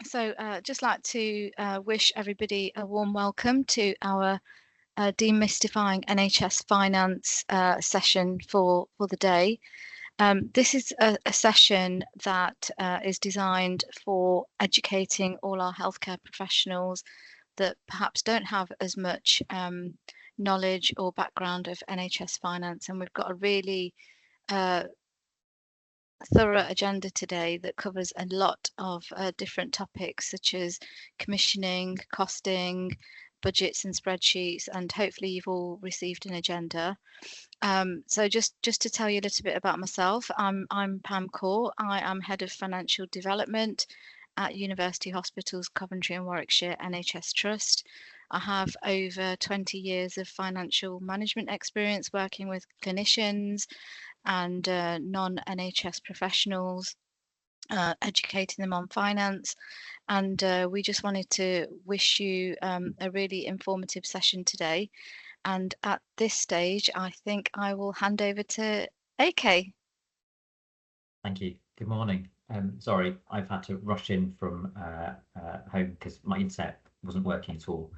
So just like to wish everybody a warm welcome to our Demystifying NHS Finance session for the day. This is a session that is designed for educating all our healthcare professionals that perhaps don't have as much knowledge or background of NHS finance. And we've got a really thorough agenda today that covers a lot of different topics such as commissioning, costing, budgets and spreadsheets, and hopefully you've all received an agenda. So just to tell you a little bit about myself, I'm Pam Core. I am Head of Financial Development at University Hospitals Coventry and Warwickshire NHS Trust. I have over 20 years of financial management experience working with clinicians and non-NHS professionals, educating them on finance. And we just wanted to wish you a really informative session today. And at this stage, I think I will hand over to AK. Thank you. Good morning. Sorry, I've had to rush in from home because my internet wasn't working at all.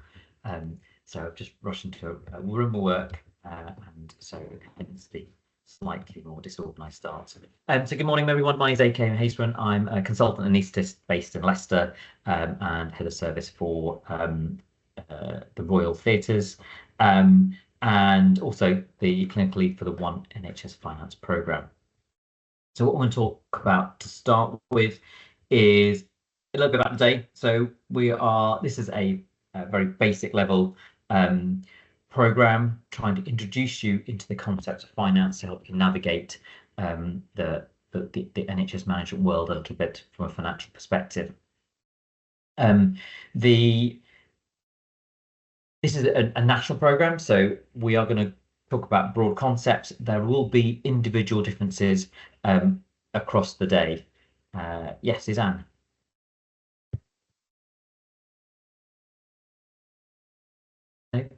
So I've just rushed into a room of work, and so hence the slightly more disorganised start. So good morning, everyone. My name is AK Haysburn. I'm a consultant anaesthetist based in Leicester, and head of service for the Royal Theatres, and also the clinical lead for the One NHS Finance programme. So what I want to talk about to start with is a little bit about the day. So this is a very basic level program trying to introduce you into the concepts of finance to help you navigate the NHS management world a little bit from a financial perspective. This is a national program, so we are going to talk about broad concepts. There will be individual differences across the day. Yes, Suzanne. No?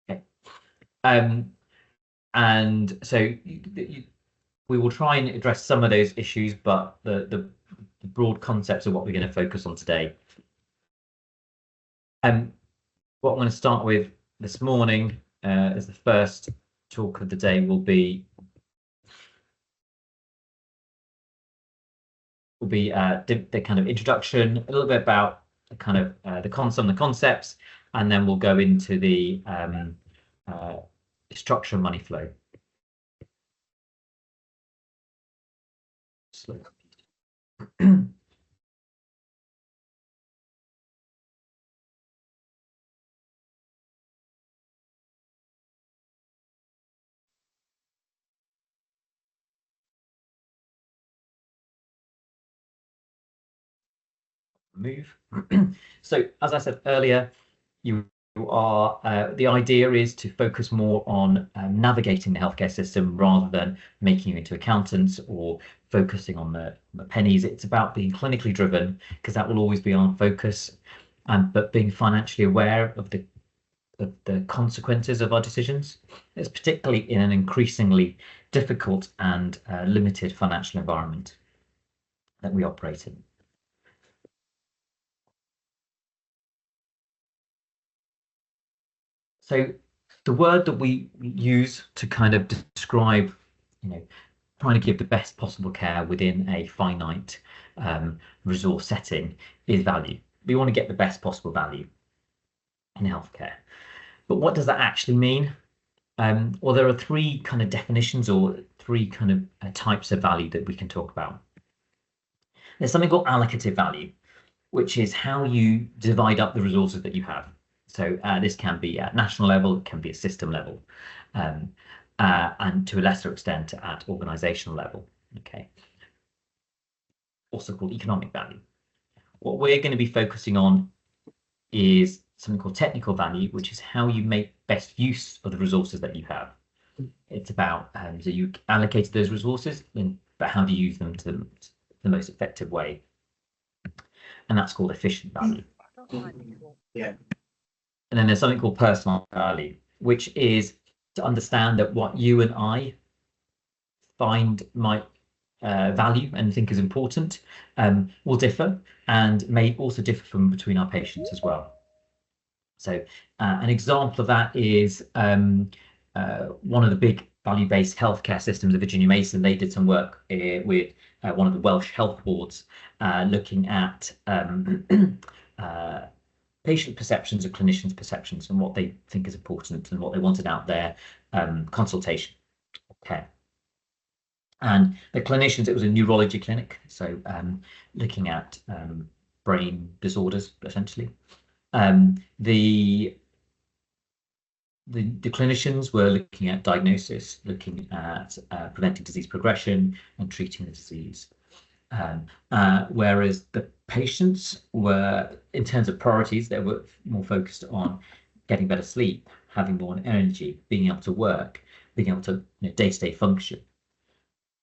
Okay. And so we will try and address some of those issues, but the broad concepts are what we're going to focus on today. What I'm going to start with this morning as the first talk of the day will be the kind of introduction, a little bit about the kind of some of the concepts, and then we'll go into the structure and money flow. Slow. Move. So as I said earlier, the idea is to focus more on navigating the healthcare system rather than making you into accountants or focusing on the pennies. It's about being clinically driven, because that will always be our focus, but being financially aware of the consequences of our decisions. It's particularly in an increasingly difficult and limited financial environment that we operate in. So the word that we use to kind of describe, trying to give the best possible care within a finite resource setting is value. We want to get the best possible value in healthcare. But what does that actually mean? Well, there are three kind of definitions or three kind of types of value that we can talk about. There's something called allocative value, which is how you divide up the resources that you have. So this can be at national level, it can be at system level, and to a lesser extent at organizational level. Okay. Also called economic value. What we're going to be focusing on is something called technical value, which is how you make best use of the resources that you have. It's about so you allocated those resources, but how do you use them to the most effective way? And that's called efficient value. Yeah. And then there's something called personal value, which is to understand that what you and I find might value and think is important will differ, and may also differ from between our patients as well. So an example of that is one of the big value-based healthcare systems of Virginia Mason. They did some work with one of the Welsh health boards looking at patient perceptions and clinicians' perceptions and what they think is important and what they wanted out there consultation care. And the clinicians, it was a neurology clinic, so looking at brain disorders, essentially. The clinicians were looking at diagnosis, looking at preventing disease progression and treating the disease. Whereas the patients were, in terms of priorities, they were more focused on getting better sleep, having more energy, being able to work, being able to day-to-day function.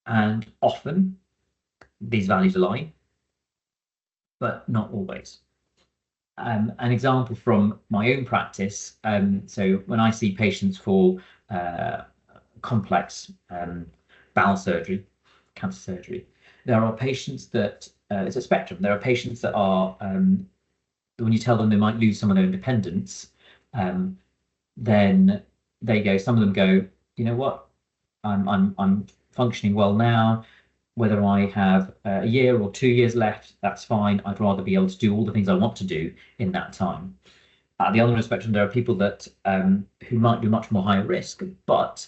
And often these values align, but not always. An example from my own practice, so when I see patients for complex bowel surgery, cancer surgery, there are patients that, it's a spectrum, there are patients that are, when you tell them they might lose some of their independence, then they go, some of them go, you know what, I'm functioning well now, whether I have a year or 2 years left, that's fine. I'd rather be able to do all the things I want to do in that time. At the other end of the spectrum, there are people that who might be much more higher risk, but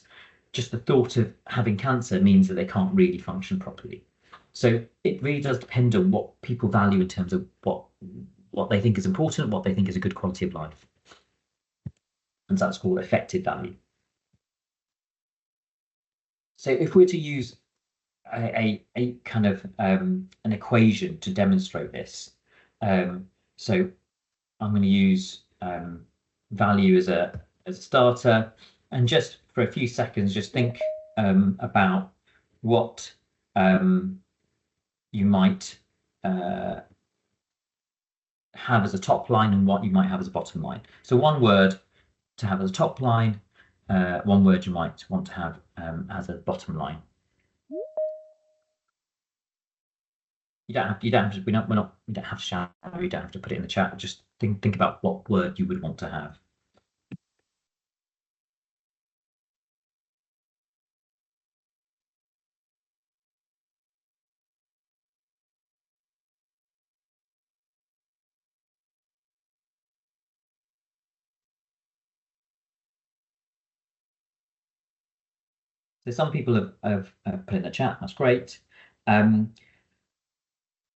just the thought of having cancer means that they can't really function properly. So it really does depend on what people value in terms of what they think is important, what they think is a good quality of life. And that's called effective value. So if we're to use a kind of an equation to demonstrate this, so I'm going to use value as a starter, and just for a few seconds, just think about what you might have as a top line and what you might have as a bottom line. So one word to have as a top line, one word you might want to have as a bottom line. You don't have to. We don't have to shout. You don't have to put it in the chat. Just think about what word you would want to have. So some people have put in the chat. That's great.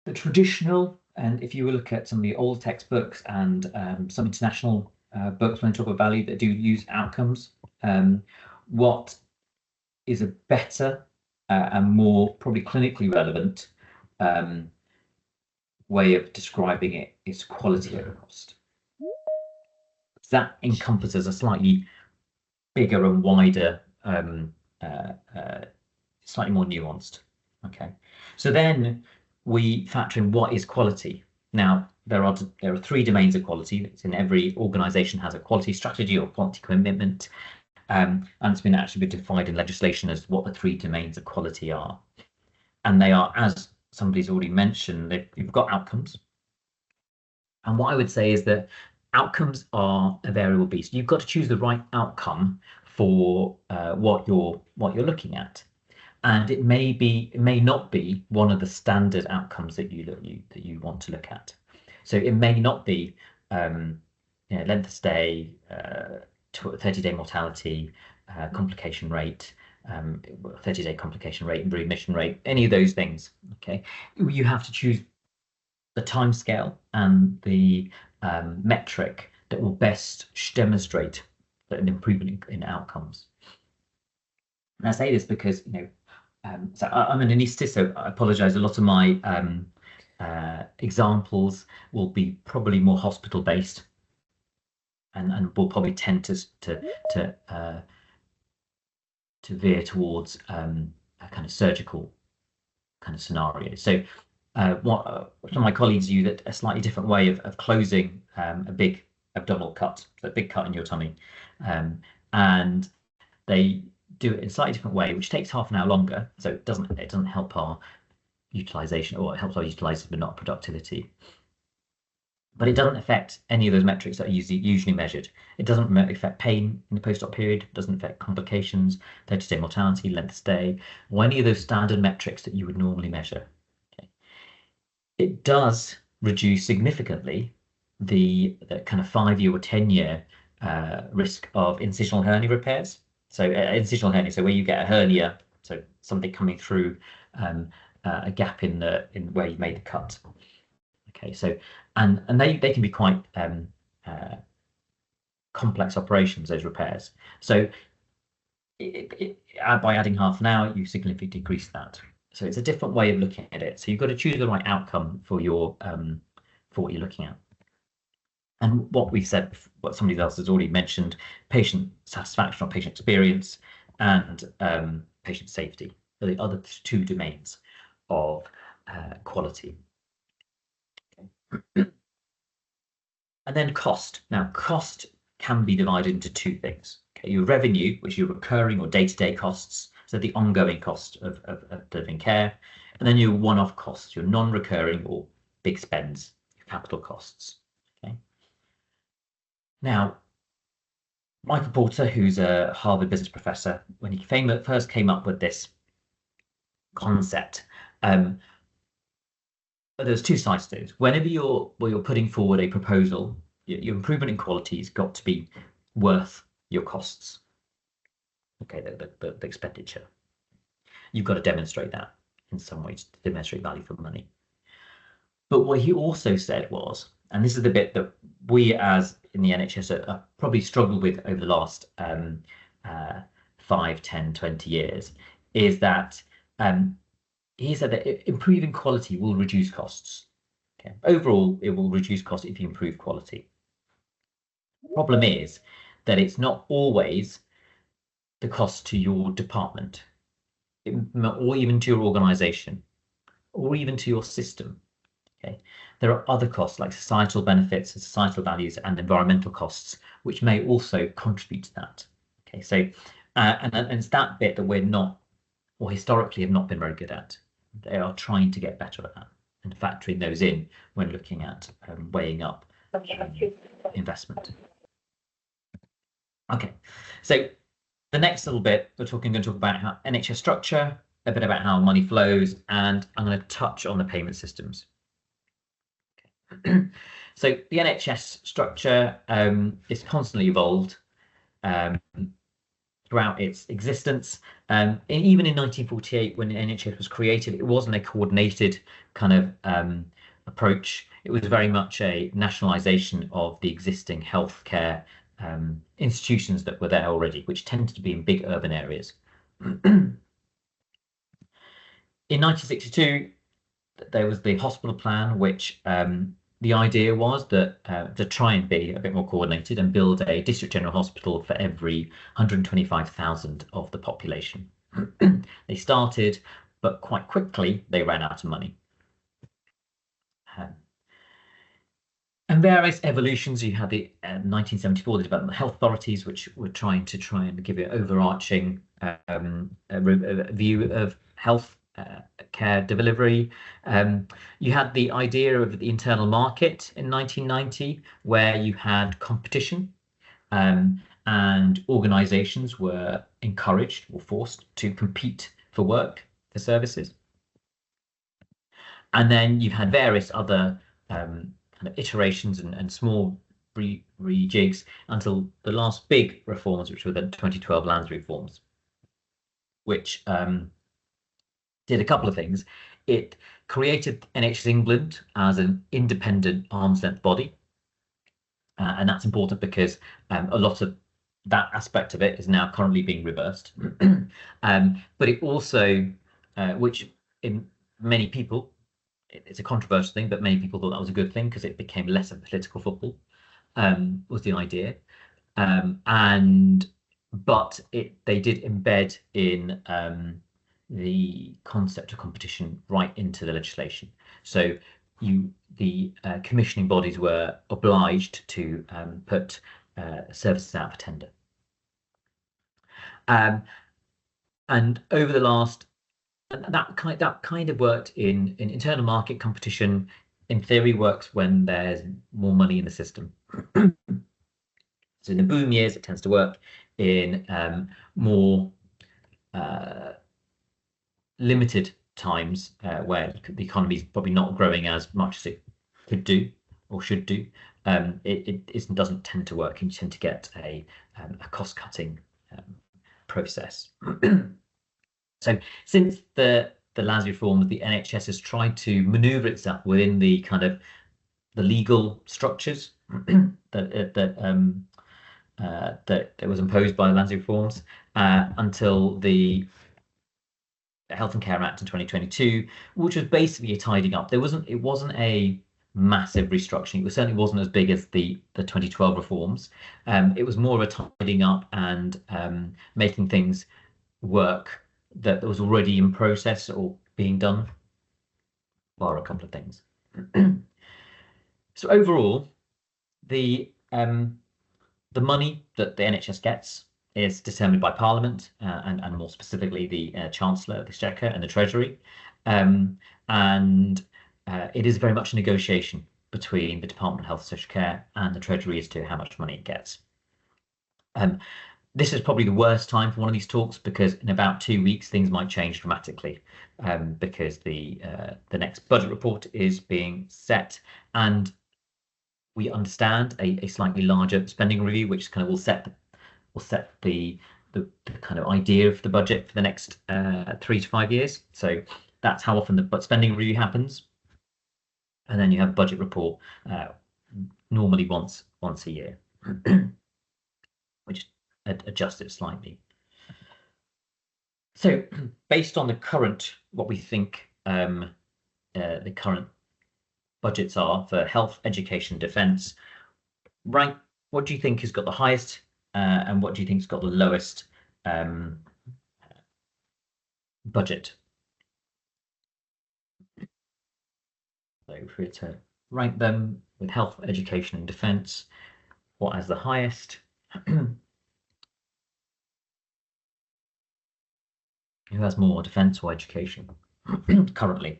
The traditional, and if you look at some of the old textbooks and some international books when they talk about value that do use outcomes, what is a better and more probably clinically relevant way of describing it is quality over cost. That encompasses a slightly bigger and wider, slightly more nuanced. Okay, so then we factor in what is quality. Now there are 3 domains of quality. It's in every organization has a quality strategy or quality commitment, and it's been actually been defined in legislation as what the 3 domains of quality are. And they are, as somebody's already mentioned, you've got outcomes. And what I would say is that outcomes are a variable beast. You've got to choose the right outcome for what you're looking at, and it may not be one of the standard outcomes that you want to look at. So it may not be length of stay, 30-day mortality, complication rate, 30-day complication rate, and readmission rate, any of those things. Okay, you have to choose the time scale and the metric that will best demonstrate an improvement in outcomes. And I say this because so I'm an anaesthetist, so I apologise. A lot of my examples will be probably more hospital based, and will probably tend to veer towards a kind of surgical kind of scenario. So some of my colleagues use a slightly different way of closing a big abdominal cut, so a big cut in your tummy, and they do it in a slightly different way, which takes half an hour longer, so it doesn't help our utilization, or it helps our utilization but not productivity. But it doesn't affect any of those metrics that are usually measured. It doesn't affect pain in the post-op period, it doesn't affect complications, 30-day mortality, length of stay, or any of those standard metrics that you would normally measure. Okay. It does reduce significantly the kind of 5-year or 10-year risk of incisional hernia repairs. So incisional hernia, so where you get a hernia, so something coming through a gap in where you made the cut. Okay, so and they can be quite complex operations, those repairs. So by adding half an hour, you significantly decrease that. So it's a different way of looking at it. So you've got to choose the right outcome for your for what you're looking at. And what we've said, what somebody else has already mentioned, patient satisfaction or patient experience and patient safety are the other two domains of quality. Okay. And then cost. Now, cost can be divided into two things. Okay, your revenue, which are your recurring or day-to-day costs, so the ongoing cost of delivering care, and then your one-off costs, your non-recurring or big spends, your capital costs. Okay. Now, Michael Porter, who's a Harvard business professor, when he first came up with this concept, there's two sides to it. Whenever you're putting forward a proposal, your improvement in quality has got to be worth your costs. Okay, the expenditure. You've got to demonstrate that in some ways to demonstrate value for money. But what he also said was, and this is the bit that we as in the NHS are probably struggled with over the last 5, 10, 20 years, is that he said that improving quality will reduce costs. Okay. Overall, it will reduce costs if you improve quality. The problem is that it's not always the cost to your department, or even to your organization, or even to your system. Okay. There are other costs like societal benefits, societal values, and environmental costs, which may also contribute to that. Okay, so and it's that bit that we're not, or historically have not been very good at. They are trying to get better at that and factoring those in when looking at weighing up investment. Okay, so the next little bit, we're going to talk about how NHS structure, a bit about how money flows, and I'm going to touch on the payment systems. Okay. So the NHS structure is constantly evolved throughout its existence. Even in 1948, when the NHS was created, it wasn't a coordinated kind of approach. It was very much a nationalisation of the existing healthcare institutions that were there already, which tended to be in big urban areas. In 1962, there was the hospital plan, which the idea was that to try and be a bit more coordinated and build a district general hospital for every 125,000 of the population. They started, but quite quickly they ran out of money. And various evolutions. You had the 1974, the Development Health Authorities, which were trying and give it overarching view of health care delivery. You had the idea of the internal market in 1990, where you had competition and organizations were encouraged or forced to compete for work, for services. And then you've had various other kind of iterations and small rejigs until the last big reforms, which were the 2012 lands reforms, which did a couple of things. It created NHS England as an independent arm's length body. And that's important because a lot of that aspect of it is now currently being reversed. But it also, which in many people, it's a controversial thing, but many people thought that was a good thing because it became less of a political football, was the idea. But they did embed in the concept of competition right into the legislation. So the commissioning bodies were obliged to put services out for tender. And over the last, and that kind of worked in internal market competition. In theory, works when there's more money in the system. So in the boom years, it tends to work. In more limited times where the economy is probably not growing as much as it could do or should do, it doesn't tend to work. You tend to get a cost-cutting process. So since the LAS reforms, the NHS has tried to maneuver itself within the kind of the legal structures that was imposed by the LAS reforms until the Health and Care Act in 2022, which was basically a tidying up. It wasn't a massive restructuring. It certainly wasn't as big as the 2012 reforms. It was more of a tidying up and making things work that was already in process or being done, bar a couple of things. So overall, the money that the NHS gets is determined by Parliament and more specifically the Chancellor, the Exchequer, and the Treasury, and it is very much a negotiation between the Department of Health and Social Care and the Treasury as to how much money it gets. This is probably the worst time for one of these talks because in about 2 weeks things might change dramatically because the next budget report is being set, and we understand a slightly larger spending review, which kind of will set the kind of idea of the budget for the next 3 to 5 years. So that's how often the spending review happens, and then you have a budget report normally once a year, which adjusts it slightly. So based on the current, what we think the current budgets are for health, education, defence, rank, what do you think has got the highest and what do you think has got the lowest budget? So if we were to rank them with health, education and defence, what has the highest? Who has more, defence or education currently?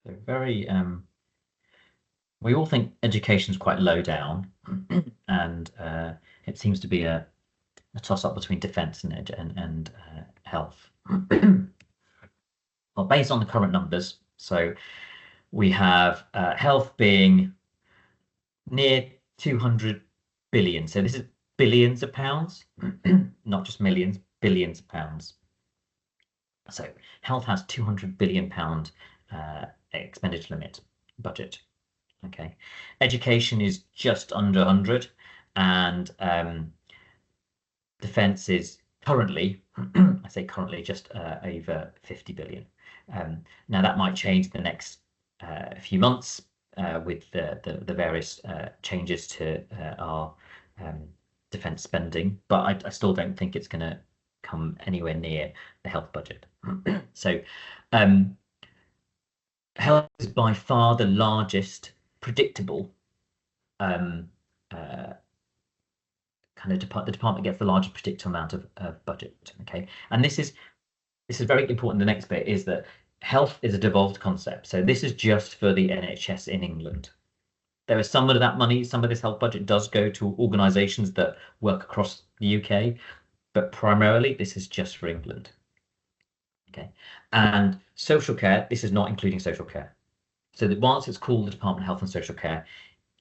So very, we all think education is quite low down, and it seems to be a toss-up between defence and health. Well, based on the current numbers, so we have health being near 200 billion. So this is billions of pounds, not just millions, billions of pounds. So health has 200 billion pound expenditure limit budget. Okay, education is just under 100, and defence is currently, I say currently, just over 50 billion. Now that might change in the next few months with the various changes to our defence spending, but I still don't think it's going to come anywhere near the health budget. So health is by far the largest predictable kind of the department gets the largest predictable amount of budget. Okay, and this is very important. The next bit is that health is a devolved concept. So this is just for the NHS in England. There is some of that money, some of this health budget does go to organisations that work across the UK, but primarily this is just for England. Okay, and social care, this is not including social care. So that whilst it's called the Department of Health and Social Care,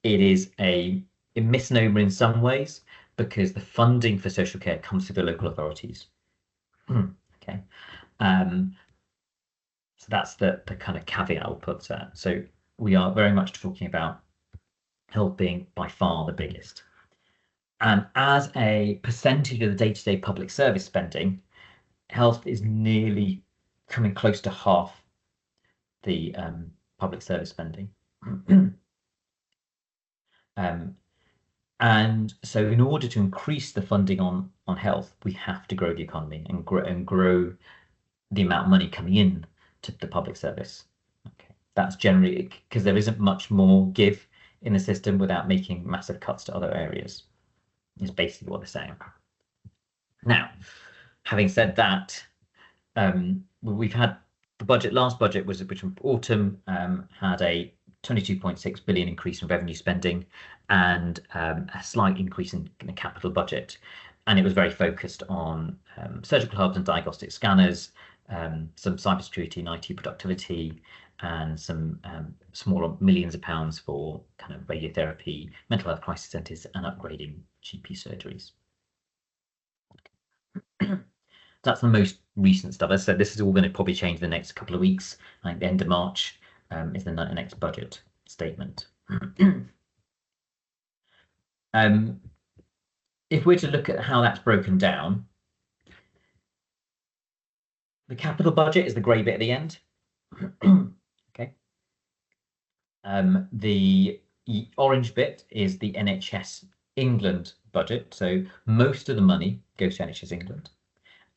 it is a misnomer in some ways because the funding for social care comes through the local authorities. Okay, so that's the kind of caveat I'll put there. So we are very much talking about health being by far the biggest. And as a percentage of the day-to-day public service spending, health is nearly coming close to half the public service spending. And so in order to increase the funding on health, we have to grow the economy and grow the amount of money coming in to the public service. Okay, that's generally because there isn't much more give in the system without making massive cuts to other areas, is basically what they're saying. Now, having said that, we've had the budget. Last budget was which autumn had a 22.6 billion increase in revenue spending and a slight increase in the capital budget, and it was very focused on surgical hubs and diagnostic scanners, some cybersecurity and IT productivity, and some smaller millions of pounds for kind of radiotherapy, mental health crisis centres, and upgrading GP surgeries. That's the most recent stuff. As I said, this is all going to probably change in the next couple of weeks. I think the end of March is the next budget statement. If we're to look at how that's broken down, the capital budget is the grey bit at the end. Okay. The orange bit is the NHS England budget. So most of the money goes to NHS England.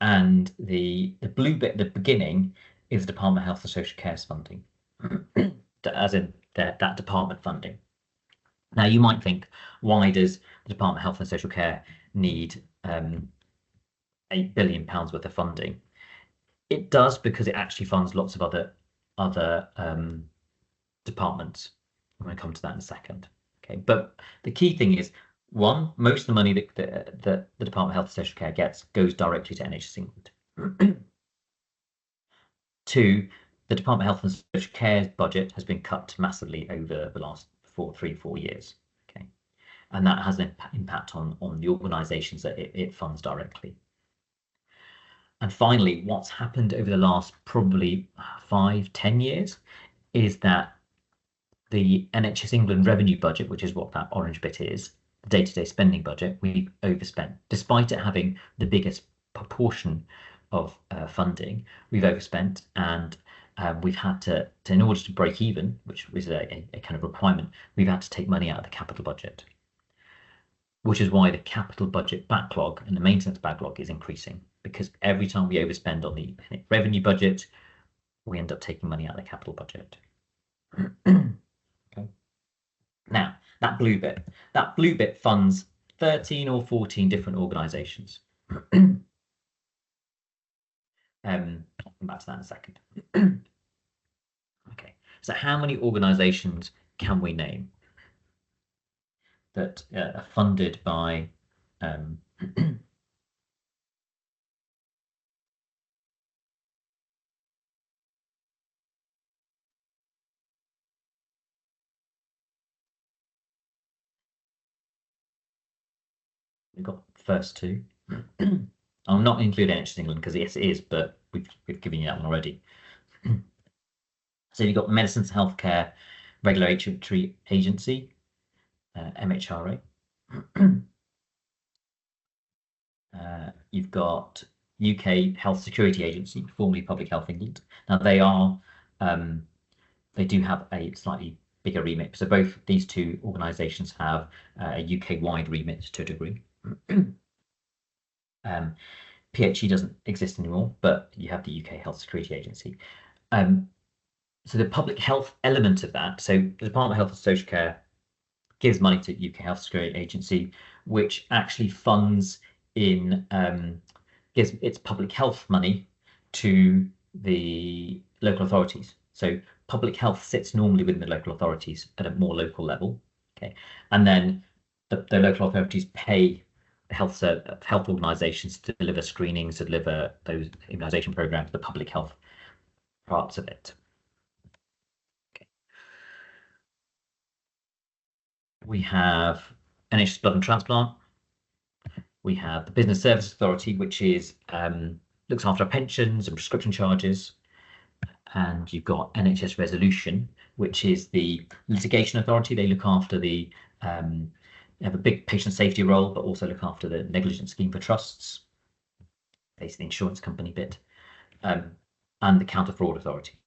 And the blue bit at the beginning is the Department of Health and Social Care's funding, as in that department funding. Now, you might think, why does the Department of Health and Social Care need £8 billion worth of funding? It does because it actually funds lots of other departments. I'm going to come to that in a second. Okay, but the key thing is, one, most of the money that the Department of Health and Social Care gets goes directly to NHS England. Two, the Department of Health and Social Care's budget has been cut massively over the last 4 years. Okay, and that has an impact on the organisations that it funds directly. And finally, what's happened over the last probably 5-10 years is that the NHS England revenue budget, which is what that orange bit is, the day-to-day spending budget, we've overspent. Despite it having the biggest proportion of funding, we've overspent, and we've had to, in order to break even, which was a kind of requirement, we've had to take money out of the capital budget, which is why the capital budget backlog and the maintenance backlog is increasing, because every time we overspend on the revenue budget, we end up taking money out of the capital budget. Okay. Now, that blue bit funds 13 or 14 different organisations. I'll come back to that in a second. Okay, so how many organisations can we name that are funded by we've got the first two. I'll not include NHS England because yes, it is, but we've given you that one already. So you've got Medicines Healthcare Regulatory Agency, MHRA. You've got UK Health Security Agency, formerly Public Health England. Now they do have a slightly bigger remit. So both these two organisations have a UK-wide remit to a degree. PHE doesn't exist anymore, but you have the UK Health Security Agency. So the public health element of that, so the Department of Health and Social Care gives money to UK Health Security Agency, which actually funds gives its public health money to the local authorities. So public health sits normally within the local authorities at a more local level. Okay, and then the local authorities pay health organisations to deliver screenings, to deliver those immunisation programs, the public health parts of it. Okay. We have NHS Blood and Transplant. We have the Business Services Authority, which is looks after pensions and prescription charges. And you've got NHS Resolution, which is the litigation authority. They look after they have a big patient safety role, but also look after the negligence scheme for trusts, basically the insurance company bit, and the Counter Fraud Authority.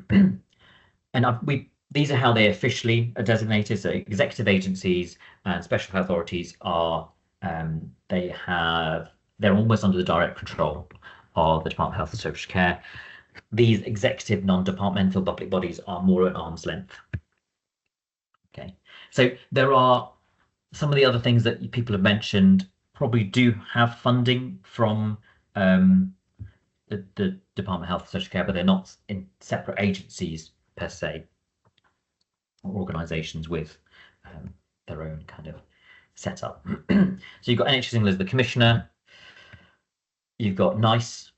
And These are how they officially are designated. So executive agencies and special health authorities are, they're almost under the direct control of the Department of Health and Social Care. These executive non-departmental public bodies are more at arm's length. Okay, so there are some of the other things that people have mentioned probably do have funding from the Department of Health and Social Care, but they're not in separate agencies per se, or organisations with their own kind of setup. So you've got NHS England as the commissioner. You've got NICE.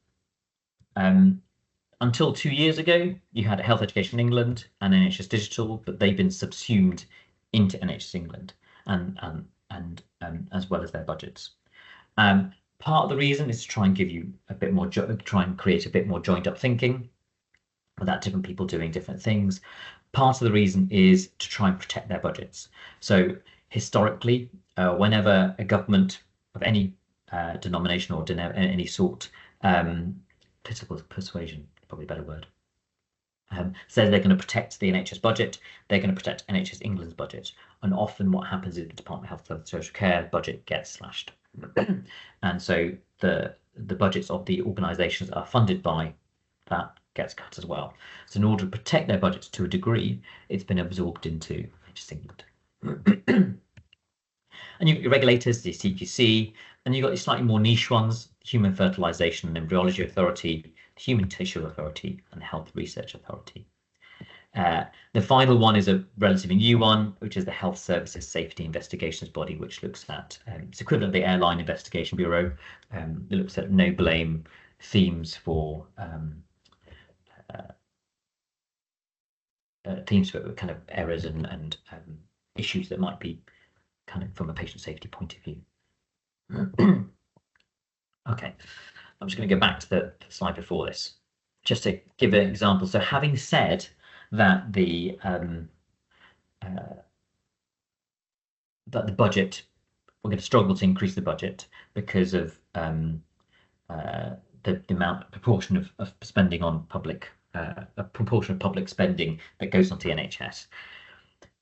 Until 2 years ago, you had Health Education England and NHS Digital, but they've been subsumed into NHS England and as well as their budgets. Part of the reason is to try and give you a bit more, try and create a bit more joined up thinking without different people doing different things. Part of the reason is to try and protect their budgets. So historically, whenever a government of any denomination or any sort, political persuasion, probably a better word, says they're going to protect the NHS budget, they're going to protect NHS England's budget. And often what happens is the Department of Health and Social Care budget gets slashed. And so the budgets of the organisations that are funded by that gets cut as well. So in order to protect their budgets to a degree, it's been absorbed into NHS England. And you've got your regulators, the CQC, and you've got your slightly more niche ones, Human Fertilisation and Embryology Authority, the Human Tissue Authority, and the Health Research Authority. The final one is a relatively new one, which is the Health Services Safety Investigations Body, which looks at, it's equivalent to the Airline Investigation Bureau. It looks at no blame themes for kind of errors and issues that might be kind of from a patient safety point of view. Okay, I'm just going to go back to the slide before this, just to give an example. So having said that the budget, we're going to struggle to increase the budget because of the proportion of spending on public, a proportion of public spending that goes onto the NHS.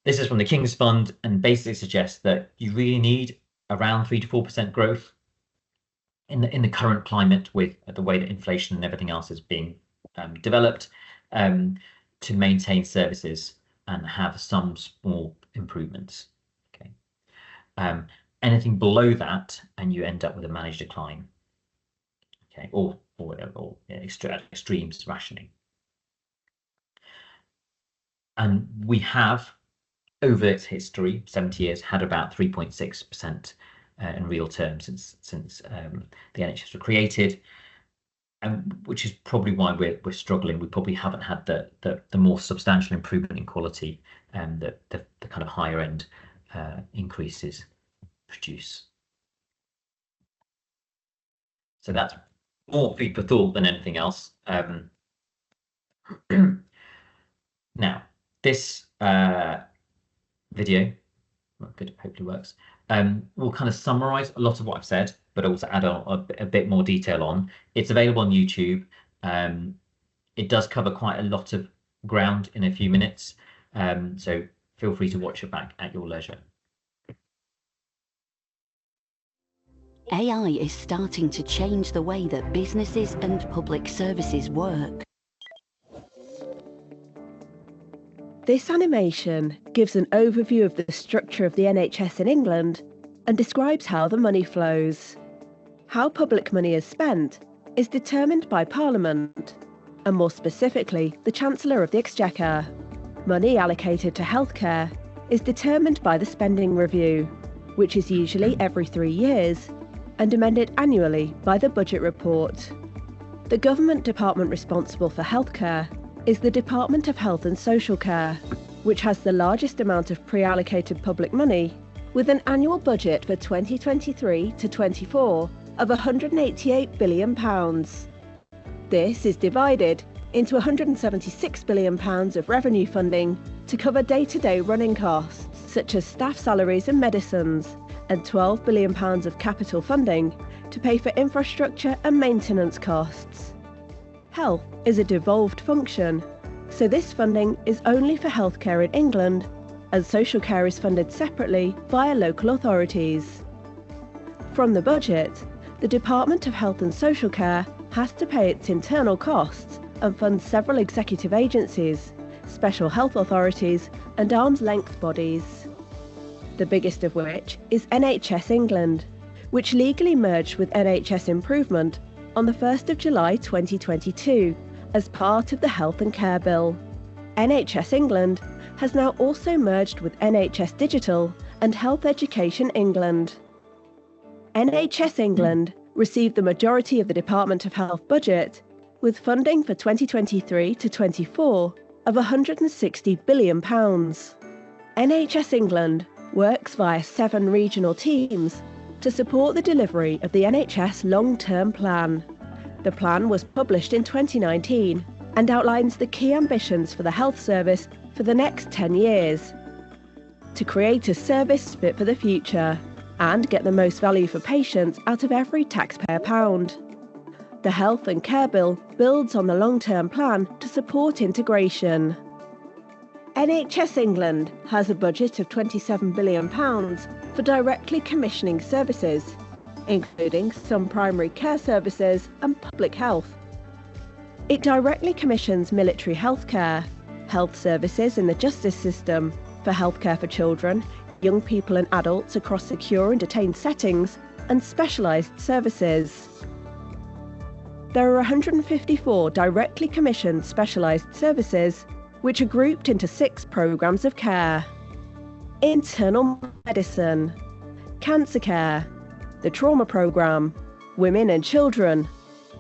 This is from the King's Fund and basically suggests that you really need around 3 to 4% growth in the current climate with the way that inflation and everything else is being developed, to maintain services and have some small improvements. Okay, anything below that and you end up with a managed decline. Okay, or extremes rationing. And we have, over its history, 70 years, had about 3.6% in real terms since the NHS was created, and which is probably why we're struggling. We probably haven't had the more substantial improvement in quality that the kind of higher end increases produce. So that's more food for thought than anything else. Now, this video, well, good, hopefully works, will kind of summarize a lot of what I've said, but also add on a bit more detail on. It's available on YouTube. It does cover quite a lot of ground in a few minutes, so feel free to watch it back at your leisure. AI is starting to change the way that businesses and public services work. This animation gives an overview of the structure of the NHS in England and describes how the money flows. How public money is spent is determined by Parliament, and more specifically, the Chancellor of the Exchequer. Money allocated to healthcare is determined by the Spending Review, which is usually every 3 years, and amended annually by the Budget Report. The government department responsible for healthcare is the Department of Health and Social Care, which has the largest amount of pre-allocated public money, with an annual budget for 2023 to 24 of £188 billion. This is divided into £176 billion of revenue funding to cover day-to-day running costs, such as staff salaries and medicines, and £12 billion of capital funding to pay for infrastructure and maintenance costs. Health is a devolved function, So this funding is only for healthcare in England, as social care is funded separately via local authorities. From the budget, the Department of Health and Social Care has to pay its internal costs and fund several executive agencies, special health authorities and arm's-length bodies. The biggest of which is NHS England, which legally merged with NHS Improvement on the 1st of July 2022 as part of the Health and Care Bill. NHS England has now also merged with NHS Digital and Health Education England. NHS England received the majority of the Department of Health budget, with funding for 2023 to 24 of £160 billion. NHS England works via 7 regional teams to support the delivery of the NHS long-term plan. The plan was published in 2019 and outlines the key ambitions for the health service for the next 10 years, to create a service fit for the future and get the most value for patients out of every taxpayer pound. The Health and Care Bill builds on the long-term plan to support integration. NHS England has a budget of £27 billion for directly commissioning services, including some primary care services and public health. It directly commissions military healthcare, health services in the justice system, for healthcare for children, young people and adults across secure and detained settings, and specialised services. There are 154 directly commissioned specialised services, which are grouped into 6 programmes of care: internal medicine, cancer care, the trauma programme, women and children,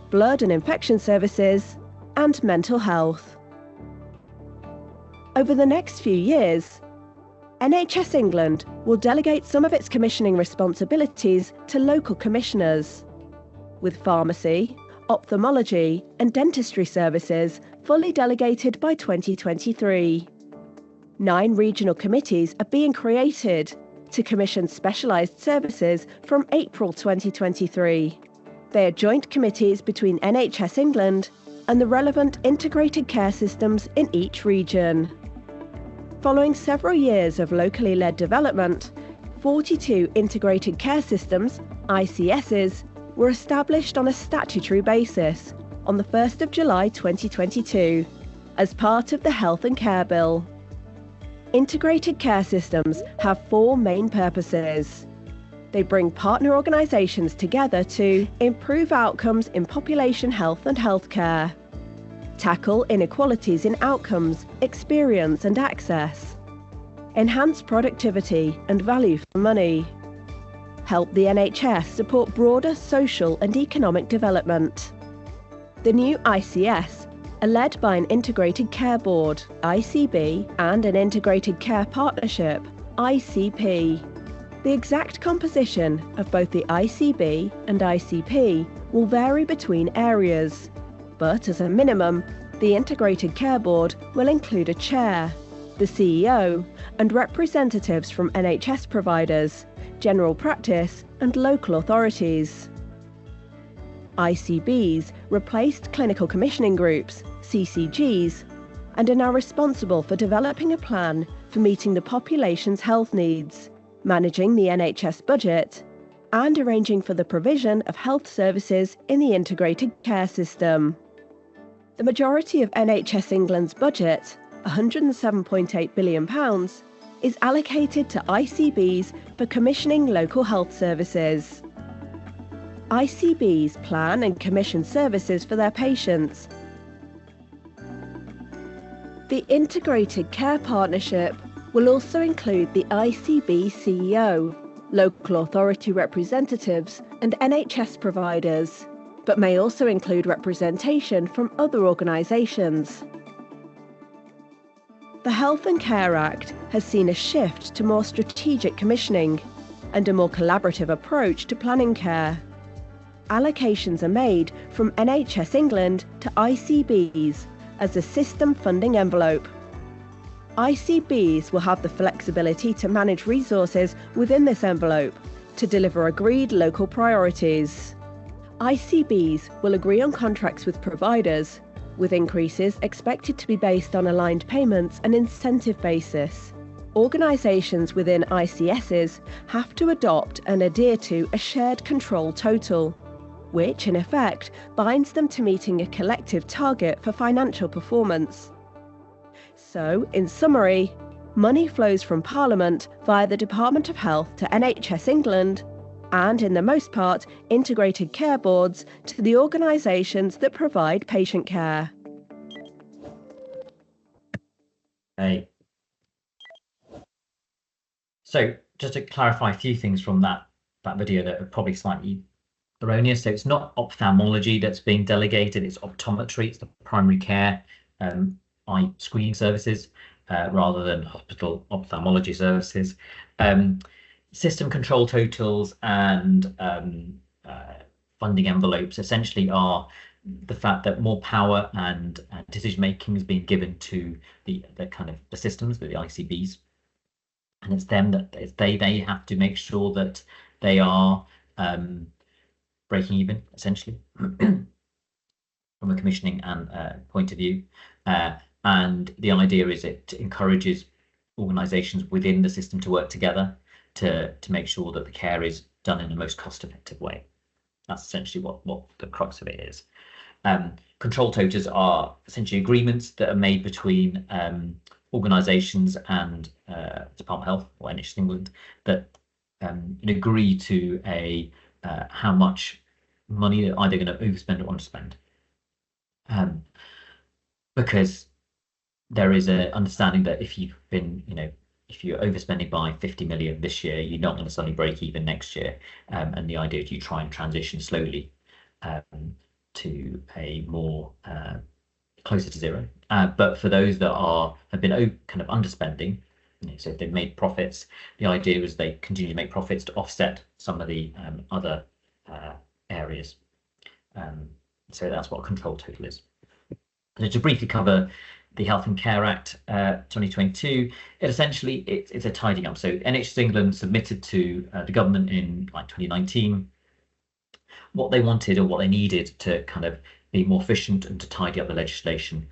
blood and infection services, and mental health. Over the next few years, NHS England will delegate some of its commissioning responsibilities to local commissioners, with pharmacy, ophthalmology and dentistry services fully delegated by 2023. 9 regional committees are being created to commission specialised services from April 2023. They are joint committees between NHS England and the relevant integrated care systems in each region. Following several years of locally led development, 42 integrated care systems, ICSs, were established on a statutory basis on the 1st of July 2022 as part of the Health and Care Bill. Integrated care systems have 4 main purposes. They bring partner organisations together to improve outcomes in population health and healthcare, tackle inequalities in outcomes, experience and access, enhance productivity and value for money, help the NHS support broader social and economic development. The new ICS are led by an Integrated Care Board, ICB, and an Integrated Care Partnership, ICP. The exact composition of both the ICB and ICP will vary between areas, but as a minimum, the Integrated Care Board will include a chair, the CEO, and representatives from NHS providers, general practice, and local authorities. ICBs replaced clinical commissioning groups, CCGs, and are now responsible for developing a plan for meeting the population's health needs, managing the NHS budget, and arranging for the provision of health services in the integrated care system. The majority of NHS England's budget, £107.8 billion, is allocated to ICBs for commissioning local health services. ICBs plan and commission services for their patients. The Integrated Care Partnership will also include the ICB CEO, local authority representatives and NHS providers, but may also include representation from other organisations. The Health and Care Act has seen a shift to more strategic commissioning and a more collaborative approach to planning care. Allocations are made from NHS England to ICBs as a system funding envelope. ICBs will have the flexibility to manage resources within this envelope to deliver agreed local priorities. ICBs will agree on contracts with providers, with increases expected to be based on aligned payments and incentive basis. Organisations within ICSs have to adopt and adhere to a shared control total, which in effect binds them to meeting a collective target for financial performance. So, in summary, money flows from Parliament via the Department of Health to NHS England, and in the most part, integrated care boards to the organisations that provide patient care. Okay. So just to clarify a few things from that video that are probably slightly erroneous. So it's not ophthalmology that's being delegated, it's optometry, it's the primary care eye screening services rather than hospital ophthalmology services. System control totals and funding envelopes essentially are the fact that more power and decision making is being given to the kind of the systems, the ICBs, and it's them that they have to make sure that they are breaking even essentially from a commissioning and point of view. And the idea is it encourages organisations within the system to work together to make sure that the care is done in the most cost-effective way. That's essentially what the crux of it is. Control totals are essentially agreements that are made between organisations and Department of Health or NHS England that agree to a how much money they're either going to overspend or underspend. Because there is an understanding that if you've been, if you're overspending by 50 million this year, you're not going to suddenly break even next year. And the idea is you try and transition slowly to a more closer to zero. But for those that have been kind of underspending, so if they've made profits, the idea is they continue to make profits to offset some of the other areas. So that's what control total is. So to briefly cover the Health and Care Act 2022, it's a tidying up. So NHS England submitted to the government in like 2019 what they wanted or what they needed to kind of be more efficient and to tidy up the legislation.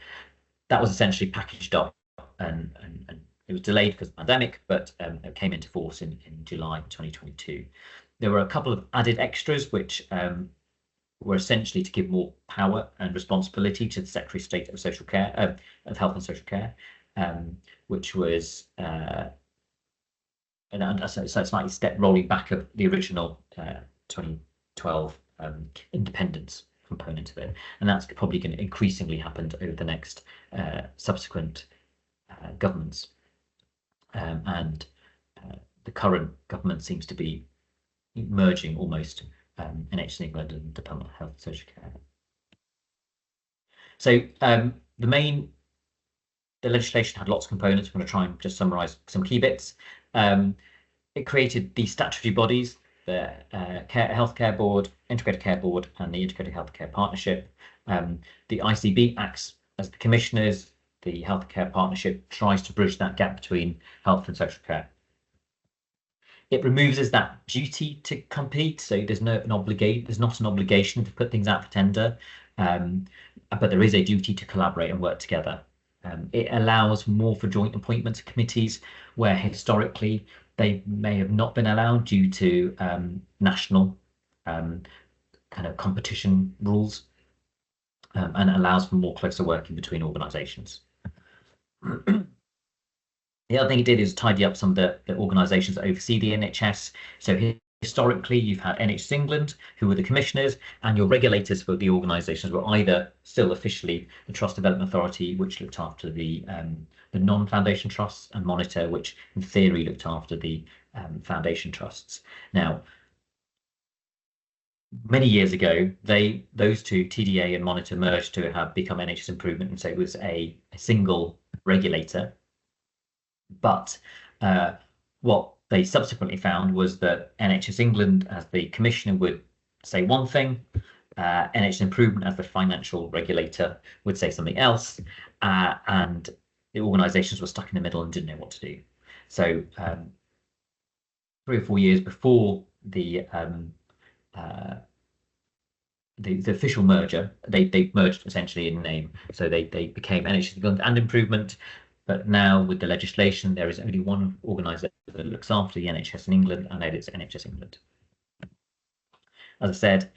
That was essentially packaged up and it was delayed because of the pandemic, but it came into force in July 2022. There were a couple of added extras which were essentially to give more power and responsibility to the Secretary of State of Social Care, of Health and Social Care, which was so it's like a step rolling back of the original 2012 independence component of it, and that's probably going to increasingly happen over the next subsequent governments, and the current government seems to be merging almost NHS England and Department of Health and Social Care. So the legislation had lots of components. I'm going to try and just summarise some key bits. It created the statutory bodies, the Healthcare Board, Integrated Care Board, and the Integrated Healthcare Partnership. The ICB acts as the commissioners. The Healthcare Partnership tries to bridge that gap between health and social care. It removes that duty to compete, so there's not an obligation to put things out for tender, but there is a duty to collaborate and work together. It allows more for joint appointments of committees where historically they may have not been allowed due to national kind of competition rules, and it allows for more closer working between organisations. The other thing it did is tidy up some of the organisations that oversee the NHS. So historically, you've had NHS England, who were the commissioners, and your regulators for the organisations were either still officially the Trust Development Authority, which looked after the non-foundation trusts, and Monitor, which in theory looked after the foundation trusts. Now, many years ago, those two, TDA and Monitor, merged to have become NHS Improvement, and so it was a single regulator. But what they subsequently found was that NHS England, as the commissioner, would say one thing, NHS Improvement, as the financial regulator, would say something else, and the organisations were stuck in the middle and didn't know what to do. So 3 or 4 years before the the official merger, they merged essentially in name, so they became NHS England and Improvement. But now with the legislation, there is only one organisation that looks after the NHS in England, and that is NHS England. As I said,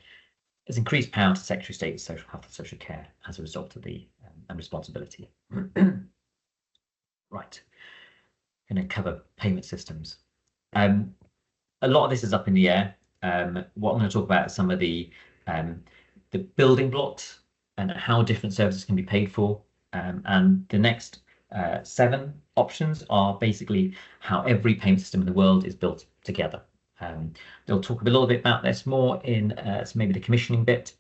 there's increased power to Secretary of State of Social Health and Social Care as a result of the and responsibility. Right, going to cover payment systems. A lot of this is up in the air. What I'm going to talk about is some of the building blocks and how different services can be paid for. And the next 7 options are basically how every payment system in the world is built together. They'll talk a little bit about this more in maybe the commissioning bit,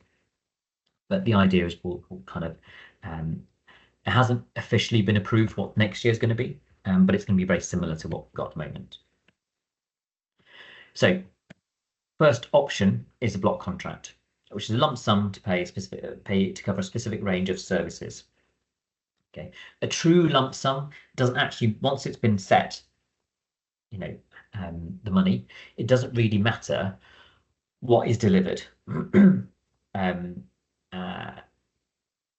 but the idea is we'll kind of, it hasn't officially been approved what next year is going to be, but it's going to be very similar to what we've got at the moment. So first option is a block contract, which is a lump sum to pay to cover a specific range of services. Okay, a true lump sum doesn't actually, once it's been set, you know, the money, it doesn't really matter what is delivered.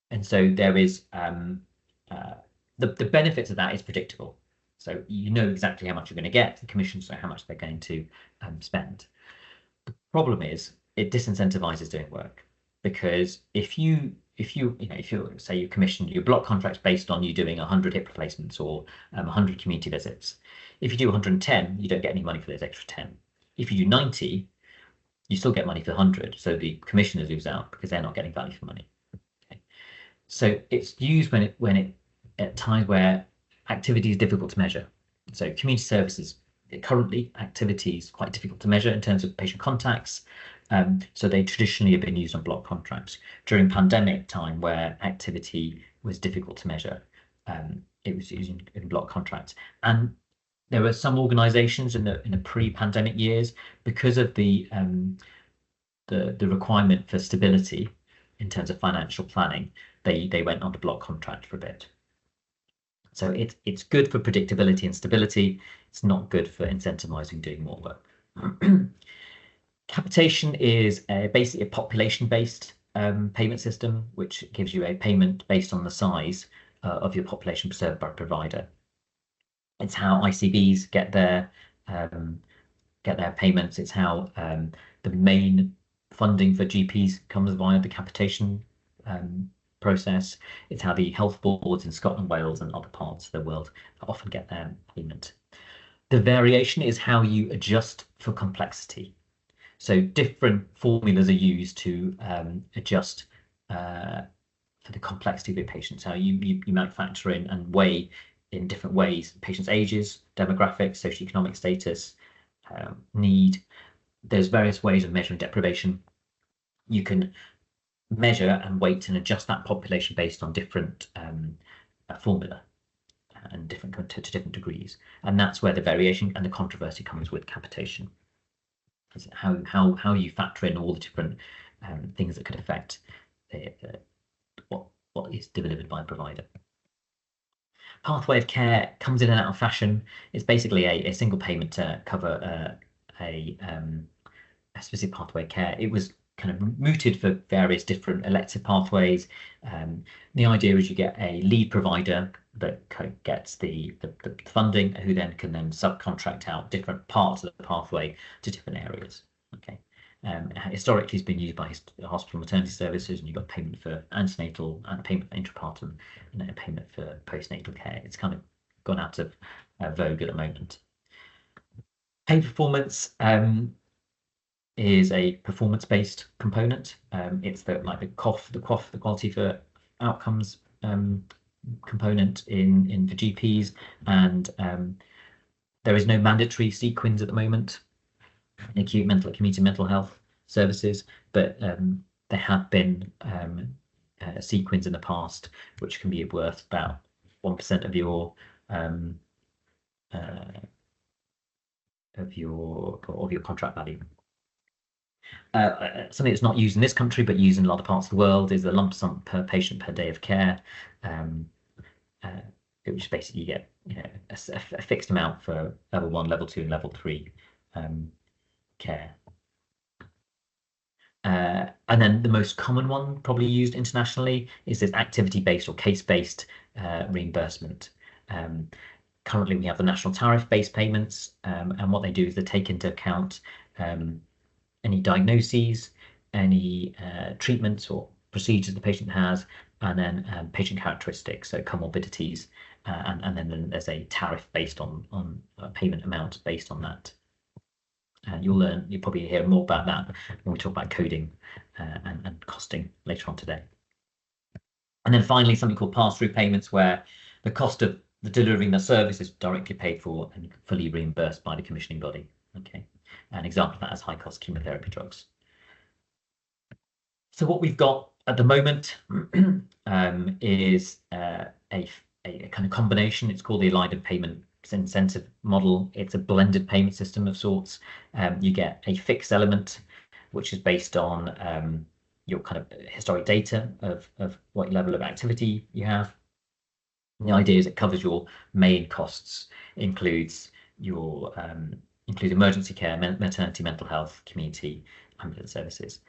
And so there is the benefits of that is predictable. So you know exactly how much you're going to get. The commissions know how much they're going to spend. The problem is it disincentivizes doing work, because if you say you commission your block contracts based on you doing 100 hip replacements or 100 community visits, if you do 110, you don't get any money for those extra 10. If you do 90, you still get money for 100. So the commissioners lose out because they're not getting value for money. Okay. So it's used when it at times where activity is difficult to measure. So community services, currently activity is quite difficult to measure in terms of patient contacts. So they traditionally have been used on block contracts. During pandemic time, where activity was difficult to measure, it was used in block contracts. And there were some organisations in the pre-pandemic years, because of the requirement for stability in terms of financial planning, they went on to block contract for a bit. So it's good for predictability and stability. It's not good for incentivizing doing more work. Capitation is basically a population-based payment system, which gives you a payment based on the size of your population served by a provider. It's how ICBs get their payments. It's how the main funding for GPs comes via the capitation process. It's how the health boards in Scotland, Wales, and other parts of the world often get their payment. The variation is how you adjust for complexity. So different formulas are used to adjust for the complexity of your patients. How you might factor in and weigh in different ways patients' ages, demographics, socioeconomic status, need. There's various ways of measuring deprivation. You can measure and weight and adjust that population based on different formula and to different degrees, and that's where the variation and the controversy comes with capitation. Is how you factor in all the different things that could affect what is delivered by a provider. Pathway of care comes in and out of fashion. It's basically a single payment to cover a specific pathway of care. It was kind of mooted for various different elective pathways. The idea is you get a lead provider that gets the funding, who then can subcontract out different parts of the pathway to different areas. Okay. Historically, it's been used by hospital maternity services, and you've got payment for antenatal and payment for intrapartum, and then a payment for postnatal care. It's kind of gone out of vogue at the moment. Pay performance is a performance-based component. It's the QOF, the quality for outcomes component for GPs, and there is no mandatory sequins at the moment in community mental health services, but there have been sequins in the past which can be worth about 1% of your contract value. Something that's not used in this country but used in a lot of parts of the world is the lump sum per patient per day of care, which basically you get a fixed amount for level 1, level 2, and level 3 care. And then the most common one probably used internationally is this activity-based or case-based reimbursement. Currently, we have the national tariff-based payments, and what they do is they take into account any diagnoses, any treatments or procedures the patient has, and then patient characteristics, so comorbidities, and then there's a tariff based on payment amount based on that. And you'll probably hear more about that when we talk about coding and costing later on today. And then finally, something called pass-through payments, where the cost of delivering the service is directly paid for and fully reimbursed by the commissioning body. Okay, an example of that is high-cost chemotherapy drugs. So what we've got at the moment is a kind of combination. It's called the aligned payment incentive model. It's a blended payment system of sorts. You get a fixed element, which is based on your kind of historic data of what level of activity you have. And the idea is it covers your main costs, includes your includes emergency care, maternity, mental health, community, ambulance services,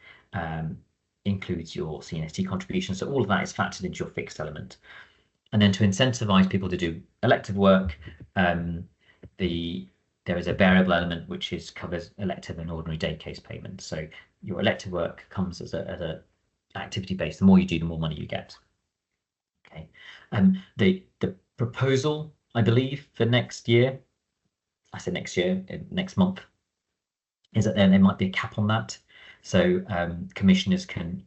includes your CNST contributions. So all of that is factored into your fixed element. And then to incentivize people to do elective work, there is a variable element which covers elective and ordinary day case payments. So your elective work comes as a activity based. The more you do, the more money you get. Okay. The proposal, I believe, for next year, I said next year, next month, is that there might be a cap on that. So commissioners can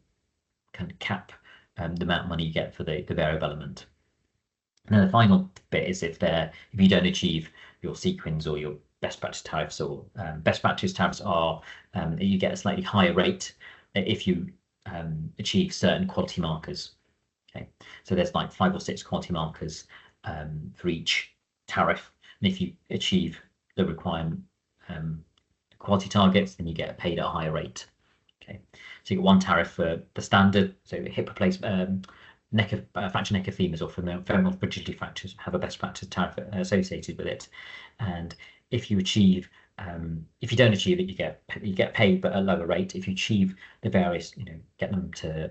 cap the amount of money you get for the variable element. And then the final bit is if you don't achieve your sequins or your best practice tariffs, or best practice tariffs are you get a slightly higher rate if you achieve certain quality markers. Okay, so there's like 5 or 6 quality markers for each tariff, and if you achieve the requirement quality targets, then you get paid at a higher rate. Okay, so you get one tariff for the standard, so hip replacement, fracture neck of femurs or femoral fragility fractures have a best practice tariff associated with it, and if you don't achieve it, you get paid but at a lower rate. If you achieve the various, get them to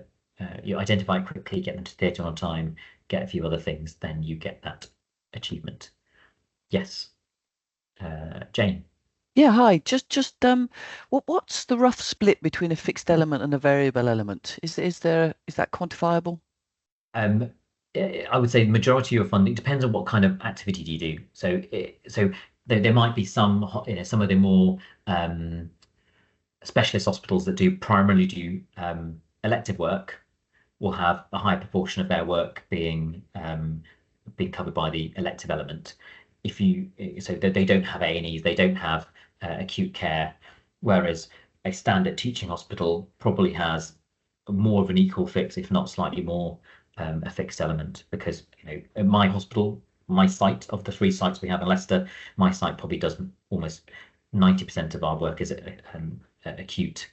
you identify it quickly, get them to theatre on time, get a few other things, then you get that achievement. Yes, Jane. Yeah, hi. Just what's the rough split between a fixed element and a variable element? Is that quantifiable? I would say the majority of your funding depends on what kind of activity you do. So there might be some of the more specialist hospitals that primarily do elective work will have a higher proportion of their work being covered by the elective element. So they don't have A&Es, they don't have acute care, whereas a standard teaching hospital probably has more of an equal fix, if not slightly more a fixed element, because at my hospital, my site, of the 3 sites we have in Leicester, my site probably does almost 90% of our work is acute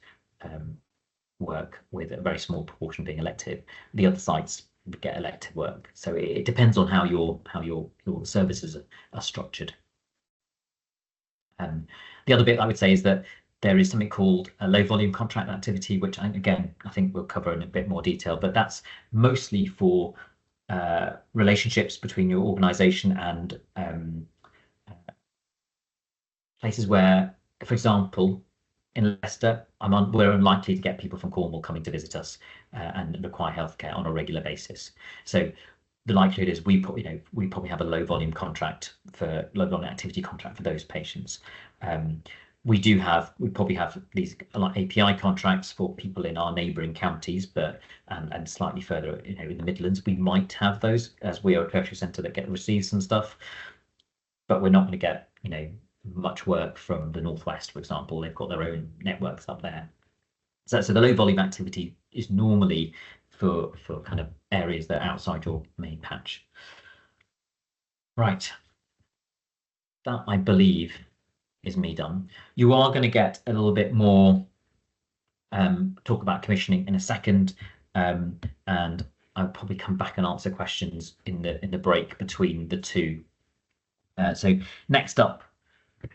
work, with a very small proportion being elective. The other sites get elective work, so it depends on how your services are structured. The other bit I would say is that there is something called a low volume contract activity, which I think we'll cover in a bit more detail, but that's mostly for relationships between your organisation and places where, for example, in Leicester, we're unlikely to get people from Cornwall coming to visit us and require healthcare on a regular basis. So the likelihood is we probably have a low volume activity contract for those patients. We probably have these like API contracts for people in our neighbouring counties, but and slightly further, in the Midlands, we might have those, as we are a tertiary centre that receives some stuff, but we're not going to get much work from the Northwest, for example. They've got their own networks up there. So the low volume activity is normally for kind of areas that are outside your main patch. Right. That, I believe, is me done. You are going to get a little bit more talk about commissioning in a second, and I'll probably come back and answer questions in the break between the two. So next up,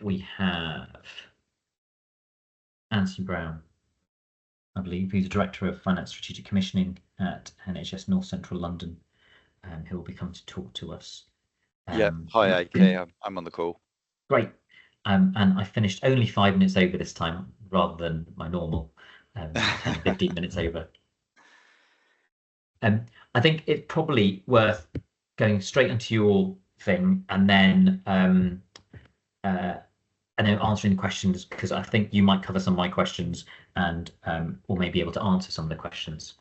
we have Anthony Brown. I believe, who's the Director of Finance Strategic Commissioning at NHS North Central London, who will be coming to talk to us. Yeah, hi AK, I'm on the call. Great. And I finished only 5 minutes over this time rather than my normal 10, 15 minutes over. I think it's probably worth going straight into your thing and then answering the questions, because I think you might cover some of my questions and or may be able to answer some of the questions.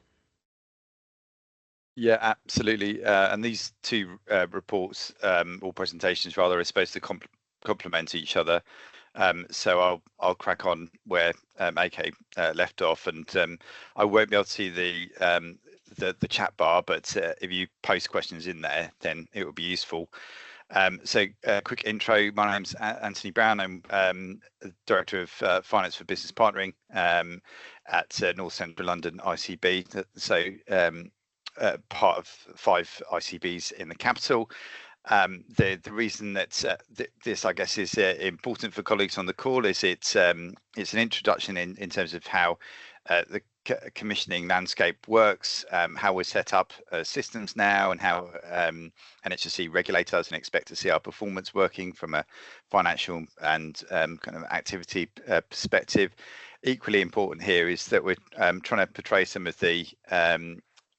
Yeah, absolutely. And these two reports or presentations rather are supposed to complement each other. So I'll crack on where AK left off, and I won't be able to see the chat bar, but if you post questions in there, then it will be useful. So quick intro, my name's Anthony Brown. I'm Director of Finance for Business Partnering at North Central London ICB. So part of 5 ICBs in the capital. The reason that this, I guess, is important for colleagues on the call is it's an introduction in terms of how the commissioning landscape works, how we're set up systems now, and how NHSC regulate us and expect to see our performance working from a financial and kind of activity perspective. Equally important here is that we're trying to portray some of the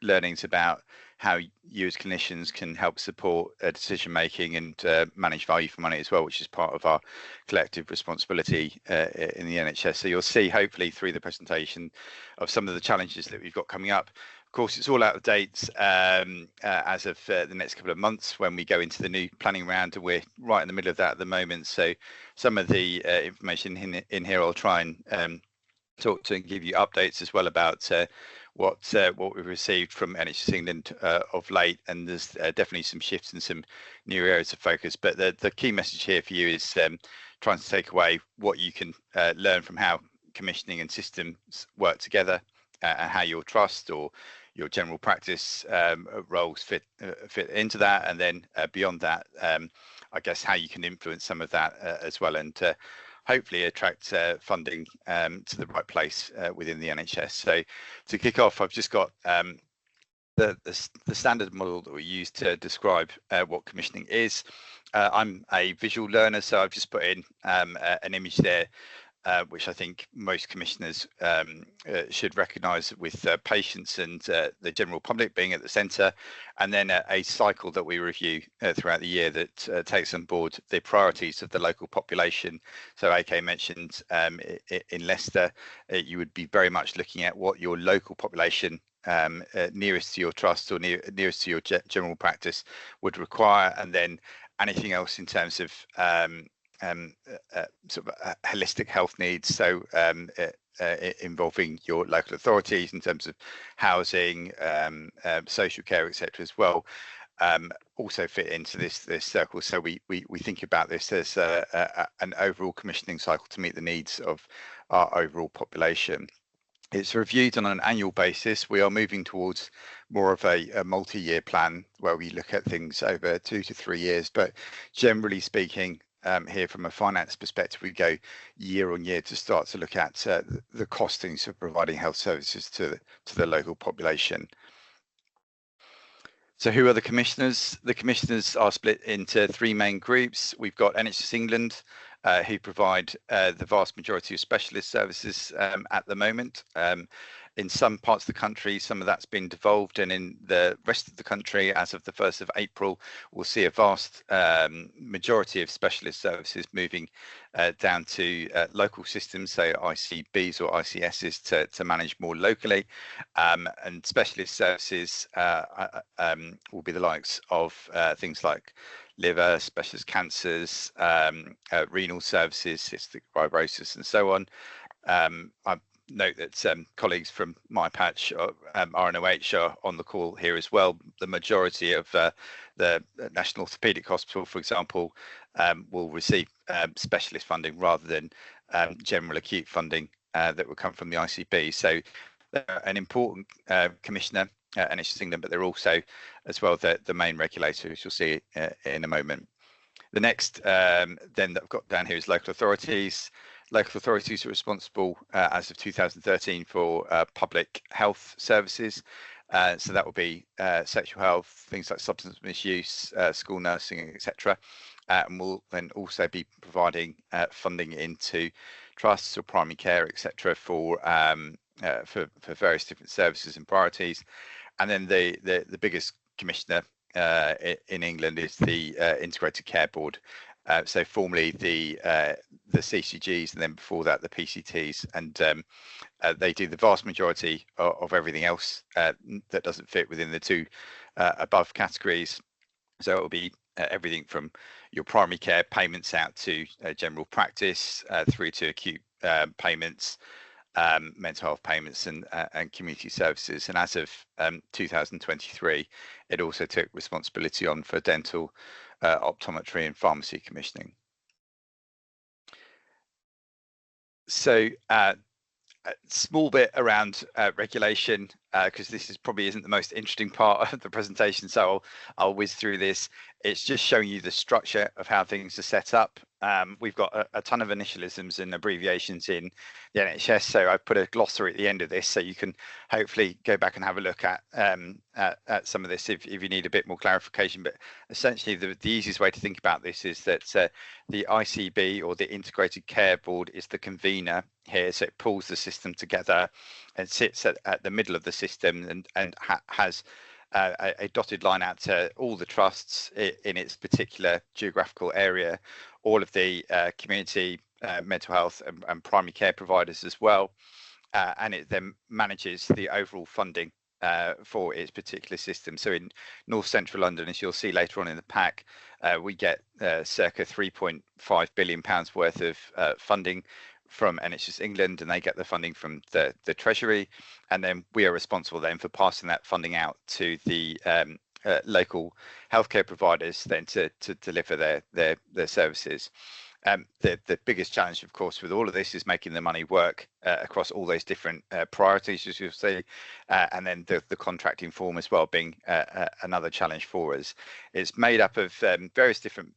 learnings about how you as clinicians can help support decision making and manage value for money as well, which is part of our collective responsibility in the NHS. So you'll see hopefully through the presentation of some of the challenges that we've got coming up. Of course, it's all out of date as of the next couple of months when we go into the new planning round, and we're right in the middle of that at the moment. So some of the information in here I'll try and talk to and give you updates as well about what we've received from NHS England of late, and there's definitely some shifts and some new areas of focus. But the key message here for you is trying to take away what you can learn from how commissioning and systems work together, and how your trust or your general practice roles fit into that, and then beyond that, I guess how you can influence some of that as well, and hopefully attract funding to the right place within the NHS. So to kick off, I've just got the standard model that we use to describe what commissioning is. I'm a visual learner, so I've just put in an image there, which I think most commissioners should recognise, with patients and the general public being at the centre, and then a cycle that we review throughout the year that takes on board the priorities of the local population. So AK mentioned in Leicester, you would be very much looking at what your local population nearest to your trust or nearest to your general practice would require, and then anything else in terms of sort of holistic health needs, so involving your local authorities in terms of housing, social care, etc. as well, also fit into this circle. So we think about this as an overall commissioning cycle to meet the needs of our overall population. It's reviewed on an annual basis. We are moving towards more of a multi-year plan where we look at things over 2 to 3 years, but generally speaking, here from a finance perspective, we go year on year to start to look at the costings of providing health services to the local population. So who are the commissioners? The commissioners are split into 3 main groups. We've got NHS England, who provide the vast majority of specialist services at the moment. In some parts of the country, some of that's been devolved, and in the rest of the country, as of the 1st of April, we'll see a vast majority of specialist services moving down to local systems, so ICBs or ICSs to manage more locally. And specialist services will be the likes of things like liver, specialist cancers, renal services, cystic fibrosis, and so on. I note that colleagues from my patch, RNOH, are on the call here as well. The majority of the National Orthopaedic Hospital, for example, will receive specialist funding rather than general acute funding that will come from the ICB. So they're an important commissioner, NHS England, but they're also as well the main regulator, as you'll see in a moment. The next then that I've got down here is local authorities. local authorities are responsible as of 2013 for public health services. So that will be sexual health, things like substance misuse, school nursing, etc. And we'll then also be providing funding into trusts or primary care, etc. for various different services and priorities. And then the biggest commissioner in England is the Integrated Care Board. So formerly the CCGs, and then before that the PCTs, and they do the vast majority of everything else that doesn't fit within the two above categories. So it will be everything from your primary care payments out to general practice through to acute payments, mental health payments, and community services. And as of 2023, it also took responsibility on for dental, optometry, and pharmacy commissioning. So a small bit around regulation, because this probably isn't the most interesting part of the presentation, so I'll whiz through this. It's just showing you the structure of how things are set up. We've got a ton of initialisms and abbreviations in the NHS, so I've put a glossary at the end of this, so you can hopefully go back and have a look at some of this if you need a bit more clarification. But essentially, the easiest way to think about this is that the ICB, or the Integrated Care Board, is the convener here, so it pulls the system together and sits at the middle of the system and has a dotted line out to all the trusts in its particular geographical area, all of the community mental health and primary care providers as well, and it then manages the overall funding for its particular system. So in North Central London, as you'll see later on in the pack, we get circa £3.5 billion worth of funding from NHS England, and they get the funding from the Treasury, and then we are responsible then for passing that funding out to the local healthcare providers then to deliver their services. The biggest challenge, of course, with all of this is making the money work across all those different priorities, as you'll see, and then the contracting form as well being another challenge for us. It's made up of various different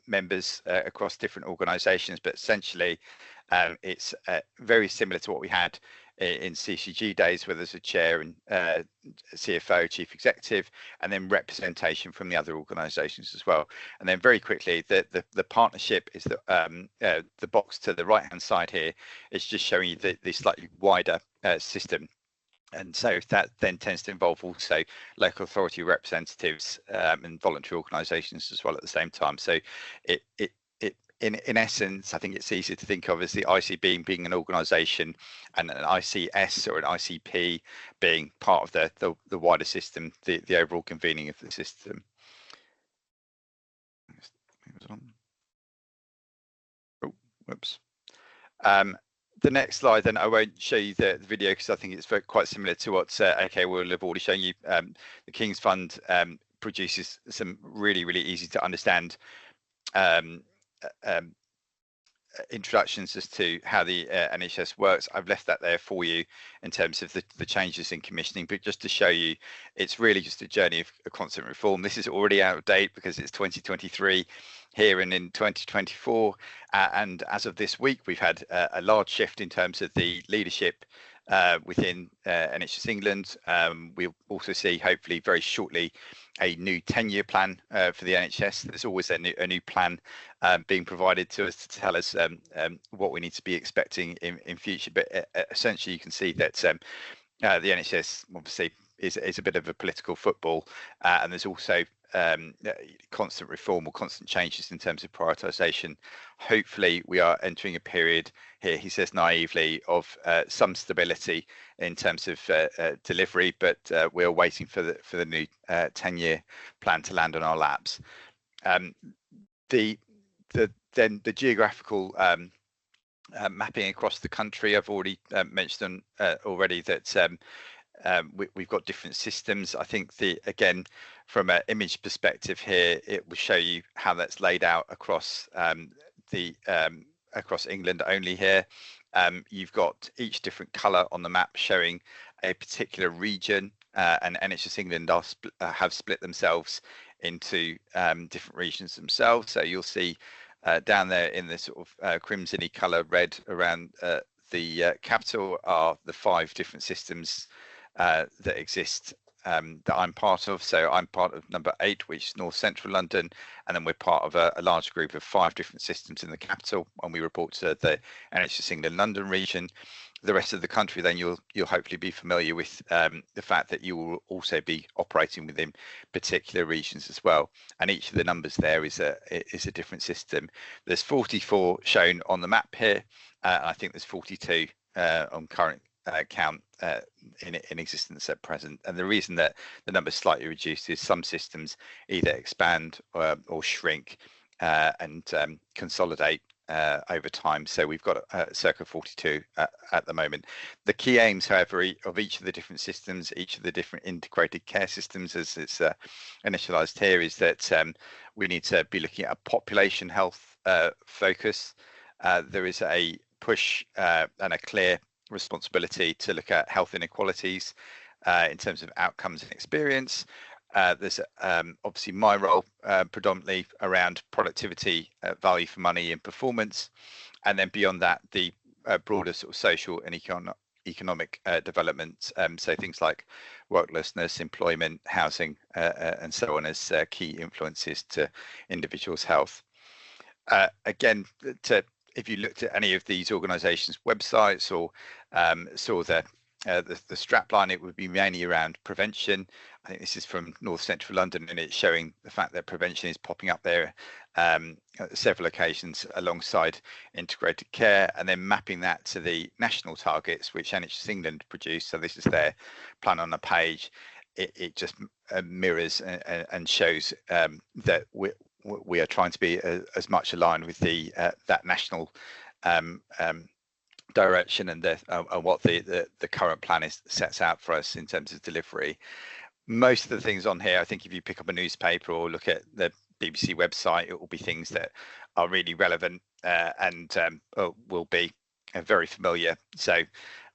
members across different organisations, but essentially it's very similar to what we had in CCG days, where there's a chair and CFO, chief executive, and then representation from the other organisations as well. And then very quickly, the partnership is the box to the right hand side here is just showing you the slightly wider system. And so that then tends to involve also local authority representatives and voluntary organisations as well at the same time. So in essence, I think it's easier to think of as the ICB being an organisation and an ICS or an ICP being part of the wider system, the overall convening of the system. Oh, whoops. The next slide, then I won't show you the video because I think it's quite similar to what AK will have already shown you. The King's Fund produces some really easy to understand introductions as to how the NHS works. I've left that there for you in terms of the changes in commissioning, but just to show you, it's really just a journey of constant reform. This is already out of date because it's 2023 here and in 2024, and as of this week we've had a large shift in terms of the leadership within NHS England. We'll also see hopefully very shortly a new 10-year plan for the NHS. There's always a new plan being provided to us to tell us what we need to be expecting in future, but essentially you can see that the NHS obviously is a bit of a political football, and there's also constant reform or constant changes in terms of prioritisation. Hopefully we are entering a period here, he says naively, of some stability in terms of delivery, but we're waiting for the new 10-year plan to land on our laps. Then the geographical mapping across the country, I've already mentioned already that we've got different systems. I think again from an image perspective here, it will show you how that's laid out across across England only here. You've got each different colour on the map showing a particular region, and NHS England have split themselves into different regions themselves. So you'll see down there in the sort of crimsony colour red around the capital are the 5 different systems that exist that I'm part of. So I'm part of number 8, which is North Central London, and then we're part of a large group of 5 different systems in the capital, and we report to the NHS England London region. The rest of the country, then you'll hopefully be familiar with the fact that you will also be operating within particular regions as well. And each of the numbers there is a different system. There's 44 shown on the map here. I think there's 42 on current count in existence at present. And the reason that the number is slightly reduced is some systems either expand or shrink and consolidate over time. So we've got circa 42 at the moment. The key aims, however, of each of the different systems, each of the different integrated care systems, as it's initialized here, is that we need to be looking at a population health focus. There is a push and a clear responsibility to look at health inequalities in terms of outcomes and experience. There's obviously my role predominantly around productivity, value for money and performance, and then beyond that the broader sort of social and economic development, so things like worklessness, employment, housing and so on as key influences to individuals' health. Again, if you looked at any of these organisations' websites or saw the strapline, it would be mainly around prevention. I think this is from North Central London, and it's showing the fact that prevention is popping up there at several occasions alongside integrated care, and then mapping that to the national targets which NHS England produced. So this is their plan on a page. It just mirrors and shows that we are trying to be as much aligned with the that national direction and what the current plan sets out for us in terms of delivery. Most of the things on here, I think if you pick up a newspaper or look at the BBC website, it will be things that are really relevant and will be very familiar. So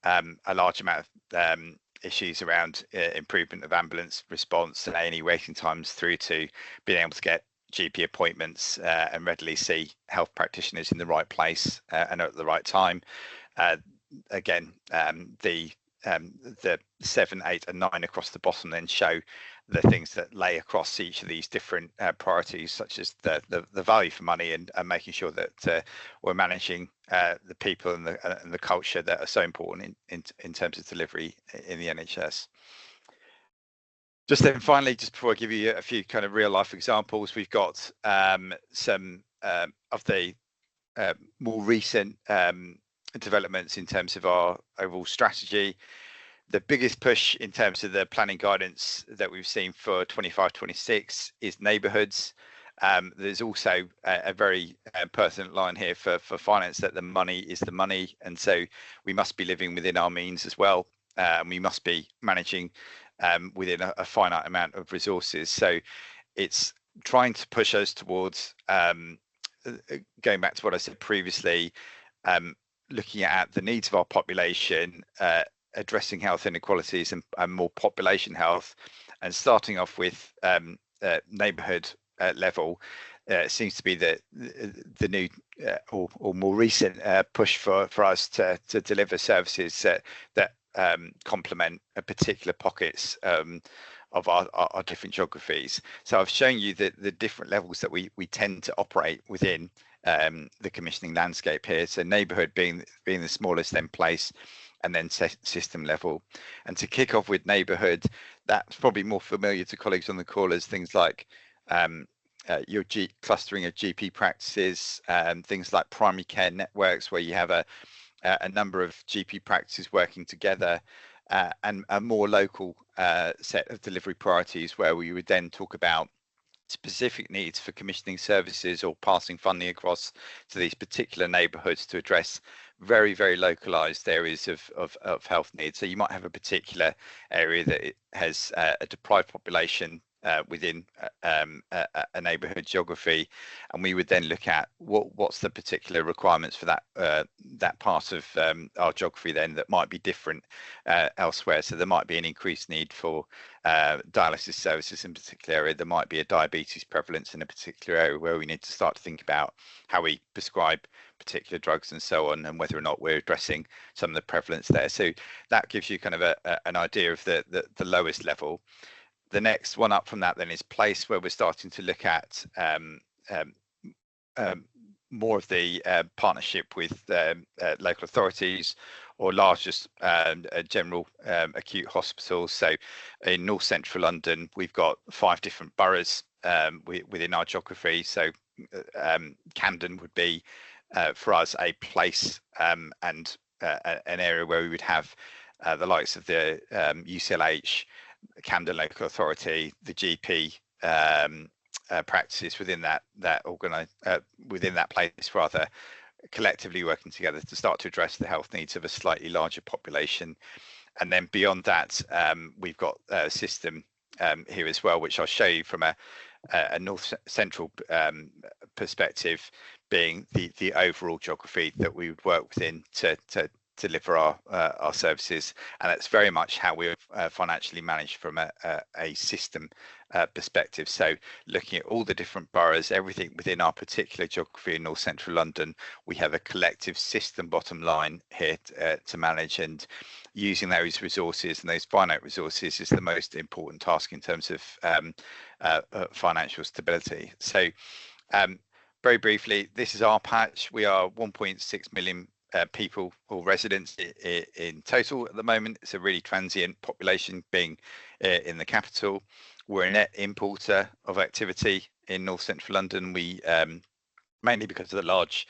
a large amount of issues around improvement of ambulance response and A&E waiting times, through to being able to get GP appointments and readily see health practitioners in the right place and at the right time. Again, the 7, 8 and 9 across the bottom then show the things that lay across each of these different priorities, such as the value for money and making sure that we're managing the people and the culture that are so important in terms of delivery in the NHS. Just then, finally, just before I give you a few kind of real life examples, we've got some of the more recent developments in terms of our overall strategy. The biggest push in terms of the planning guidance that we've seen for 25-26 is neighbourhoods. There's also a very pertinent line here for finance, that the money is the money, and so we must be living within our means as well. We must be managing within a finite amount of resources. So it's trying to push us towards, going back to what I said previously, looking at the needs of our population, addressing health inequalities and more population health, and starting off with neighbourhood level seems to be the new or more recent push for us to deliver services that complement particular pockets of our different geographies. So I've shown you the different levels that we tend to operate within the commissioning landscape here. So neighbourhood being the smallest, then place, and then system level. And to kick off with neighbourhood, that's probably more familiar to colleagues on the call as things like your clustering of GP practices, things like primary care networks, where you have a number of GP practices working together, and a more local set of delivery priorities, where we would then talk about specific needs for commissioning services or passing funding across to these particular neighbourhoods to address very, very localised areas of health needs. So you might have a particular area that has a deprived population within a neighbourhood geography, and we would then look at what's the particular requirements for that part of our geography then that might be different elsewhere. So there might be an increased need for dialysis services in a particular area. There might be a diabetes prevalence in a particular area where we need to start to think about how we prescribe particular drugs and so on, and whether or not we're addressing some of the prevalence there. So that gives you kind of an idea of the lowest level. The next one up from that then is place, where we're starting to look at more of the partnership with local authorities or largest general acute hospitals. So in North Central London, we've got 5 different boroughs within our geography. So Camden would be for us a place and an area where we would have the likes of the UCLH, Camden Local Authority, the GP practices within that place, rather, collectively working together to start to address the health needs of a slightly larger population. And then beyond that, we've got a system here as well, which I'll show you from a North Central perspective, being the overall geography that we would work within to deliver our services. And that's very much how we're financially managed from a system perspective. So looking at all the different boroughs, everything within our particular geography in North Central London, we have a collective system bottom line here to manage, and using those resources and those finite resources is the most important task in terms of financial stability. So very briefly, this is our patch. We are 1.6 million people or residents in total at the moment. It's a really transient population, being in the capital. We're a net importer of activity in North Central London. We mainly because of the large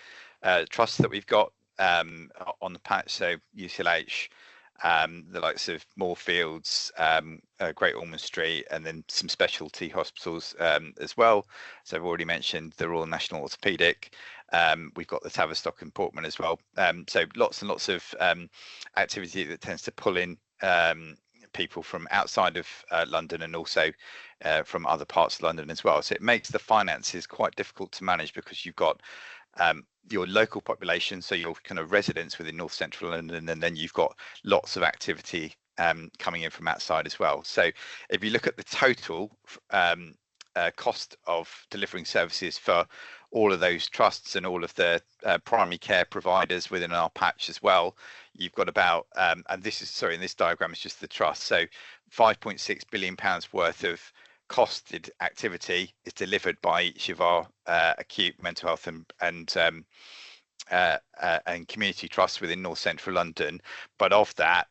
trusts that we've got on the patch, so UCLH, the likes of Moorfields, Great Ormond Street, and then some specialty hospitals as well. So I've already mentioned the Royal National Orthopaedic. We've got the Tavistock in Portman as well. So lots and lots of activity that tends to pull in people from outside of London, and also from other parts of London as well. So it makes the finances quite difficult to manage, because you've got your local population, so your kind of residents within North Central London, and then you've got lots of activity coming in from outside as well. So if you look at the total cost of delivering services for all of those trusts and all of the primary care providers within our patch as well, you've got about, and this is, sorry, in this diagram is just the trust, so £5.6 billion worth of costed activity is delivered by each of our acute mental health and community trusts within North Central London. But of that,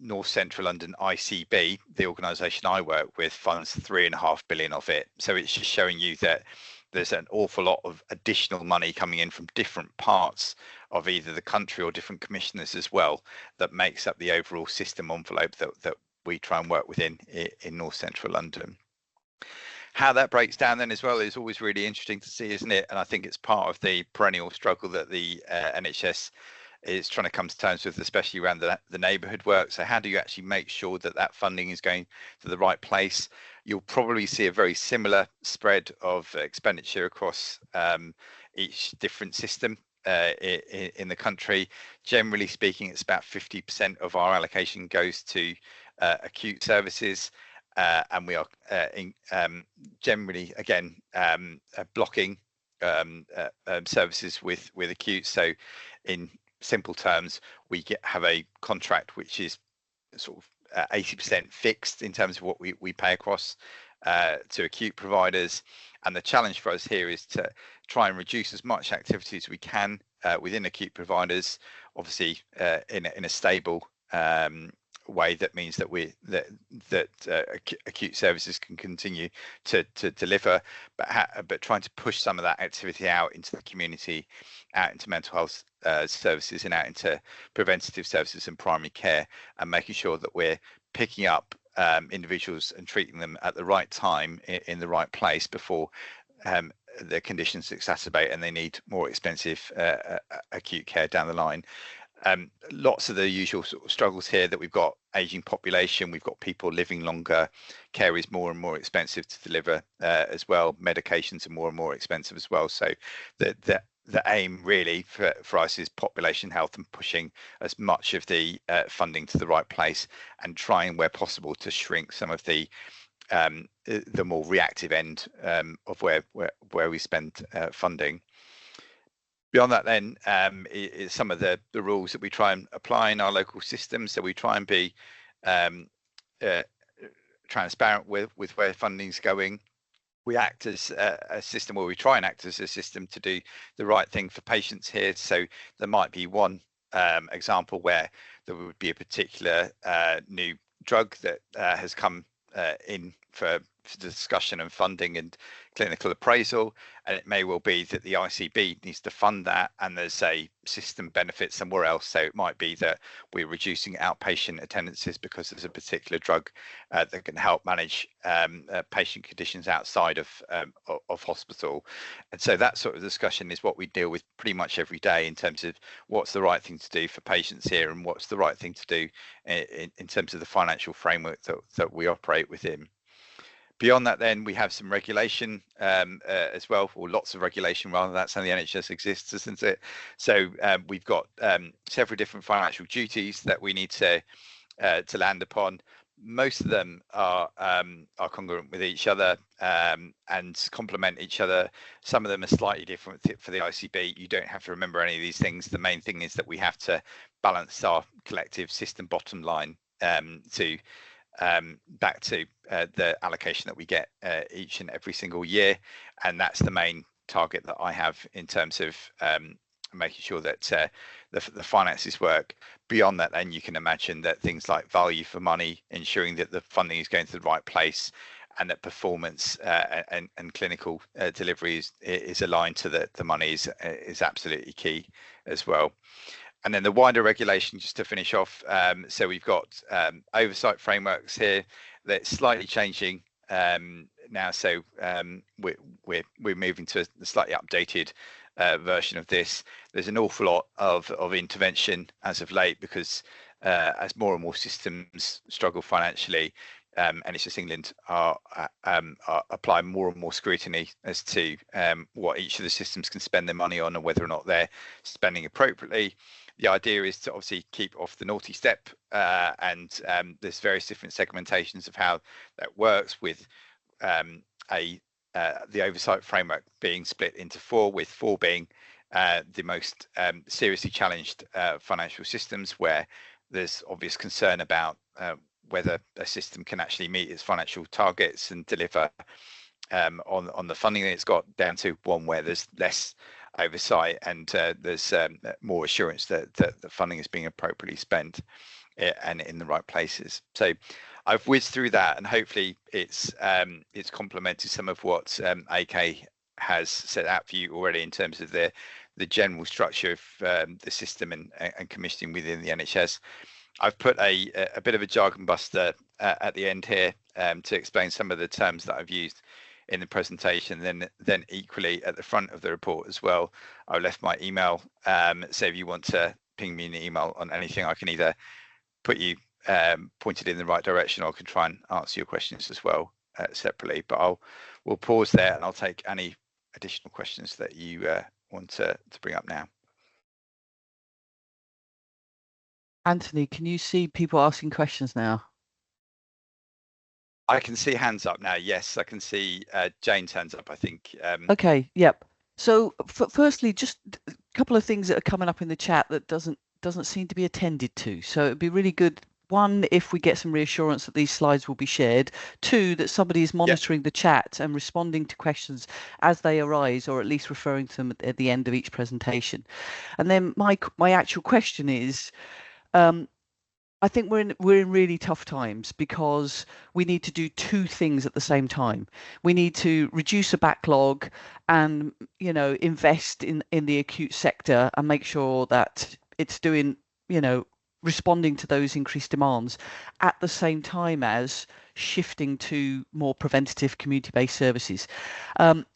North Central London ICB, the organisation I work with, funds 3.5 billion of it. So it's just showing you that there's an awful lot of additional money coming in from different parts of either the country or different commissioners as well, that makes up the overall system envelope that we try and work within in North Central London. How that breaks down then as well is always really interesting to see, isn't it? And I think it's part of the perennial struggle that the NHS is trying to come to terms with, especially around the neighbourhood work. So how do you actually make sure that that funding is going to the right place? You'll probably see a very similar spread of expenditure across each different system in the country. Generally speaking, it's about 50% of our allocation goes to acute services, and we are generally, again, blocking services with acute. So in simple terms, we have a contract which is sort of 80% fixed in terms of what we pay across to acute providers. And the challenge for us here is to try and reduce as much activity as we can within acute providers, obviously in a stable way. That means that acute services can continue to deliver, but trying to push some of that activity out into the community, out into mental health services, and out into preventative services and primary care, and making sure that we're picking up individuals and treating them at the right time in the right place before the conditions exacerbate and they need more expensive acute care down the line. Lots of the usual sort of struggles here that we've got: aging population, we've got people living longer, care is more and more expensive to deliver as well, medications are more and more expensive as well. So the aim really for us is population health and pushing as much of the funding to the right place, and trying where possible to shrink some of the more reactive end of where we spend funding. Beyond that, then, is some of the rules that we try and apply in our local system. So we try and be transparent with where funding's going. We act as a system, or we try and act as a system to do the right thing for patients here. So there might be one example where there would be a particular new drug that has come in for discussion and funding and clinical appraisal, and it may well be that the ICB needs to fund that, and there's a system benefit somewhere else. So it might be that we're reducing outpatient attendances because there's a particular drug that can help manage patient conditions outside of hospital. And so that sort of discussion is what we deal with pretty much every day, in terms of what's the right thing to do for patients here, and what's the right thing to do in terms of the financial framework that we operate within. Beyond that, then, we have some regulation as well, or lots of regulation rather. That's how the NHS exists, isn't it? So we've got several different financial duties that we need to land upon. Most of them are congruent with each other and complement each other. Some of them are slightly different for the ICB. You don't have to remember any of these things. The main thing is that we have to balance our collective system bottom line back to the allocation that we get each and every single year, and that's the main target that I have in terms of making sure that the finances work. Beyond that, then, you can imagine that things like value for money, ensuring that the funding is going to the right place, and that performance and clinical delivery is aligned to the money is absolutely key as well. And then the wider regulation, just to finish off, so we've got oversight frameworks here that's slightly changing now. So we're moving to a slightly updated version of this. There's an awful lot of intervention as of late, because as more and more systems struggle financially, NHS England are applying more and more scrutiny as to what each of the systems can spend their money on, and whether or not they're spending appropriately. The idea is to obviously keep off the naughty step, and there's various different segmentations of how that works, with the oversight framework being split into four, with four being the most seriously challenged financial systems, where there's obvious concern about whether a system can actually meet its financial targets and deliver on the funding that it's got, down to one where there's less oversight and there's more assurance that the funding is being appropriately spent and in the right places. So I've whizzed through that, and hopefully it's complemented some of what AK has set out for you already in terms of the general structure of the system and commissioning within the NHS. I've put a bit of a jargon buster at the end here to explain some of the terms that I've used in the presentation. Then equally at the front of the report as well, I've left my email. So if you want to ping me an email on anything, I can either put you pointed in the right direction, or I can try and answer your questions as well separately. But we'll pause there, and I'll take any additional questions that you want to bring up now. Anthony, can you see people asking questions now? I can see hands up now. Yes, I can see Jane's hands up, I think. Okay, yep. So firstly, just a couple of things that are coming up in the chat that doesn't seem to be attended to. So it'd be really good, one, if we get some reassurance that these slides will be shared. Two, that somebody is monitoring the chat and responding to questions as they arise, or at least referring to them at the end of each presentation. And then my actual question is, I think we're in really tough times, because we need to do two things at the same time. We need to reduce a backlog and, invest in the acute sector and make sure that it's doing, responding to those increased demands at the same time as shifting to more preventative community-based services.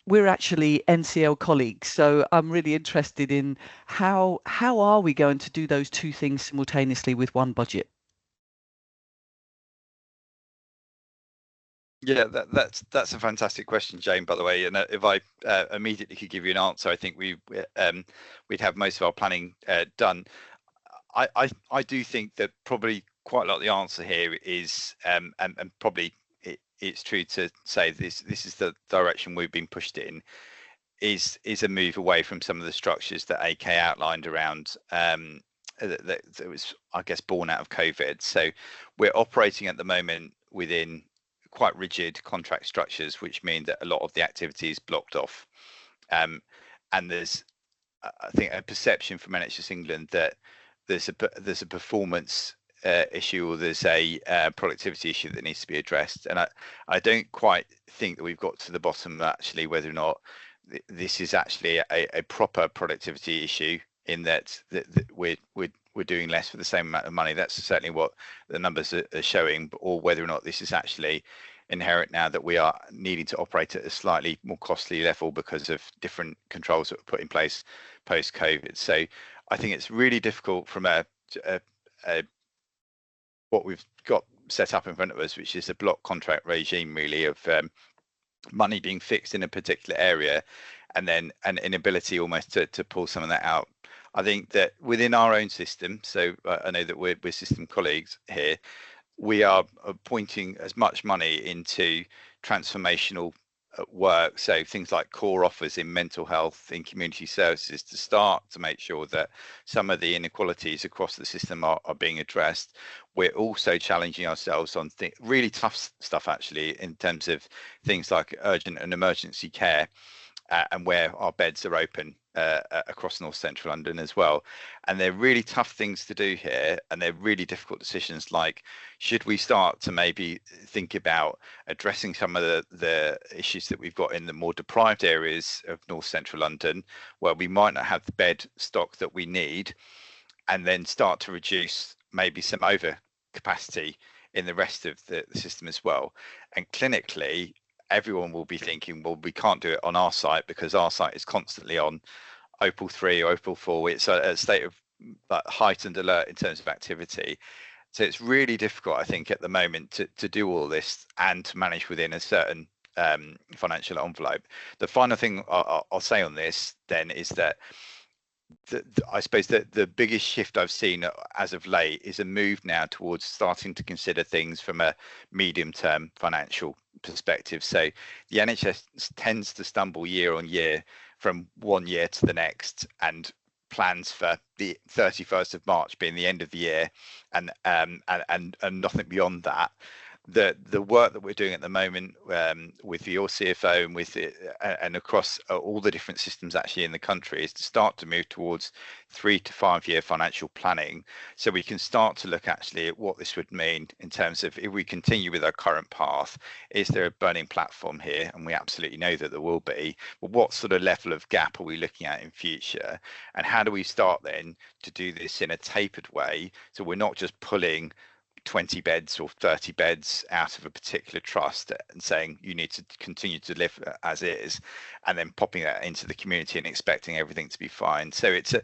We're actually NCL colleagues, so I'm really interested in how are we going to do those two things simultaneously with one budget? Yeah, that's a fantastic question, Jane, by the way. And if I immediately could give you an answer, I think we'd have most of our planning done. I do think that probably quite a lot of the answer here is, and probably it's true to say this is the direction we've been pushed in, is a move away from some of the structures that AK outlined around that was, I guess, born out of COVID. So we're operating at the moment within quite rigid contract structures, which mean that a lot of the activity is blocked off. And there's, I think, a perception from NHS England that there's a performance issue, or there's a productivity issue that needs to be addressed. And I don't quite think that we've got to the bottom of actually whether or not this is actually a proper productivity issue, in that we're doing less for the same amount of money. That's certainly what the numbers are showing, or whether or not this is actually inherent now that we are needing to operate at a slightly more costly level because of different controls that were put in place post-COVID. So I think it's really difficult from what we've got set up in front of us, which is a block contract regime, really, of money being fixed in a particular area, and then an inability almost to pull some of that out. I think that within our own system, so I know that we're system colleagues here, we are pointing as much money into transformational work, so things like core offers in mental health, in community services, to start to make sure that some of the inequalities across the system are being addressed. We're also challenging ourselves on really tough stuff, actually, in terms of things like urgent and emergency care, and where our beds are open across North Central London as well. And they're really tough things to do here, and they're really difficult decisions, like, should we start to maybe think about addressing some of the issues that we've got in the more deprived areas of North Central London, where we might not have the bed stock that we need, and then start to reduce maybe some over capacity in the rest of the system as well. And clinically, everyone will be thinking, well, we can't do it on our site because our site is constantly on Opal 3 or Opal 4. It's a state of heightened alert in terms of activity. So it's really difficult, I think, at the moment to do all this and to manage within a certain financial envelope. The final thing I'll say on this then is that I suppose that the biggest shift I've seen as of late is a move now towards starting to consider things from a medium-term financial perspective. So the NHS tends to stumble year on year from one year to the next, and plans for the 31st of March being the end of the year, and nothing beyond that. The work that we're doing at the moment with your CFO and with and across all the different systems actually in the country, is to start to move towards 3 to 5 year financial planning, so we can start to look actually at what this would mean in terms of, if we continue with our current path, is there a burning platform here? And we absolutely know that there will be. But what sort of level of gap are we looking at in future? And how do we start then to do this in a tapered way, so we're not just pulling 20 beds or 30 beds out of a particular trust and saying you need to continue to live as is, and then popping that into the community and expecting everything to be fine. So it's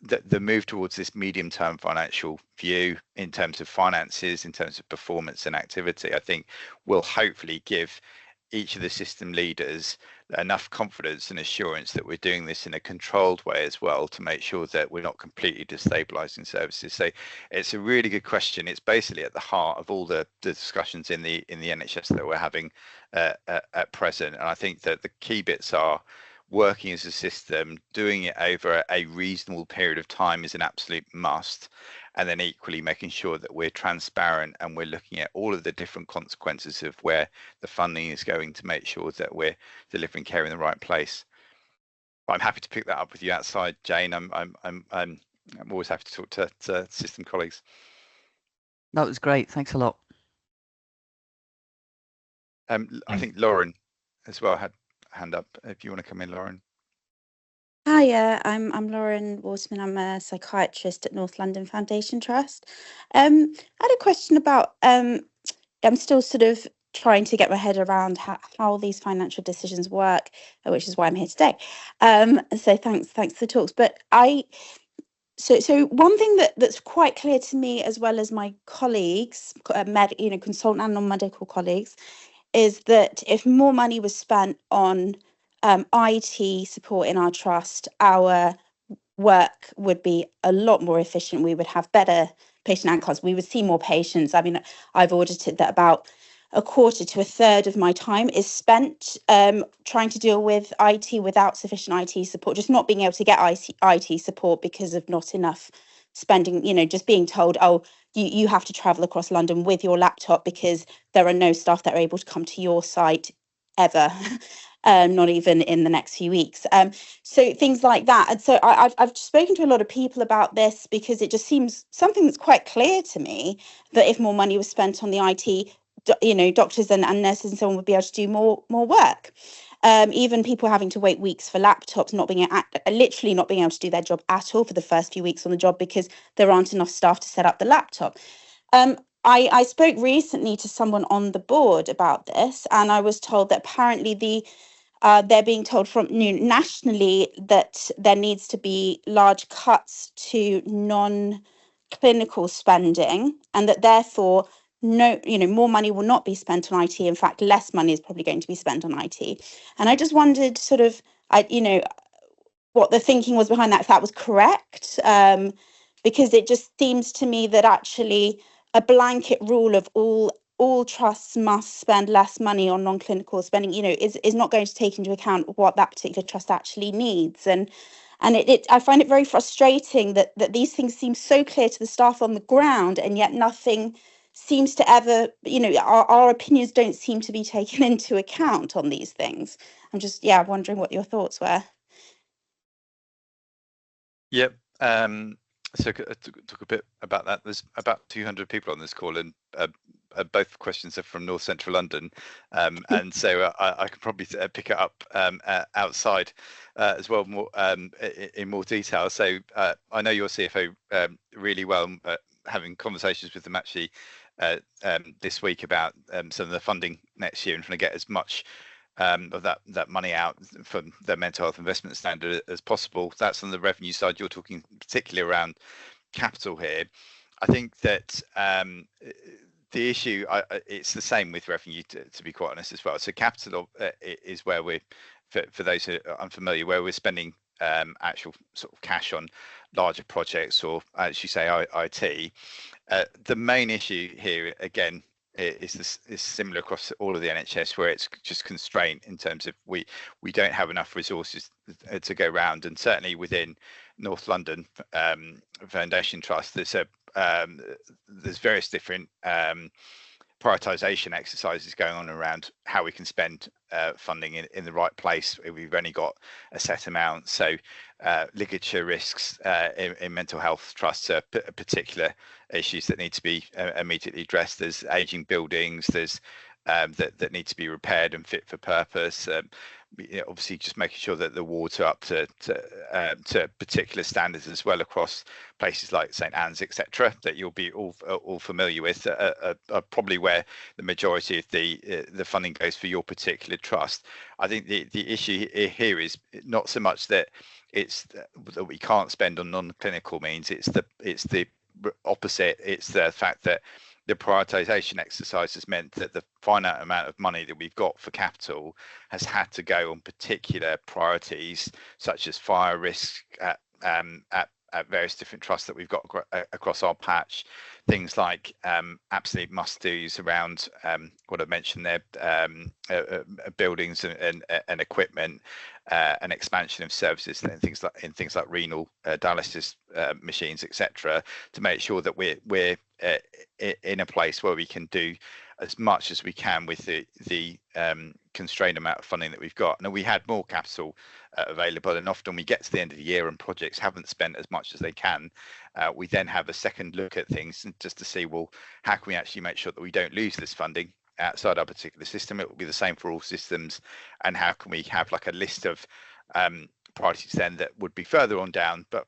the move towards this medium-term financial view in terms of finances, in terms of performance and activity, I think will hopefully give each of the system leaders enough confidence and assurance that we're doing this in a controlled way as well, to make sure that we're not completely destabilizing services. So it's a really good question. It's basically at the heart of all the discussions in the NHS that we're having at present. And I think that the key bits are working as a system, doing it over a reasonable period of time is an absolute must, and then equally making sure that we're transparent and we're looking at all of the different consequences of where the funding is going, to make sure that we're delivering care in the right place. But I'm happy to pick that up with you outside, Jane. I'm always happy to talk to system colleagues. That was great. Thanks a lot. I think Lauren as well had a hand up. If you want to come in, Lauren. Hiya, I'm Lauren Waterman. I'm a psychiatrist at North London Foundation Trust. I had a question about I'm still sort of trying to get my head around how these financial decisions work, which is why I'm here today. So thanks for the talks. But so one thing that's quite clear to me, as well as my colleagues, consultant and non-medical colleagues, is that if more money was spent on IT support in our trust, our work would be a lot more efficient. We would have better patient outcomes. We would see more patients. I mean, I've audited that about a quarter to a third of my time is spent trying to deal with IT without sufficient IT support, just not being able to get IT support because of not enough spending, just being told, oh, you have to travel across London with your laptop because there are no staff that are able to come to your site ever, not even in the next few weeks. So things like that. And so I've spoken to a lot of people about this because it just seems something that's quite clear to me that if more money was spent on the IT, doctors and nurses and so on would be able to do more work. Even people having to wait weeks for laptops, literally not being able to do their job at all for the first few weeks on the job because there aren't enough staff to set up the laptop. I spoke recently to someone on the board about this, and I was told that apparently they're being told from nationally that there needs to be large cuts to non-clinical spending, and that therefore more money will not be spent on IT. In fact, less money is probably going to be spent on IT. And I just wondered sort of, what the thinking was behind that, if that was correct, because it just seems to me that actually a blanket rule of all trusts must spend less money on non-clinical spending, is not going to take into account what that particular trust actually needs. And I find it very frustrating that these things seem so clear to the staff on the ground, and yet nothing seems to ever, our opinions don't seem to be taken into account on these things. I'm just, wondering what your thoughts were. Yep. So talk a bit about that. There's about 200 people on this call, and both questions are from North Central London, and so I can probably pick it up outside as well, more in more detail. So I know your CFO really well, having conversations with them actually this week about some of the funding next year and trying to get as much of that money out from the mental health investment standard as possible. That's on the revenue side. You're talking particularly around capital here. I think that the issue, it's the same with revenue, to be quite honest as well. So capital is where we're, for those who are unfamiliar, where we're spending actual sort of cash on larger projects, or as you say, IT. The main issue here, again, is similar across all of the NHS, where it's just constraint in terms of we don't have enough resources to go around, and certainly within North London Foundation Trust, there's various different prioritization exercises going on around how we can spend funding in the right place. We've only got a set amount, so ligature risks in mental health trusts are particular issues that need to be immediately addressed. There's aging buildings, there's that need to be repaired and fit for purpose. Obviously, just making sure that the wards are up to particular standards as well across places like St Anne's, etc., that you'll be all familiar with, are probably where the majority of the funding goes for your particular trust. I think the issue here is not so much that it's that we can't spend on non-clinical means. It's the opposite. It's the fact that the prioritization exercise has meant that the finite amount of money that we've got for capital has had to go on particular priorities, such as fire risk at various different trusts that we've got across our patch. Things like absolute must-dos around what I mentioned there, buildings and equipment, and expansion of services, and things like renal dialysis machines, etc., to make sure that we're in a place where we can do as much as we can with the constrained amount of funding that we've got. Now, we had more capital available, and often we get to the end of the year and projects haven't spent as much as they can. We then have a second look at things and just to see, well, how can we actually make sure that we don't lose this funding outside our particular system? It will be the same for all systems, and how can we have like a list of priorities then that would be further on down, but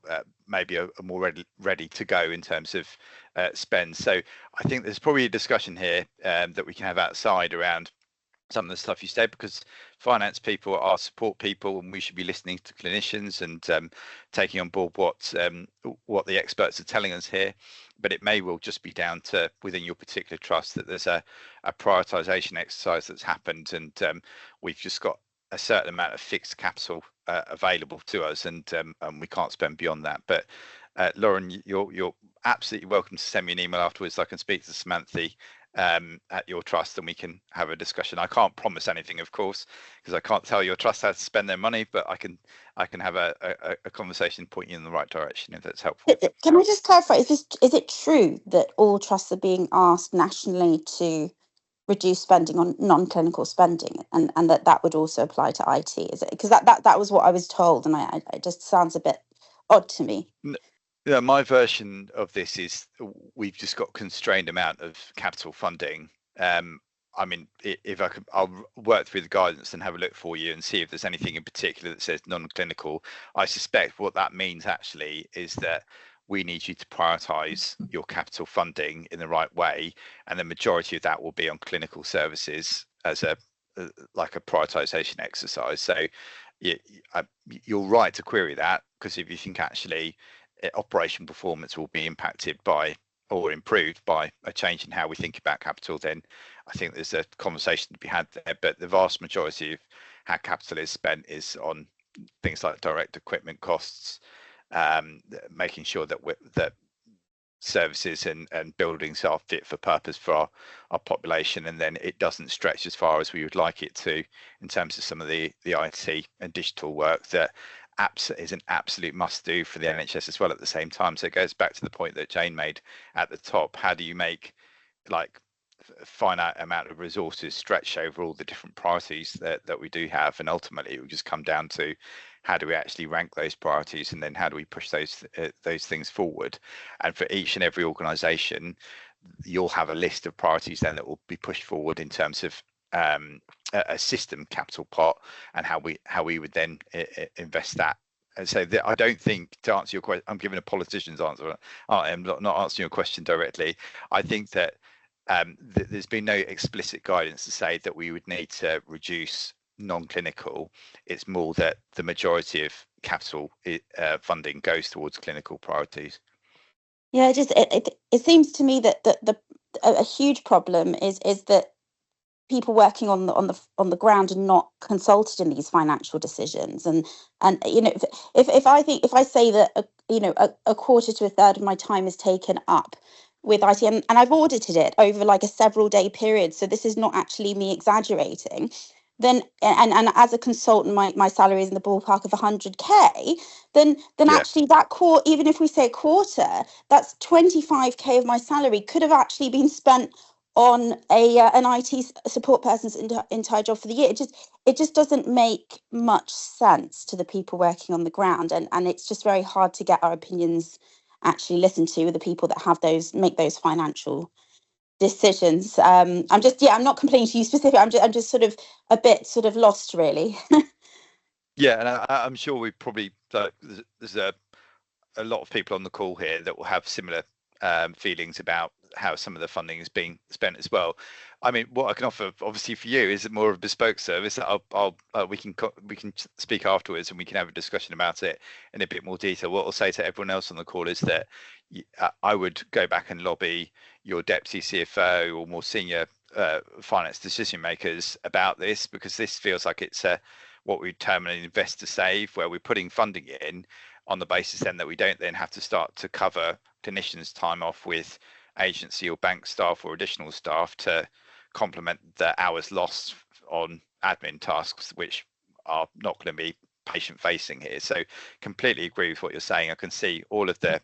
maybe are more ready to go in terms of spend. So I think there's probably a discussion here that we can have outside around some of the stuff you said, because finance people are support people, and we should be listening to clinicians and taking on board what the experts are telling us here. But it may well just be down to within your particular trust that there's a prioritization exercise that's happened, and we've just got a certain amount of fixed capital available to us, and we can't spend beyond that. But Lauren, you're absolutely welcome to send me an email afterwards. I can speak to Samantha at your trust and we can have a discussion. I can't promise anything, of course, because I can't tell your trust how to spend their money, but I can have a conversation point you in the right direction if that's helpful. Can I just clarify, is it true that all trusts are being asked nationally to reduce spending on non-clinical spending, and that would also apply to IT? Is it, because that was what I was told, and it just sounds a bit odd to me. Yeah, my version of this is we've just got constrained amount of capital funding. I mean, if I could, I'll work through the guidance and have a look for you and see if there's anything in particular that says non-clinical. I suspect what that means actually is that we need you to prioritize your capital funding in the right way, and the majority of that will be on clinical services as like a prioritization exercise. So you're right to query that, because if you think actually operation performance will be impacted by or improved by a change in how we think about capital, then I think there's a conversation to be had there. But the vast majority of how capital is spent is on things like direct equipment costs, making sure that that services and buildings are fit for purpose for our population, and then it doesn't stretch as far as we would like it to in terms of some of the IT and digital work that is an absolute must do for the NHS as well at the same time. So it goes back to the point that Jane made at the top. How do you make like a finite amount of resources stretch over all the different priorities that we do have? And ultimately it will just come down to how do we actually rank those priorities, and then how do we push those things forward? And for each and every organization, you'll have a list of priorities then that will be pushed forward in terms of a system capital pot, and how we would then invest that. And so I don't think, to answer your question, I'm giving a politician's answer. I'm not answering your question directly. I think that there's been no explicit guidance to say that we would need to reduce non-clinical. It's more that the majority of capital funding goes towards clinical priorities. Yeah, it seems to me that a huge problem is that people working on the ground are not consulted in these financial decisions, and you know, if I say that a quarter to a third of my time is taken up with IT, and I've audited it over like a several day period, so this is not actually me exaggerating, then and as a consultant my salary is in the ballpark of 100k, then Yeah. actually that even if we say a quarter, that's 25k of my salary could have actually been spent on an IT support person's entire job for the year. It just doesn't make much sense to the people working on the ground, and it's just very hard to get our opinions actually listened to with the people that make those financial decisions. I'm not complaining to you specifically. I'm just sort of a bit sort of lost, really. Yeah, and I'm sure we probably there's a lot of people on the call here that will have similar feelings about how some of the funding is being spent as well. I mean, what I can offer, obviously, for you is more of a bespoke service. We can speak afterwards and we can have a discussion about it in a bit more detail. What I'll say to everyone else on the call is that I would go back and lobby your deputy CFO or more senior finance decision makers about this, because this feels like it's what we term an invest to save, where we're putting funding in on the basis then that we don't then have to start to cover clinicians' time off with agency or bank staff or additional staff to complement the hours lost on admin tasks, which are not going to be patient facing here. So completely agree with what you're saying. I can see all of the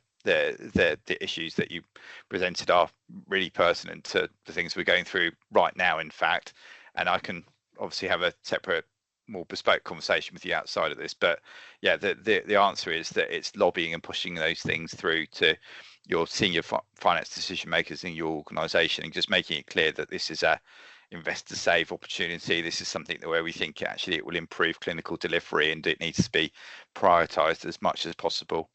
issues that you presented are really pertinent to the things we're going through right now, in fact, and I can obviously have a separate, more bespoke conversation with you outside of this. But yeah, the answer is that it's lobbying and pushing those things through to your senior finance decision makers in your organization, and just making it clear that this is investor save opportunity. This is something that where we think actually it will improve clinical delivery, and it needs to be prioritized as much as possible.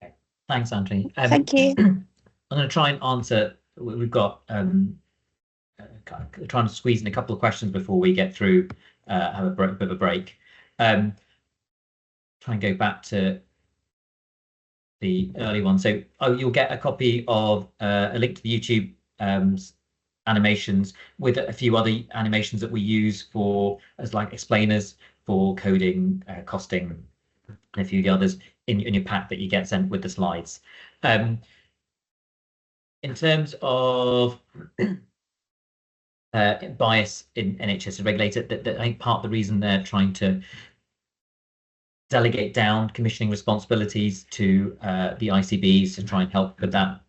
Okay. Thanks, Anthony. Thank you. I'm going to try and answer. We've got trying to squeeze in a couple of questions before we get through, have a bit of a break. Try and go back to the early one. So you'll get a copy of a link to the YouTube animations with a few other animations that we use for as like explainers for coding, costing, and a few of the others in your pack that you get sent with the slides. In terms of bias in NHS as a regulator, that I think part of the reason they're trying to delegate down commissioning responsibilities to the ICBs to try and help with that,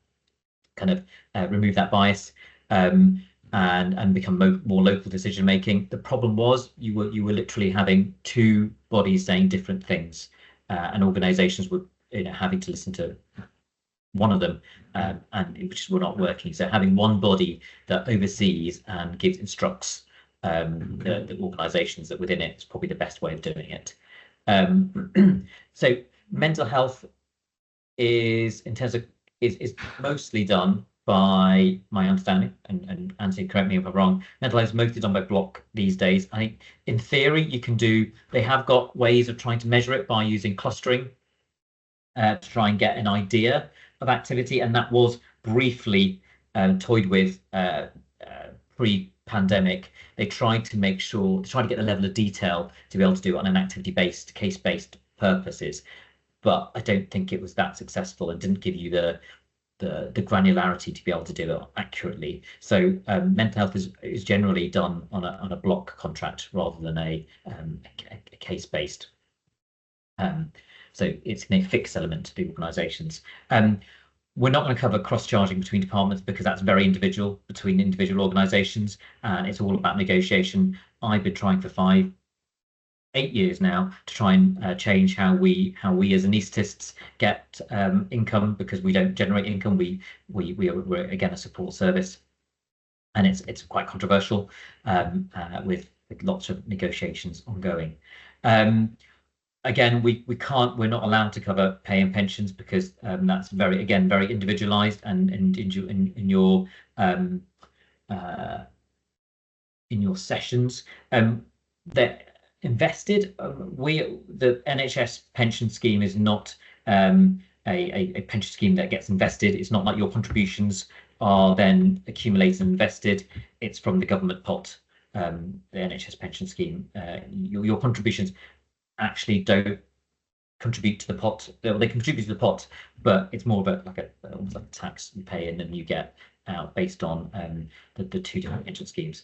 kind of remove that bias and become more local decision making. The problem was you were literally having two bodies saying different things, and organisations were having to listen to one of them, and which were not working. So having one body that oversees and instructs the organisations that within it is probably the best way of doing it. So mental health is mostly done by my understanding, and Anthony, correct me if I'm wrong, mental health is mostly done by block these days. I think in theory they have got ways of trying to measure it by using clustering to try and get an idea of activity, and that was briefly toyed with pre-pandemic. They tried to get the level of detail to be able to do it on an activity-based, case-based purposes, but I don't think it was that successful and didn't give you the granularity to be able to do it accurately. So mental health is generally done on a block contract rather than a case-based. So it's a fixed element to the organisations. We're not going to cover cross-charging between departments because that's very individual between individual organisations, and it's all about negotiation. I've been trying for 8 years now to try and change how we as anaesthetists get income, because we don't generate income. We're again a support service, and it's quite controversial with lots of negotiations ongoing. Again, we're not allowed to cover pay and pensions because that's very individualized, and in your sessions that invested. The NHS pension scheme is not a pension scheme that gets invested. It's not like your contributions are then accumulated and invested. It's from the government pot. The NHS pension scheme, your contributions actually don't contribute to the pot. They contribute to the pot, but it's more of almost like a tax you pay in and you get out based on the two different pension schemes,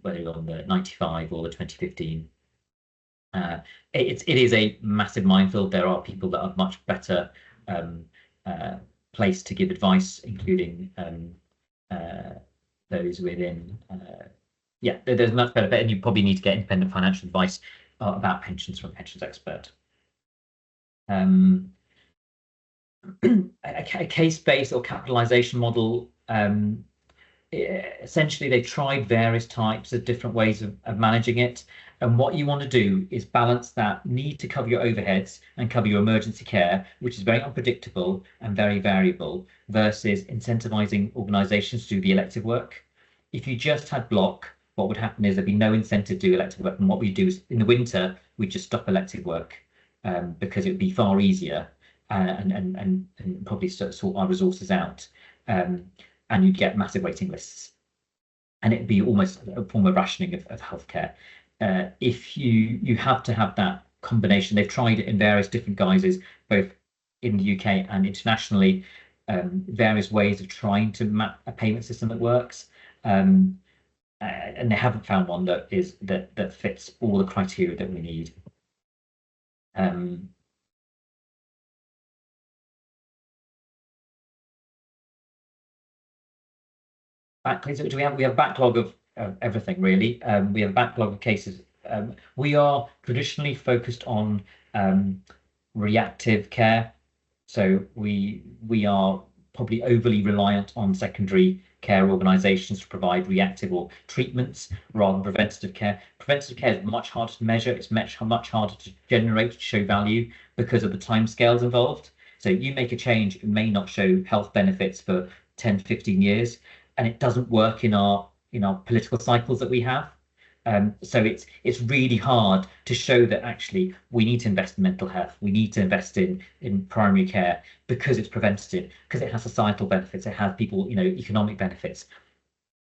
whether you're on the 95 or the 2015. It is a massive minefield. There are people that are much better placed to give advice, including those within. There's much better, and you probably need to get independent financial advice about pensions from a pensions expert. A case-based or capitalization model, essentially they tried various types of different ways of managing it, and what you want to do is balance that need to cover your overheads and cover your emergency care, which is very unpredictable and very variable, versus incentivizing organizations to do the elective work. If you just had block, what would happen is there'd be no incentive to do elective work, and what we do is in the winter we just stop elective work because it would be far easier and probably sort our resources out, and you'd get massive waiting lists, and it'd be almost a form of rationing of healthcare. If you have to have that combination, they've tried it in various different guises, both in the UK and internationally, various ways of trying to map a payment system that works. And they haven't found one that fits all the criteria that we need. Do we have a backlog of everything really? We have a backlog of cases. We are traditionally focused on reactive care, so we are probably overly reliant on secondary care organisations to provide reactive or treatments rather than preventative care. Preventative care is much harder to measure. It's much harder to generate, to show value because of the timescales involved. So you make a change, it may not show health benefits for 10, 15 years, and it doesn't work in our political cycles that we have. So it's really hard to show that actually we need to invest in mental health, we need to invest in primary care because it's preventative, because it has societal benefits, it has people, economic benefits.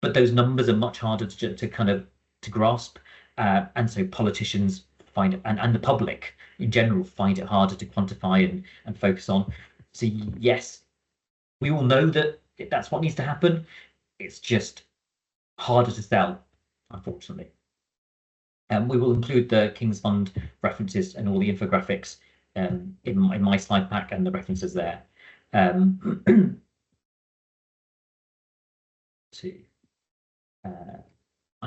But those numbers are much harder to kind of to grasp, and so politicians find it, and the public in general find it harder to quantify and focus on. So yes, we all know that that's what needs to happen. It's just harder to sell, unfortunately. We will include the King's Fund references and all the infographics in my slide pack and the references there. I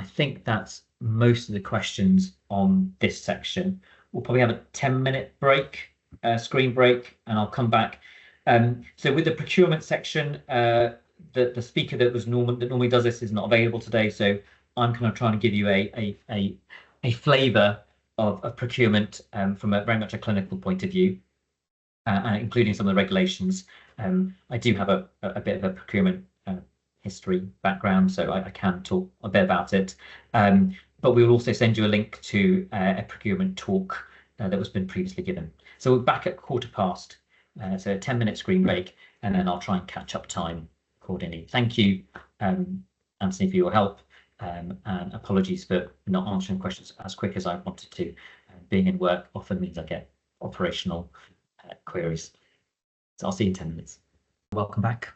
think that's most of the questions on this section. We'll probably have a 10-minute break, screen break, and I'll come back. So with the procurement section, the speaker that normally does this is not available today, so I'm kind of trying to give you a flavour of procurement from very much a clinical point of view, including some of the regulations. I do have a bit of a procurement history background, so I can talk a bit about it. But we will also send you a link to a procurement talk that was been previously given. So we're back at 15:15, so a 10-minute screen break, and then I'll try and catch up time accordingly. Thank you, Anthony, for your help. And apologies for not answering questions as quick as I wanted to. Being in work often means I get operational queries. So I'll see you in 10 minutes. Welcome back.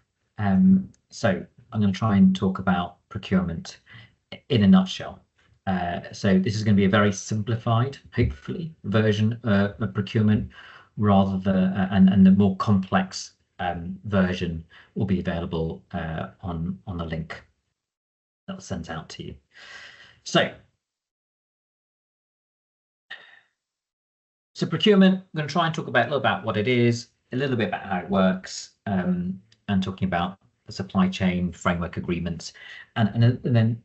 So I'm going to try and talk about procurement in a nutshell. So this is going to be a very simplified, hopefully, version of procurement, rather than and the more complex version will be available on the link that was sent out to you. So procurement, I'm going to try and talk about a little about what it is, a little bit about how it works, and talking about the supply chain framework agreements, and then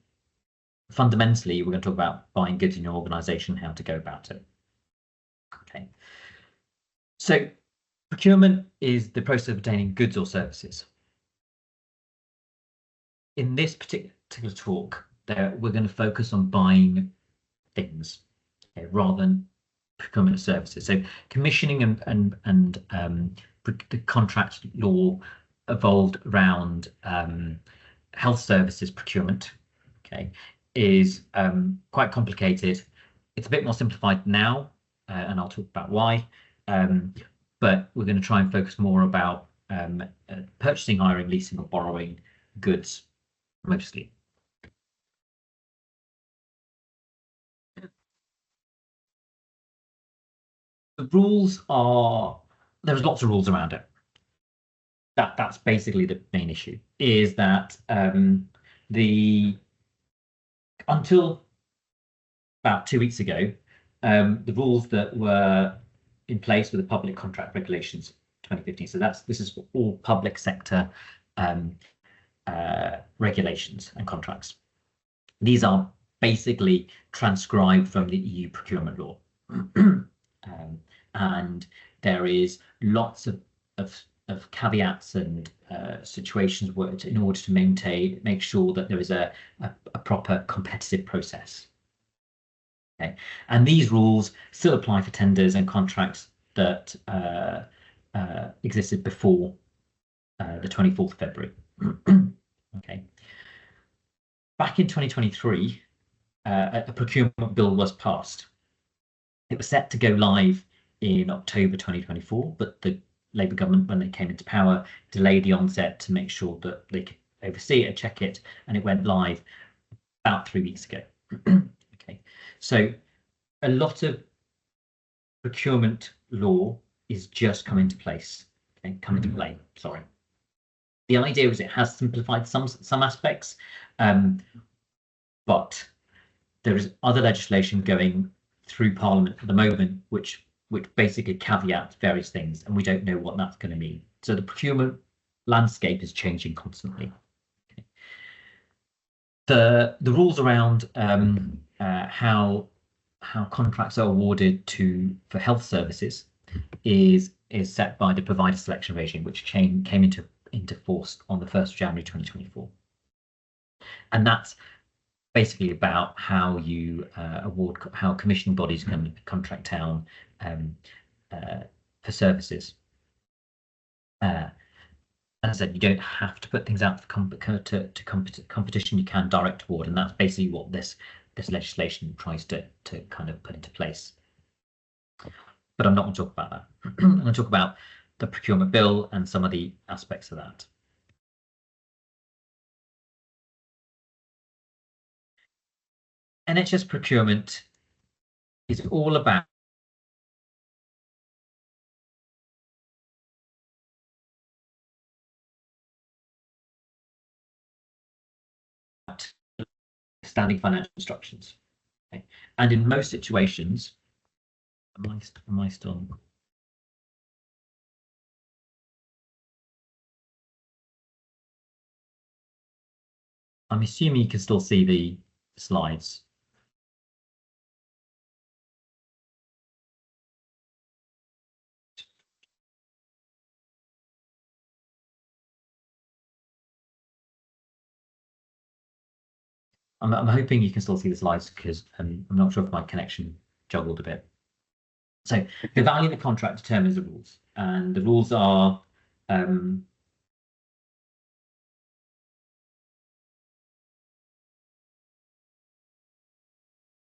fundamentally we're going to talk about buying goods in your organisation, how to go about it. Okay. So procurement is the process of obtaining goods or services. In this particular talk, we're going to focus on buying things, okay, rather than procurement services. So commissioning and the contract law evolved around health services procurement. Okay, is quite complicated. It's a bit more simplified now, and I'll talk about why. But we're going to try and focus more about purchasing, hiring, leasing, or borrowing goods mostly. The rules are, there's lots of rules around it. That's basically the main issue, is that until about 2 weeks ago, the rules that were in place were the public contract regulations 2015. So this is for all public sector regulations and contracts. These are basically transcribed from the EU procurement law. And there is lots of caveats and situations where in order to make sure that there is a proper competitive process. Okay, and these rules still apply for tenders and contracts that existed before the 24th of February. Okay. Back in 2023, a procurement bill was passed. It was set to go live in October 2024, but the Labour government, when they came into power, delayed the onset to make sure that they could oversee it and check it, and it went live about 3 weeks ago. Okay, so a lot of procurement law is just come into place. Okay, come into play. Sorry. The idea is it has simplified some aspects, but there is other legislation going through Parliament at the moment, which basically caveats various things, and we don't know what that's going to mean. So the procurement landscape is changing constantly. Okay. The rules around how contracts are awarded for health services is set by the provider selection regime, which came into force on the 1st of January 2024. And that's basically about how you how commissioning bodies can contract down for services. As I said, you don't have to put things out for competition. You can direct award, and that's basically what this legislation tries to kind of put into place. But I'm not going to talk about that. I'm going to talk about the procurement bill and some of the aspects of that. NHS procurement is all about standing financial instructions. Okay. And in most situations, am I still? I'm assuming you can still see the slides. I'm hoping you can still see the slides, because I'm not sure if my connection juggled a bit. So the value of the contract determines the rules, and the rules are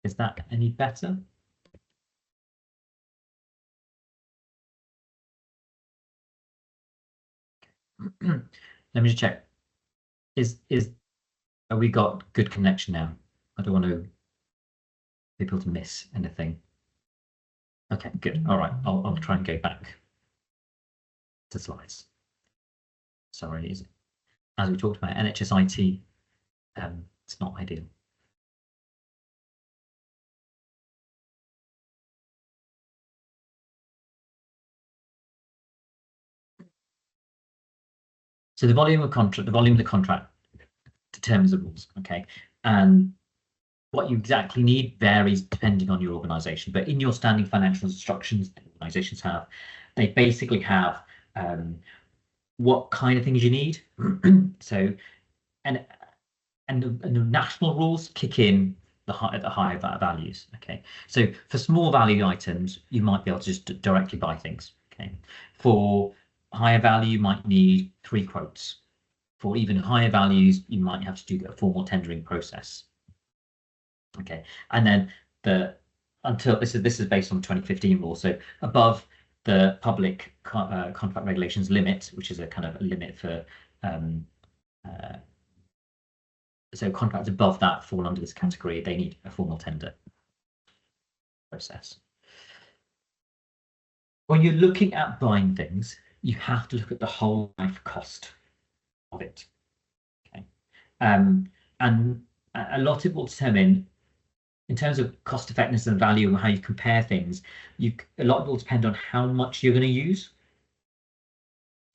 is that any better? Let me just check. Have we got good connection now? I don't want people to miss anything. Okay, good. All right, I'll try and go back to slides. Sorry, as we talked about NHS IT, it's not ideal. So the volume of the contract determines the rules, okay? And what you exactly need varies depending on your organisation. But in your standing financial instructions that organisations have, they basically have what kind of things you need. So, and the national rules kick in at the higher values. Okay, so for small value items, you might be able to just directly buy things. Okay, for higher value, you might need 3 quotes. For even higher values, you might have to do a formal tendering process. Okay, and then until this is based on 2015 rule. So above the public contract regulations limit, which is a kind of a limit for so contracts above that fall under this category. They need a formal tender process. When you're looking at buying things, you have to look at the whole life cost of it. Okay, and a lot of it will determine, in terms of cost effectiveness and value and how you compare things, a lot of it will depend on how much you're going to use.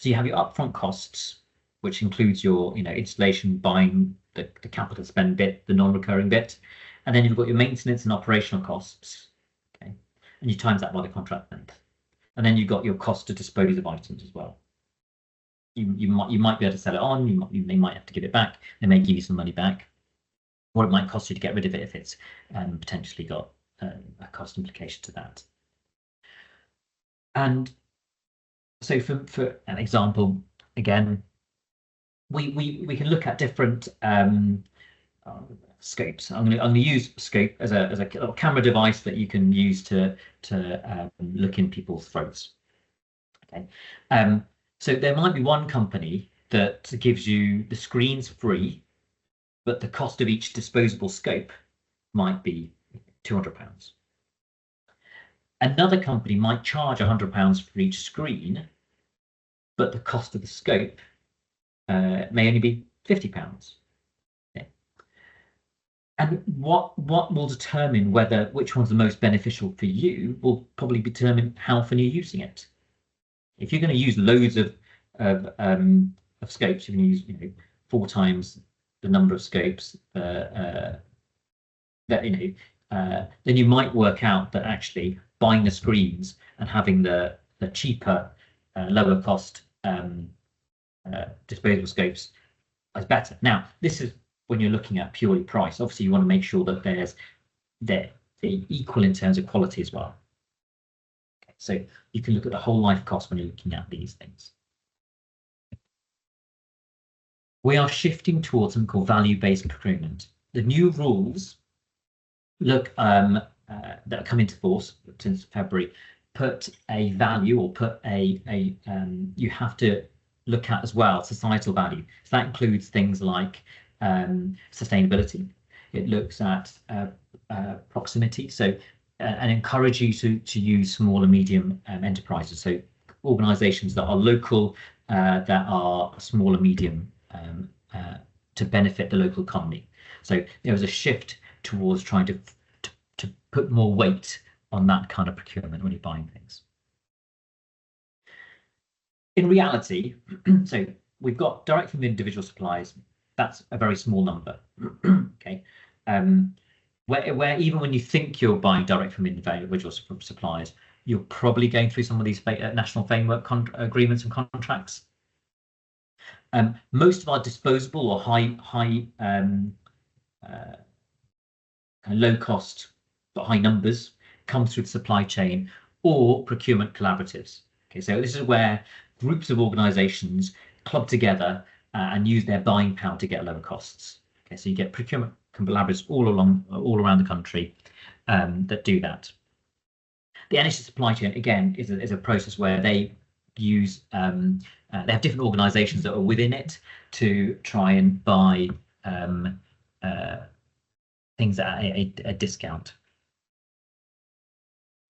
So you have your upfront costs, which includes your installation, buying, the capital spend bit, the non-recurring bit, and then you've got your maintenance and operational costs. Okay, and you times that by the contract length, and then you've got your cost to dispose of items as well. You might be able to sell it on. They might have to give it back. They may give you some money back. What it might cost you to get rid of it if it's potentially got a cost implication to that. And so for an example, again, we can look at different scopes. I'm going to use scope as a camera device that you can use to look in people's throats. Okay, so there might be one company that gives you the screens free, but the cost of each disposable scope might be £200. Another company might charge £100 for each screen, but the cost of the scope may only be £50. Okay. And what will determine which one's the most beneficial for you will probably determine how often you're using it. If you're going to use loads of of scopes, you can use 4 times the number of scopes. Then you might work out that actually buying the screens and having the cheaper, lower cost disposable scopes is better. Now, this is when you're looking at purely price. Obviously, you want to make sure that they're equal in terms of quality as well. Okay, so you can look at the whole life cost when you're looking at these things. We are shifting towards something called value-based procurement. The new rules that come into force since February put a value, or put you have to look at as well societal value. So that includes things like sustainability. It looks at proximity, so and encourage you to use small and medium enterprises, so organisations that are local, that are small and medium, to benefit the local economy. So there was a shift towards trying to put more weight on that kind of procurement when you're buying things. In reality, so we've got direct from individual suppliers. That's a very small number. Okay, where even when you think you're buying direct from individual suppliers, you're probably going through some of these national framework agreements and contracts. Most of our disposable or high low cost but high numbers come through the supply chain or procurement collaboratives. Okay, so this is where groups of organizations club together and use their buying power to get lower costs. Okay, so you get procurement collaboratives all around the country that do that. The NHS supply chain, again, is a process where they use they have different organizations that are within it to try and buy things at a discount.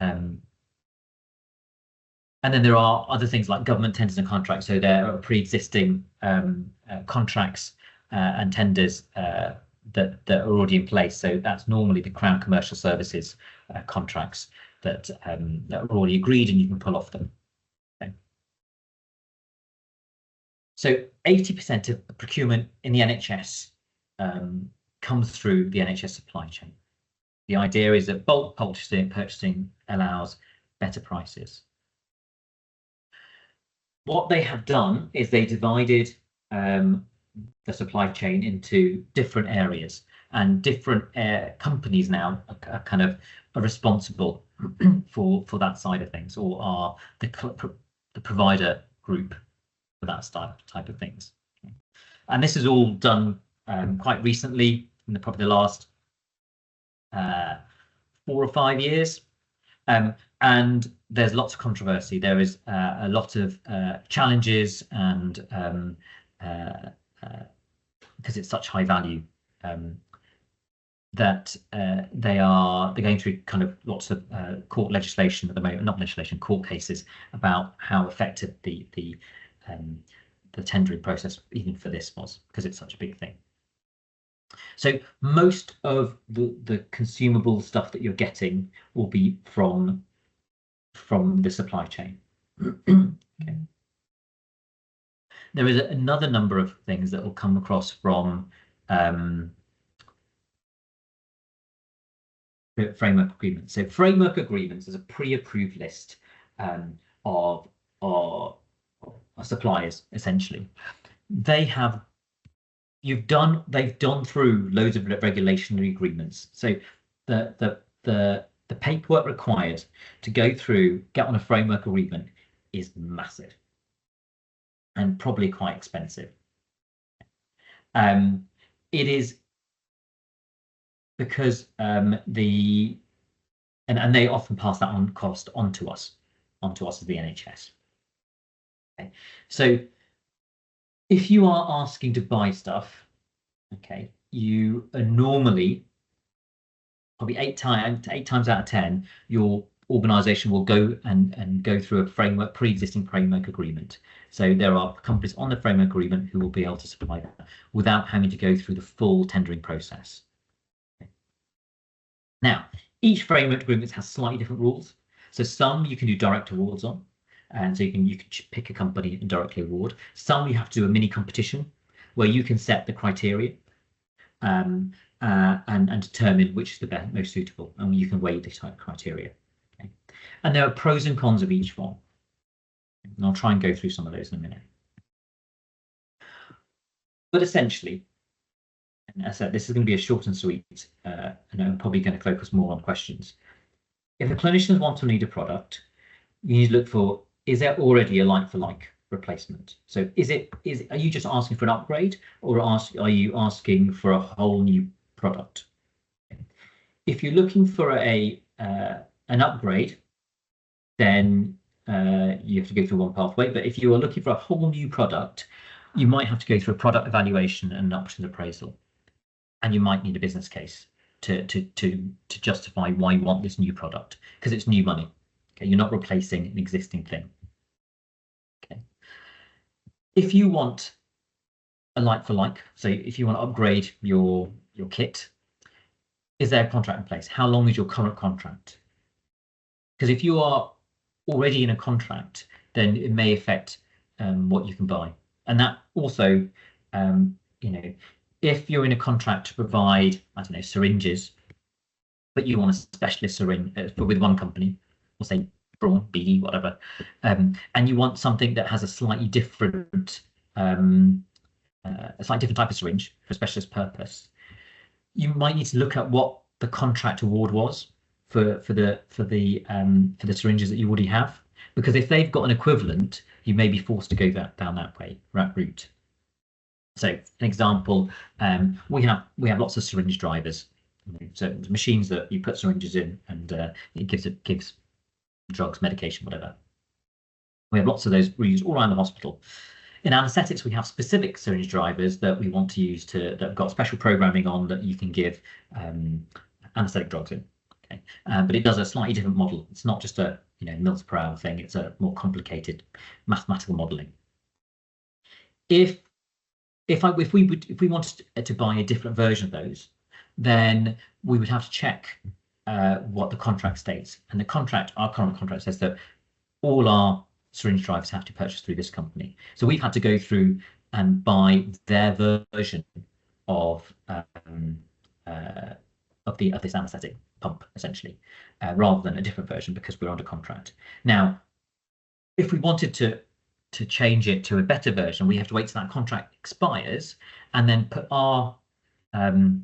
And then there are other things like government tenders and contracts. So there are pre-existing contracts and tenders that are already in place. So that's normally the Crown Commercial Services contracts that are already agreed, and you can pull off them. Okay. So 80% of procurement in the NHS comes through the NHS supply chain. The idea is that bulk purchasing allows better prices. What they have done is they divided the supply chain into different areas, and different companies now are responsible for that side of things, or are the provider group for that type of things. And this is all done quite recently, in probably the last 4 or 5 years, and there's lots of controversy. There is a lot of challenges, and because it's such high value, that they're going through kind of lots of court legislation at the moment, not legislation, court cases about how effective the tendering process even for this was, because it's such a big thing. So most of the consumable stuff that you're getting will be from the supply chain. Okay. There is another number of things that will come across from framework agreements. So framework agreements is a pre-approved list of suppliers, essentially. They've done through loads of regulatory agreements. So the paperwork required to go through, get on a framework agreement is massive and probably quite expensive. It is because and they often pass that on cost onto us as the NHS. Okay, so if you are asking to buy stuff, okay, you are normally probably 8 times out of 10, your organisation will go and go through a pre-existing framework agreement. So there are companies on the framework agreement who will be able to supply that without having to go through the full tendering process. Okay. Now, each framework agreement has slightly different rules. So some you can do direct awards on, and so you can pick a company and directly award. Some you have to do a mini competition where you can set the criteria and determine which is the most suitable, and you can weigh the type criteria. Okay. And there are pros and cons of each one, and I'll try and go through some of those in a minute. But essentially, and as I said, this is going to be a short and sweet, and I'm probably going to focus more on questions. If the clinicians want to need a product, you need to look for, is there already a like-for-like replacement? So are you just asking for an upgrade, or are you asking for a whole new product? If you're looking for an upgrade, then you have to go through one pathway. But if you are looking for a whole new product, you might have to go through a product evaluation and an options appraisal, and you might need a business case to justify why you want this new product, because it's new money. Okay, you're not replacing an existing thing. Okay. If you want a like for like, so if you want to upgrade your kit, is there a contract in place? How long is your current contract? Because if you are already in a contract, then it may affect what you can buy. And that also, if you're in a contract to provide, I don't know, syringes, but you want a specialist syringe with one company, we'll say Braun, BD, whatever, and you want something that has a slightly different type of syringe for a specialist purpose, you might need to look at what the contract award was for the syringes that you already have, because if they've got an equivalent, you may be forced to go down that route. So an example, we have lots of syringe drivers, so machines that you put syringes in, and it gives drugs, medication, whatever. We have lots of those we use all around the hospital. In anaesthetics, we have specific syringe drivers that we want to use that have got special programming on that you can give anaesthetic drugs in. Okay, but it does a slightly different model. It's not just a mils per hour thing. It's a more complicated mathematical modelling. If we wanted to buy a different version of those, then we would have to check what the contract states. And our current contract says that all our syringe drivers have to purchase through this company. So we've had to go through and buy their version of this anaesthetic pump, essentially, rather than a different version, because we're under contract. Now, if we wanted to change it to a better version, we have to wait till that contract expires and then put our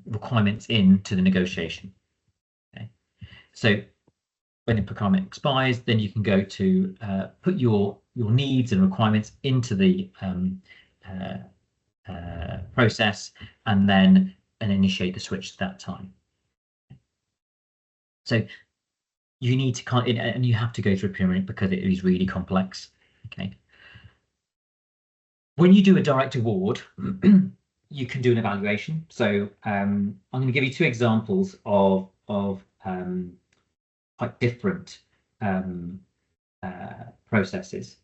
requirements into the negotiation. Okay, so when the procurement expires, then you can go to put your needs and requirements into the process, and then initiate the switch at that time. So you need to and you have to go through a pyramid because it is really complex. Okay. When you do a direct award, you can do an evaluation. So I'm going to give you two examples of quite different processes.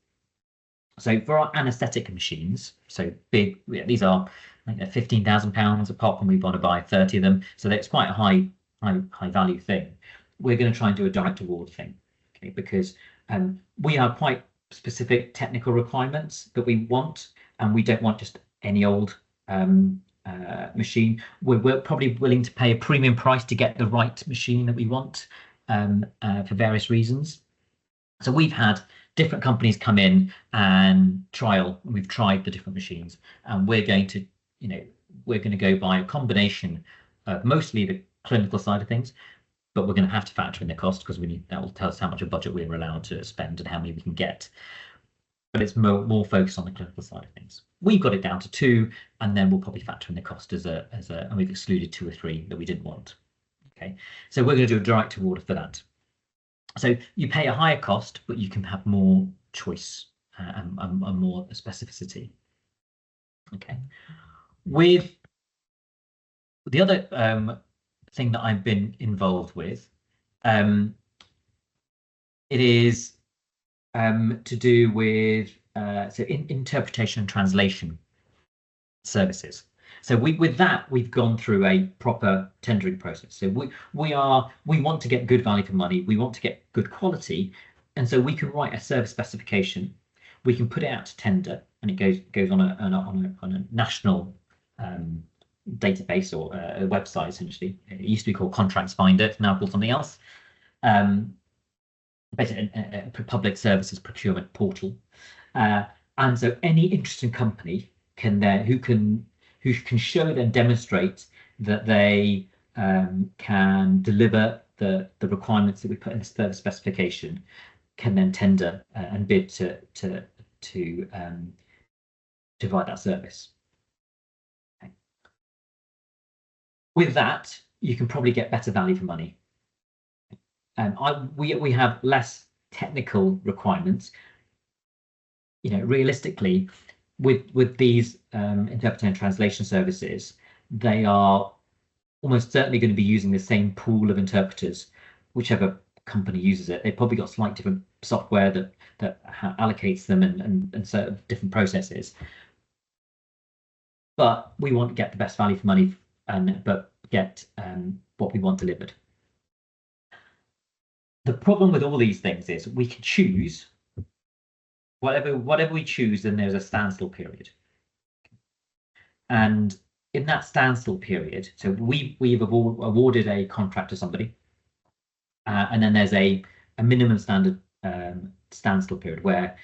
So for our anaesthetic machines, so big, these are £15,000 a pop, and we want to buy 30 of them. So that's quite a high value thing. We're going to try and do a direct award thing, okay? Because we have quite specific technical requirements that we want, and we don't want just any old machine. We're probably willing to pay a premium price to get the right machine that we want for various reasons. So we've had different companies come in and we've tried the different machines, and we're going to go by a combination of mostly the clinical side of things, but we're going to have to factor in the cost, because that will tell us how much a budget we're allowed to spend and how many we can get. But it's more focused on the clinical side of things. We've got it down to 2, and then we'll probably factor in the cost and we've excluded 2 or 3 that we didn't want. Okay, so we're going to do a direct award for that. So you pay a higher cost, but you can have more choice and more specificity. Okay, with the other thing that I've been involved with, it is to do with interpretation and translation services. So with that, we've gone through a proper tendering process. So we want to get good value for money. We want to get good quality, And so we can write a service specification, we can put it out to tender, and it goes on a national database or a website essentially. It used to be called Contracts Finder, it's now called something else. Basically a public services procurement portal. And so any interested company who can show and demonstrate that they can deliver the requirements that we put in the service specification can then tender and bid to provide that service. Okay. With that, you can probably get better value for money. We have less technical requirements. You know, realistically, with these interpreting and translation services, they are almost certainly going to be using the same pool of interpreters, whichever company uses it. They've probably got slightly different software that allocates them and sort of different processes. But we want to get the best value for money, but get what we want delivered. The problem with all these things is we can choose whatever we choose, then there's a standstill period. And in that standstill period, so we've awarded a contract to somebody, and then there's a minimum standard standstill period where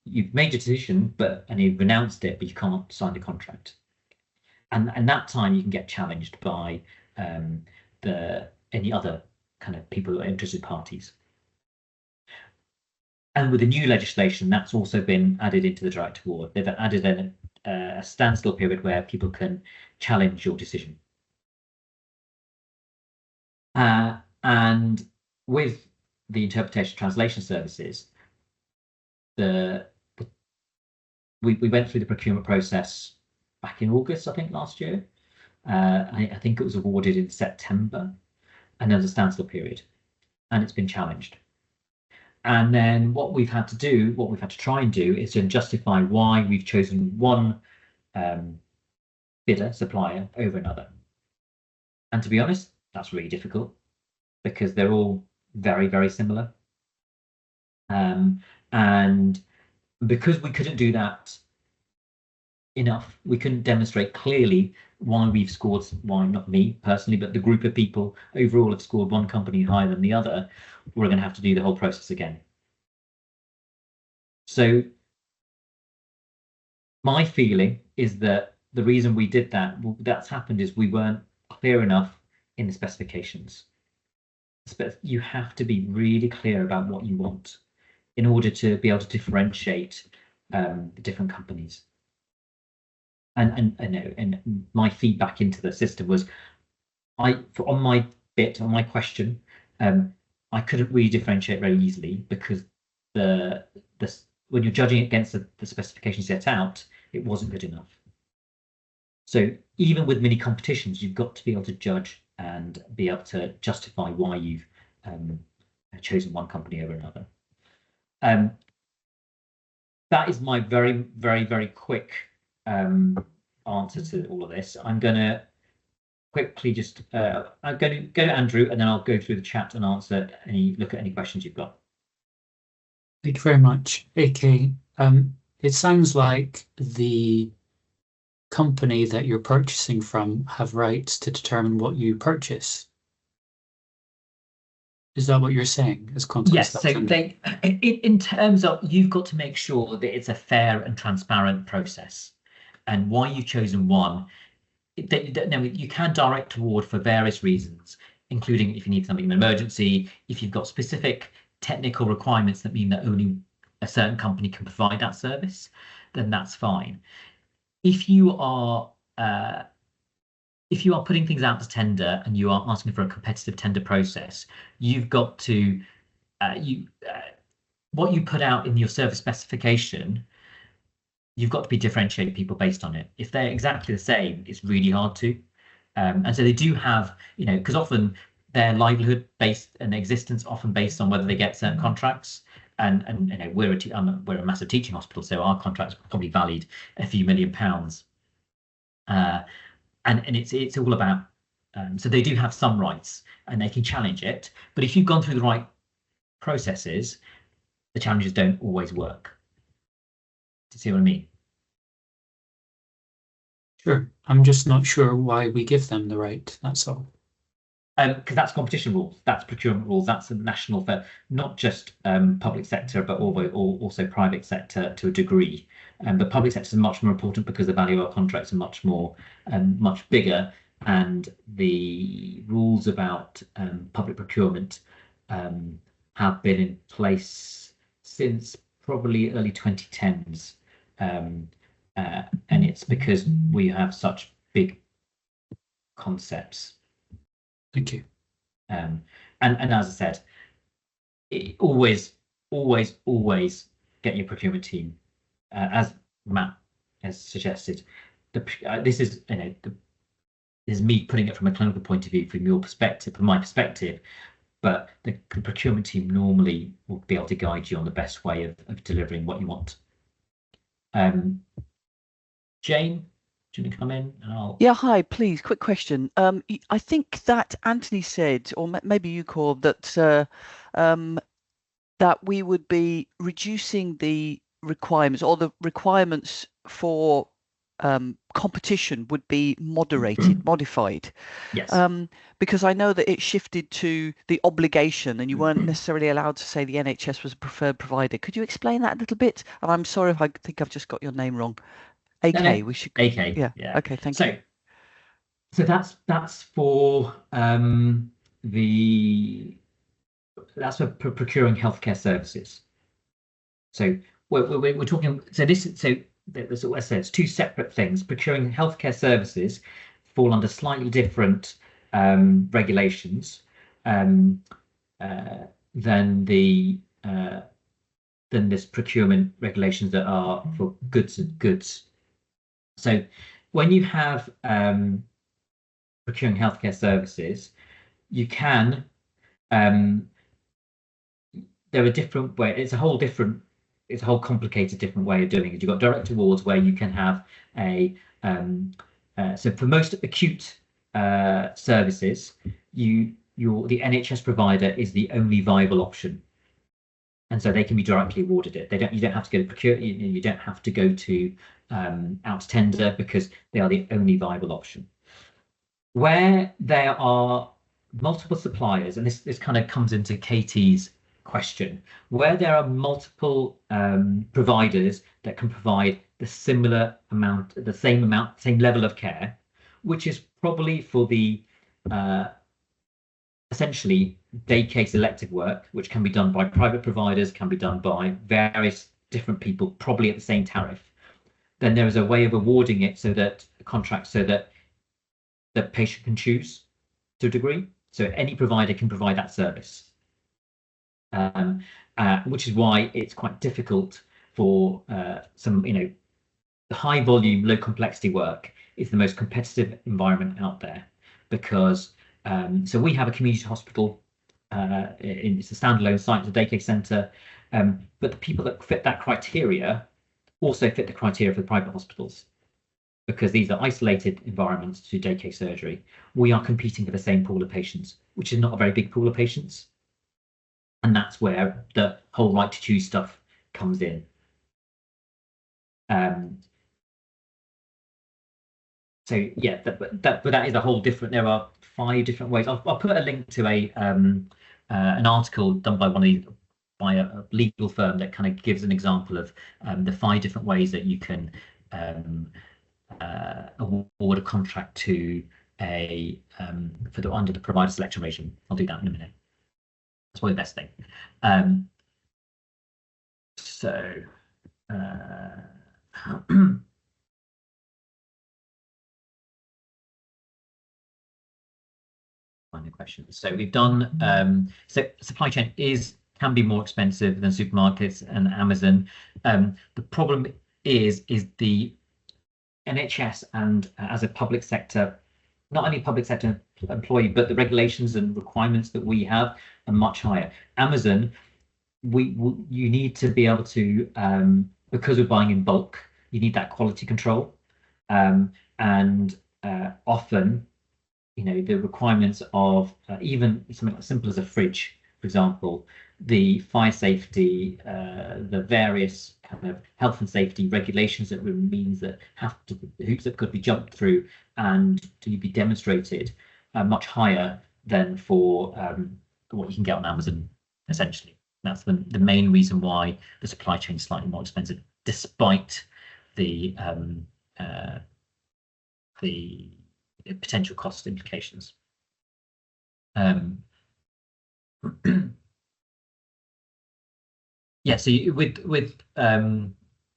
you've made your decision, and you've announced it, but you can't sign the contract. And that time you can get challenged by any other kind of people who are interested parties. And with the new legislation, that's also been added into the direct award. They've added a standstill period where people can challenge your decision. And with the interpretation translation services, we went through the procurement process back in August, I think, last year. I think it was awarded in September, and there's a standstill period, and it's been challenged. And then what we've had to try and do is to justify why we've chosen one supplier over another. And to be honest, that's really difficult because they're all very, very similar. And because we couldn't do that enough, we couldn't demonstrate clearly why we've scored, why not me personally, but the group of people overall have scored one company higher than the other, we're going to have to do the whole process again. So my feeling is that the reason we did that's happened is we weren't clear enough in the specifications. You have to be really clear about what you want in order to be able to differentiate the different companies. And my feedback into the system was, on my question, I couldn't really differentiate very easily because when you're judging against the specification set out, it wasn't good enough. So even with mini competitions, you've got to be able to judge and be able to justify why you've chosen one company over another. That is my very, very, very quick answer to all of this. I'm going to quickly just I'm going to go to Andrew, and then I'll go through the chat and look at any questions you've got. Thank you very much, AK. It sounds like the company that you're purchasing from have rights to determine what you purchase. Is that what you're saying as context? Yes, so in terms of, you've got to make sure that it's a fair and transparent process, and why you've chosen one. No, you can direct award for various reasons, including if you need something in an emergency, if you've got specific technical requirements that mean that only a certain company can provide that service, then that's fine. If you are putting things out to tender and you are asking for a competitive tender process, you've got to what you put out in your service specification, you've got to be differentiating people based on it. If they're exactly the same, it's really hard to. And so they do have, because often their livelihood based and existence often based on whether they get certain contracts. And we're a massive teaching hospital, so our contracts are probably valued a few £1 million. And it's all about, so they do have some rights and they can challenge it. But if you've gone through the right processes, the challenges don't always work. Do you see what I mean? Sure. I'm just not sure why we give them the right, that's all. Because that's competition rules, that's procurement rules, that's a national for not just public sector, but also private sector to a degree. But public sector is much more important because the value of our contracts are much more, much bigger, and the rules about public procurement have been in place since probably early 2010s, and it's because we have such big concepts. Thank you. And as I said, always get your procurement team, as Matt has suggested. This is this is me putting it from a clinical point of view, from your perspective, from my perspective. But the procurement team normally will be able to guide you on the best way of delivering what you want. Jane, do you want to come in? And I'll... Yeah, hi, please. Quick question. I think that Anthony said, or maybe you called, that that we would be reducing the requirements, or the requirements for competition would be modified. Yes. Because I know that it shifted to the obligation, and you weren't necessarily allowed to say the NHS was a preferred provider. Could you explain that a little bit? And I'm sorry if I think I've just got your name wrong. AK, no. we should. AK. Yeah. Okay. Thank you. So that's for procuring healthcare services. So we're talking. So that's what I said. It's two separate things. Procuring healthcare services fall under slightly different regulations than this procurement regulations that are for goods and goods. So when you have procuring healthcare services, you can there are different ways. It's a whole complicated different way of doing it. You've got direct awards where you can have a so for most acute services, the NHS provider is the only viable option, and so they can be directly awarded it. You don't have to go to procure. You don't have to go to out to tender, because they are the only viable option. Where there are multiple suppliers, and this kind of comes into Katie's question, where there are multiple providers that can provide the same level of care, which is probably for the essentially day case elective work, which can be done by private providers, can be done by various different people, probably at the same tariff. Then there is a way of awarding it so that the patient can choose to a degree. So any provider can provide that service, which is why it's quite difficult for some, the high volume, low complexity work is the most competitive environment out there, because so we have a community hospital. It's a standalone site, it's a daycare centre, but the people that fit that criteria also fit the criteria for the private hospitals, because these are isolated environments to daycare surgery. We are competing for the same pool of patients, which is not a very big pool of patients. And that's where the whole right to choose stuff comes in. So yeah, but that is a whole different. There are 5 different ways. I'll put a link to an article done by a legal firm that kind of gives an example of the 5 different ways that you can award a contract to under the provider selection regime. I'll do that in a minute. That's probably the best thing. Final question. So we've done so supply chain can be more expensive than supermarkets and Amazon. The problem is the NHS, and as a public sector, not only public sector employee, but the regulations and requirements that we have are much higher. Amazon, you need to be able to, because we're buying in bulk, you need that quality control, and often, the requirements of even something as simple as a fridge for example, the fire safety, the various kind of health and safety regulations that means that hoops that could be jumped through and to be demonstrated are much higher than for what you can get on Amazon, essentially. That's the main reason why the supply chain is slightly more expensive, despite the potential cost implications. Yeah, so with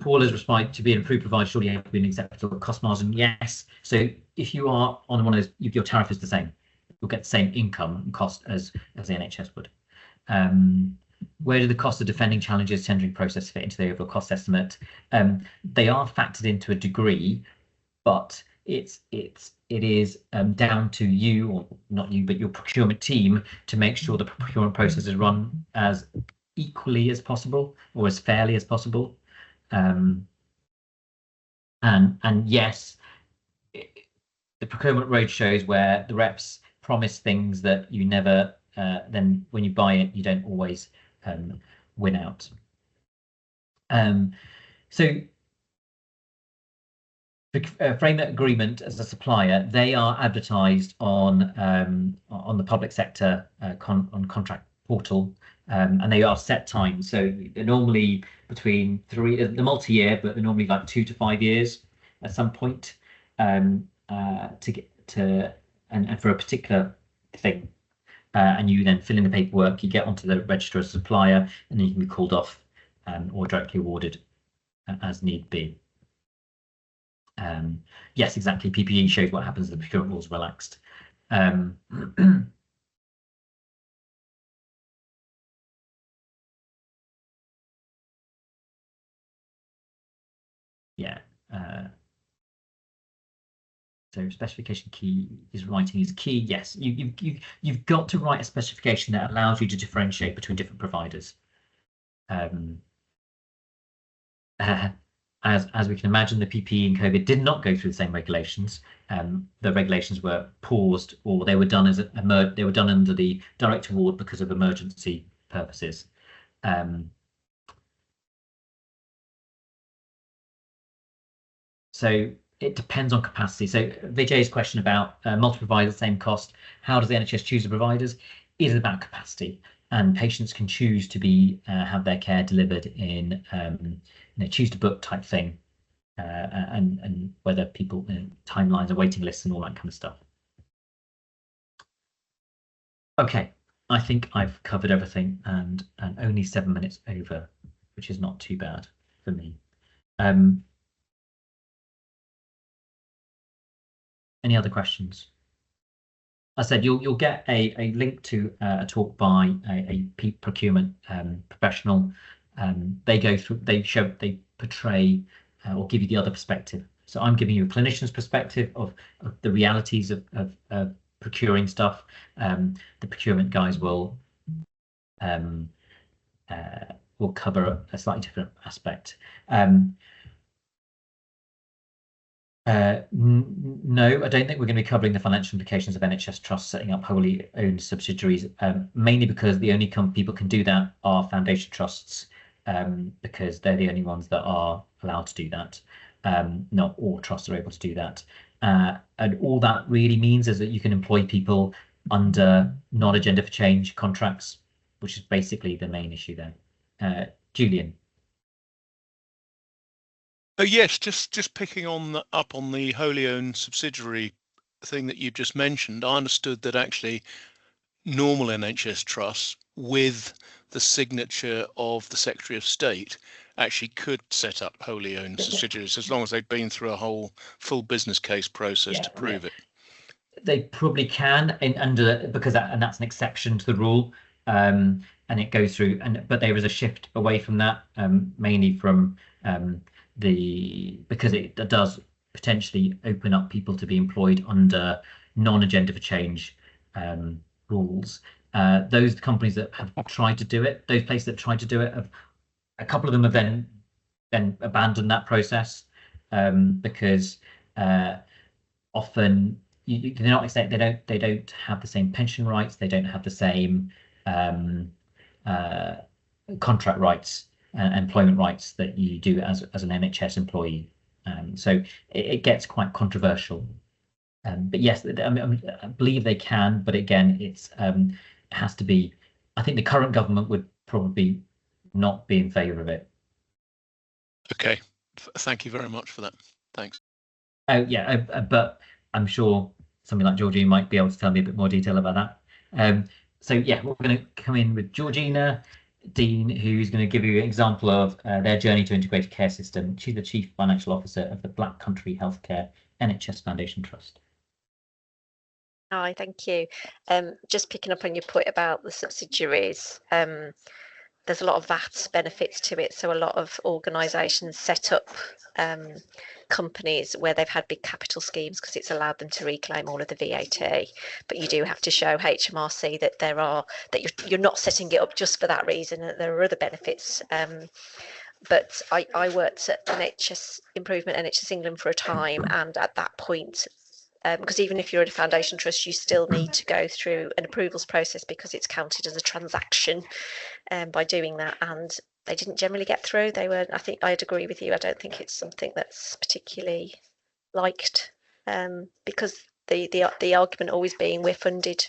Paula's response, to be an approved provider, surely you have to be an acceptable cost margin. Yes. So if you are on one of those, if your tariff is the same, you'll get the same income and cost as the NHS would. Where do the cost of defending challenges tendering process fit into the overall cost estimate? They are factored into a degree, but it is down to you, or not you, but your procurement team, to make sure the procurement process is run as equally as possible or as fairly as possible. And yes, the procurement roadshows where the reps promise things that you never, then when you buy it, you don't always win out. So the framework agreement as a supplier, they are advertised on the public sector on contract portal, and they are set times. So they're normally between the multi-year, but they're normally like 2 to 5 years at some point to get to and for a particular thing. And you then fill in the paperwork, you get onto the register as a supplier, and then you can be called off or directly awarded as need be. Yes, exactly. PPE shows what happens if the procurement rules relaxed. Yeah. So specification key is writing is key. Yes, you've got to write a specification that allows you to differentiate between different providers. As we can imagine, the PPE in COVID did not go through the same regulations. The regulations were paused, or they were done as they were done under the direct award because of emergency purposes. So it depends on capacity. So Vijay's question about multiple providers, same cost. How does the NHS choose the providers? It is about capacity, and patients can choose to be have their care delivered in choose to book type thing, and whether people timelines and waiting lists and all that kind of stuff. Okay, I think I've covered everything, and only 7 minutes over, which is not too bad for me. Any other questions? I said you'll get a link to a talk by a procurement professional. They go through, they portray or give you the other perspective. So I'm giving you a clinician's perspective of the realities of procuring stuff. The procurement guys will cover a slightly different aspect. No, I don't think we're going to be covering the financial implications of NHS trusts setting up wholly owned subsidiaries, mainly because the only people can do that are foundation trusts, because they're the only ones that are allowed to do that. Not all trusts are able to do that. And all that really means is that you can employ people under non-agenda for change contracts, which is basically the main issue there. Julian. Yes, just picking up on the wholly owned subsidiary thing that you just mentioned. I understood that actually normal NHS trusts with the signature of the Secretary of State actually could set up wholly owned subsidiaries as long as they've been through a whole full business case process to prove it. They probably can because that's an exception to the rule, and it goes through. But there is a shift away from that, mainly from because it does potentially open up people to be employed under non-agenda for change rules. Those companies that have tried to do it, those places that tried to do it, a couple of them have then abandoned that process because often they're not they don't have the same pension rights, they don't have the same contract rights and employment rights that you do as an NHS employee. So it gets quite controversial. But yes, I believe they can, but again, it has to be. I think the current government would probably not be in favour of it. Okay, thank you very much for that. Thanks. Oh yeah, but I'm sure somebody like Georgina might be able to tell me a bit more detail about that. So yeah, we're going to come in with Georgina Dean, who's going to give you an example of their journey to integrated care system. She's the Chief Financial Officer of the Black Country Healthcare NHS Foundation Trust. Hi, thank you. Just picking up on your point about the subsidiaries, there's a lot of VAT benefits to it. So a lot of organisations set up companies where they've had big capital schemes because it's allowed them to reclaim all of the VAT. But you do have to show HMRC that you're not setting it up just for that reason. That there are other benefits. But I worked at NHS Improvement, NHS England for a time, and at that point, because even if you're in a foundation trust, you still need to go through an approvals process because it's counted as a transaction by doing that, and they didn't generally get through. I think I'd agree with you. I don't think it's something that's particularly liked because the argument always being we're funded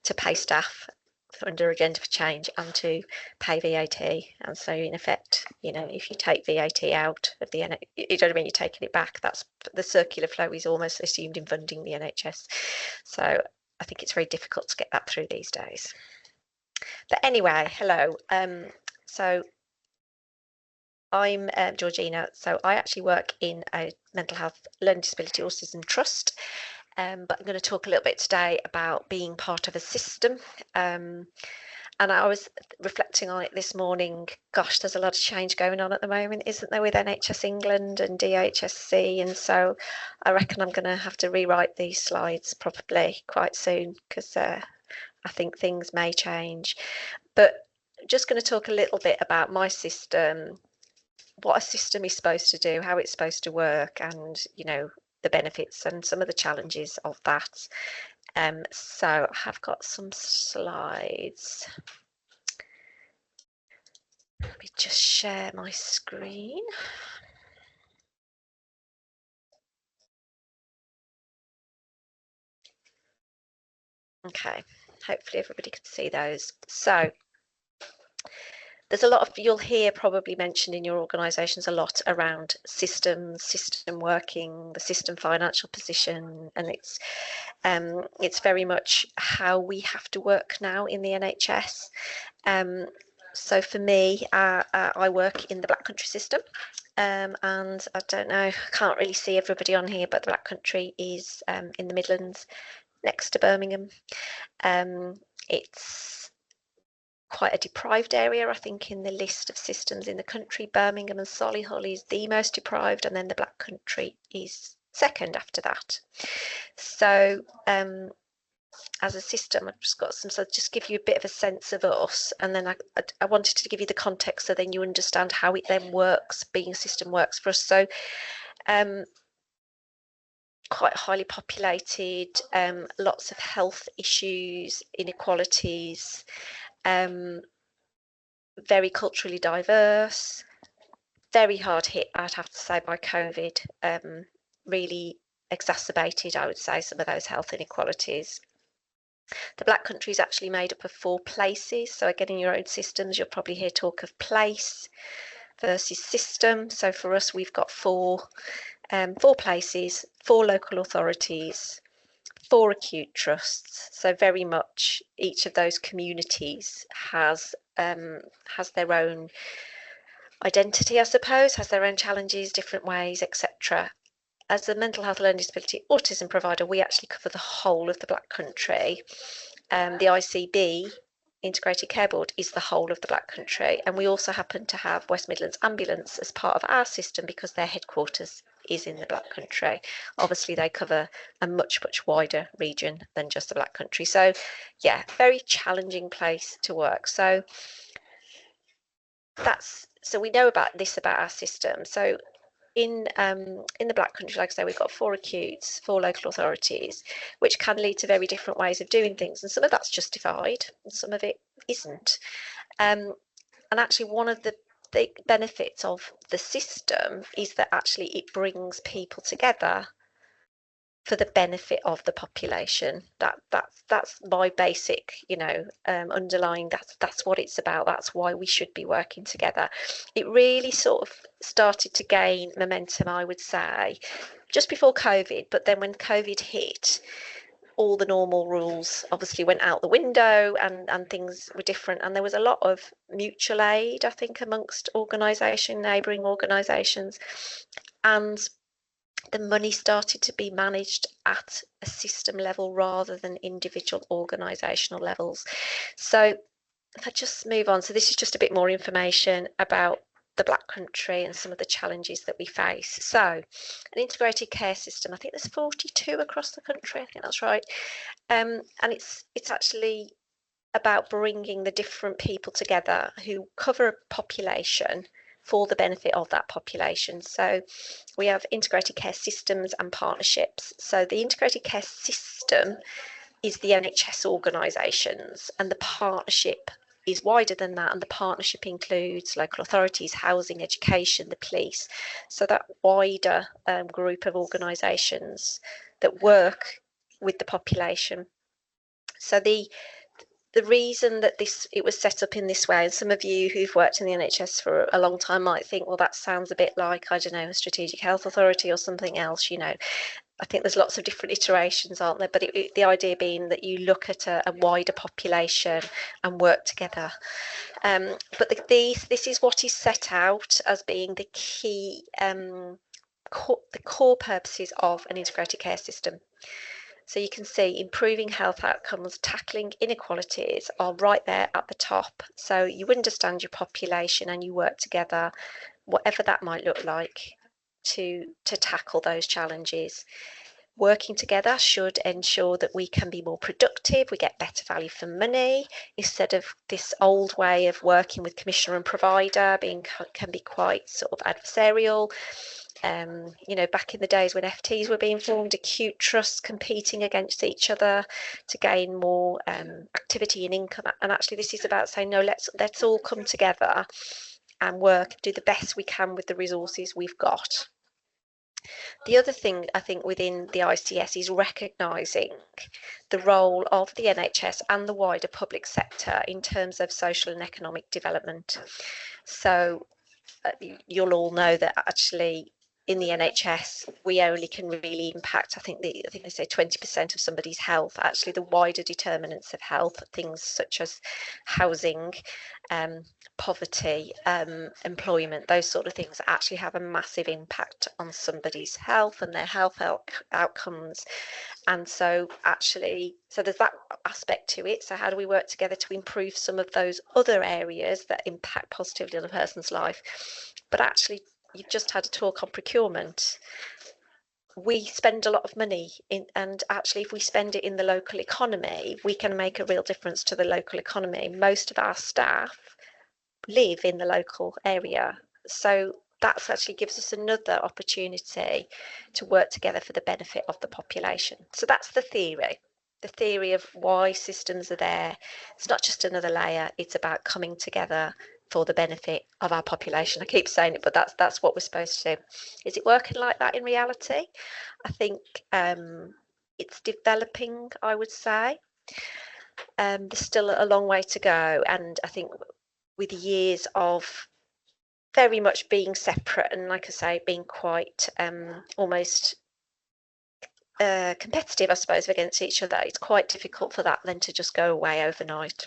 to pay staff under Agenda for Change and to pay VAT, and so in effect, if you take VAT out of the you know what I mean, you're taking it back. That's the circular flow is almost assumed in funding the NHS. So I think it's very difficult to get that through these days. But anyway, hello. So I'm Georgina. So I actually work in a mental health, learning disability, autism trust. But I'm going to talk a little bit today about being part of a system. And I was reflecting on it this morning. Gosh, there's a lot of change going on at the moment, isn't there, with NHS England and DHSC? And so I reckon I'm going to have to rewrite these slides probably quite soon because I think things may change. But I'm just going to talk a little bit about my system, what a system is supposed to do, how it's supposed to work, and the benefits and some of the challenges of that. So I have got some slides. Let me just share my screen. Okay, hopefully everybody can see those. So there's a lot of, you'll hear probably mentioned in your organisations a lot around systems, system working, the system financial position, and it's very much how we have to work now in the NHS. So for me, I work in the Black Country system, and I don't know, I can't really see everybody on here, but the Black Country is in the Midlands, next to Birmingham. It's quite a deprived area, I think, in the list of systems in the country. Birmingham and Solihull is the most deprived, and then the Black Country is second after that. So as a system, I've just got some, so just give you a bit of a sense of us, and then I wanted to give you the context so then you understand how it then works, being a system works for us. So quite highly populated, lots of health issues, inequalities, very culturally diverse, very hard hit, I'd have to say, by COVID, really exacerbated, I would say, some of those health inequalities. The Black Country is actually made up of 4 places. So again, in your own systems, you'll probably hear talk of place versus system. So for us, we've got 4 places, 4 local authorities, 4 acute trusts. So very much each of those communities has their own identity, I suppose, has their own challenges, different ways, etc. As a mental health, learning disability, autism provider, we actually cover the whole of the Black Country. The ICB, Integrated Care Board, is the whole of the Black Country, and we also happen to have West Midlands Ambulance as part of our system because their headquarters is in the Black Country. Obviously, they cover a much wider region than just the Black Country. So, yeah, very challenging place to work. So we know about our system. So in the Black Country, like I say, we've got 4 acutes, 4 local authorities, which can lead to very different ways of doing things, and some of that's justified and some of it isn't. And actually one of the benefits of the system is that actually it brings people together for the benefit of the population. That's my basic, underlying, that's what it's about. That's why we should be working together. It really sort of started to gain momentum, I would say, just before COVID, but then when COVID hit, all the normal rules obviously went out the window, and things were different, and there was a lot of mutual aid, I think, amongst neighbouring organisations, and the money started to be managed at a system level rather than individual organisational levels. So if I just move on, so this is just a bit more information about the Black Country and some of the challenges that we face. So an integrated care system, I think there's 42 across the country, I think that's right, and it's actually about bringing the different people together who cover a population for the benefit of that population. So we have integrated care systems and partnerships. So the integrated care system is the NHS organisations, and the partnership is wider than that, and the partnership includes local authorities, housing, education, the police. So that wider group of organisations that work with the population. So the reason that it was set up in this way, and some of you who've worked in the NHS for a long time might think, well, that sounds a bit like, I don't know, a strategic health authority or something else, I think there's lots of different iterations, aren't there? But the idea being that you look at a wider population and work together. But this is what is set out as being the key, the core purposes of an integrated care system. So you can see improving health outcomes, tackling inequalities are right there at the top. So you understand your population and you work together, whatever that might look like, to tackle those challenges. Working together should ensure that we can be more productive, we get better value for money, instead of this old way of working with commissioner and provider can be quite sort of adversarial. Back in the days when FTs were being formed, acute trusts competing against each other to gain more activity and income. And actually this is about saying, no, let's all come together and work, do the best we can with the resources we've got. The other thing I think within the ICS is recognising the role of the NHS and the wider public sector in terms of social and economic development. So you'll all know that actually in the NHS we only can really impact, I think they say 20% of somebody's health. Actually the wider determinants of health, things such as housing, poverty, employment, those sort of things actually have a massive impact on somebody's health and their health outcomes. And so there's that aspect to it. So how do we work together to improve some of those other areas that impact positively on a person's life? But actually you've just had a talk on procurement. We spend a lot of money and actually if we spend it in the local economy, we can make a real difference to the local economy. Most of our staff live in the local area, so that actually gives us another opportunity to work together for the benefit of the population. So that's the theory of why systems are there. It's not just another layer, it's about coming together for the benefit of our population. I keep saying it, but that's what we're supposed to do. Is it working like that in reality? I think it's developing, I would say. There's still a long way to go, and I think with years of very much being separate and, like I say, being quite almost competitive, I suppose, against each other, it's quite difficult for that then to just go away overnight.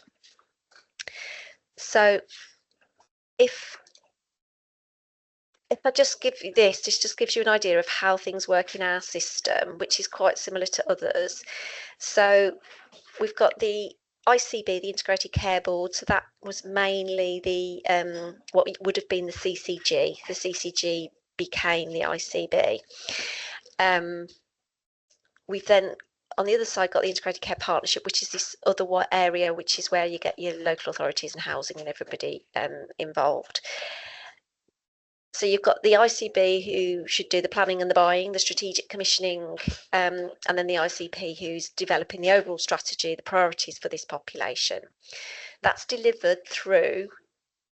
So if I just give you this just gives you an idea of how things work in our system, which is quite similar to others. So we've got the ICB, the Integrated Care Board, so that was mainly the what would have been the CCG. The CCG became the ICB. We've then, on the other side, got the Integrated Care Partnership, which is this other area, which is where you get your local authorities and housing and everybody involved. So you've got the ICB who should do the planning and the buying, the strategic commissioning, and then the ICP who's developing the overall strategy, the priorities for this population. That's delivered through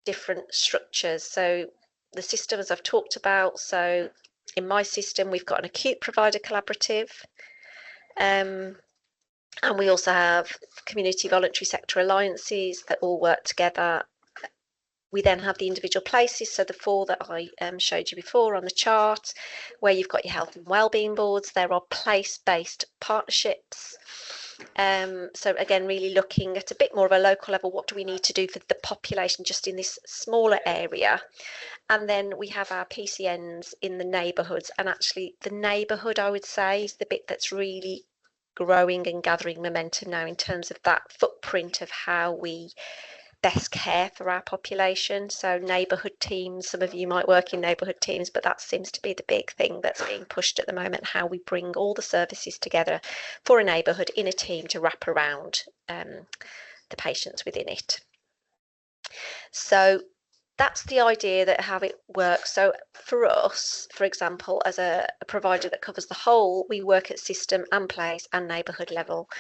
different structures. So the system, as I've talked about, so in my system we've got an acute provider collaborative, and we also have community voluntary sector alliances that all work together. We then have the individual places, so the 4 that I showed you before on the chart, where you've got your health and wellbeing boards. There are place-based partnerships. So again, really looking at a bit more of a local level, what do we need to do for the population just in this smaller area? And then we have our PCNs in the neighbourhoods, and actually the neighbourhood, I would say, is the bit that's really growing and gathering momentum now in terms of that footprint of how we best care for our population. So neighbourhood teams, some of you might work in neighbourhood teams, but that seems to be the big thing that's being pushed at the moment, how we bring all the services together for a neighbourhood in a team to wrap around the patients within it. So that's the idea that how it works. So for us, for example, as a provider that covers the whole, we work at system and place and neighbourhood level.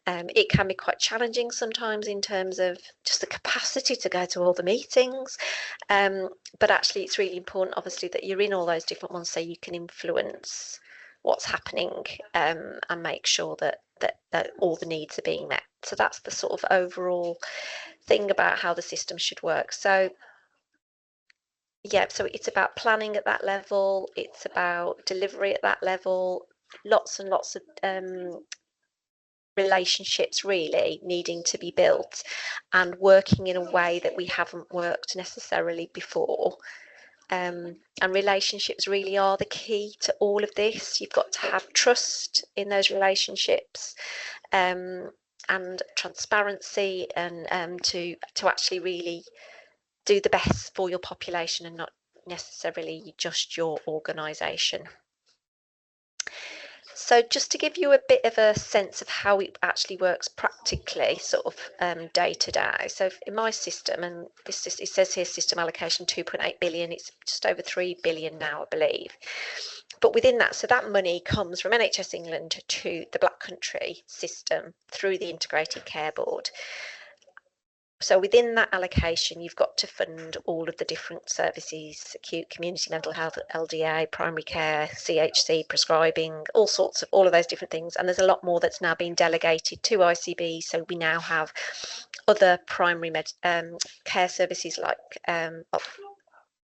It can be quite challenging sometimes in terms of just the capacity to go to all the meetings, but actually it's really important, obviously, that you're in all those different ones so you can influence what's happening and make sure that all the needs are being met. So that's the sort of overall thing about how the system should work. So yeah, so it's about planning at that level, it's about delivery at that level, lots and lots of relationships really needing to be built and working in a way that we haven't worked necessarily before. And relationships really are the key to all of this. You've got to have trust in those relationships, and transparency, and to actually really do the best for your population and not necessarily just your organisation. So just to give you a bit of a sense of how it actually works practically, sort of day to day. So in my system, and this is, it says here system allocation 2.8 billion, it's just over 3 billion now, I believe. But within that, so that money comes from NHS England to the Black Country system through the Integrated Care Board. So within that allocation, you've got to fund all of the different services: acute, community mental health, LDA, primary care, CHC, prescribing, all of those different things. And there's a lot more that's now being delegated to ICB. So we now have other primary care services like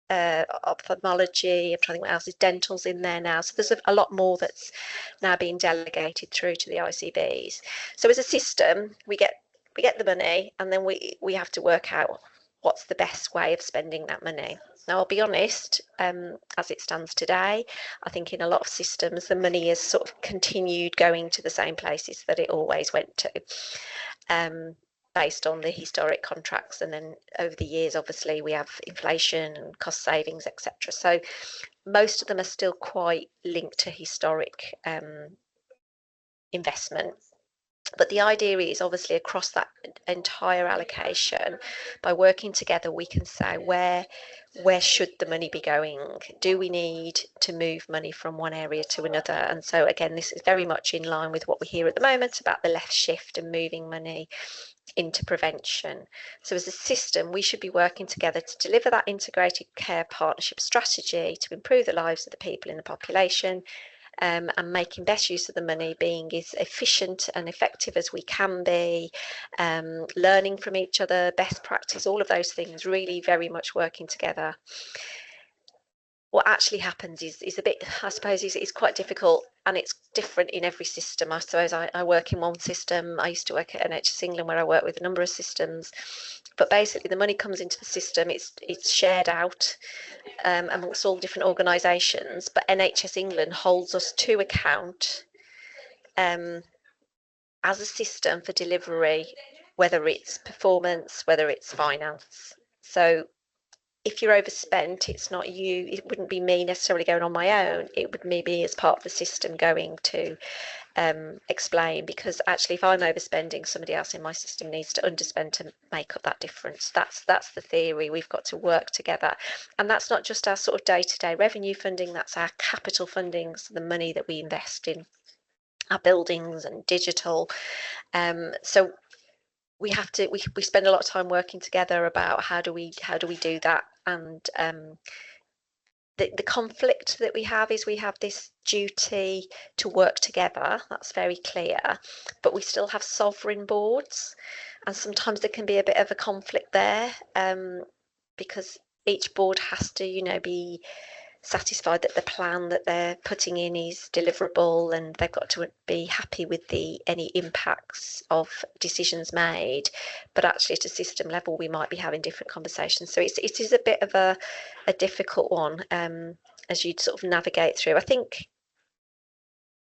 ophthalmology. I'm trying to think what else is, dental's in there now. So there's a lot more that's now being delegated through to the ICBs. So as a system, we get the money, and then we have to work out what's the best way of spending that money. Now, I'll be honest, as it stands today, I think in a lot of systems, the money has sort of continued going to the same places that it always went to, based on the historic contracts. And then over the years, obviously, we have inflation and cost savings, etc. So most of them are still quite linked to historic investment. But the idea is, obviously, across that entire allocation, by working together, we can say where should the money be going? Do we need to move money from one area to another? And so again, this is very much in line with what we hear at the moment about the left shift and moving money into prevention. So as a system, we should be working together to deliver that integrated care partnership strategy to improve the lives of the people in the population, and making best use of the money, being as efficient and effective as we can be, learning from each other, best practice, all of those things, really very much working together. What actually happens is a bit, I suppose, is quite difficult, and it's different in every system. I suppose I work in one system. I used to work at NHS England, where I work with a number of systems, but basically the money comes into the system, it's shared out amongst all different organisations, but NHS England holds us to account as a system for delivery, whether it's performance, whether it's finance. So if you're overspent, it's not you, it wouldn't be me necessarily going on my own, it would be me as part of the system going to explain, because actually if I'm overspending, somebody else in my system needs to underspend to make up that difference. That's the theory. We've got to work together, and that's not just our sort of day-to-day revenue funding, that's our capital funding, so the money that we invest in our buildings and digital. So we have to we spend a lot of time working together about how do we do that. And the conflict that we have is we have this duty to work together, that's very clear, but we still have sovereign boards, and sometimes there can be a bit of a conflict there, because each board has to, you know, be satisfied that the plan that they're putting in is deliverable, and they've got to be happy with any impacts of decisions made. But actually at a system level we might be having different conversations, so it is a bit of a difficult one as you'd sort of navigate through. I think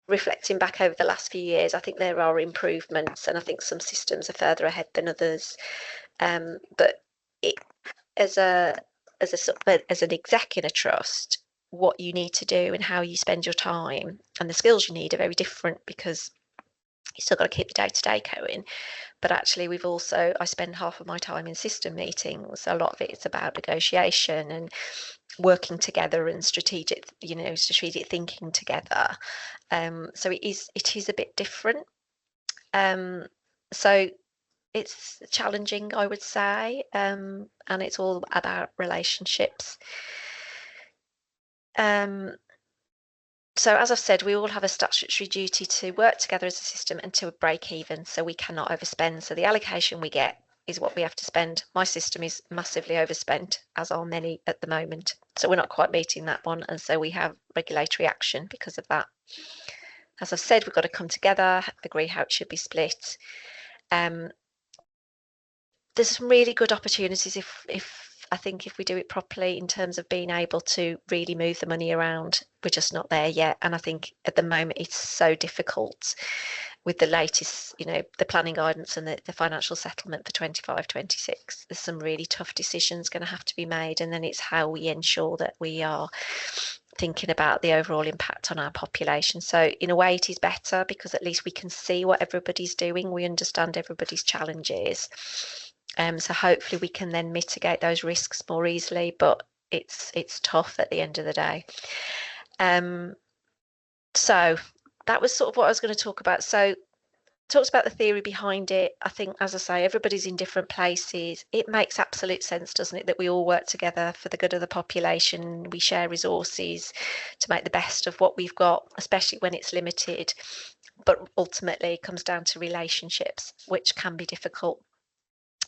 reflecting back over the last few years, I think there are improvements, and I think some systems are further ahead than others, but as an exec in a trust, what you need to do and how you spend your time and the skills you need are very different, because you still got to keep the day-to-day going. But actually I spend half of my time in system meetings. A lot of it is about negotiation and working together and strategic thinking together. So it is a bit different. So it's challenging, I would say, and it's all about relationships. So as I've said, we all have a statutory duty to work together as a system and to break even, so we cannot overspend. So the allocation we get is what we have to spend. My system is massively overspent, as are many at the moment. So we're not quite meeting that one, and so we have regulatory action because of that. As I've said, we've got to come together, agree how it should be split. There's some really good opportunities I think if we do it properly in terms of being able to really move the money around. We're just not there yet, and I think at the moment it's so difficult with the latest, the planning guidance and the financial settlement for 25-26. There's some really tough decisions going to have to be made, and then it's how we ensure that we are thinking about the overall impact on our population. So in a way it is better, because at least we can see what everybody's doing, we understand everybody's challenges. So hopefully we can then mitigate those risks more easily, but it's tough at the end of the day. So that was sort of what I was going to talk about. So talked about the theory behind it. I think, as I say, everybody's in different places. It makes absolute sense, doesn't it, that we all work together for the good of the population. We share resources to make the best of what we've got, especially when it's limited. But ultimately it comes down to relationships, which can be difficult.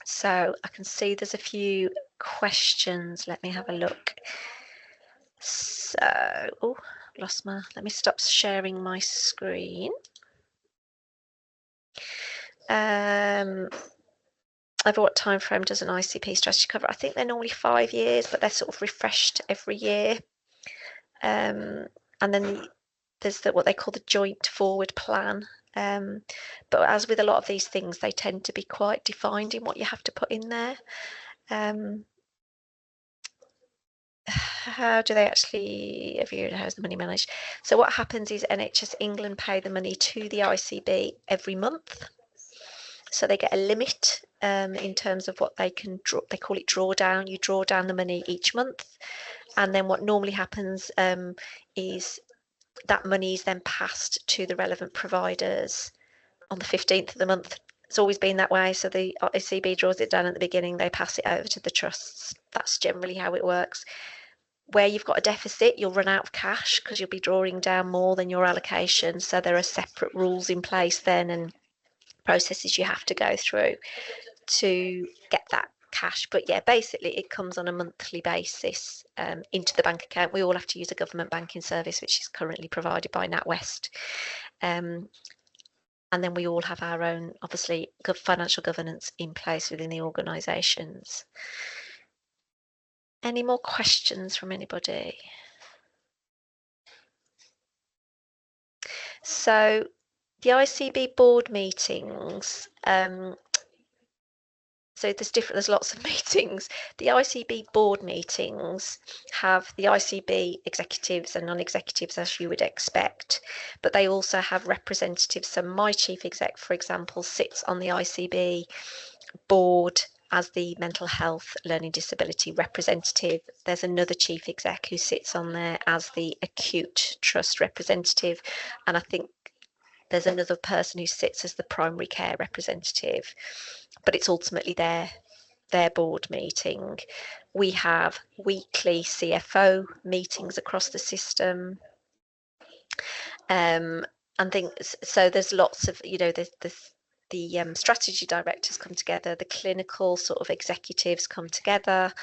So I can see there's a few questions. Let me have a look. So, let me stop sharing my screen. Over what time frame does an ICP strategy cover? I think they're normally 5 years, but they're sort of refreshed every year. And then there's what they call the joint forward plan. But as with a lot of these things, they tend to be quite defined in what you have to put in there. How do they actually how's the money managed? So what happens is NHS England pay the money to the ICB every month. So they get a limit in terms of what they can draw. They call it drawdown. You draw down the money each month, and then what normally happens is that money is then passed to the relevant providers on the 15th of the month. It's always been that way. So the ICB draws it down at the beginning, they pass it over to the trusts. That's generally how it works. Where you've got a deficit, you'll run out of cash because you'll be drawing down more than your allocation. So there are separate rules in place then, and processes you have to go through to get that cash. But yeah, basically it comes on a monthly basis into the bank account. We all have to use a government banking service, which is currently provided by NatWest. And then we all have our own, obviously, financial governance in place within the organisations. Any more questions from anybody? So the ICB board meetings, So there's lots of meetings. The ICB board meetings have the ICB executives and non-executives, as you would expect, but they also have representatives. So my chief exec, for example, sits on the ICB board as the mental health learning disability representative. There's another chief exec who sits on there as the acute trust representative, and I think there's another person who sits as the primary care representative, but it's ultimately their board meeting. We have weekly CFO meetings across the system, and things. So there's lots of, the strategy directors come together, the clinical sort of executives come together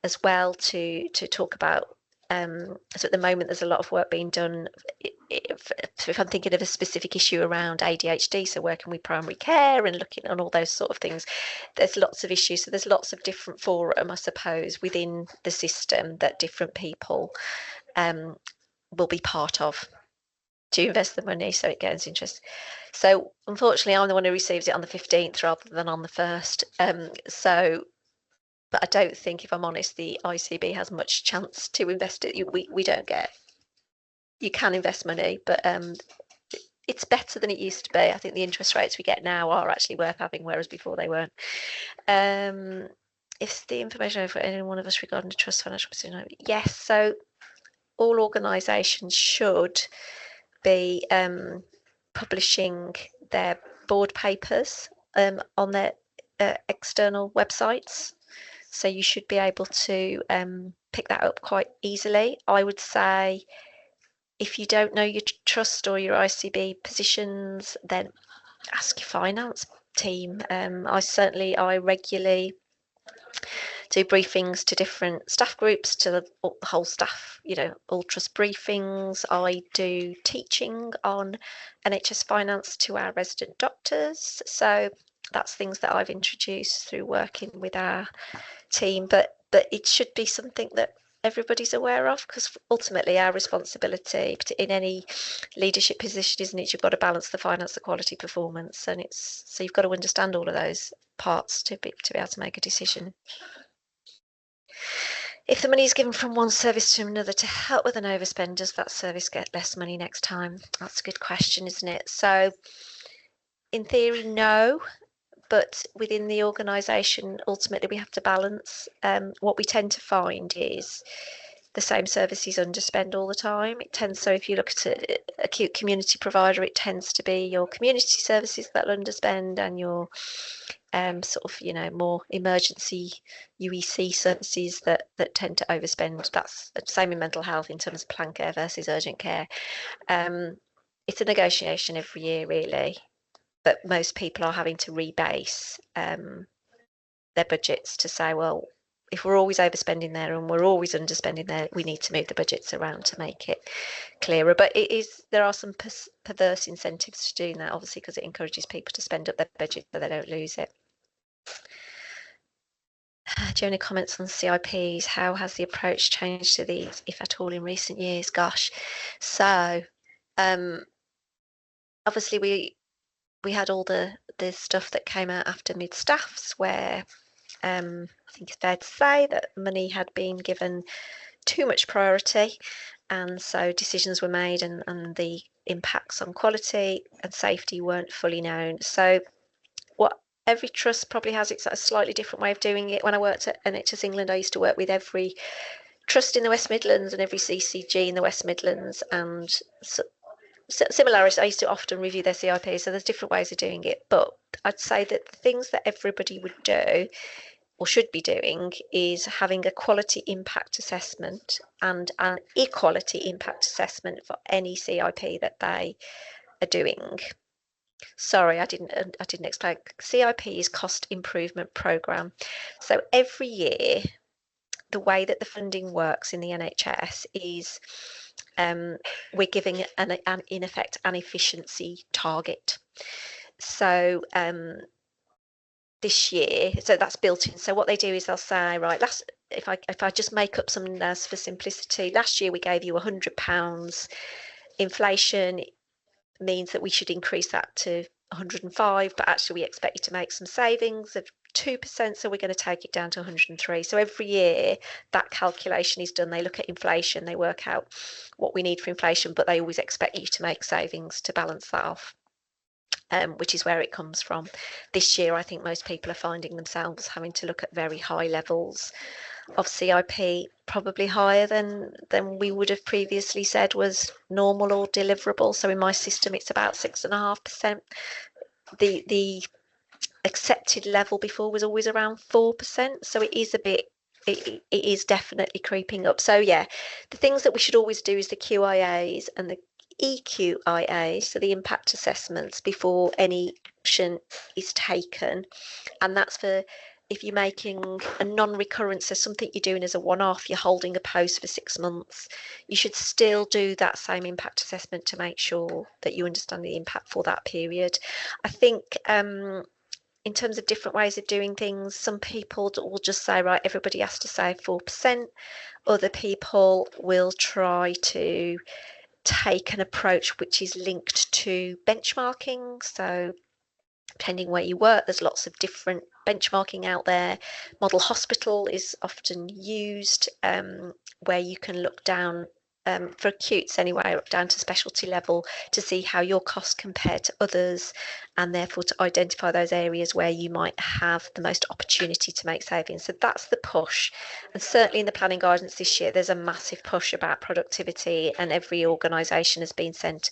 as well to talk about. So at the moment, there's a lot of work being done. If I'm thinking of a specific issue around ADHD, so working with primary care and looking at all those sort of things, there's lots of issues. So there's lots of different forum, I suppose, within the system that different people will be part of to invest the money so it gains interest. So unfortunately, I'm the one who receives it on the 15th rather than on the 1st. But I don't think, if I'm honest, the ICB has much chance to invest it. We don't get. You can invest money, but it's better than it used to be. I think the interest rates we get now are actually worth having, whereas before they weren't. If the information for any one of us regarding the trust financial position, yes. So all organisations should be publishing their board papers on their external websites. So you should be able to pick that up quite easily. I would say if you don't know your trust or your ICB positions, then ask your finance team. I regularly do briefings to different staff groups, to the whole staff, all trust briefings. I do teaching on NHS finance to our resident doctors. So that's things that I've introduced through working with our team, but it should be something that everybody's aware of, because ultimately our responsibility in any leadership position, isn't it, you've got to balance the finance, the quality, performance, and so you've got to understand all of those parts to be able to make a decision. If the money is given from one service to another to help with an overspend, does that service get less money next time? That's a good question, isn't it? So in theory, no. But within the organisation, ultimately, we have to balance. What we tend to find is the same services underspend all the time. It tends, so if you look at an acute community provider, it tends to be your community services that underspend, and your more emergency UEC services that tend to overspend. That's the same in mental health in terms of planned care versus urgent care. It's a negotiation every year, really. But most people are having to rebase their budgets to say, well, if we're always overspending there and we're always underspending there, we need to move the budgets around to make it clearer. But there are some perverse incentives to doing that, obviously, because it encourages people to spend up their budget so they don't lose it. Do you have any comments on CIPs? How has the approach changed to these, if at all, in recent years? Gosh, so obviously we had all the stuff that came out after mid-staffs, where I think it's fair to say that money had been given too much priority, and so decisions were made and the impacts on quality and safety weren't fully known. So what every trust probably has its a slightly different way of doing it. When I worked at NHS England, I used to work with every trust in the West Midlands and every CCG in the West Midlands, and similarities. I used to often review their CIP, so there's different ways of doing it. But I'd say that the things that everybody would do or should be doing is having a quality impact assessment and an equality impact assessment for any CIP that they are doing. Sorry, I didn't explain. CIP is cost improvement programme. So every year, the way that the funding works in the NHS is we're giving in effect an efficiency target. So this year, so that's built in. So what they do is they'll say, right, if I just make up some numbers for simplicity, last year we gave you £100. Inflation means that we should increase that to 105, but actually we expect you to make some savings of 2%, so we're going to take it down to 103. So every year that calculation is done. They look at inflation, they work out what we need for inflation, but they always expect you to make savings to balance that off. Which is where it comes from. This year, I think most people are finding themselves having to look at very high levels of CIP, probably higher than we would have previously said was normal or deliverable. So in my system, it's about 6.5%. The accepted level before was always around 4%. So it is a bit, it is definitely creeping up. So yeah, the things that we should always do is the QIAs and the EQIA, so the impact assessments before any action is taken, and that's for if you're making a non-recurrent, so something you're doing as a one-off, you're holding a post for 6 months, you should still do that same impact assessment to make sure that you understand the impact for that period. I think in terms of different ways of doing things, some people will just say, right, everybody has to save 4%. Other people will try to take an approach which is linked to benchmarking. So depending where you work, there's lots of different benchmarking out there. Model hospital is often used, where you can look down for acutes anyway, down to specialty level, to see how your costs compare to others, and therefore to identify those areas where you might have the most opportunity to make savings. So that's the push. And certainly in the planning guidance this year, there's a massive push about productivity, and every organisation has been sent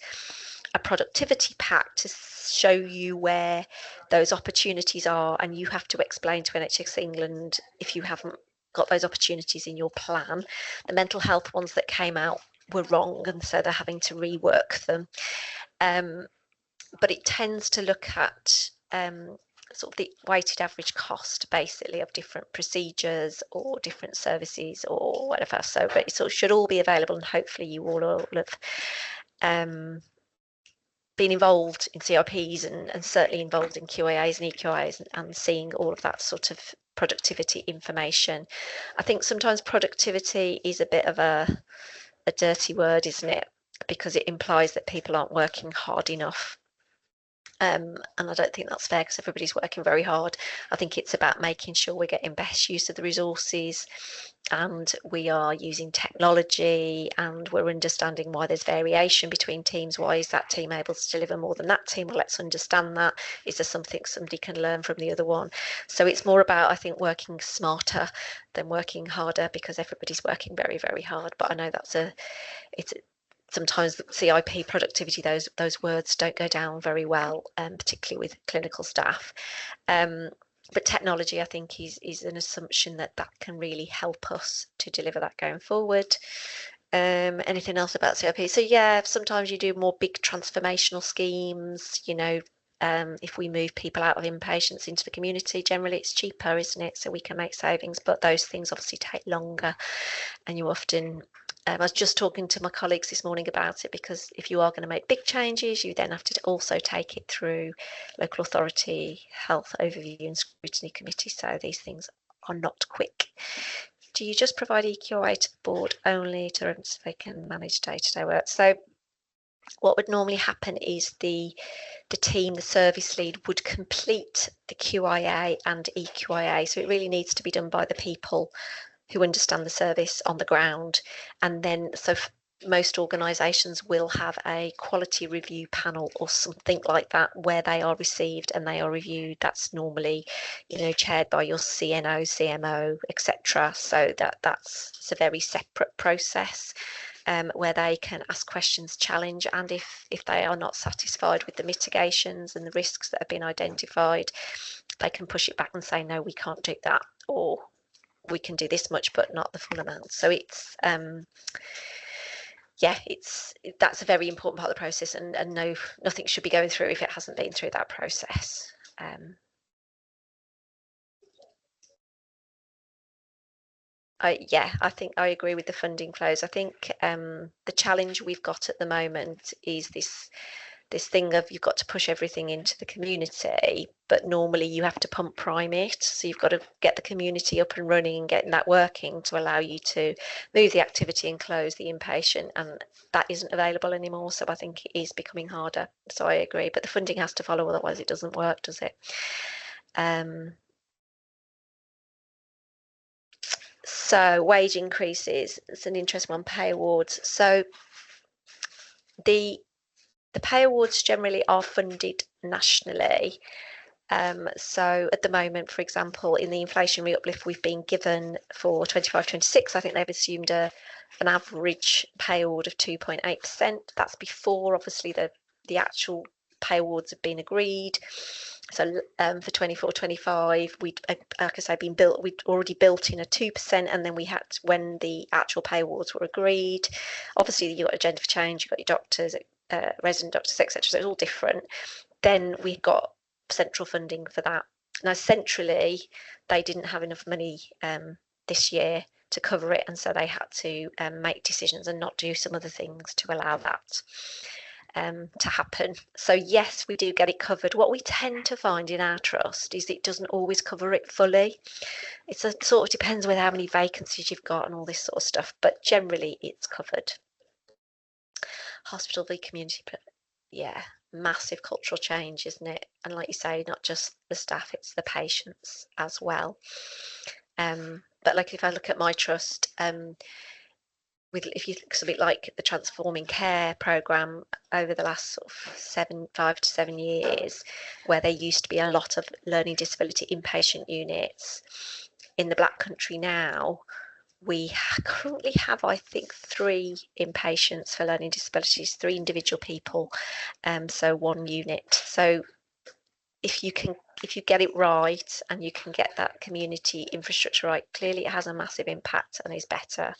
a productivity pack to show you where those opportunities are, and you have to explain to NHS England if you haven't got those opportunities in your plan. The mental health ones that came out were wrong, and so they're having to rework them. But it tends to look at sort of the weighted average cost, basically, of different procedures or different services or whatever. So, but it sort of should all be available, and hopefully you all have been involved in CRPs and certainly involved in QAAs and EQAs and seeing all of that sort of productivity information. I think sometimes productivity is a bit of a dirty word, isn't it? Because it implies that people aren't working hard enough. And I don't think that's fair, because everybody's working very hard. I think it's about making sure we're getting best use of the resources, and we are using technology, and we're understanding why there's variation between teams. Why is that team able to deliver more than that team? Well, let's understand that. Is there something somebody can learn from the other one? So it's more about, I think, working smarter than working harder, because everybody's working very, very hard. But I know sometimes CIP productivity, those words don't go down very well, particularly with clinical staff. But technology, I think, is an assumption that can really help us to deliver that going forward. Anything else about CIP? So yeah, sometimes you do more big transformational schemes, if we move people out of inpatients into the community, generally it's cheaper, isn't it? So we can make savings, but those things obviously take longer, and you often I was just talking to my colleagues this morning about it, because if you are going to make big changes, you then have to also take it through local authority, health overview and scrutiny committee. So these things are not quick. Do you just provide EQI to the board only so they can manage day-to-day work? So what would normally happen is the team, the service lead, would complete the QIA and EQIA. So it really needs to be done by the people who understand the service on the ground. And then, so most organisations will have a quality review panel or something like that, where they are received and they are reviewed. That's normally, chaired by your CNO, CMO, etc. So it's a very separate process, where they can ask questions, challenge, and if they are not satisfied with the mitigations and the risks that have been identified, they can push it back and say, no, we can't do that, or we can do this much but not the full amount. So it's that's a very important part of the process, and nothing should be going through if it hasn't been through that process. I think I agree with the funding flows. I think the challenge we've got at the moment is this thing of you've got to push everything into the community, but normally you have to pump prime it. So you've got to get the community up and running and getting that working to allow you to move the activity and close the inpatient, and that isn't available anymore. So I think it is becoming harder. So I agree, but the funding has to follow, otherwise it doesn't work, does it? So wage increases, it's an interesting one, pay awards. So the pay awards generally are funded nationally. So at the moment, for example, in the inflationary uplift we've been given for 25-26, I think they've assumed an average pay award of 2.8%. That's before, obviously, the actual pay awards have been agreed. So for 24-25, we'd, like I say, we'd already built in a 2%, and then we had, when the actual pay awards were agreed, obviously you've got agenda for change, you've got your doctors, resident doctors, etc. So it's all different. Then we got central funding for that. Now, centrally, they didn't have enough money this year to cover it, and so they had to make decisions and not do some other things to allow that to happen. So yes, we do get it covered. What we tend to find in our trust is it doesn't always cover it fully. It's a sort of depends with how many vacancies you've got and all this sort of stuff, but generally it's covered. Hospital v community, yeah, massive cultural change, isn't it? And like you say, not just the staff, it's the patients as well. But like if I look at my trust, if you look something like the Transforming Care programme over the last sort of 5 to 7 years, where there used to be a lot of learning disability inpatient units, in the Black Country now, we currently have, I think, 3 inpatients for learning disabilities, 3 individual people, so 1 unit. So if you get it right and you can get that community infrastructure right, clearly it has a massive impact and is better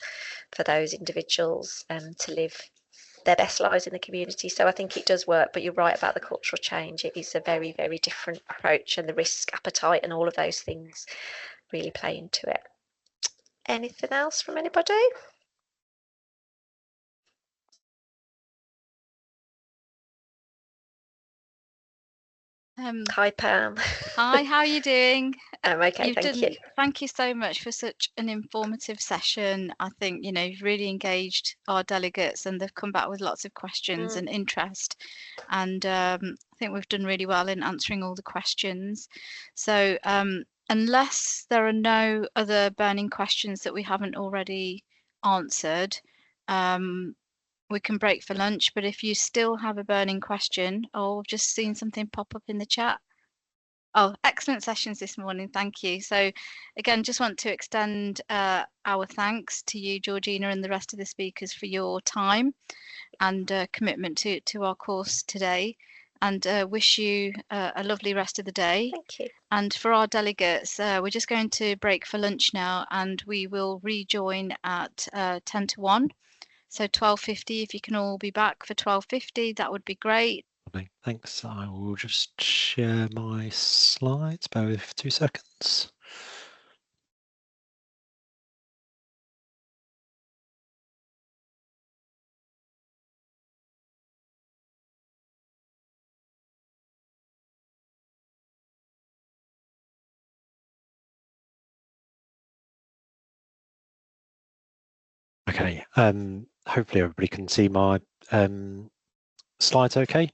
for those individuals to live their best lives in the community. So I think it does work, but you're right about the cultural change. It is a very, very different approach, and the risk appetite and all of those things really play into it. Anything else from anybody? Hi, Pam. Hi, how are you doing? Okay, thank you. Thank you so much for such an informative session. I think, you've really engaged our delegates and they've come back with lots of questions and interest. And I think we've done really well in answering all the questions. So unless there are no other burning questions that we haven't already answered, we can break for lunch. But if you still have a burning question, or we've just seen something pop up in the chat. Oh, excellent sessions this morning. Thank you. So again, just want to extend our thanks to you, Georgina, and the rest of the speakers for your time and commitment to our course today, and wish you a lovely rest of the day. Thank you. And for our delegates, we're just going to break for lunch now, and we will rejoin at 10 to 1. So 12:50, if you can all be back for 12:50, that would be great. Thanks. I will just share my slides. Bear with me for 2 seconds. Okay, hopefully everybody can see my slides okay.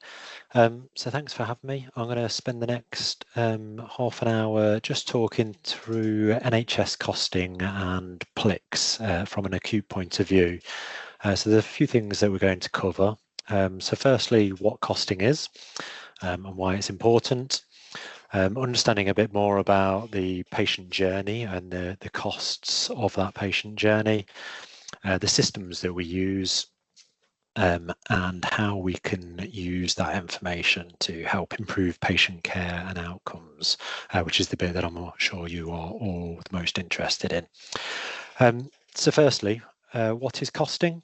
So thanks for having me. I'm going to spend the next half an hour just talking through NHS costing and PLICs from an acute point of view. So there's a few things that we're going to cover. So firstly, what costing is and why it's important. Understanding a bit more about the patient journey and the costs of that patient journey, the systems that we use, and how we can use that information to help improve patient care and outcomes, which is the bit that I'm sure you are all the most interested in. So firstly, what is costing?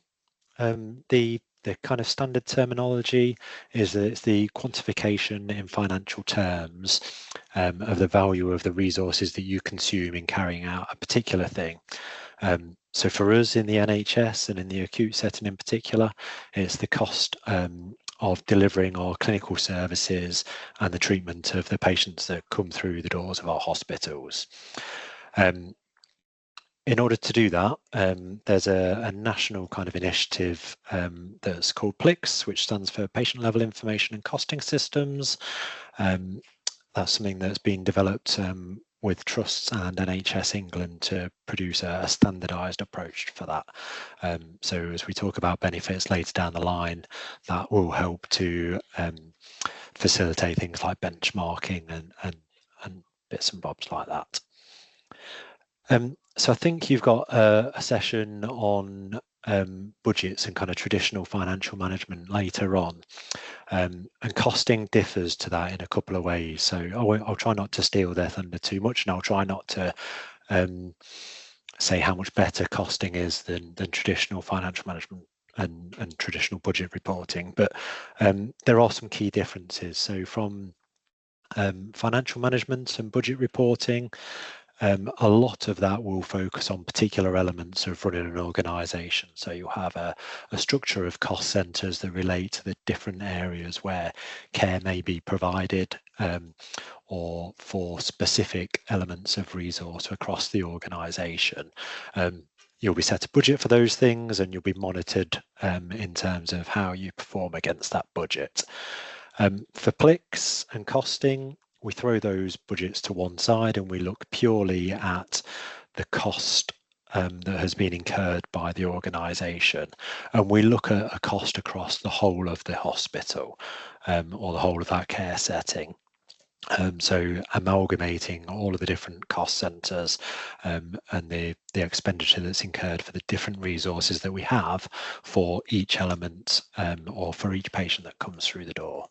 The kind of standard terminology is that it's the quantification in financial terms of the value of the resources that you consume in carrying out a particular thing. So for us in the NHS and in the acute setting in particular, it's the cost of delivering our clinical services and the treatment of the patients that come through the doors of our hospitals. In order to do that, there's a national kind of initiative that's called PLICs, which stands for Patient Level Information and Costing Systems. That's something that's been developed with trusts and NHS England to produce a standardised approach for that. So as we talk about benefits later down the line, that will help to facilitate things like benchmarking and bits and bobs like that. So I think you've got a session on budgets and kind of traditional financial management later on. And costing differs to that in a couple of ways. So I'll try not to steal their thunder too much, and I'll try not to say how much better costing is than traditional financial management and traditional budget reporting. But there are some key differences. So from financial management and budget reporting, a lot of that will focus on particular elements of running an organisation. So you'll have a structure of cost centres that relate to the different areas where care may be provided, or for specific elements of resource across the organisation. You'll be set a budget for those things, and you'll be monitored in terms of how you perform against that budget. For PLICs and costing, we throw those budgets to one side and we look purely at the cost that has been incurred by the organisation, and we look at a cost across the whole of the hospital or the whole of that care setting. So amalgamating all of the different cost centres and the expenditure that's incurred for the different resources that we have for each element or for each patient that comes through the door.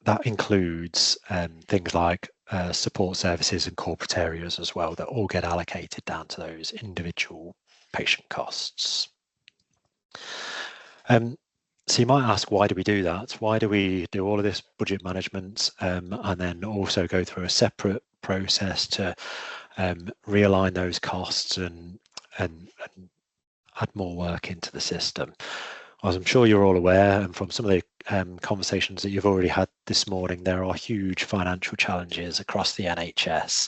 That includes things like support services and corporate areas as well, that all get allocated down to those individual patient costs. So you might ask, why do we do that? Why do we do all of this budget management and then also go through a separate process to realign those costs and add more work into the system? As I'm sure you're all aware, and from some of the conversations that you've already had this morning, there are huge financial challenges across the NHS.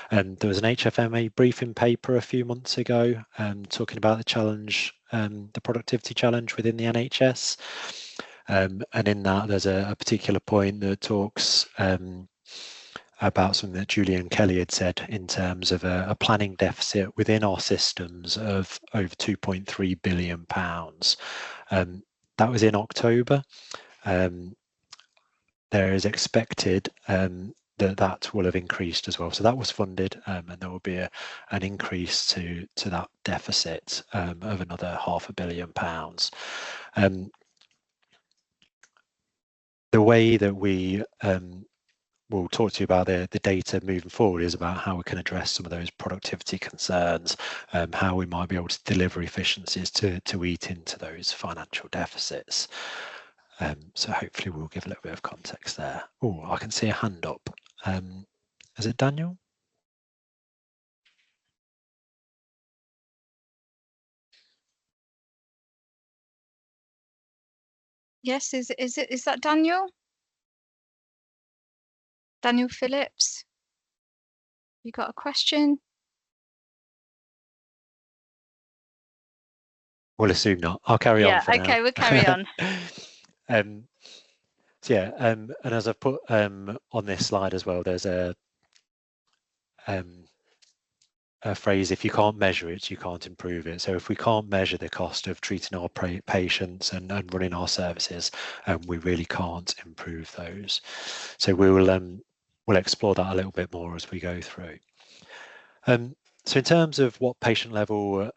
There was an HFMA briefing paper a few months ago talking about the challenge, the productivity challenge within the NHS. And in that, there's a particular point that talks about something that Julian Kelly had said in terms of a planning deficit within our systems of over £2.3 billion. That was in October. There is expected that will have increased as well. So that was funded, and there will be an increase to that deficit of another £500 million. The way that we we'll talk to you about the data moving forward is about how we can address some of those productivity concerns, how we might be able to deliver efficiencies to eat into those financial deficits. So hopefully we'll give a little bit of context there. Oh, I can see a hand up. Is it Daniel? Yes, is that Daniel? Daniel Phillips? You got a question? We'll assume not. I'll carry on for now. Okay, we'll carry on. So yeah, and as I've put on this slide as well, there's a phrase: if you can't measure it, you can't improve it. So if we can't measure the cost of treating our patients and running our services, we really can't improve those. So we'll explore that a little bit more as we go through. So in terms of what patient level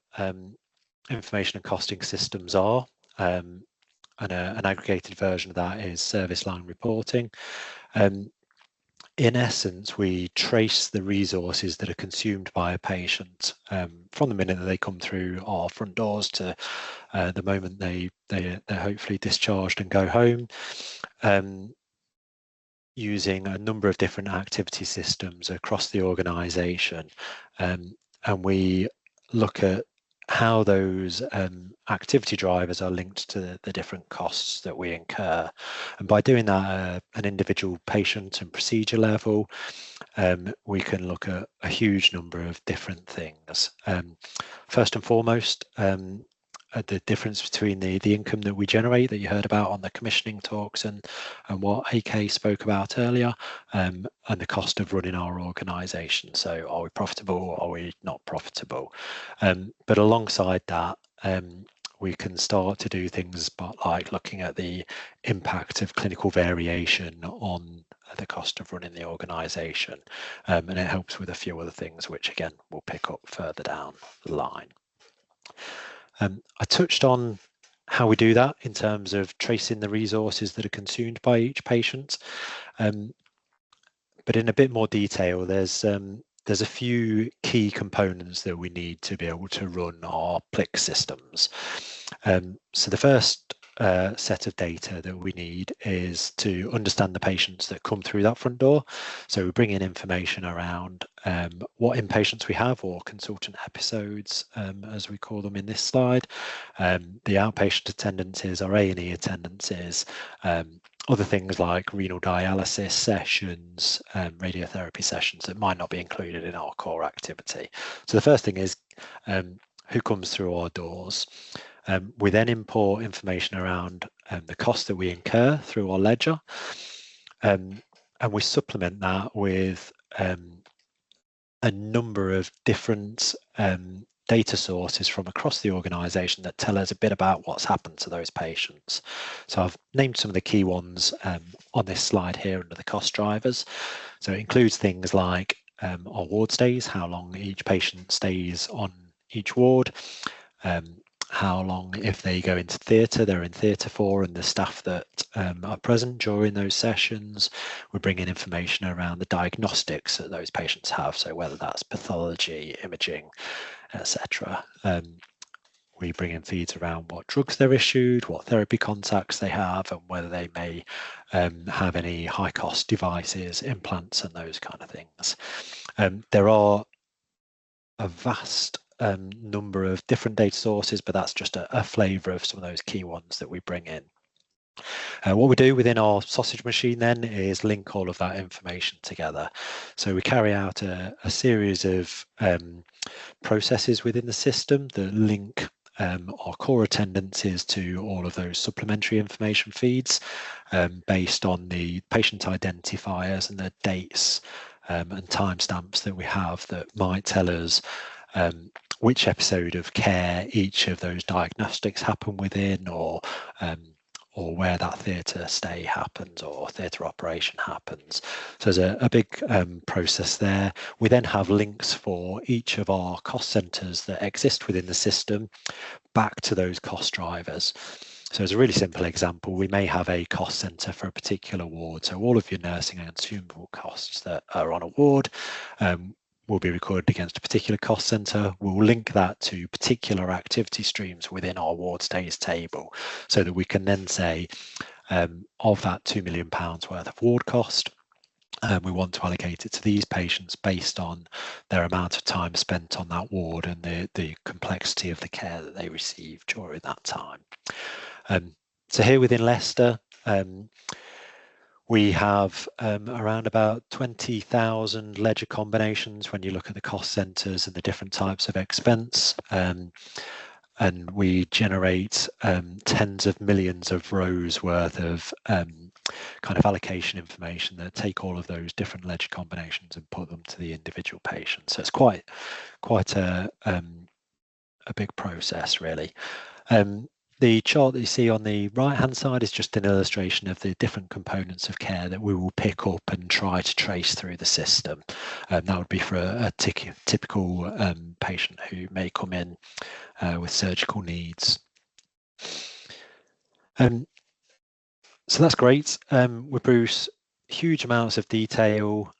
information and costing systems are, and an aggregated version of that is service line reporting. In essence, we trace the resources that are consumed by a patient from the minute that they come through our front doors to the moment they're hopefully discharged and go home, using a number of different activity systems across the organisation, and we look at how those activity drivers are linked to the different costs that we incur. And by doing that at an individual patient and procedure level, we can look at a huge number of different things. First and foremost, the difference between the income that we generate that you heard about on the commissioning talks and what AK spoke about earlier, and the cost of running our organisation. So are we profitable or are we not profitable? But alongside that, we can start to do things like looking at the impact of clinical variation on the cost of running the organisation, and it helps with a few other things which again we'll pick up further down the line. I touched on how we do that in terms of tracing the resources that are consumed by each patient, but in a bit more detail, there's a few key components that we need to be able to run our PLIC systems. So the first set of data that we need is to understand the patients that come through that front door. So we bring in information around what inpatients we have, or consultant episodes, as we call them in this slide, the outpatient attendances, our A&E attendances, other things like renal dialysis sessions, radiotherapy sessions that might not be included in our core activity. So the first thing is who comes through our doors. We then import information around the cost that we incur through our ledger, and we supplement that with a number of different data sources from across the organisation that tell us a bit about what's happened to those patients. So I've named some of the key ones on this slide here under the cost drivers. So it includes things like our ward stays, how long each patient stays on each ward, how long, if they go into theatre, they're in theatre for, and the staff that are present during those sessions. We bring in information around the diagnostics that those patients have, so whether that's pathology, imaging, etc. We bring in feeds around what drugs they're issued, what therapy contacts they have, and whether they may have any high-cost devices, implants, and those kind of things. There are a vast number of different data sources, but that's just a flavour of some of those key ones that we bring in. What we do within our sausage machine then is link all of that information together. So we carry out a series of processes within the system that link our core attendances to all of those supplementary information feeds based on the patient identifiers and the dates and timestamps that we have that might tell us which episode of care each of those diagnostics happen within, or where that theatre stay happens or theatre operation happens. So there's a big process there. We then have links for each of our cost centres that exist within the system back to those cost drivers. So as a really simple example, we may have a cost centre for a particular ward. So all of your nursing and consumable costs that are on a ward will be recorded against a particular cost centre. We'll link that to particular activity streams within our ward stays table, so that we can then say of that £2 million worth of ward cost, we want to allocate it to these patients based on their amount of time spent on that ward and the complexity of the care that they receive during that time. So here within Leicester, we have around about 20,000 ledger combinations when you look at the cost centres and the different types of expense. And we generate tens of millions of rows worth of kind of allocation information that take all of those different ledger combinations and put them to the individual patient. So it's quite a big process, really. The chart that you see on the right-hand side is just an illustration of the different components of care that we will pick up and try to trace through the system. That would be for a typical patient who may come in with surgical needs. So that's great. We produce huge amounts of detail,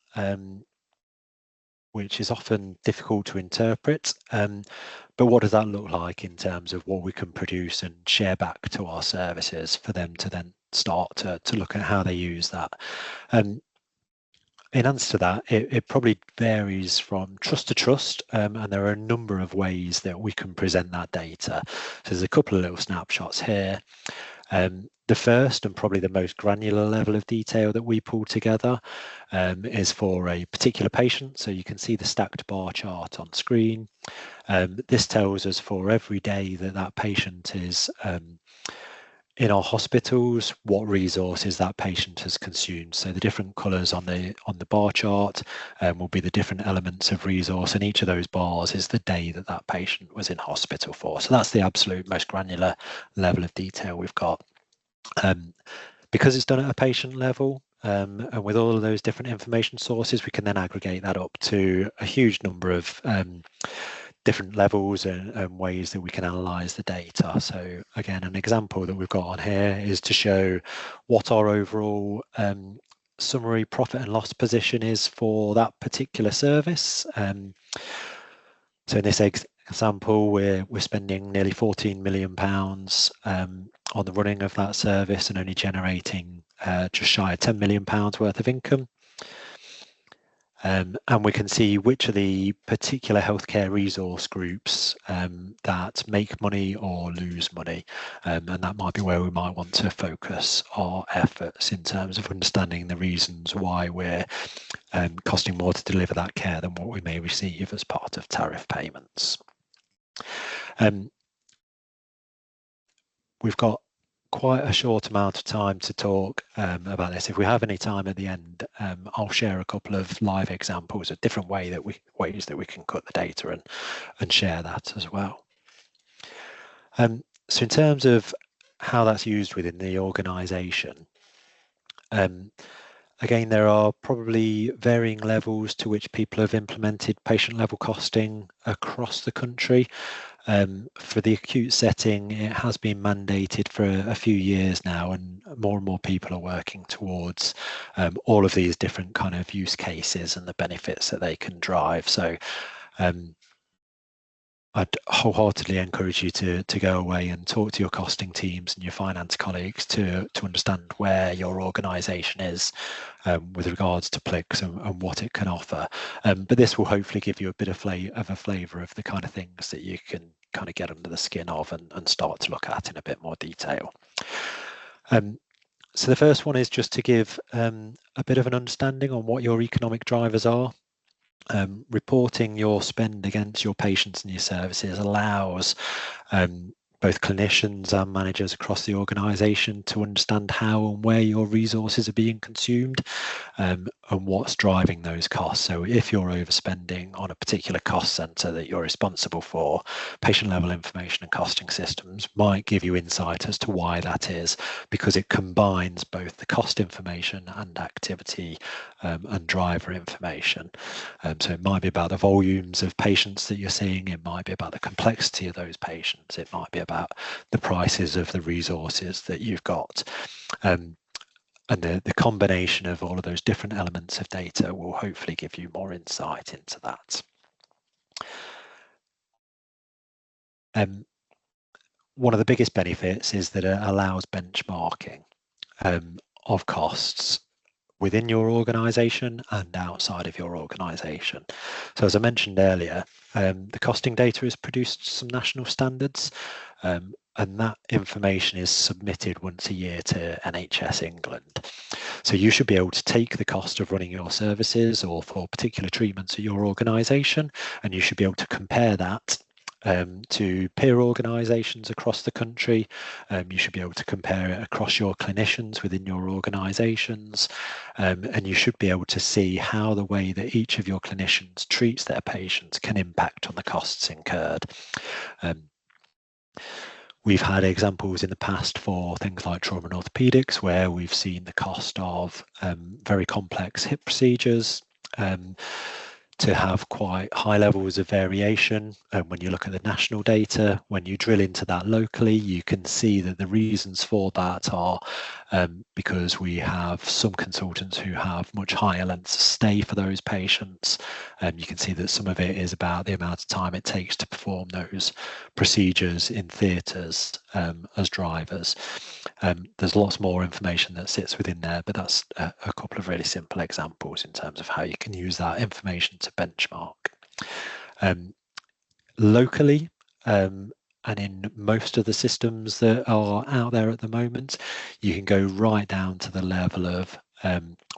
which is often difficult to interpret. But what does that look like in terms of what we can produce and share back to our services for them to then start to look at how they use that? In answer to that, it probably varies from trust to trust, and there are a number of ways that we can present that data. So there's a couple of little snapshots here. The first and probably the most granular level of detail that we pull together is for a particular patient. So you can see the stacked bar chart on screen. This tells us for every day that that patient is in our hospitals, what resources that patient has consumed. So the different colours on the bar chart will be the different elements of resource, and each of those bars is the day that that patient was in hospital for. So that's the absolute most granular level of detail we've got. Because it's done at a patient level, and with all of those different information sources, we can then aggregate that up to a huge number of different levels and ways that we can analyze the data. So again, an example that we've got on here is to show what our overall summary profit and loss position is for that particular service. So in this example, we're spending nearly £14 million on the running of that service and only generating just shy of £10 million worth of income. And we can see which of the particular healthcare resource groups that make money or lose money. And that might be where we might want to focus our efforts in terms of understanding the reasons why we're costing more to deliver that care than what we may receive as part of tariff payments. We've got quite a short amount of time to talk about this. If we have any time at the end, I'll share a couple of live examples of different ways that we can cut the data and share that as well. So in terms of how that's used within the organisation, again, there are probably varying levels to which people have implemented patient level costing across the country. For the acute setting, it has been mandated for a few years now, and more people are working towards all of these different kind of use cases and the benefits that they can drive. So I'd wholeheartedly encourage you to go away and talk to your costing teams and your finance colleagues to understand where your organisation is with regards to PLICs and what it can offer. But this will hopefully give you a bit of a flavour of the kind of things that you can kind of get under the skin of and start to look at in a bit more detail. So the first one is just to give a bit of an understanding on what your economic drivers are. Reporting your spend against your patients and your services allows both clinicians and managers across the organisation to understand how and where your resources are being consumed and what's driving those costs. So if you're overspending on a particular cost centre that you're responsible for, patient level information and costing systems might give you insight as to why that is, because it combines both the cost information and activity and driver information. So it might be about the volumes of patients that you're seeing, it might be about the complexity of those patients, it might be about the prices of the resources that you've got. And the combination of all of those different elements of data will hopefully give you more insight into that. One of the biggest benefits is that it allows benchmarking of costs within your organisation and outside of your organisation. So as I mentioned earlier, the costing data has produced some national standards, and that information is submitted once a year to NHS England. So you should be able to take the cost of running your services or for particular treatments at your organisation, and you should be able to compare that to peer organisations across the country. You should be able to compare it across your clinicians within your organisations, and you should be able to see how the way that each of your clinicians treats their patients can impact on the costs incurred. We've had examples in the past for things like trauma and orthopaedics, where we've seen the cost of very complex hip procedures to have quite high levels of variation. And when you look at the national data, when you drill into that locally, you can see that the reasons for that are because we have some consultants who have much higher lengths of stay for those patients. You can see that some of it is about the amount of time it takes to perform those procedures in theatres as drivers. There's lots more information that sits within there, but that's a couple of really simple examples in terms of how you can use that information to benchmark. Locally, and in most of the systems that are out there at the moment, you can go right down to the level of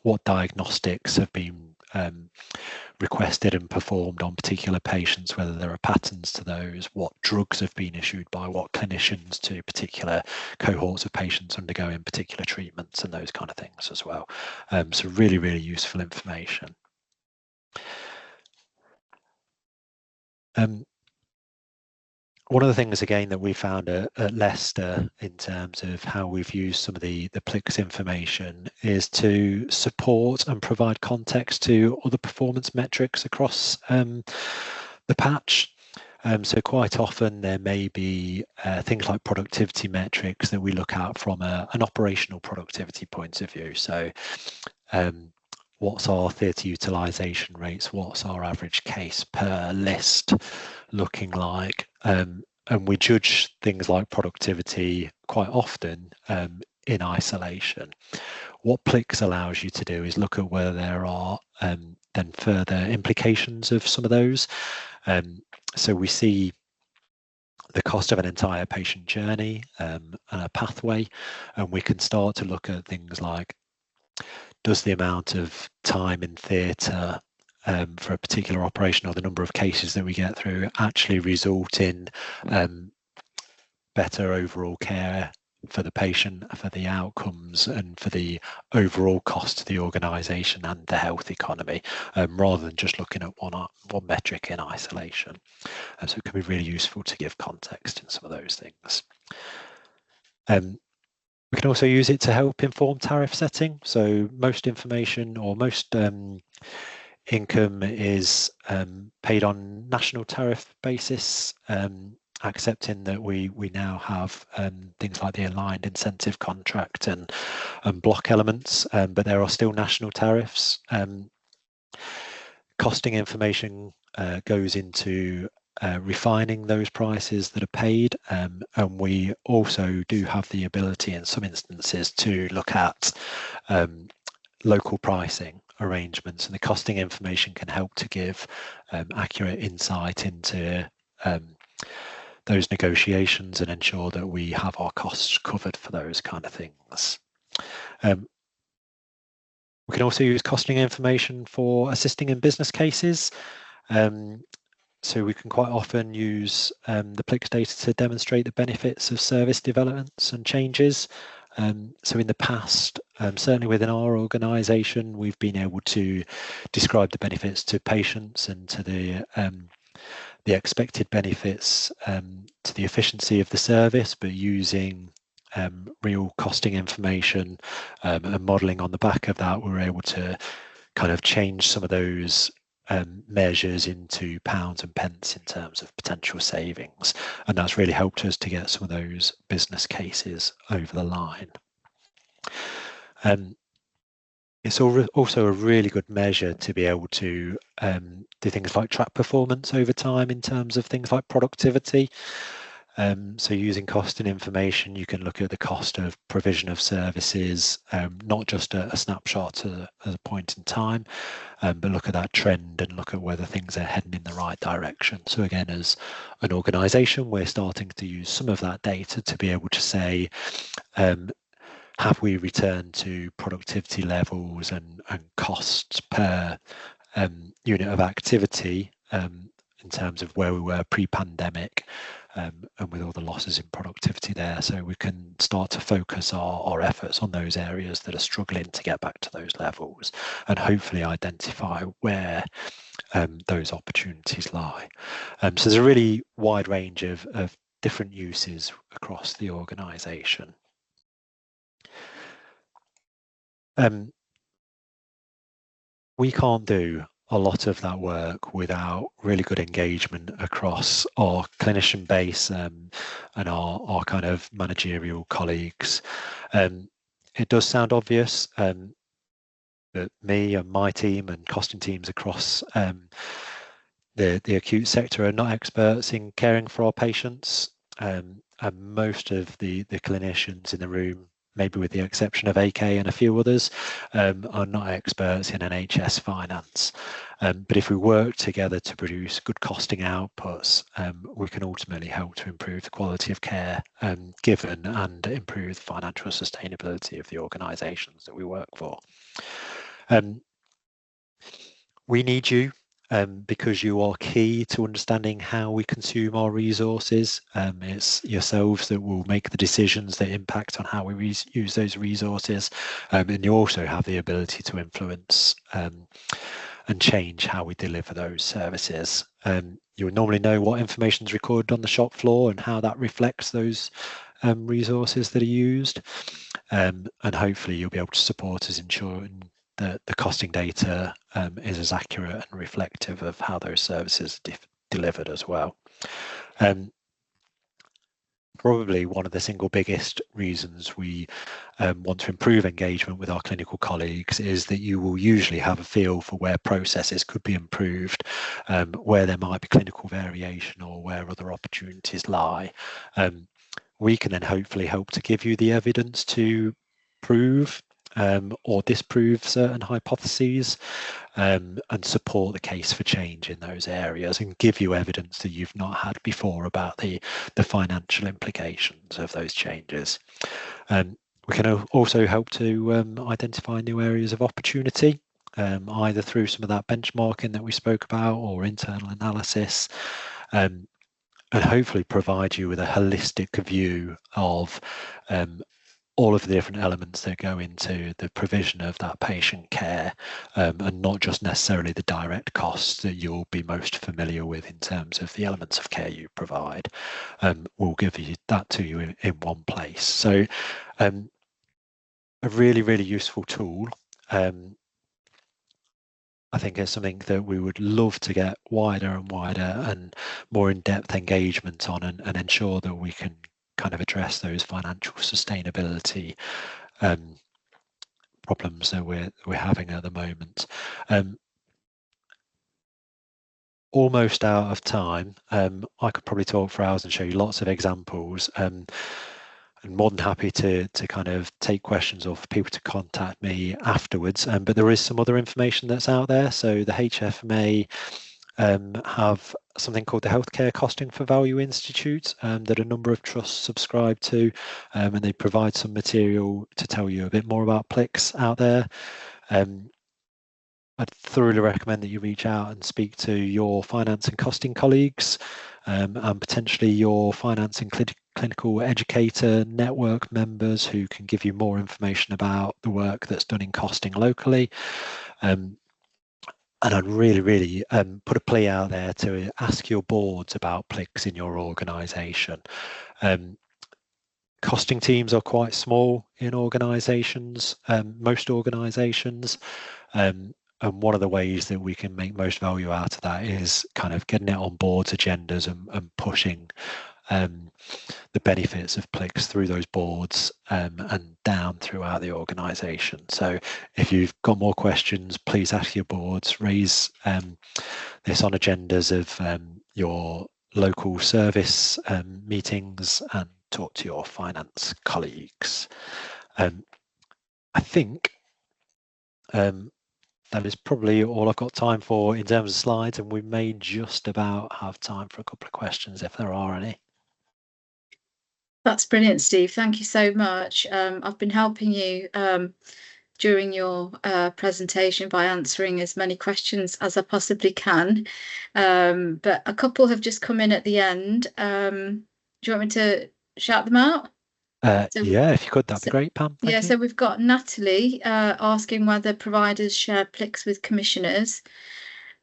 what diagnostics have been requested and performed on particular patients, whether there are patterns to those, what drugs have been issued by what clinicians to particular cohorts of patients undergoing particular treatments, and those kind of things as well. So really, really useful information. One of the things, again, that we found at Leicester in terms of how we've used some of the PLIX information is to support and provide context to other performance metrics across the patch. So quite often there may be things like productivity metrics that we look at from an operational productivity point of view. So what's our theatre utilisation rates? What's our average case per list looking like? And we judge things like productivity quite often in isolation. What PLIX allows you to do is look at whether there are then further implications of some of those. So we see the cost of an entire patient journey and a pathway, and we can start to look at things like, does the amount of time in theatre for a particular operation or the number of cases that we get through actually result in better overall care for the patient, for the outcomes, and for the overall cost to the organisation and the health economy, rather than just looking at one metric in isolation. So it can be really useful to give context in some of those things. We can also use it to help inform tariff setting. So most information or most income is paid on national tariff basis, accepting that we now have things like the aligned incentive contract and block elements, but there are still national tariffs. Costing information goes into refining those prices that are paid, and we also do have the ability in some instances to look at local pricing arrangements, and the costing information can help to give accurate insight into those negotiations and ensure that we have our costs covered for those kind of things. We can also use costing information for assisting in business cases. So we can quite often use the PLIX data to demonstrate the benefits of service developments and changes. So in the past, certainly within our organisation, we've been able to describe the benefits to patients and to the expected benefits to the efficiency of the service, but using real costing information and modelling on the back of that, we're able to kind of change some of those measures into pounds and pence in terms of potential savings, and that's really helped us to get some of those business cases over the line. It's also a really good measure to be able to do things like track performance over time in terms of things like productivity. So using cost and information, you can look at the cost of provision of services, not just a snapshot at a point in time, but look at that trend and look at whether things are heading in the right direction. So again, as an organisation, we're starting to use some of that data to be able to say, have we returned to productivity levels and costs per unit of activity in terms of where we were pre-pandemic, and with all the losses in productivity there. So we can start to focus our efforts on those areas that are struggling to get back to those levels and hopefully identify where those opportunities lie. So there's a really wide range of different uses across the organisation. We can't do a lot of that work without really good engagement across our clinician base and our kind of managerial colleagues. It does sound obvious that me and my team and costing teams across the acute sector are not experts in caring for our patients, and most of the clinicians in the room maybe with the exception of AK and a few others, are not experts in NHS finance. But if we work together to produce good costing outputs, we can ultimately help to improve the quality of care given and improve the financial sustainability of the organisations that we work for. We need you because you are key to understanding how we consume our resources. It's yourselves that will make the decisions that impact on how we use those resources, and you also have the ability to influence and change how we deliver those services. You'll normally know what information is recorded on the shop floor and how that reflects those resources that are used, and hopefully you'll be able to support us ensuring that the costing data is as accurate and reflective of how those services are delivered as well. Probably one of the single biggest reasons we want to improve engagement with our clinical colleagues is that you will usually have a feel for where processes could be improved, where there might be clinical variation or where other opportunities lie. We can then hopefully help to give you the evidence to prove or disprove certain hypotheses, and support the case for change in those areas and give you evidence that you've not had before about the financial implications of those changes. We can also help to identify new areas of opportunity, either through some of that benchmarking that we spoke about or internal analysis, and hopefully provide you with a holistic view of all of the different elements that go into the provision of that patient care, and not just necessarily the direct costs that you'll be most familiar with in terms of the elements of care you provide. We'll give you that to you in one place. So a really, really useful tool. I think is something that we would love to get wider and wider and more in-depth engagement on, and ensure that we can kind of address those financial sustainability problems that we're having at the moment. Almost out of time. I could probably talk for hours and show you lots of examples, and more than happy to kind of take questions or for people to contact me afterwards. But there is some other information that's out there. So the HFMA have something called the Healthcare Costing for Value Institute that a number of trusts subscribe to, and they provide some material to tell you a bit more about PLICs out there. I'd thoroughly recommend that you reach out and speak to your finance and costing colleagues, and potentially your finance and clinical educator network members who can give you more information about the work that's done in costing locally. And I'd really, really put a plea out there to ask your boards about PLICs in your organisation. Costing teams are quite small in organisations, most organisations. And one of the ways that we can make most value out of that is kind of getting it on boards, agendas, and pushing the benefits of PLICs through those boards and down throughout the organisation. So if you've got more questions, please ask your boards, raise this on agendas of your local service meetings, and talk to your finance colleagues. I think that is probably all I've got time for in terms of slides, and we may just about have time for a couple of questions if there are any. That's brilliant, Steve. Thank you so much. I've been helping you during your presentation by answering as many questions as I possibly can. But a couple have just come in at the end. Do you want me to shout them out? Yeah, if you could, that'd be great, Pam. Thank you. So we've got Natalie asking whether providers share PLICs with commissioners.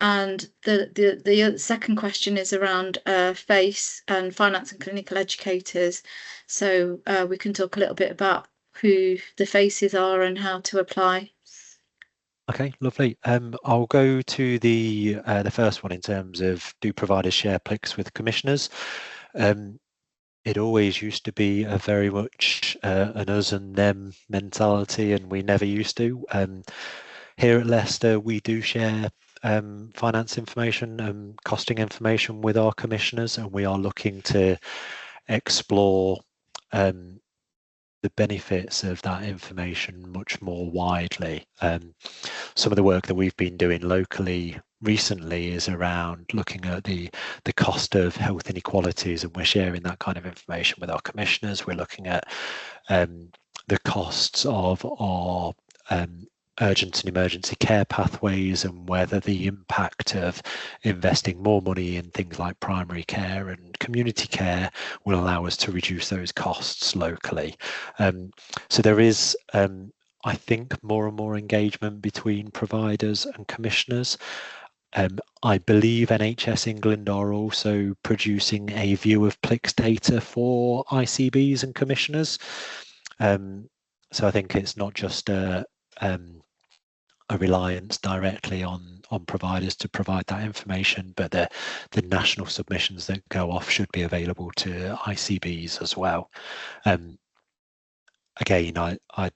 And the second question is around FACE and finance and clinical educators. So we can talk a little bit about who the FACEs are and how to apply. Okay, lovely. I'll go to the first one in terms of do providers share PLICs with commissioners. It always used to be a very much an us and them mentality, and we never used to. Here at Leicester, we do share finance information and costing information with our commissioners, and we are looking to explore benefits of that information much more widely. Some of the work that we've been doing locally recently is around looking at the cost of health inequalities, and we're sharing that kind of information with our commissioners. We're looking at the costs of our urgent and emergency care pathways, and whether the impact of investing more money in things like primary care and community care will allow us to reduce those costs locally. So there is, I think, more and more engagement between providers and commissioners. I believe NHS England are also producing a view of PLICS data for ICBs and commissioners. So I think it's not just a reliance directly on providers to provide that information, but the national submissions that go off should be available to ICBs as well. Again, I'd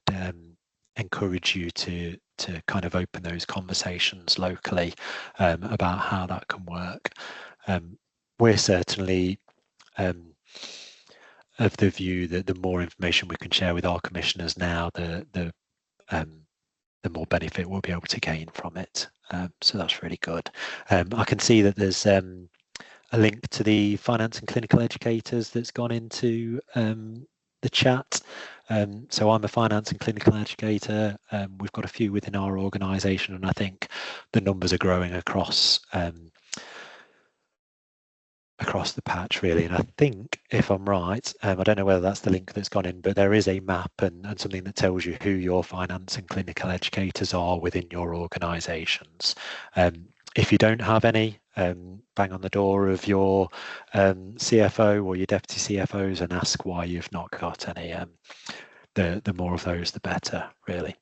encourage you to kind of open those conversations locally about how that can work. We're certainly of the view that the more information we can share with our commissioners now, the more benefit we'll be able to gain from it. So that's really good. I can see that there's a link to the finance and clinical educators that's gone into the chat. So I'm a finance and clinical educator. We've got a few within our organisation, and I think the numbers are growing across the patch really. And I think, if I'm right, I don't know whether that's the link that's gone in, but there is a map and something that tells you who your finance and clinical educators are within your organisations. If you don't have any, bang on the door of your CFO or your deputy CFOs and ask why you've not got any. The more of those, the better, really.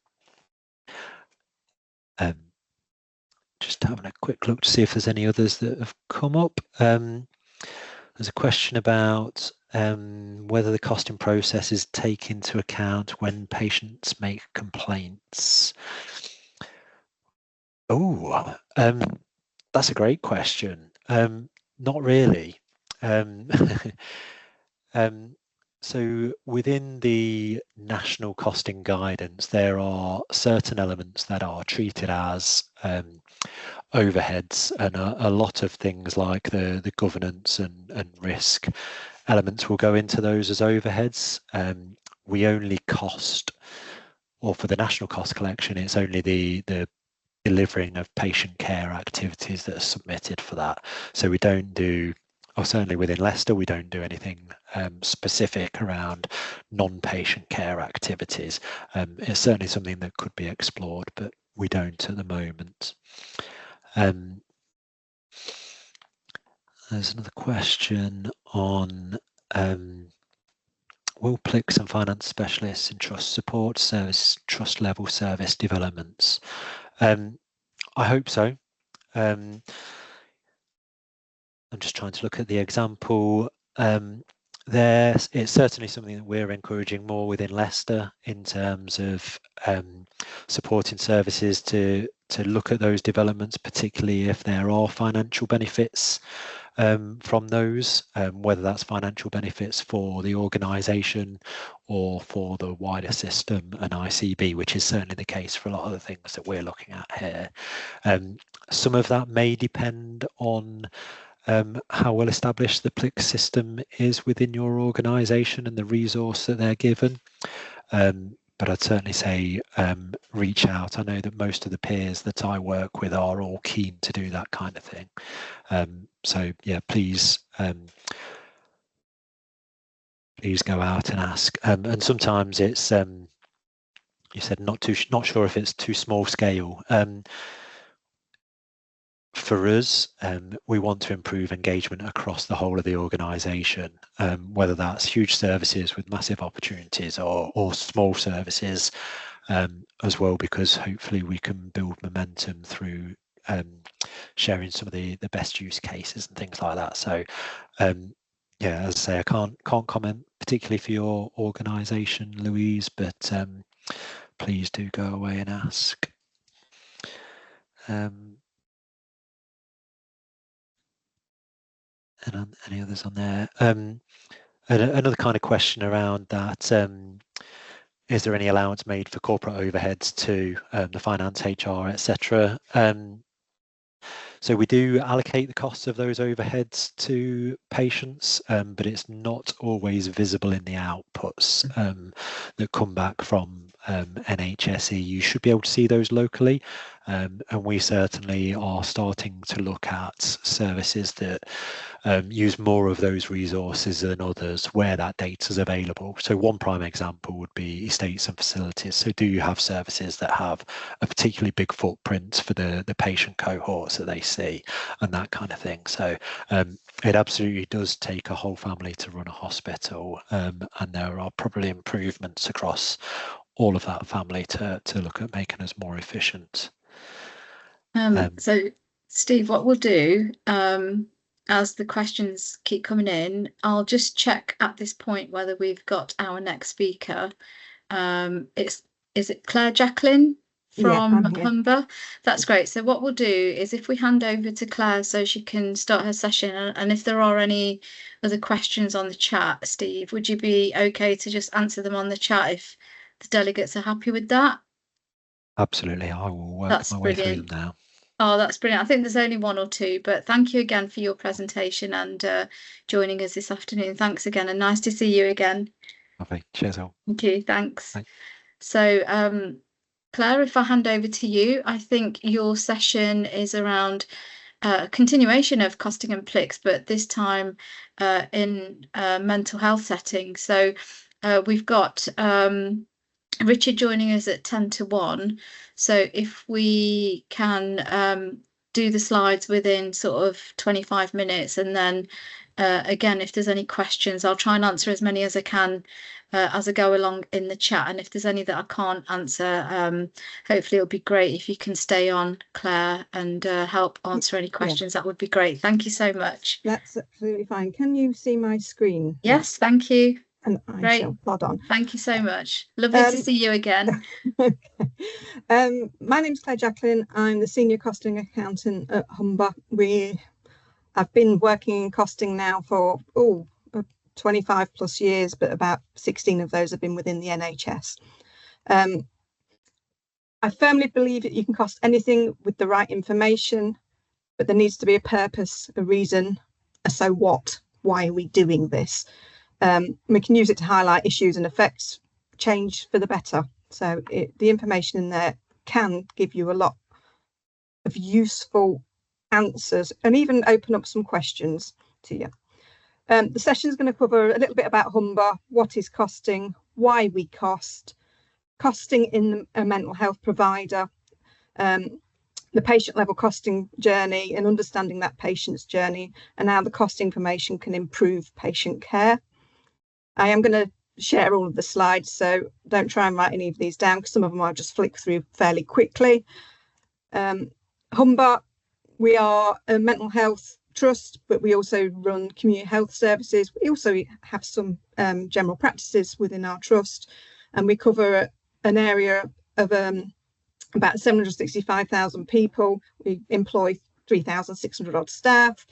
Just having a quick look to see if there's any others that have come up. There's a question about whether the costing processes take into account when patients make complaints. Oh, that's a great question. Not really. So within the national costing guidance, there are certain elements that are treated as overheads, and a lot of things like the governance and risk elements will go into those as overheads. We only cost, or for the national cost collection, it's only the delivering of patient care activities that are submitted for that. So we don't do, or certainly within Leicester, we don't do anything specific around non-patient care activities. It's certainly something that could be explored, but we don't at the moment. There's another question on will PLICS and finance specialists in trust support service trust level service developments? I hope so. I'm just trying to look at the example. It's certainly something that we're encouraging more within Leicester in terms of supporting services to look at those developments, particularly if there are financial benefits from those, whether that's financial benefits for the organisation or for the wider system and ICB, which is certainly the case for a lot of the things that we're looking at here. Some of that may depend on how well established the PLICS system is within your organisation and the resource that they're given. But I'd certainly say reach out. I know that most of the peers that I work with are all keen to do that kind of thing. So yeah, please go out and ask. And sometimes it's you said not sure if it's too small scale. For us, we want to improve engagement across the whole of the organisation, whether that's huge services with massive opportunities or small services as well, because hopefully we can build momentum through sharing some of the best use cases and things like that. So yeah, as I say, I can't comment particularly for your organisation, Louise, but please do go away and ask. And any others on there? Another kind of question around that, is there any allowance made for corporate overheads to the finance, HR, etc.? So we do allocate the costs of those overheads to patients, but it's not always visible in the outputs that come back from NHSE. You should be able to see those locally, and we certainly are starting to look at services that use more of those resources than others where that data is available. So one prime example would be estates and facilities. So do you have services that have a particularly big footprint for the patient cohorts that they see and that kind of thing? So it absolutely does take a whole family to run a hospital, and there are probably improvements across all of that family to look at making us more efficient. So Steve, what we'll do, as the questions keep coming in, I'll just check at this point whether we've got our next speaker. Is it Claire Jacqueline from Humber? That's great. So what we'll do is if we hand over to Claire so she can start her session, and if there are any other questions on the chat, Steve, would you be okay to just answer them on the chat if the delegates are happy with that? Absolutely, I will work my way through them now. Oh, that's brilliant. I think there's only one or two, but thank you again for your presentation and joining us this afternoon. Thanks again, and nice to see you again. Lovely. Cheers, all. Thank you. Thanks. Bye. So, Claire, if I hand over to you, I think your session is around a continuation of costing and PLICs, but this time in a mental health setting. So we've got Richard joining us at 10 to 1. So if we can do the slides within sort of 25 minutes, and then again, if there's any questions, I'll try and answer as many as I can as I go along in the chat. And if there's any that I can't answer, hopefully it'll be great if you can stay on, Claire, and help answer any questions. That would be great. Thank you so much. That's absolutely fine. Can you see my screen? Yes, thank you. And I shall plod on. Thank you so much. Lovely to see you again. Okay. My name's Claire Jacqueline. I'm the senior costing accountant at Humber. I've been working in costing now for 25 plus years, but about 16 of those have been within the NHS. I firmly believe that you can cost anything with the right information, but there needs to be a purpose, a reason, a so what. Why are we doing this? We can use it to highlight issues and affect change for the better. So the information in there can give you a lot of useful answers and even open up some questions to you. The session is going to cover a little bit about Humber, what is costing, why we cost, costing in a mental health provider, the patient level costing journey and understanding that patient's journey, and how the cost information can improve patient care. I am going to share all of the slides, so don't try and write any of these down because some of them I'll just flick through fairly quickly. Humber, we are a mental health trust, but we also run community health services. We also have some general practices within our trust, and we cover an area of about 765,000 people. We employ 3,600 odd staff.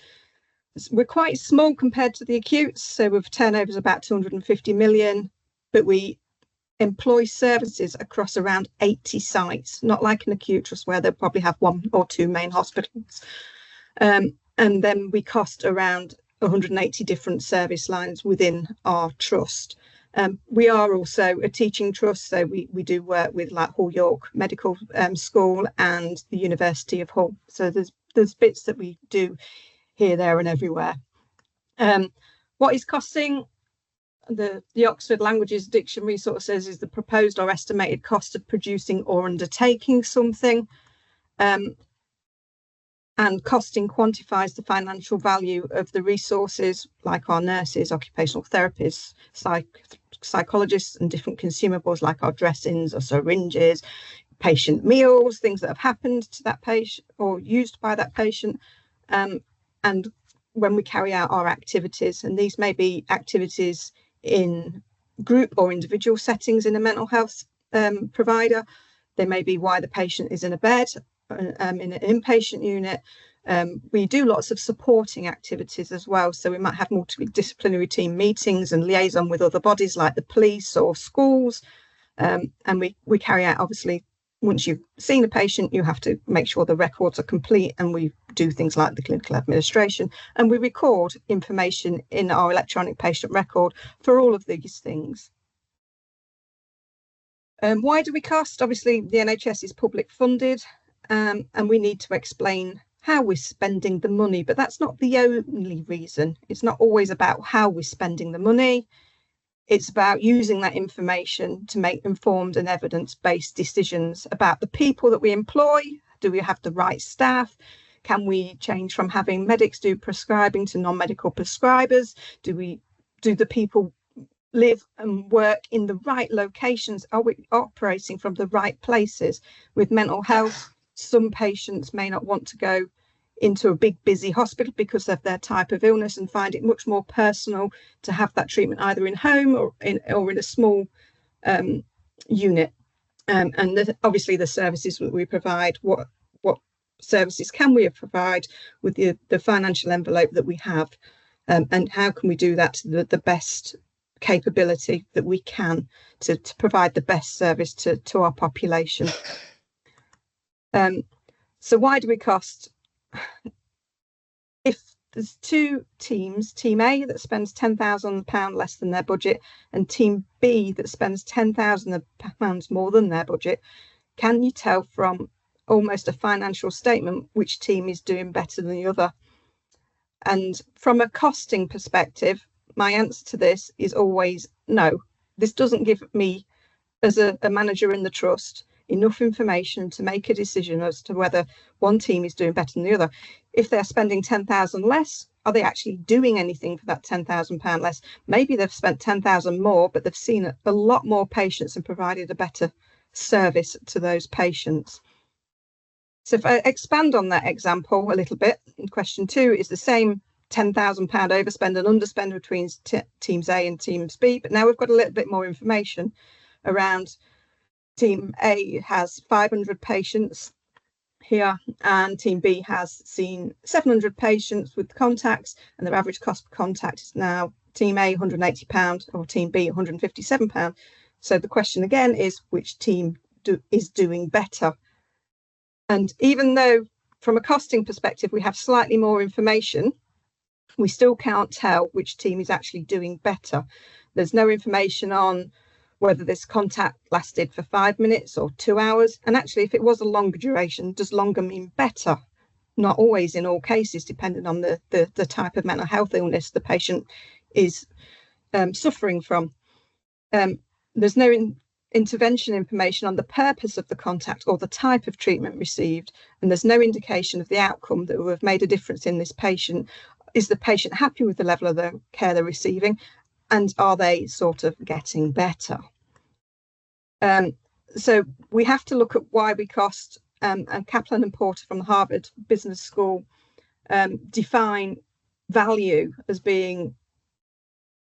We're quite small compared to the acutes, so with turnovers about 250 million, but we employ services across around 80 sites, not like an acute trust where they'll probably have one or two main hospitals. And then we cost around 180 different service lines within our trust. We are also a teaching trust, so we do work with like Hull York Medical School and the University of Hull. So there's bits that we do here, there and everywhere. What is costing? The Oxford Languages Dictionary sort of says is the proposed or estimated cost of producing or undertaking something. And costing quantifies the financial value of the resources like our nurses, occupational therapists, psychologists and different consumables like our dressings or syringes, patient meals, things that have happened to that patient or used by that patient. And when we carry out our activities, and these may be activities in group or individual settings in a mental health provider, they may be why the patient is in a bed, in an inpatient unit. We do lots of supporting activities as well. So we might have multidisciplinary team meetings and liaison with other bodies like the police or schools. And we carry out, obviously, once you've seen a patient, you have to make sure the records are complete, and we do things like the clinical administration, and we record information in our electronic patient record for all of these things. Why do we cost? Obviously, the NHS is public funded, and we need to explain how we're spending the money, but that's not the only reason. It's not always about how we're spending the money. It's about using that information to make informed and evidence-based decisions about the people that we employ. Do we have the right staff? Can we change from having medics do prescribing to non-medical prescribers? Do the people live and work in the right locations? Are we operating from the right places? With mental health, some patients may not want to go into a big busy hospital because of their type of illness and find it much more personal to have that treatment either in home or in a small unit. And obviously the services that we provide, what services can we provide with the financial envelope that we have, and how can we do that to the best capability that we can to provide the best service to our population. So why do we cost? If there's two teams, Team A that spends £10,000 less than their budget and Team B that spends £10,000 more than their budget, can you tell from almost a financial statement which team is doing better than the other? And from a costing perspective, my answer to this is always no. This doesn't give me, as a manager in the trust, enough information to make a decision as to whether one team is doing better than the other. If they're spending 10,000 less, are they actually doing anything for that £10,000 less? Maybe they've spent 10,000 more, but they've seen a lot more patients and provided a better service to those patients. So if I expand on that example a little bit, question 2 is the same £10,000 overspend and underspend between teams A and teams B, but now we've got a little bit more information around. Team A has 500 patients here, and Team B has seen 700 patients with contacts, and their average cost per contact is now Team A £180 or Team B £157. So the question again is, which team is doing better? And even though from a costing perspective we have slightly more information, we still can't tell which team is actually doing better. There's no information on whether this contact lasted for 5 minutes or 2 hours. And actually, if it was a longer duration, does longer mean better? Not always in all cases, depending on the type of mental health illness the patient is suffering from. There's no intervention information on the purpose of the contact or the type of treatment received. And there's no indication of the outcome that would have made a difference in this patient. Is the patient happy with the level of the care they're receiving? And are they sort of getting better? So we have to look at why we cost, and Kaplan and Porter from the Harvard Business School define value as being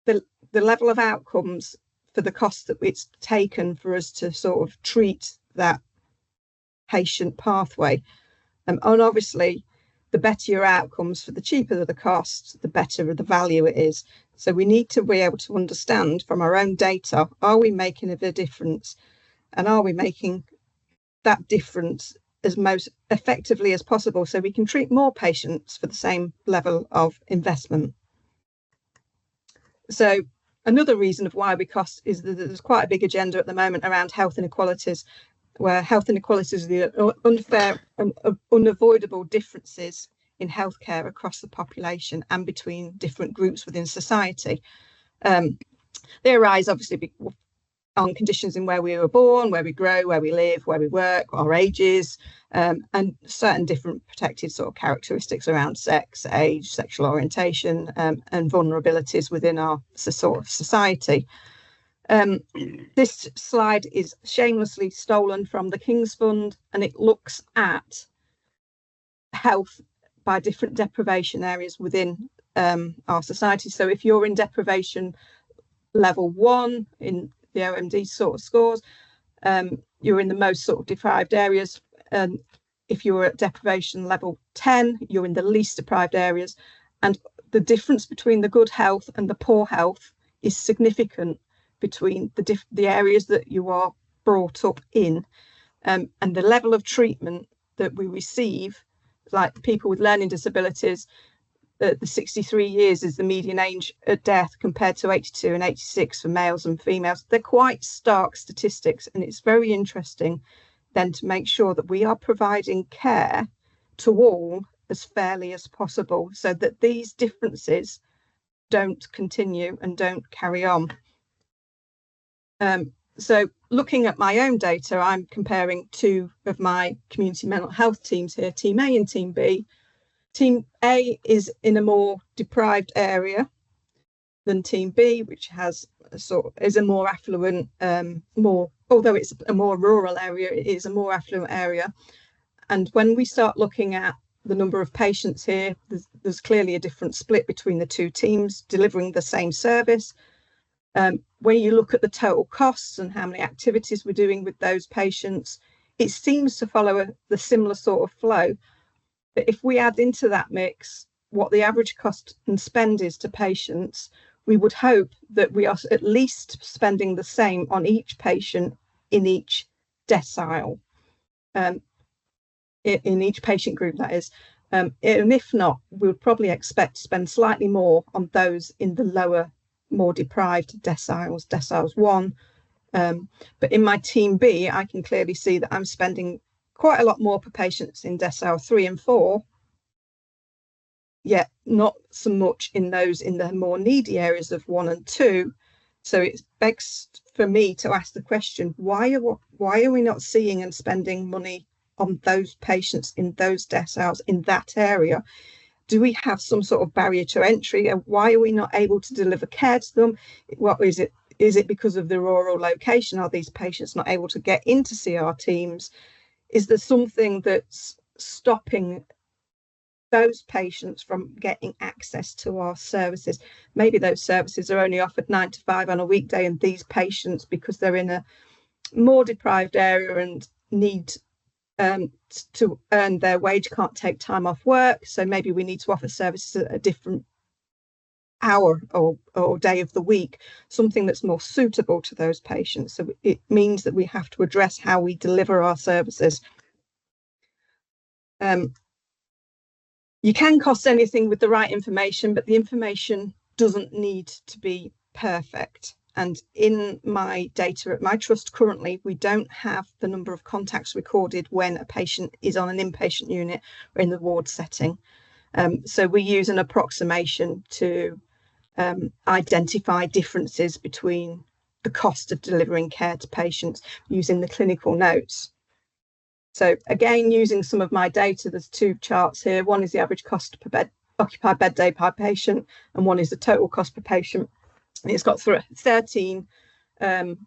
the level of outcomes for the cost that it's taken for us to sort of treat that patient pathway. And obviously, the better your outcomes, for the cheaper the cost, the better the value it is. So we need to be able to understand from our own data, are we making a difference? And are we making that difference as most effectively as possible so we can treat more patients for the same level of investment? So another reason of why we cost is that there's quite a big agenda at the moment around health inequalities, where health inequalities are the unfair and unavoidable differences in healthcare across the population and between different groups within society. They arise obviously on conditions in where we were born, where we grow, where we live, where we work, our ages, and certain different protected sort of characteristics around sex, age, sexual orientation, and vulnerabilities within our sort of society. This slide is shamelessly stolen from the King's Fund, and it looks at health by different deprivation areas within our society. So if you're in deprivation level 1 in the OMD sort of scores, you're in the most sort of deprived areas. if you're at deprivation level 10, you're in the least deprived areas. And the difference between the good health and the poor health is significant between the areas that you are brought up in. And the level of treatment that we receive, like people with learning disabilities, the 63 years is the median age at death compared to 82 and 86 for males and females. They're quite stark statistics, and it's very interesting then to make sure that we are providing care to all as fairly as possible so that these differences don't continue and don't carry on. So looking at my own data, I'm comparing two of my community mental health teams here, Team A and Team B. Team A is in a more deprived area than Team B, which has is a more affluent, although it's a more rural area, it is a more affluent area. And when we start looking at the number of patients here, there's clearly a different split between the two teams delivering the same service. When you look at the total costs and how many activities we're doing with those patients, it seems to follow the similar sort of flow. But if we add into that mix what the average cost and spend is to patients, we would hope that we are at least spending the same on each patient in each decile, in each patient group, that is. And if not, we would probably expect to spend slightly more on those in the lower, more deprived deciles 1. But in my Team B, I can clearly see that I'm spending quite a lot more per patient in decile 3 and 4, yet not so much in those in the more needy areas of 1 and 2. So it begs for me to ask the question, why are we not seeing and spending money on those patients in those deciles in that area? Do we have some sort of barrier to entry? Why are we not able to deliver care to them? What is it? Is it because of the rural location? Are these patients not able to get in to see our teams? Is there something that's stopping those patients from getting access to our services? Maybe those services are only offered 9 to 5 on a weekday, and these patients, because they're in a more deprived area and need to earn their wage, can't take time off work. So maybe we need to offer services at a different hour or day of the week, something that's more suitable to those patients. So it means that we have to address how we deliver our services. You can cost anything with the right information, but the information doesn't need to be perfect. And in my data at my trust currently, we don't have the number of contacts recorded when a patient is on an inpatient unit or in the ward setting. So we use an approximation to identify differences between the cost of delivering care to patients using the clinical notes. So again, using some of my data, there's 2 charts here. One is the average cost per occupied bed day per patient, and one is the total cost per patient. And it's got 13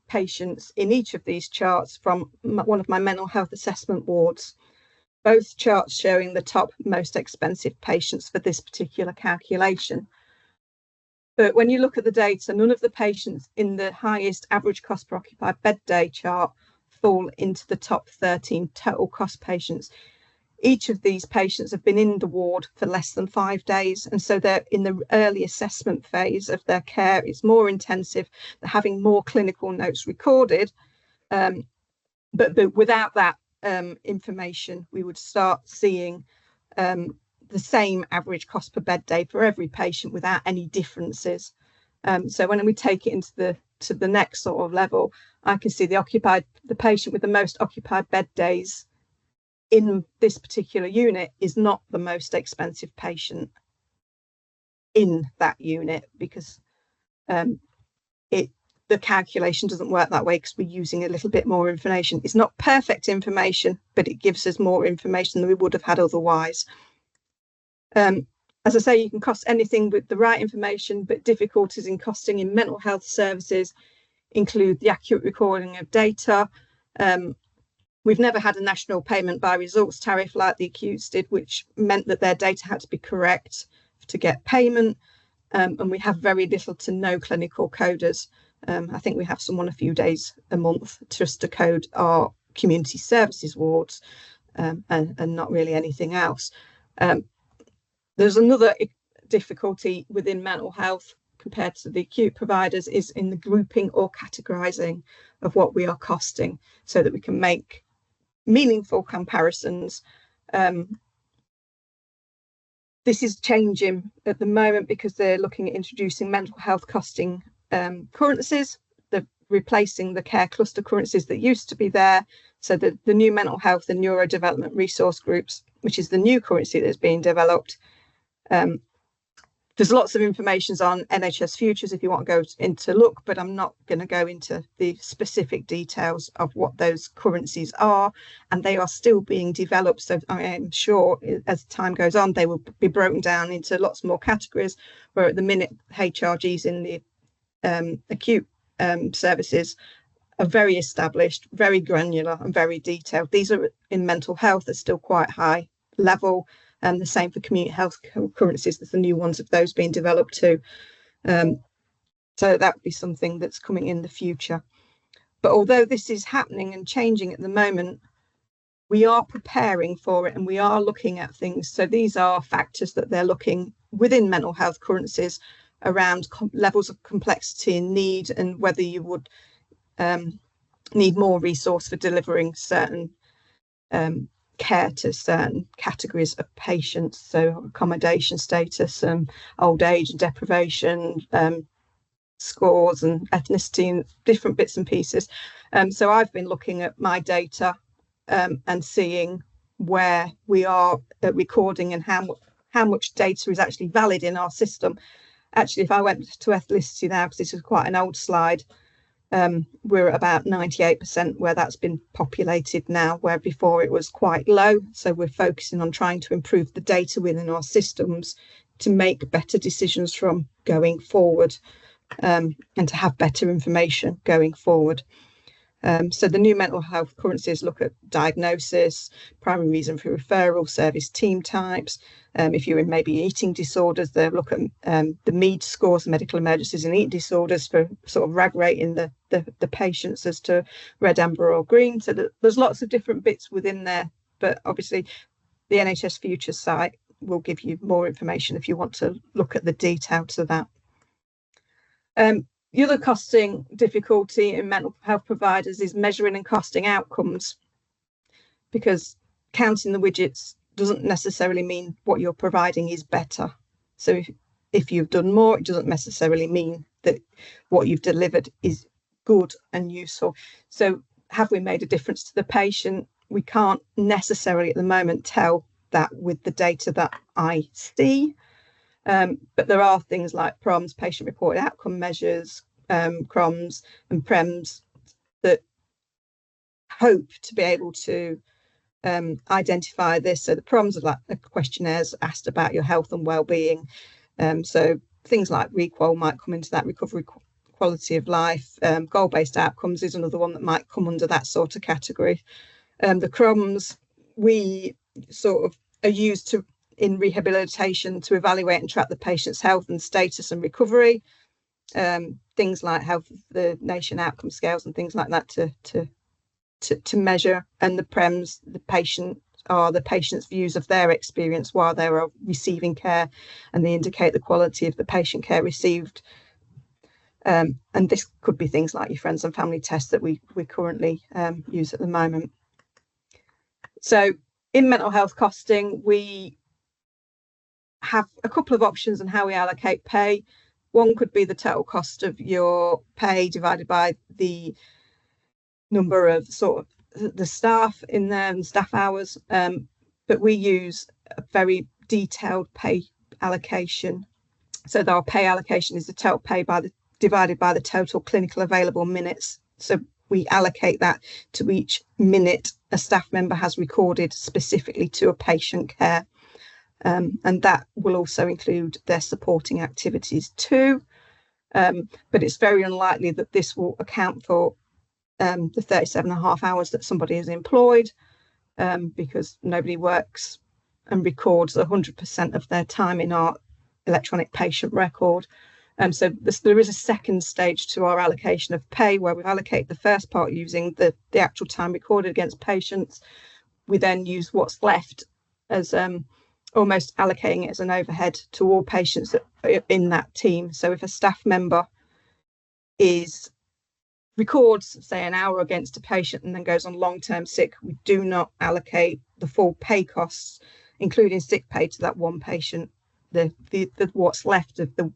patients in each of these charts from one of my mental health assessment wards. Both charts showing the top most expensive patients for this particular calculation. But when you look at the data, none of the patients in the highest average cost per occupied bed day chart fall into the top 13 total cost patients. Each of these patients have been in the ward for less than 5 days, and so they're in the early assessment phase of their care. It's more intensive, they're having more clinical notes recorded, but without that information, we would start seeing the same average cost per bed day for every patient without any differences. So when we take it into the next sort of level, I can see the patient with the most occupied bed days in this particular unit is not the most expensive patient in that unit, because the calculation doesn't work that way, because we're using a little bit more information. It's not perfect information, but it gives us more information than we would have had otherwise. As I say, you can cost anything with the right information, but difficulties in costing in mental health services include the accurate recording of data. We've never had a national payment by results tariff like the acutes did, which meant that their data had to be correct to get payment. And we have very little to no clinical coders. I think we have someone a few days a month just to code our community services wards. and not really anything else. There's another difficulty within mental health compared to the acute providers is in the grouping or categorising of what we are costing so that we can make meaningful comparisons. This is changing at the moment because they're looking at introducing mental health costing currencies. They're replacing the care cluster currencies that used to be there. So the new mental health and neurodevelopment resource groups, which is the new currency that's being developed. There's lots of information on NHS Futures if you want to go into look, but I'm not going to go into the specific details of what those currencies are, and they are still being developed. So I am sure as time goes on, they will be broken down into lots more categories, where at the minute HRGs in the acute services are very established, very granular and very detailed. These are in mental health are still quite high level. And the same for community health currencies. There's the new ones of those being developed too. So that would be something that's coming in the future. But although this is happening and changing at the moment, we are preparing for it and we are looking at things. So these are factors that they're looking within mental health currencies around levels of complexity and need, and whether you would need more resource for delivering certain care to certain categories of patients, so accommodation status, old age and deprivation, scores and ethnicity and different bits and pieces. So I've been looking at my data and seeing where we are at recording and how much data is actually valid in our system. Actually, if I went to ethnicity now, because this is quite an old slide, we're at about 98% where that's been populated now, where before it was quite low. So we're focusing on trying to improve the data within our systems to make better decisions from going forward, and to have better information going forward. So the new mental health currencies look at diagnosis, primary reason for referral, service team types. If you're in maybe eating disorders, they look at the MEAD scores, medical emergencies and eating disorders, for sort of rag rating the patients as to red, amber or green. So there's lots of different bits within there, but obviously the NHS Futures site will give you more information if you want to look at the detail to that. The other costing difficulty in mental health providers is measuring and costing outcomes, because counting the widgets doesn't necessarily mean what you're providing is better. So if you've done more, it doesn't necessarily mean that what you've delivered is good and useful. So have we made a difference to the patient? We can't necessarily at the moment tell that with the data that I see. But there are things like PROMs, patient reported outcome measures, CROMs and PREMs that hope to be able to identify this. So the PROMs are like questionnaires asked about your health and well-being. So things like REQUAL might come into that, recovery quality of life. Goal-based outcomes is another one that might come under that sort of category. The CROMs we sort of are used to in rehabilitation to evaluate and track the patient's health and status and recovery. Things like health of the nation outcome scales and things like that to measure. And the PREMs, the patient's views of their experience while they are receiving care, and they indicate the quality of the patient care received. And this could be things like your friends and family tests that we currently use at the moment. So in mental health costing, we have a couple of options on how we allocate pay. One could be the total cost of your pay divided by the number of sort of the staff in there and staff hours. But we use a very detailed pay allocation. So our pay allocation is the total pay divided by the total clinical available minutes. So we allocate that to each minute a staff member has recorded specifically to a patient care. And that will also include their supporting activities too. But it's very unlikely that this will account for the 37.5 hours that somebody is employed, because nobody works and records 100% of their time in our electronic patient record. So there is a second stage to our allocation of pay, where we've allocated the first part using the actual time recorded against patients. we then use what's left as almost allocating it as an overhead to all patients that are in that team. So if a staff member records, say, an hour against a patient and then goes on long-term sick, we do not allocate the full pay costs, including sick pay, to that one patient. The what's left of the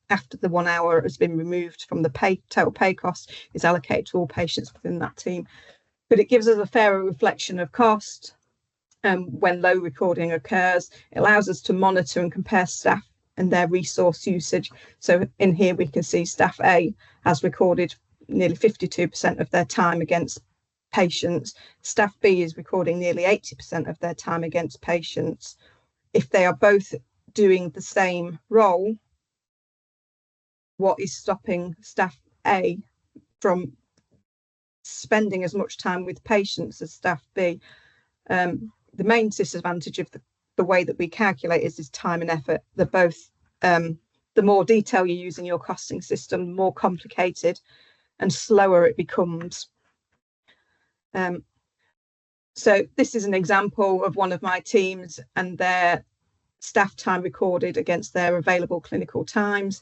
after the 1 hour has been removed from the total pay cost is allocated to all patients within that team. But it gives us a fairer reflection of cost when low recording occurs. It allows us to monitor and compare staff and their resource usage. So in here we can see staff A has recorded nearly 52% of their time against patients. Staff B is recording nearly 80% of their time against patients. If they are both doing the same role, what is stopping staff A from spending as much time with patients as staff B? The main disadvantage of the way that we calculate is time and effort. They're both, the more detail you use in your costing system, the more complicated and slower it becomes. So this is an example of one of my teams and their staff time recorded against their available clinical times.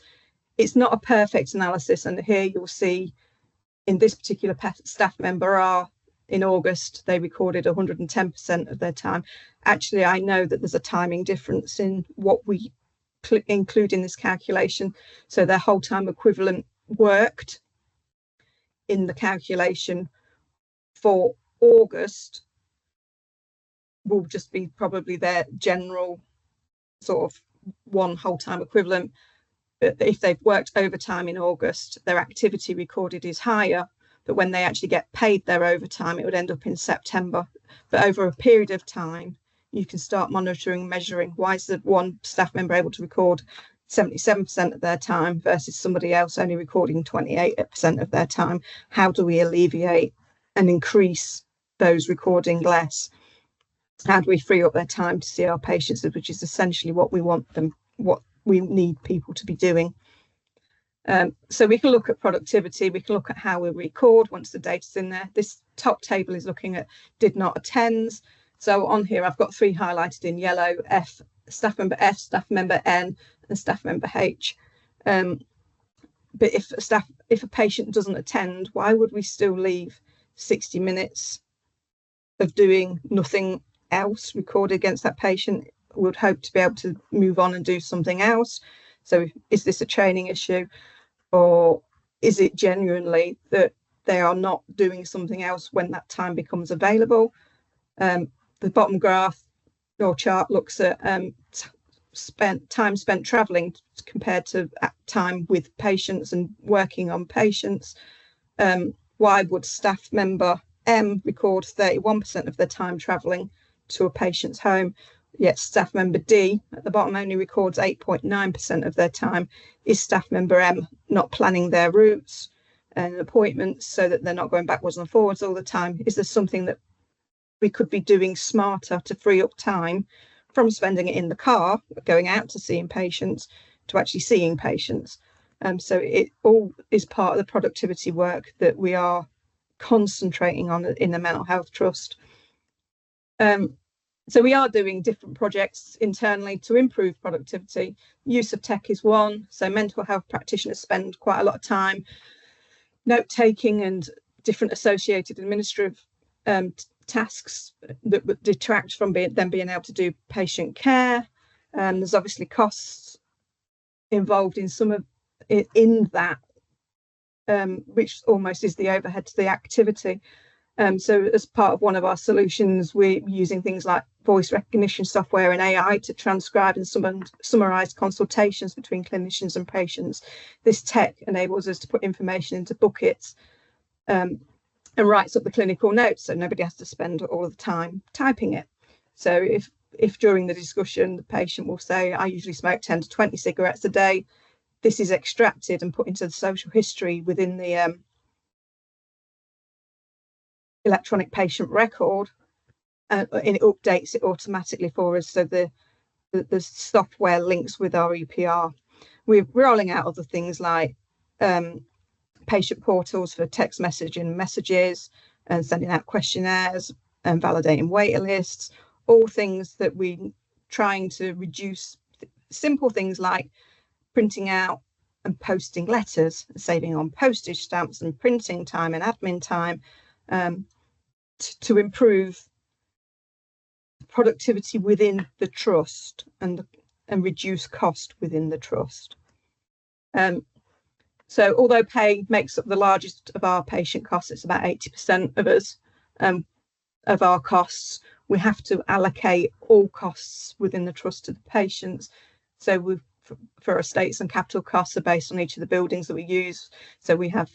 It's not a perfect analysis, and here you'll see in this particular staff member R, in August, they recorded 110% of their time. Actually, I know that there's a timing difference in what we include in this calculation. So their whole time equivalent worked in the calculation for August will just be probably their general sort of one whole time equivalent. But if they've worked overtime in August, their activity recorded is higher, but when they actually get paid their overtime, it would end up in September. But over a period of time, you can start monitoring and measuring. Why is the one staff member able to record 77% of their time versus somebody else only recording 28% of their time? How do we alleviate and increase those recording less? How do we free up their time to see our patients, which is essentially what we want them, what we need people to be doing. So we can look at productivity, we can look at how we record once the data's in there. This top table is looking at did not attends. So on here, I've got 3 highlighted in yellow: F, staff member F, staff member N, and staff member H. But if a patient doesn't attend, why would we still leave 60 minutes of doing nothing else recorded against that patient? We would hope to be able to move on and do something else. So is this a training issue, or is it genuinely that they are not doing something else when that time becomes available? The bottom graph or chart looks at time spent travelling compared to time with patients and working on patients. Why would staff member M record 31% of their time travelling to a patient's home, yet staff member D at the bottom only records 8.9% of their time? Is staff member M not planning their routes and appointments so that they're not going backwards and forwards all the time? Is there something that we could be doing smarter to free up time from spending it in the car, going out to seeing patients, to actually seeing patients? So it all is part of the productivity work that we are concentrating on in the Mental Health Trust. So we are doing different projects internally to improve productivity. Use of tech is one. So mental health practitioners spend quite a lot of time note taking and different associated administrative tasks that would detract from them being able to do patient care. There's obviously costs involved in some of in that, which almost is the overhead to the activity. So as part of one of our solutions, we're using things like voice recognition software and AI to transcribe and summarize consultations between clinicians and patients. This tech enables us to put information into buckets and writes up the clinical notes, so nobody has to spend all the time typing it. So if during the discussion the patient will say, I usually smoke 10 to 20 cigarettes a day, this is extracted and put into the social history within the electronic patient record, and it updates it automatically for us, so the software links with our EPR. We're rolling out other things like patient portals for text messaging messages and sending out questionnaires, validating waiting lists, all things that we trying to reduce, simple things like printing out and posting letters, saving on postage stamps and printing time and admin time, to improve productivity within the trust and reduce cost within the trust. So although pay makes up the largest of our patient costs, it's about 80% of us, of our costs, we have to allocate all costs within the trust to the patients. So for estates and capital costs are based on each of the buildings that we use. So we have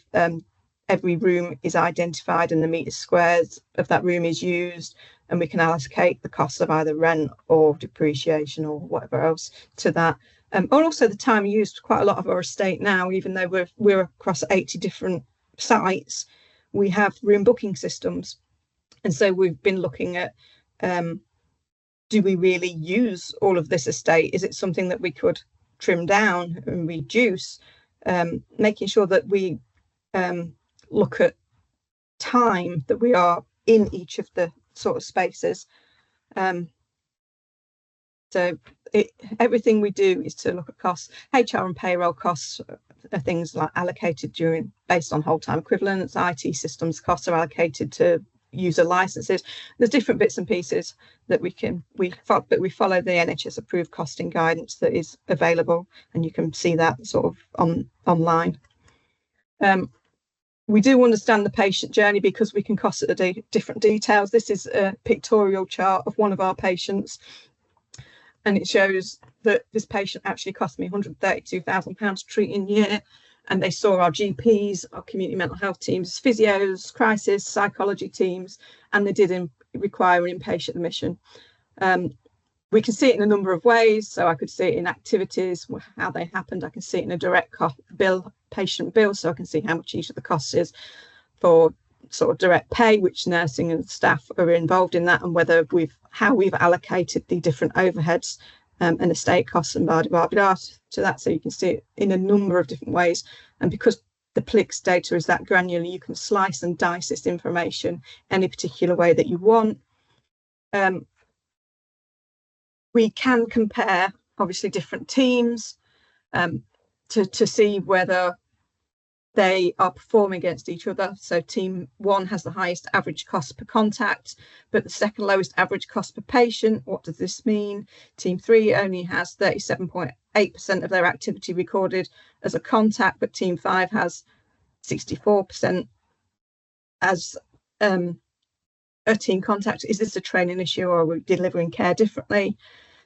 every room is identified and the meter squares of that room is used, and we can allocate the costs of either rent or depreciation or whatever else to that. And also the time used. Quite a lot of our estate now, even though we're across 80 different sites, we have room booking systems. And so we've been looking at, do we really use all of this estate? Is it something that we could trim down and reduce? Making sure that we look at time that we are in each of the sort of spaces. So everything we do is to look at costs. HR and payroll costs are things like allocated based on whole time equivalents. IT systems costs are allocated to user licenses. There's different bits and pieces that we follow the NHS approved costing guidance that is available, and you can see that sort of online. We do understand the patient journey because we can cost at the different details. This is a pictorial chart of one of our patients, and it shows that this patient actually cost me £132,000 to treat in year, and they saw our GPs, our community mental health teams, physios, crisis, psychology teams, and they did require an inpatient admission. We can see it in a number of ways. So I could see it in activities, how they happened. I can see it in a direct bill, patient bill, so I can see how much each of the costs is for sort of direct pay, which nursing and staff are involved in that, and how we've allocated the different overheads and estate costs and blah, blah, blah, to that. So you can see it in a number of different ways. And because the PLIX data is that granular, you can slice and dice this information any particular way that you want. We can compare, obviously, different teams to see whether they are performing against each other. So team 1 has the highest average cost per contact, but the second lowest average cost per patient. What does this mean? Team 3 only has 37.8% of their activity recorded as a contact, but team 5 has 64% as a team contact. Is this a training issue, or are we delivering care differently?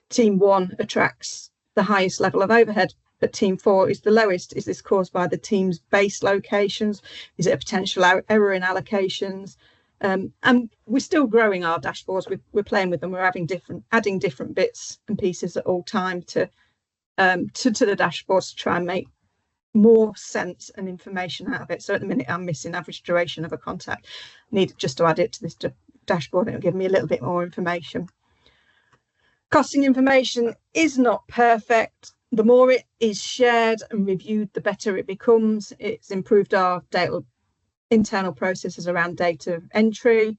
Team 1 attracts the highest level of overhead, but team 4 is the lowest. Is this caused by the team's base locations? Is it a potential error in allocations? And we're still growing our dashboards. We're playing with them. We're adding different bits and pieces at all time to the dashboards to try and make more sense and information out of it. So at the minute, I'm missing average duration of a contact. Need just to add it to this dashboard. It'll give me a little bit more information. Costing information is not perfect. The more it is shared and reviewed, the better it becomes. It's improved our internal processes around data entry.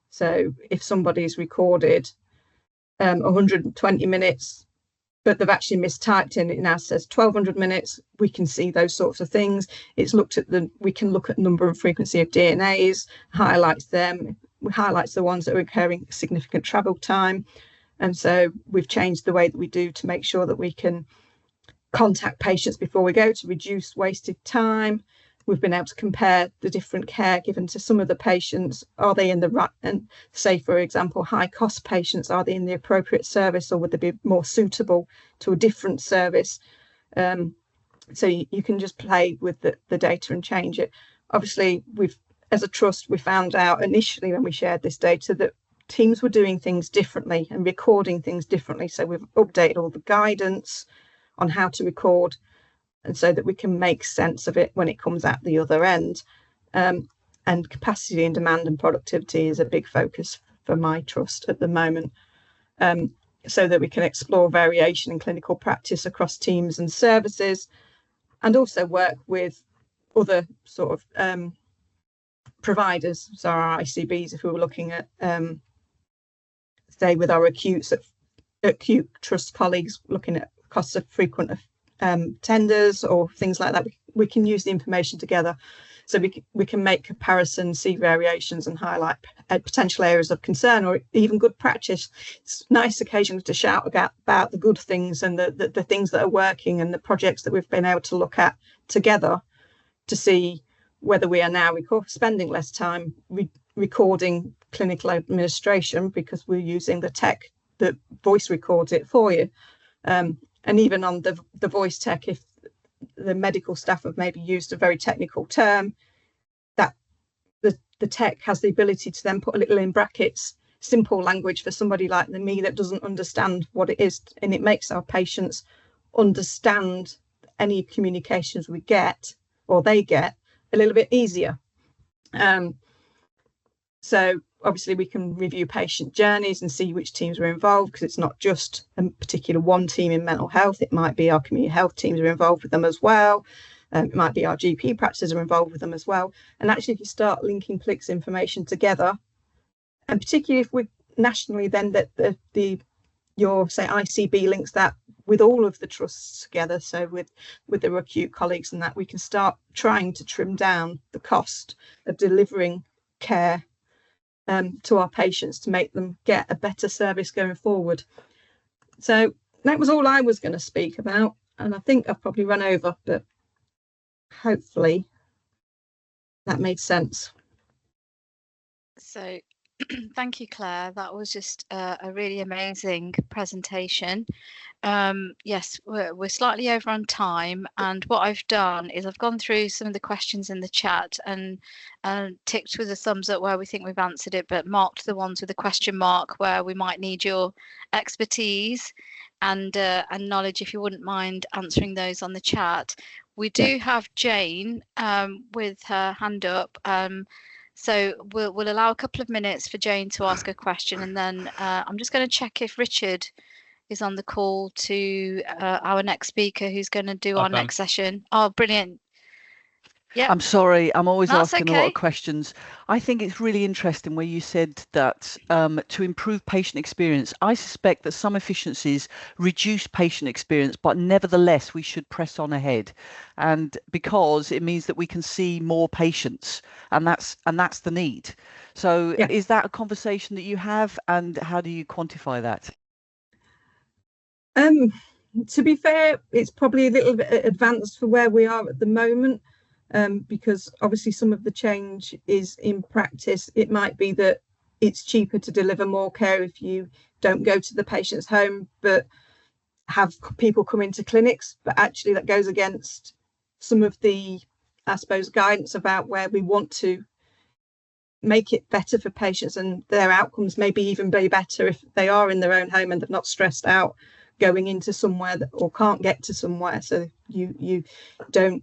So if somebody's recorded 120 minutes, but they've actually mistyped in, it now says 1200 minutes, we can see those sorts of things. It's looked at we can look at number and frequency of DNAs, highlights them, highlights the ones that are incurring significant travel time. And so we've changed the way that we do to make sure that we can contact patients before we go to reduce wasted time. We've been able to compare the different care given to some of the patients. Are they in the right, and say, for example, high cost patients, are they in the appropriate service, or would they be more suitable to a different service? So you can just play with the data and change it. Obviously, as a trust, we found out initially when we shared this data that teams were doing things differently and recording things differently. So we've updated all the guidance on how to record, and so that we can make sense of it when it comes out the other end. And capacity and demand and productivity is a big focus for my trust at the moment, so that we can explore variation in clinical practice across teams and services, and also work with other sort of providers, so our ICBs, if we were looking at say with our acute trust colleagues looking at costs of frequent tenders or things like that, we can use the information together, so we can make comparisons, see variations, and highlight potential areas of concern or even good practice. It's nice occasionally to shout about the good things and the things that are working and the projects that we've been able to look at together to see whether we are now spending less time recording clinical administration because we're using the tech that voice records it for you. And even on the voice tech, if the medical staff have maybe used a very technical term, that the tech has the ability to then put a little in brackets simple language for somebody like me that doesn't understand what it is, and it makes our patients understand any communications we get or they get a little bit easier. So obviously we can review patient journeys and see which teams are involved, because it's not just a particular one team in mental health. It might be our community health teams are involved with them as well. It might be our GP practices are involved with them as well. And actually, if you start linking PLIC's information together, and particularly if we nationally, then that your say ICB links that with all of the trusts together, so with the acute colleagues and that, we can start trying to trim down the cost of delivering care to our patients to make them get a better service going forward. So that was all I was going to speak about, and I think I've probably run over, but hopefully that made sense. So thank you, Claire. That was just a really amazing presentation. Yes, we're slightly over on time, and what I've done is I've gone through some of the questions in the chat and ticked with a thumbs up where we think we've answered it, but marked the ones with a question mark where we might need your expertise and knowledge, if you wouldn't mind answering those on the chat. We do have Jane with her hand up. So we'll allow a couple of minutes for Jane to ask a question, and then I'm just going to check if Richard is on the call to our next speaker, who's going to do our next session. Oh, brilliant. Yeah. I'm sorry, I'm always That's asking a lot okay. of questions. I think it's really interesting where you said that to improve patient experience, I suspect that some efficiencies reduce patient experience, but nevertheless, we should press on ahead. And because it means that we can see more patients, and that's the need. So Yeah. Is that a conversation that you have, and how do you quantify that? To be fair, it's probably a little bit advanced for where we are at the moment, because obviously some of the change is in practice. It might be that it's cheaper to deliver more care if you don't go to the patient's home, but have people come into clinics. But actually that goes against some of the, I suppose, guidance about where we want to make it better for patients, and their outcomes maybe even be better if they are in their own home and they're not stressed out going into somewhere or can't get to somewhere, so you don't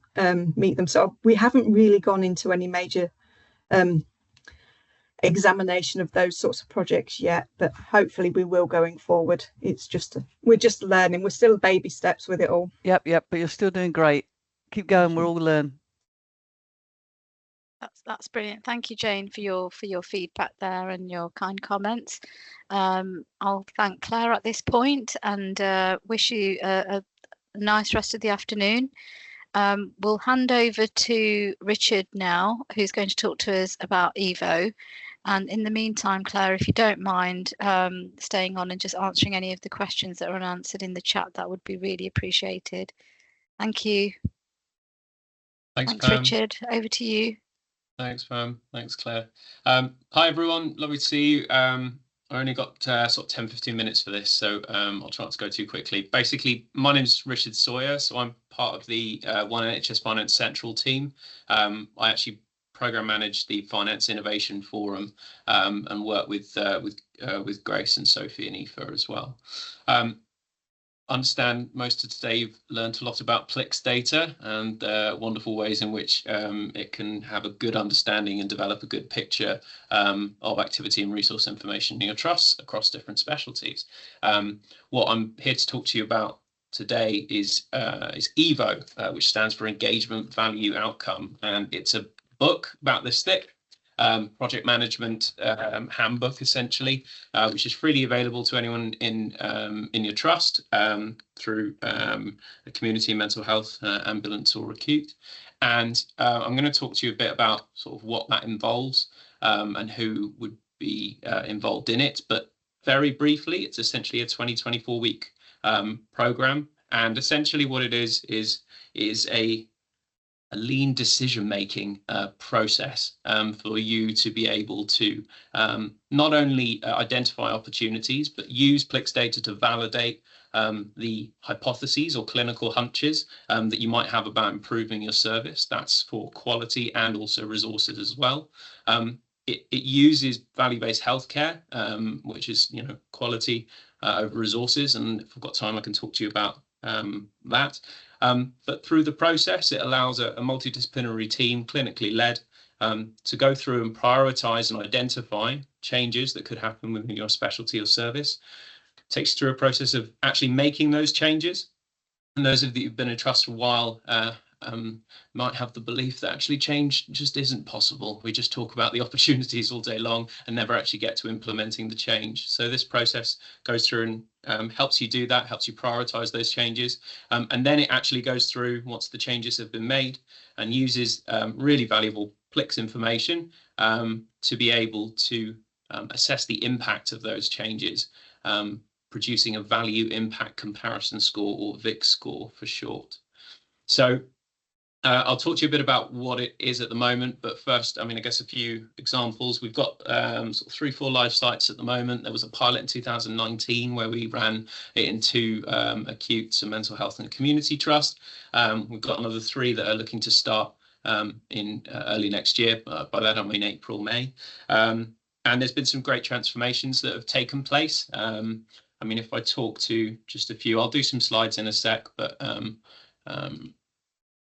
meet them. So we haven't really gone into any major examination of those sorts of projects yet, but hopefully we will going forward. It's just we're just learning. We're still baby steps with it all. Yep, but you're still doing great. Keep going. We'll all learn. That's brilliant. Thank you, Jane, for your feedback there and your kind comments. I'll thank Claire at this point and wish you a nice rest of the afternoon. We'll hand over to Richard now, who's going to talk to us about Evo. And in the meantime, Claire, if you don't mind staying on and just answering any of the questions that are unanswered in the chat, that would be really appreciated. Thank you. Thanks, Richard. Over to you. Thanks, Pam. Thanks, Claire. Hi, everyone. Lovely to see you. I only got sort of 10-15 minutes for this, so I'll try not to go too quickly. Basically, my name's Richard Sawyer, so I'm part of the One NHS Finance Central team. I actually program manage the Finance Innovation Forum and work with Grace and Sophie and Aoife as well. Understand most of today you've learned a lot about PLIC's data and wonderful ways in which it can have a good understanding and develop a good picture of activity and resource information in your trusts across different specialties. What I'm here to talk to you about today is EVO, which stands for Engagement Value Outcome, and it's a book about this thick. project management handbook, essentially, which is freely available to anyone in your trust through a community mental health, ambulance or acute. And I'm going to talk to you a bit about sort of what that involves and who would be involved in it. But very briefly, it's essentially a 24 week program. And essentially what it is a lean decision-making process for you to be able to not only identify opportunities, but use PLIX data to validate the hypotheses or clinical hunches that you might have about improving your service. That's for quality and also resources as well. It uses value-based healthcare, which is, quality over resources. And if I've got time, I can talk to you about that. But through the process, it allows a multidisciplinary team, clinically led, to go through and prioritize and identify changes that could happen within your specialty or service. It takes you through a process of actually making those changes. And those of you who've been in trust for a while might have the belief that actually change just isn't possible. We just talk about the opportunities all day long and never actually get to implementing the change. So this process goes through and helps you do that, helps you prioritize those changes. And then it actually goes through once the changes have been made and uses really valuable PLIX information to be able to assess the impact of those changes, producing a value impact comparison score, or VIC score for short. So I'll talk to you a bit about what it is at the moment, but first, I guess a few examples. We've got sort of 3-4 live sites at the moment. There was a pilot in 2019 where we ran it in 2 acute, so mental health and community trust. We've got another 3 that are looking to start in early next year. By that I mean April, May. And there's been some great transformations that have taken place. If I talk to just a few, I'll do some slides in a sec, but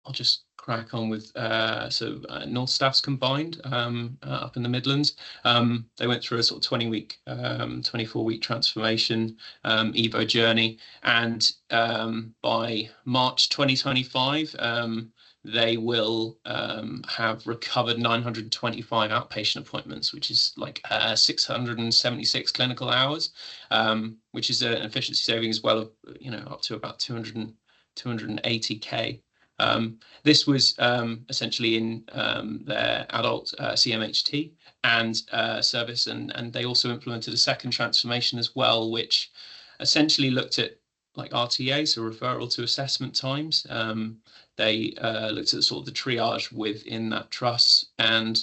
I'll just crack on with North Staffs combined up in the Midlands. They went through a sort of 24-week transformation Evo journey, and by March 2025 they will have recovered 925 outpatient appointments, which is like 676 clinical hours, which is an efficiency saving as well of up to about 280k. This was essentially in their adult CMHT and service, and they also implemented a second transformation as well, which essentially looked at like RTA, so referral to assessment times. They looked at sort of the triage within that trust, and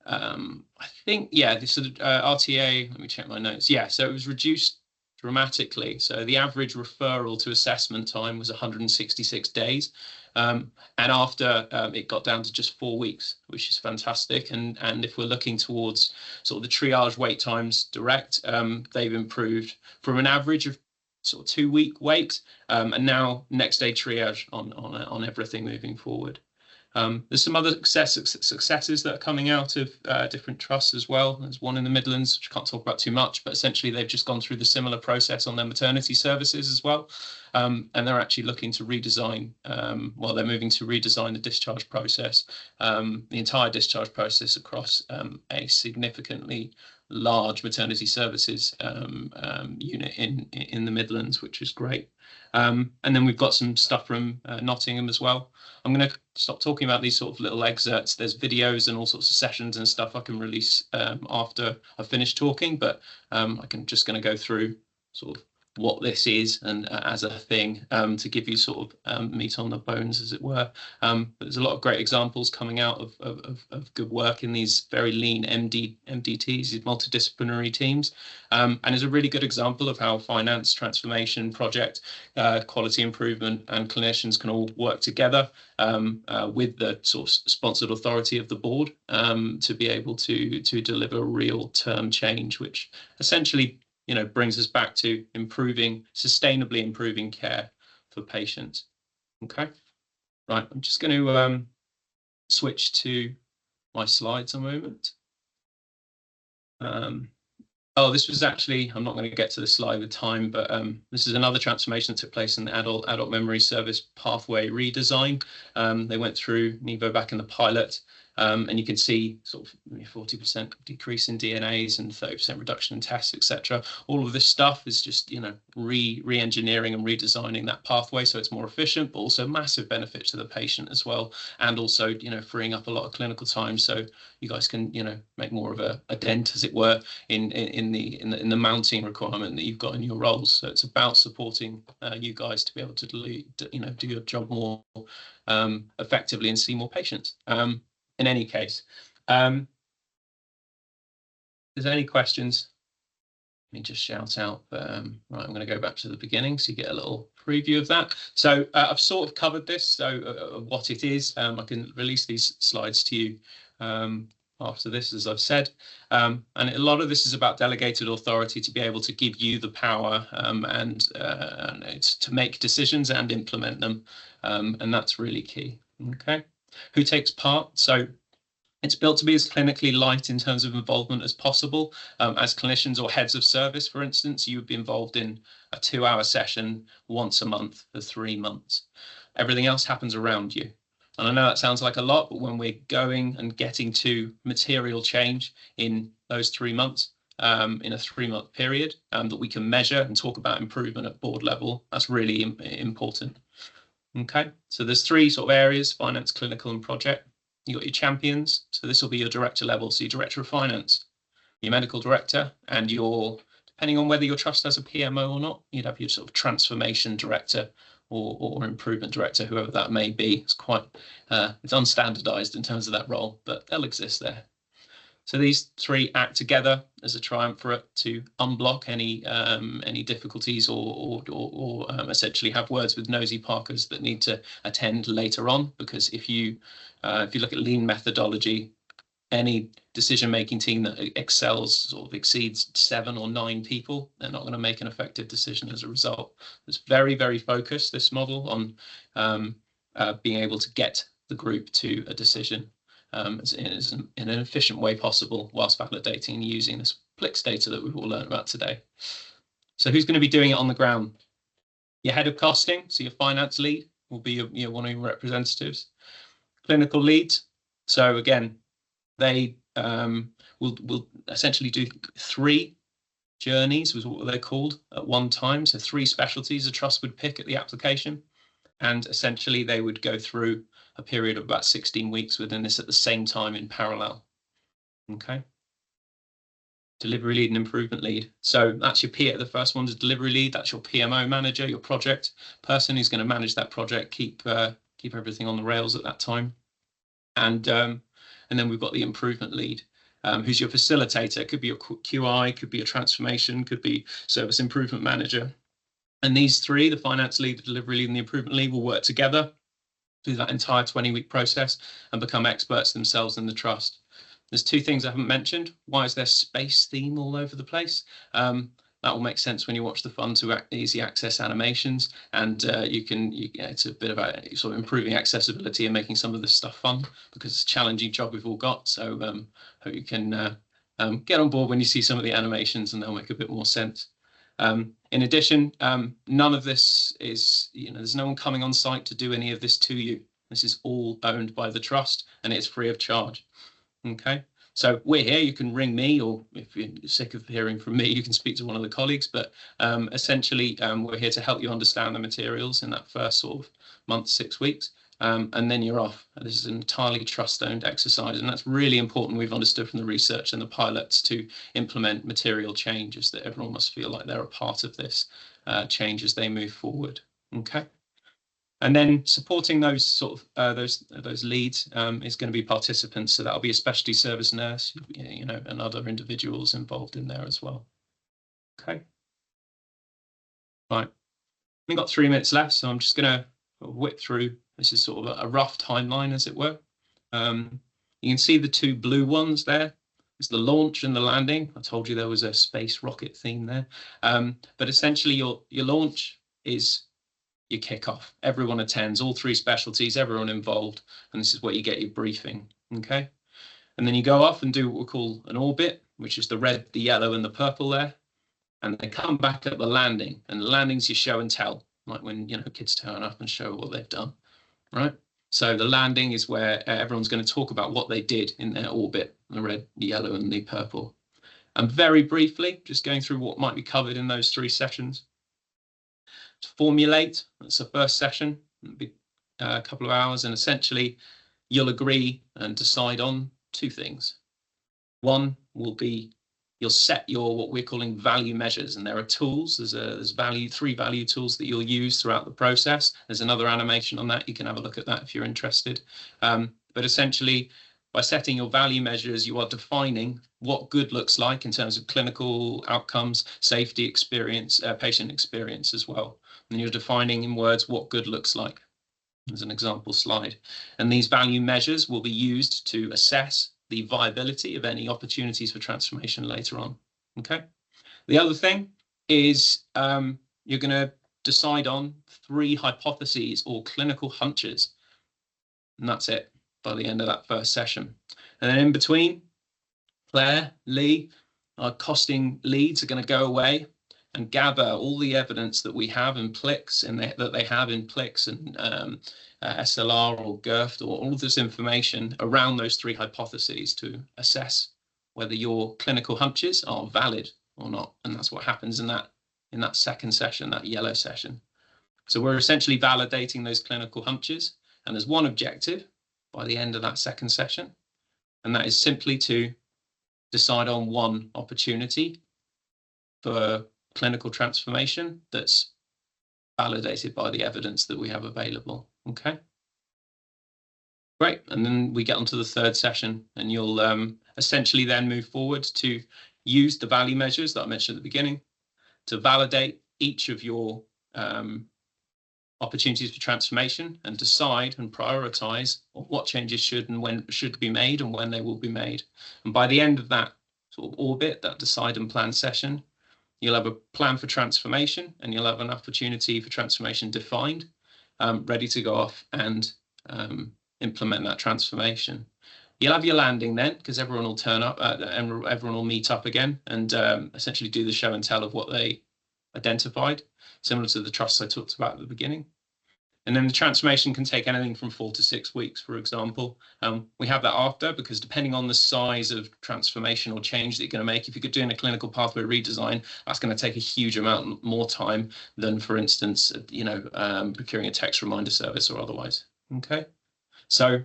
I think, this sort of RTA, let me check my notes. So it was reduced dramatically. So the average referral to assessment time was 166 days. And after it got down to just 4 weeks, which is fantastic. And if we're looking towards sort of the triage wait times direct, they've improved from an average of sort of 2-week wait, and now next day triage on everything moving forward. There's some other successes that are coming out of different trusts as well. There's one in the Midlands, which I can't talk about too much, but essentially they've just gone through the similar process on their maternity services as well. And they're actually looking to redesign, they're moving to redesign the discharge process, the entire discharge process across a significantly large maternity services unit in the Midlands, which is great. And then we've got some stuff from Nottingham as well. I'm going to stop talking about these sort of little excerpts. There's videos and all sorts of sessions and stuff I can release after I've finished talking, but I'm just going to go through sort of what this is and as a thing to give you sort of meat on the bones, as it were. But there's a lot of great examples coming out of good work in these very lean MDTs, these multidisciplinary teams. And is a really good example of how finance, transformation, project, quality improvement and clinicians can all work together with the sort of sponsored authority of the board to be able to deliver real term change, which essentially brings us back to sustainably improving care for patients. Okay, right, I'm just going to switch to my slides a moment. This was actually, I'm not going to get to the slide with time, but this is another transformation that took place in the adult memory service pathway redesign. They went through NEVO back in the pilot. And you can see sort of 40% decrease in DNAs and 30% reduction in tests, etc. All of this stuff is just, you know, re-engineering and redesigning that pathway so it's more efficient, but also massive benefit to the patient as well, and also, you know, freeing up a lot of clinical time so you guys can, you know, make more of a dent, as it were, in the mounting requirement that you've got in your roles. So it's about supporting you guys to be able to do your job more effectively and see more patients. In any case, if there's any questions, let me just shout out. Right, I'm going to go back to the beginning so you get a little preview of that. So I've sort of covered this, so what it is. I can release these slides to you after this, as I've said. And a lot of this is about delegated authority to be able to give you the power and it's to make decisions and implement them. And that's really key. Okay. Who takes part? So it's built to be as clinically light in terms of involvement as possible. As clinicians or heads of service, for instance, you would be involved in a 2-hour session once a month for 3 months. Everything else happens around you. And I know that sounds like a lot, but when we're going and getting to material change in those 3 months, in a 3-month period, that we can measure and talk about improvement at board level, that's really important. Okay, so there's 3 sort of areas: finance, clinical, and project. You've got your champions, so this will be your director level, so your director of finance, your medical director, and your, depending on whether your trust has a PMO or not, you'd have your sort of transformation director or improvement director, whoever that may be. It's quite, it's unstandardized in terms of that role, but they'll exist there. So these 3 act together as a triumvirate to unblock any difficulties or essentially have words with nosy Parkers that need to attend later on. Because if you look at lean methodology, any decision-making team that excels, sort of exceeds 7 or 9 people, they're not going to make an effective decision as a result. It's very, very focused, this model, on being able to get the group to a decision in an efficient way possible, whilst validating and using this PLIX data that we've all learned about today. So who's going to be doing it on the ground? Your head of costing, so your finance lead will be one of your representatives. Clinical leads, so again, they will essentially do 3 journeys, was what they're called, at one time. So 3 specialties a trust would pick at the application, and essentially they would go through a period of about 16 weeks within this at the same time in parallel. Okay. Delivery lead and improvement lead. So that's your PA. The first one's a delivery lead. That's your PMO manager, your project person who's going to manage that project, keep everything on the rails at that time. And then we've got the improvement lead, who's your facilitator. It could be your QI, could be a transformation, could be service improvement manager. And these 3, the finance lead, the delivery lead, and the improvement lead, will work together through that entire 20-week process and become experts themselves in the trust. There's 2 things I haven't mentioned. Why is there space theme all over the place? That will make sense when you watch the fun to easy access animations, and it's a bit about sort of improving accessibility and making some of this stuff fun, because it's a challenging job we've all got. So hope you can get on board when you see some of the animations, and they'll make a bit more sense. In addition, none of this is, there's no one coming on site to do any of this to you. This is all owned by the trust, and it's free of charge. Okay, so we're here. You can ring me, or if you're sick of hearing from me, you can speak to one of the colleagues. But essentially, we're here to help you understand the materials in that first sort of month, 6 weeks. And then you're off. This is an entirely trust-owned exercise, and that's really important. We've understood from the research and the pilots to implement material changes, that everyone must feel like they're a part of this change as they move forward. Okay, and then supporting those sort of those leads is going to be participants. So that'll be a specialty service nurse, and other individuals involved in there as well. Okay, right. We've got 3 minutes left, so I'm just going to whip through. This is sort of a rough timeline, as it were. You can see the 2 blue ones there. It's the launch and the landing. I told you there was a space rocket theme there. But essentially, your launch is your kickoff. Everyone attends, all 3 specialties, everyone involved, and this is where you get your briefing. Okay, and then you go off and do what we call an orbit, which is the red, the yellow, and the purple there, and they come back at the landing. And the landing's your show and tell, like when kids turn up and show what they've done. Right, So the landing is where everyone's going to talk about what they did in their orbit, the red, the yellow, and the purple. And very briefly, just going through what might be covered in those 3 sessions. To formulate, that's the first session, it'll be a couple of hours, and essentially you'll agree and decide on 2 things. One will be you'll set your what we're calling value measures, and there are tools. There's 3 value tools that you'll use throughout the process. There's another animation on that. You can have a look at that if you're interested. But essentially, by setting your value measures, you are defining what good looks like in terms of clinical outcomes, safety experience, patient experience as well. And you're defining in words what good looks like. There's an example slide. And these value measures will be used to assess the viability of any opportunities for transformation later on. Okay. The other thing is you're going to decide on 3 hypotheses or clinical hunches. And that's it by the end of that first session. And then in between, Claire, Lee, our costing leads are going to go away and gather all the evidence that we have in PLIX and that they have in PLIX and SLR or GIRFT, or all of this information around those 3 hypotheses to assess whether your clinical hunches are valid or not. And that's what happens in that second session, that yellow session. So we're essentially validating those clinical hunches, and there's one objective by the end of that second session, and that is simply to decide on one opportunity for clinical transformation that's validated by the evidence that we have available. Okay, great. And then we get onto the third session, and you'll essentially then move forward to use the value measures that I mentioned at the beginning to validate each of your opportunities for transformation and decide and prioritize what changes should and when should be made and when they will be made. And by the end of that sort of orbit, that decide and plan session, you'll have a plan for transformation, and you'll have an opportunity for transformation defined, ready to go off and implement that transformation. You'll have your landing then, because everyone will turn up and everyone will meet up again and essentially do the show and tell of what they identified, similar to the trusts I talked about at the beginning. And then the transformation can take anything from 4 to 6 weeks, for example. We have that after, because depending on the size of transformation or change that you're going to make, if you're doing a clinical pathway redesign, that's going to take a huge amount more time than, for instance, procuring a text reminder service or otherwise. Okay, so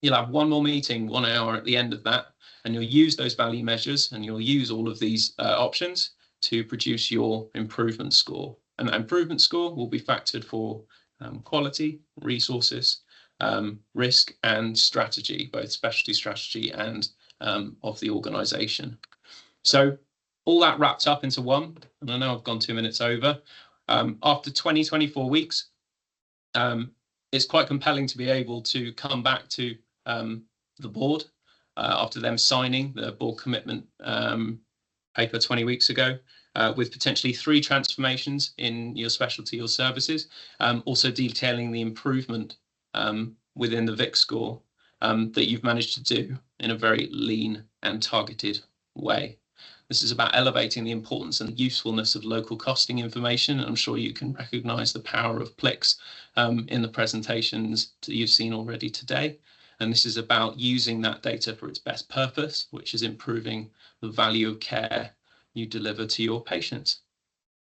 you'll have one more meeting, 1 hour at the end of that, and you'll use those value measures and you'll use all of these options to produce your improvement score. And that improvement score will be factored for quality, resources, risk, and strategy, both specialty strategy and of the organisation. So all that wrapped up into one, and I know I've gone 2 minutes over. After 24 weeks, it's quite compelling to be able to come back to the board after them signing the board commitment paper 20 weeks ago, with potentially 3 transformations in your specialty or services, also detailing the improvement within the VIC score that you've managed to do in a very lean and targeted way. This is about elevating the importance and usefulness of local costing information. And I'm sure you can recognise the power of PLIX in the presentations that you've seen already today. And this is about using that data for its best purpose, which is improving the value of care you deliver to your patients.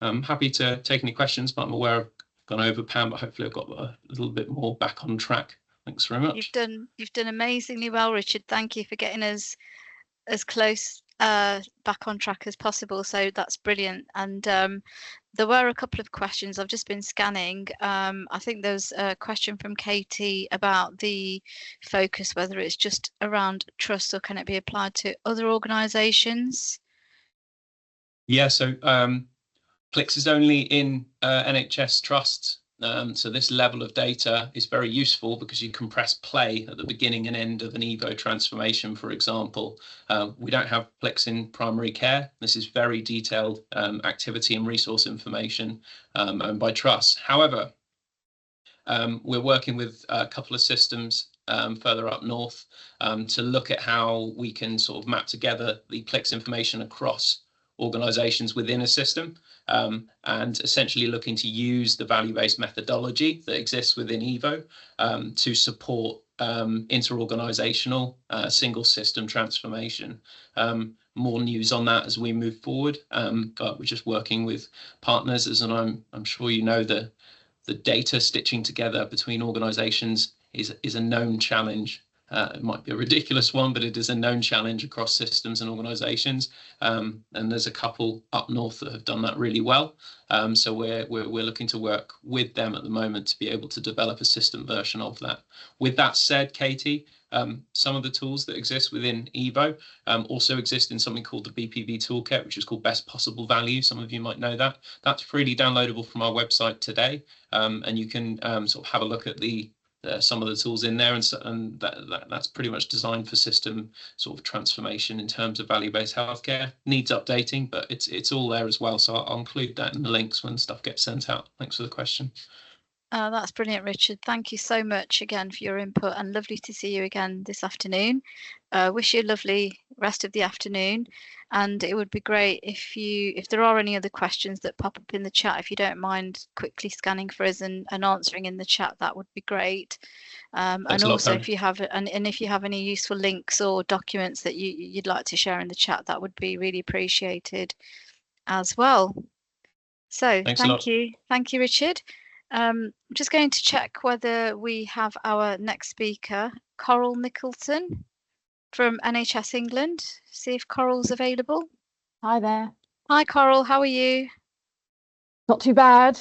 I'm happy to take any questions, but I'm aware I've gone over, Pam, but hopefully I've got a little bit more back on track. Thanks very much. You've done amazingly well, Richard. Thank you for getting us as close back on track as possible. So that's brilliant. And there were a couple of questions. I've just been scanning. I think there's a question from Katie about the focus, whether it's just around trust or can it be applied to other organisations? Yeah, so PLIX is only in NHS trusts. So this level of data is very useful because you can press play at the beginning and end of an EVO transformation, for example. We don't have PLIX in primary care. This is very detailed activity and resource information owned by trusts. However, we're working with a couple of systems further up north to look at how we can sort of map together the PLIX information across organisations within a system, and essentially looking to use the value-based methodology that exists within EVO to support inter-organisational single system transformation. More news on that as we move forward, but we're just working with partners, and I'm sure you know the data stitching together between organisations is a known challenge. It might be a ridiculous one, but it is a known challenge across systems and organisations. And there's a couple up north that have done that really well. So we're looking to work with them at the moment to be able to develop a system version of that. With that said, Katie, some of the tools that exist within EVO also exist in something called the BPV toolkit, which is called Best Possible Value. Some of you might know that. That's freely downloadable from our website today, and you can sort of have a look at some of the tools in there, and that's pretty much designed for system sort of transformation in terms of value-based healthcare. Needs updating, but it's all there as well. So I'll include that in the links when stuff gets sent out. Thanks for the question. That's brilliant, Richard. Thank you so much again for your input, and lovely to see you again this afternoon. Wish you a lovely rest of the afternoon, and it would be great if there are any other questions that pop up in the chat, if you don't mind quickly scanning for us and answering in the chat, that would be great. And also if you have if you have any useful links or documents that you'd like to share in the chat, that would be really appreciated as well. So thank you, Richard. I'm just going to check whether we have our next speaker, Coral Nicholson from NHS England. See if Coral's available. Hi there. Hi, Coral. How are you? Not too bad.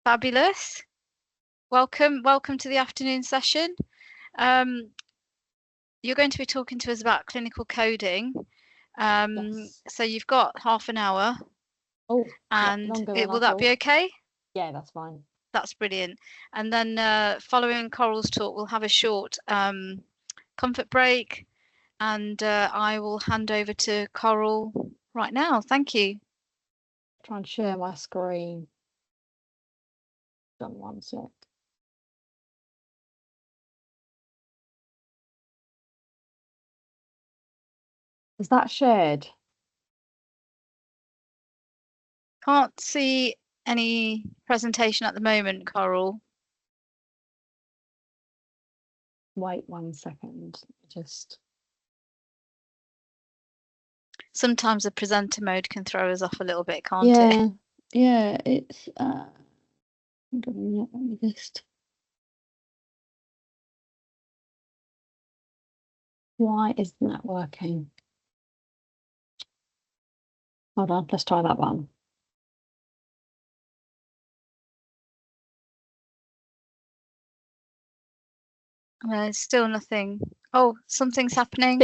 Fabulous. Welcome to the afternoon session. You're going to be talking to us about clinical coding. Yes. So you've got half an hour. Oh, and will that be okay? Yeah, that's fine. That's brilliant. And then following Coral's talk, we'll have a short comfort break, and I will hand over to Coral right now. Thank you. Try and share my screen. Done one sec. Is that shared? Can't see any presentation at the moment, Coral. Wait 1 second. Sometimes the presenter mode can throw us off a little bit, can't it? Yeah, it's let me just. Why isn't that working? Hold on, let's try that one. Still nothing. Oh, something's happening.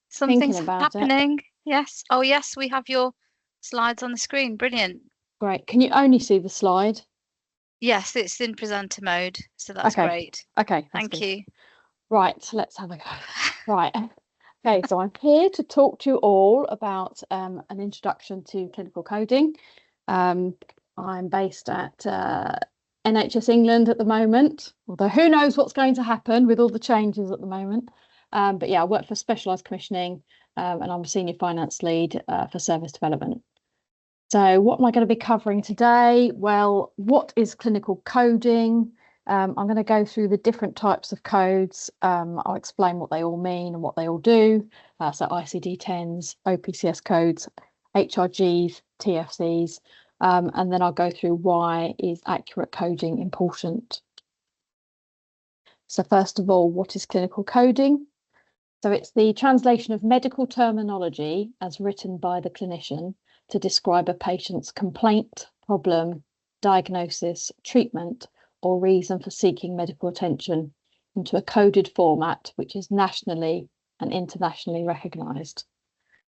Something's happening. Yes. Oh, yes, we have your slides on the screen. Brilliant. Great. Can you only see the slide? Yes, it's in presenter mode, so that's great. Okay. Thank you. Right, let's have a go. Right. Okay, so I'm here to talk to you all about an introduction to clinical coding. I'm based at NHS England at the moment, although who knows what's going to happen with all the changes at the moment. But yeah, I work for Specialised Commissioning, and I'm a Senior Finance Lead for Service Development. So what am I going to be covering today? Well, what is clinical coding? I'm going to go through the different types of codes. I'll explain what they all mean and what they all do. So ICD-10s, OPCS codes, HRGs, TFCs, and then I'll go through why is accurate coding important. So first of all, what is clinical coding? So it's the translation of medical terminology as written by the clinician to describe a patient's complaint, problem, diagnosis, treatment, or reason for seeking medical attention into a coded format which is nationally and internationally recognised.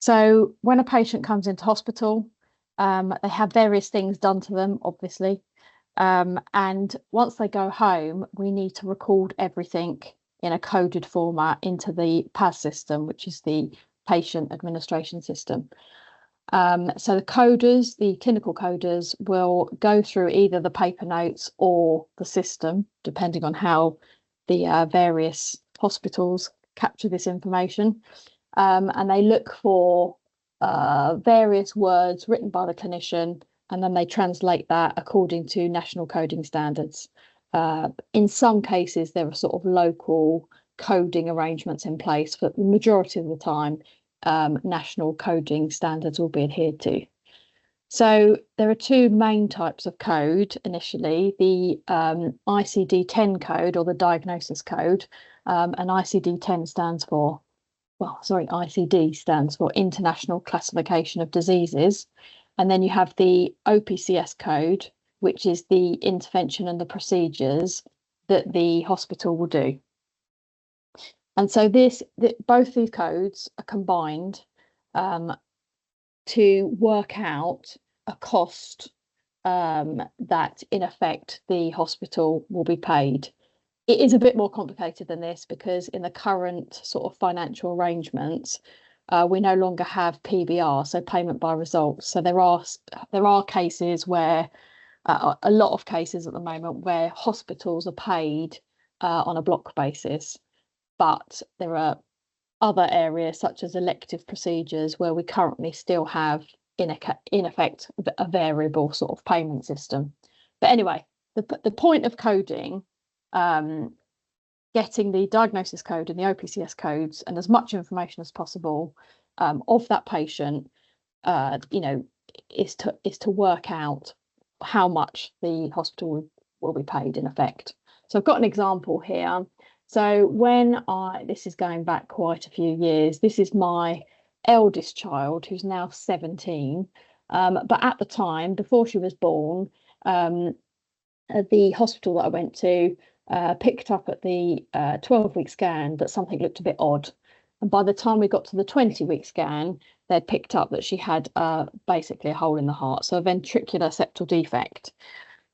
So when a patient comes into hospital, they have various things done to them, obviously. And once they go home, we need to record everything in a coded format into the PAS system, which is the patient administration system. So the coders, the clinical coders, will go through either the paper notes or the system, depending on how the various hospitals capture this information. And they look for various words written by the clinician, and then they translate that according to national coding standards. In some cases, there are sort of local coding arrangements in place, but the majority of the time, national coding standards will be adhered to. So there are two main types of code initially, the ICD-10 code or the diagnosis code, and ICD-10 stands for, ICD stands for International Classification of Diseases. And then you have the OPCS code, which is the intervention and the procedures that the hospital will do. And so both these codes are combined to work out a cost that in effect the hospital will be paid. It is a bit more complicated than this because in the current sort of financial arrangements, we no longer have PBR, so payment by results. So there are cases where a lot of cases at the moment where hospitals are paid on a block basis, but there are other areas such as elective procedures where we currently still have in effect a variable sort of payment system. But anyway, the point of coding, getting the diagnosis code and the OPCS codes and as much information as possible of that patient, is to work out how much the hospital will be paid in effect. So I've got an example here. So this is going back quite a few years. This is my eldest child who's now 17. But at the time, before she was born, the hospital that I went to picked up at the 12-week scan that something looked a bit odd. And by the time we got to the 20-week scan, they'd picked up that she had basically a hole in the heart, so a ventricular septal defect.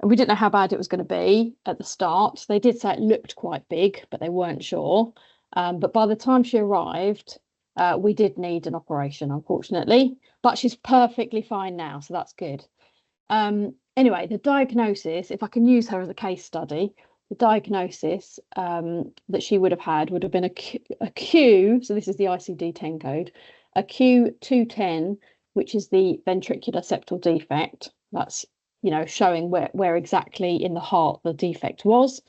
And we didn't know how bad it was going to be at the start. They did say it looked quite big, but they weren't sure. But by the time she arrived, we did need an operation, unfortunately. But she's perfectly fine now, so that's good. Anyway, the diagnosis, if I can use her as a case study, the diagnosis that she would have been a Q, so this is the ICD-10 code, a Q210, which is the ventricular septal defect. That's showing where exactly in the heart the defect was.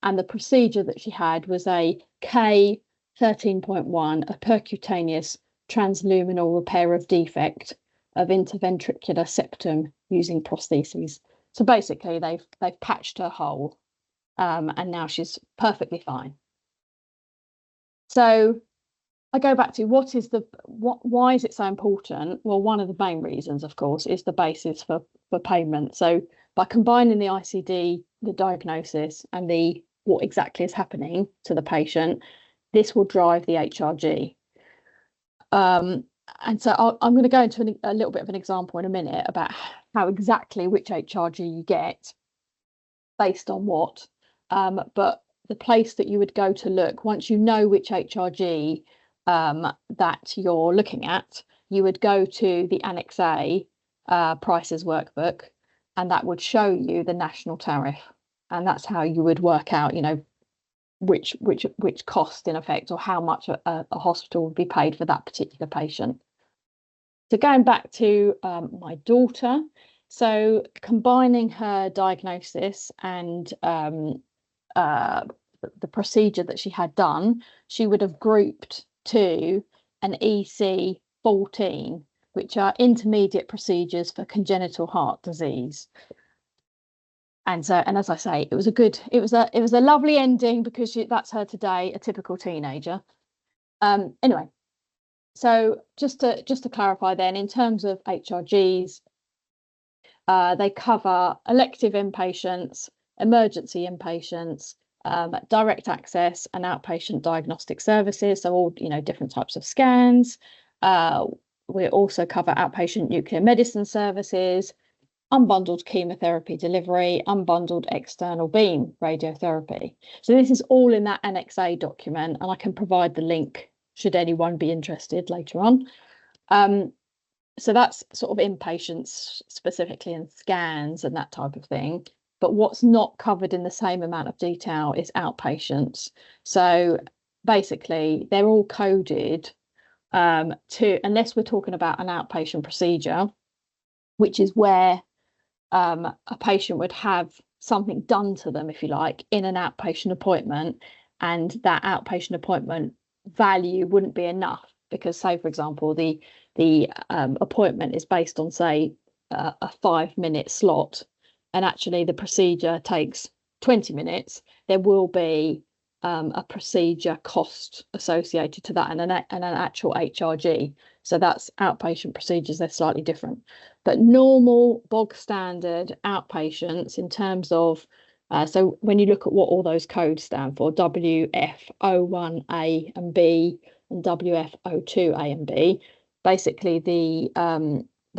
And the procedure that she had was a K13.1, a percutaneous transluminal repair of defect of interventricular septum using prostheses. So basically they've patched her hole, and now she's perfectly fine. So I go back to why is it so important? Well, one of the main reasons, of course, is the basis for payment. So by combining the ICD, the diagnosis, and what exactly is happening to the patient, this will drive the HRG. And so I'm going to go into a little bit of an example in a minute about how exactly which HRG you get based on what. But the place that you would go to look, once you know which HRG that you're looking at, you would go to the Annex A prices workbook, and that would show you the national tariff. And that's how you would work out, which cost in effect, or how much a hospital would be paid for that particular patient. So going back to my daughter, so combining her diagnosis and the procedure that she had done, she would have grouped to an EC14, which are intermediate procedures for congenital heart disease. And as I say, it was a lovely ending because that's her today, a typical teenager. Anyway, so just to clarify then, in terms of HRGs, they cover elective inpatients, emergency inpatients, direct access and outpatient diagnostic services, so all different types of scans. We also cover outpatient nuclear medicine services, unbundled chemotherapy delivery, unbundled external beam radiotherapy. So this is all in that Annex A document, and I can provide the link should anyone be interested later on. So that's sort of inpatients specifically, and scans and that type of thing. But what's not covered in the same amount of detail is outpatients. So basically, they're all coded unless we're talking about an outpatient procedure, which is where a patient would have something done to them, if you like, in an outpatient appointment, and that outpatient appointment value wouldn't be enough because, say, for example, the appointment is based on, say, a 5-minute slot, and actually the procedure takes 20 minutes, there will be a procedure cost associated to that and an actual HRG. So that's outpatient procedures, they're slightly different. But normal, bog standard outpatients in terms of, so when you look at what all those codes stand for, WF01A and B and WF02A and B, basically the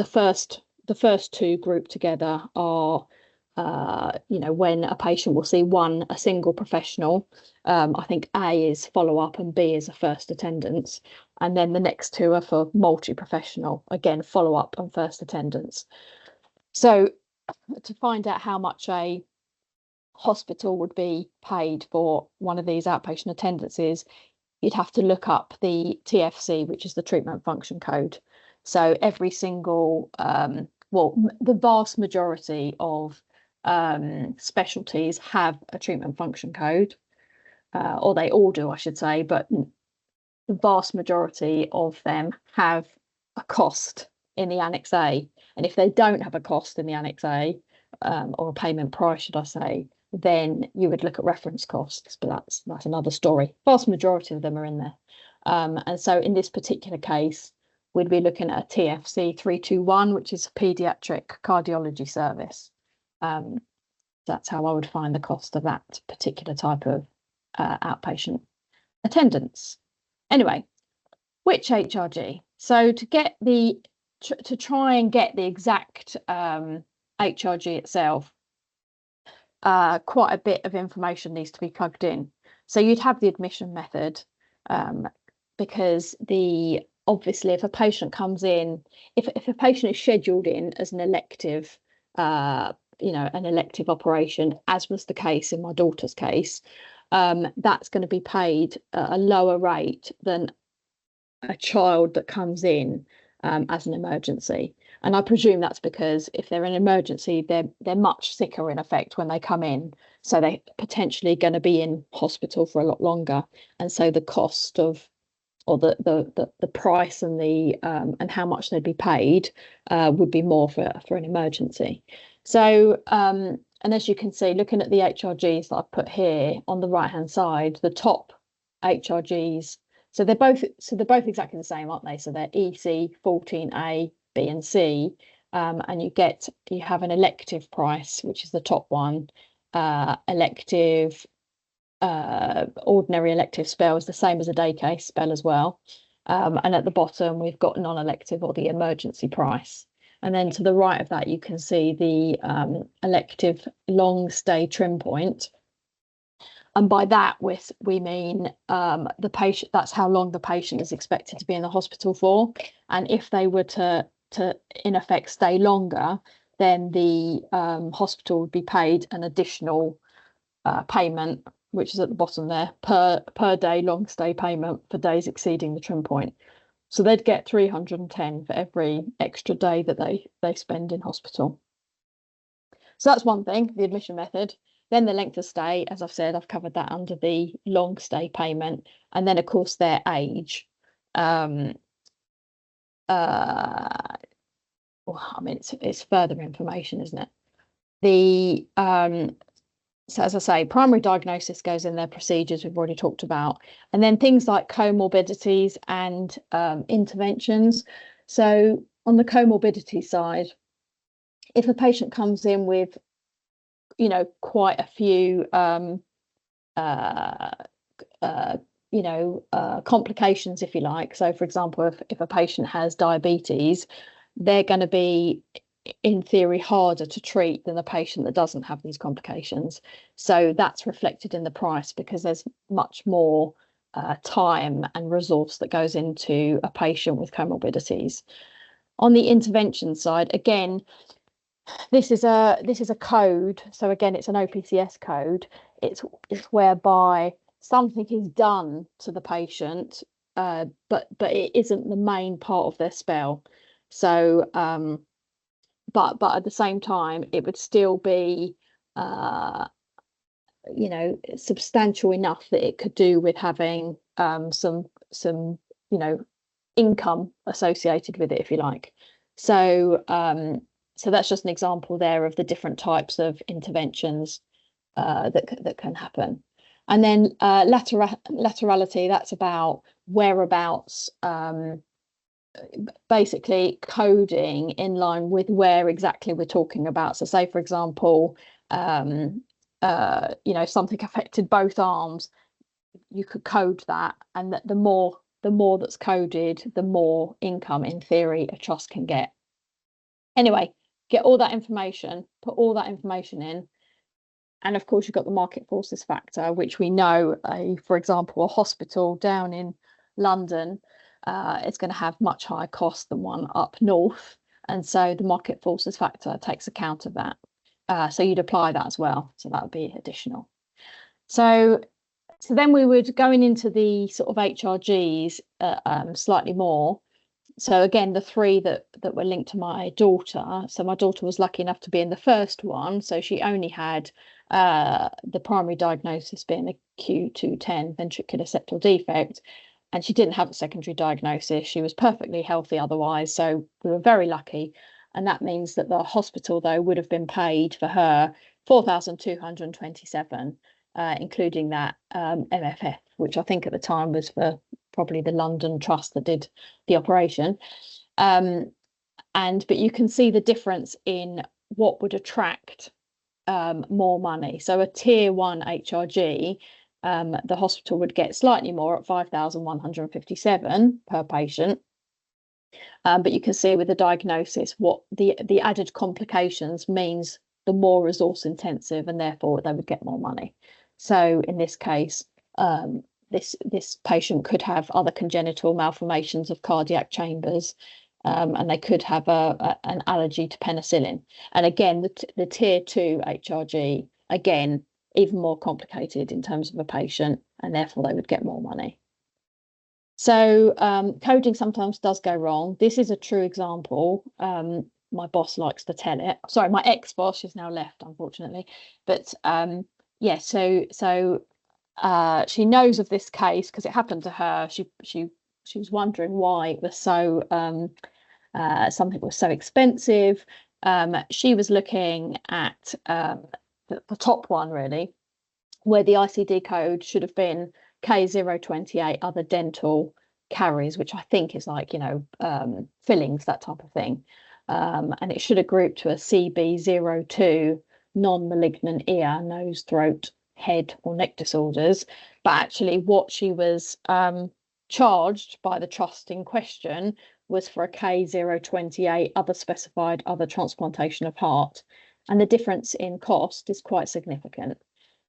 first two grouped together are when a patient will see a single professional. I think A is follow-up and B is a first attendance. And then the next two are for multi-professional, again, follow-up and first attendance. So to find out how much a hospital would be paid for one of these outpatient attendances, you'd have to look up the TFC, which is the treatment function code. So every single, the vast majority of specialties have a treatment function code, or they all do, I should say, but the vast majority of them have a cost in the Annex A. And if they don't have a cost in the Annex A, or a payment price, should I say, then you would look at reference costs, but that's another story. Vast majority of them are in there. And so in this particular case, we'd be looking at a TFC 321, which is a paediatric cardiology service. That's how I would find the cost of that particular type of outpatient attendance. Anyway, which HRG? So to try and get the exact HRG itself, quite a bit of information needs to be plugged in. So you'd have the admission method, because obviously if a patient comes in, if a patient is scheduled in as an elective, an elective operation, as was the case in my daughter's case, that's going to be paid at a lower rate than a child that comes in as an emergency. And I presume that's because if they're an emergency, they're much sicker in effect when they come in. So they're potentially going to be in hospital for a lot longer. And so the cost of, or the price and and how much they'd be paid would be more for an emergency. So and as you can see, looking at the HRGs that I've put here on the right hand side, the top HRGs, so they're both exactly the same, aren't they? So they're EC 14A, B and C, and you have an elective price, which is the top one. Elective, ordinary elective spell is the same as a day case spell as well. And at the bottom, we've got non-elective or the emergency price. And then to the right of that, you can see the elective long stay trim point. And by that, we mean the patient, that's how long the patient is expected to be in the hospital for. And if they were to in effect stay longer, then the hospital would be paid an additional payment, which is at the bottom there, per day long stay payment for days exceeding the trim point. So they'd get 310 for every extra day that they spend in hospital. So that's one thing, the admission method. Then the length of stay, as I've said, I've covered that under the long stay payment. And then, of course, their age. Well, I mean, it's further information, isn't it? So as I say, primary diagnosis goes in their procedures we've already talked about. And then things like comorbidities and interventions. So on the comorbidity side, if a patient comes in with quite a few complications, if you like. So for example, if a patient has diabetes, they're going to be in theory harder to treat than a patient that doesn't have these complications. So that's reflected in the price because there's much more time and resource that goes into a patient with comorbidities. On the intervention side, again, this is a code. So again, it's an OPCS code. It's whereby something is done to the patient but it isn't the main part of their spell. So but at the same time it would still be you know, substantial enough that it could do with having some you know, income associated with it, if you like. So so that's just an example there of the different types of interventions that can happen. And then laterality, that's about whereabouts, basically coding in line with where exactly we're talking about. So say, for example, you know, something affected both arms, you could code that, and that the more that's coded, the more income in theory a trust can get. Anyway, get all that information, put all that information in, and of course you've got the market forces factor, which we know, for example, a hospital down in London is going to have much higher costs than one up north, and so the market forces factor takes account of that. So you'd apply that as well, so that would be additional. So then we would, going into the sort of HRGs slightly more. So again, the three that were linked to my daughter. So my daughter was lucky enough to be in the first one. So she only had the primary diagnosis being a Q210 ventricular septal defect, and she didn't have a secondary diagnosis. She was perfectly healthy otherwise. So we were very lucky. And that means that the hospital, though, would have been paid for her 4,227, including that MFF, which I think at the time was for probably the London Trust that did the operation. But you can see the difference in what would attract more money. So a tier 1 HRG, the hospital would get slightly more at 5,157 per patient. But you can see with the diagnosis what the added complications means, the more resource intensive, and therefore they would get more money. So in this case, this patient could have other congenital malformations of cardiac chambers, and they could have an allergy to penicillin. And again, the tier 2 HRG, again, even more complicated in terms of a patient, and therefore they would get more money. So coding sometimes does go wrong. This is a true example. My boss likes to tell it. Sorry, my ex-boss, she's now left, unfortunately. But yeah, so she knows of this case because it happened to her. She was wondering why it was so something was so expensive. She was looking at the top one, really, where the ICD code should have been K028 other dental caries, which I think is like, you know, fillings, that type of thing. And it should have grouped to a CB02 non-malignant ear, nose, throat, head or neck disorders. But actually what she was charged by the trust in question was for a K028 other specified other transplantation of heart. And the difference in cost is quite significant.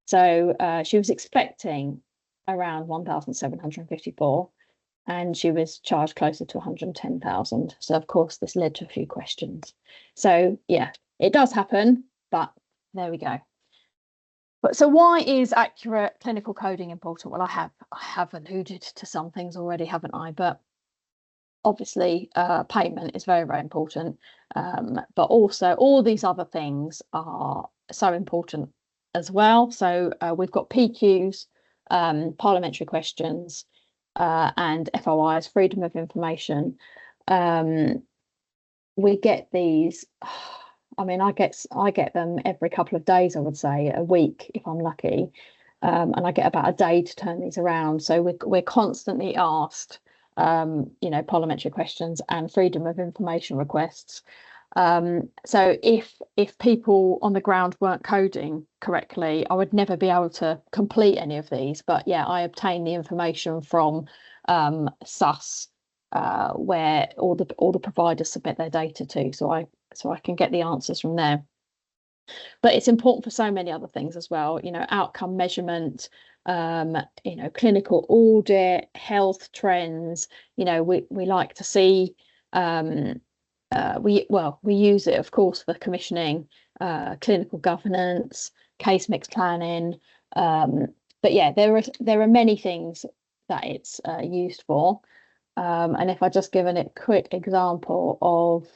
So she was expecting around 1,754 and she was charged closer to 110,000. So of course this led to a few questions. So yeah, it does happen, but there we go. But so why is accurate clinical coding important? Well, I have alluded to some things already, haven't I? But obviously payment is very, very important. But also all these other things are so important as well. So we've got PQs, parliamentary questions, and FOIs, freedom of information. We get these, I mean, I get them every couple of days, I would say, a week if I'm lucky, and I get about a day to turn these around. So we're constantly asked, you know, parliamentary questions and freedom of information requests. So if people on the ground weren't coding correctly, I would never be able to complete any of these. But yeah, I obtain the information from SAS, where all the providers submit their data to, so I can get the answers from there. But it's important for so many other things as well, you know, outcome measurement, you know, clinical audit, health trends. You know, we like to see we use it, of course, for commissioning, clinical governance, case mix planning. But yeah, there are many things that it's used for. And if I just give a quick example of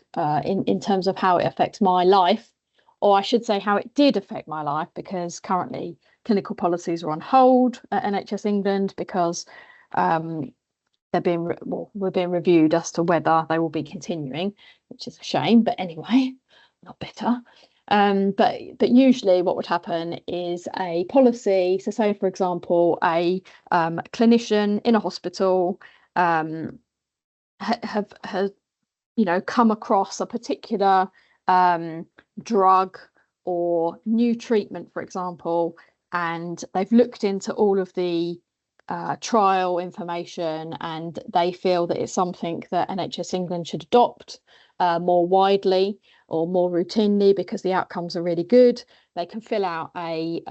in terms of how it affects my life, or I should say how it did affect my life, because currently clinical policies are on hold at NHS England because we're being reviewed as to whether they will be continuing, which is a shame. But anyway, not better. But usually what would happen is a policy. So say, for example, a clinician in a hospital have come across a particular drug or new treatment, for example, and they've looked into all of the trial information, and they feel that it's something that NHS England should adopt more widely or more routinely because the outcomes are really good. They can fill out a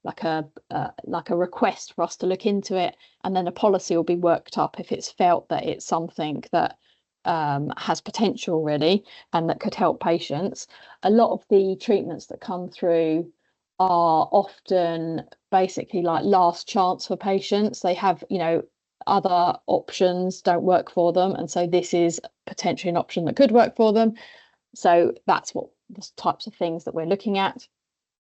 like a request for us to look into it, and then a policy will be worked up if it's felt that it's something that has potential really and that could help patients. A lot of the treatments that come through are often basically like last chance for patients. They have, other options don't work for them, and so this is potentially an option that could work for them. So that's what the types of things that we're looking at.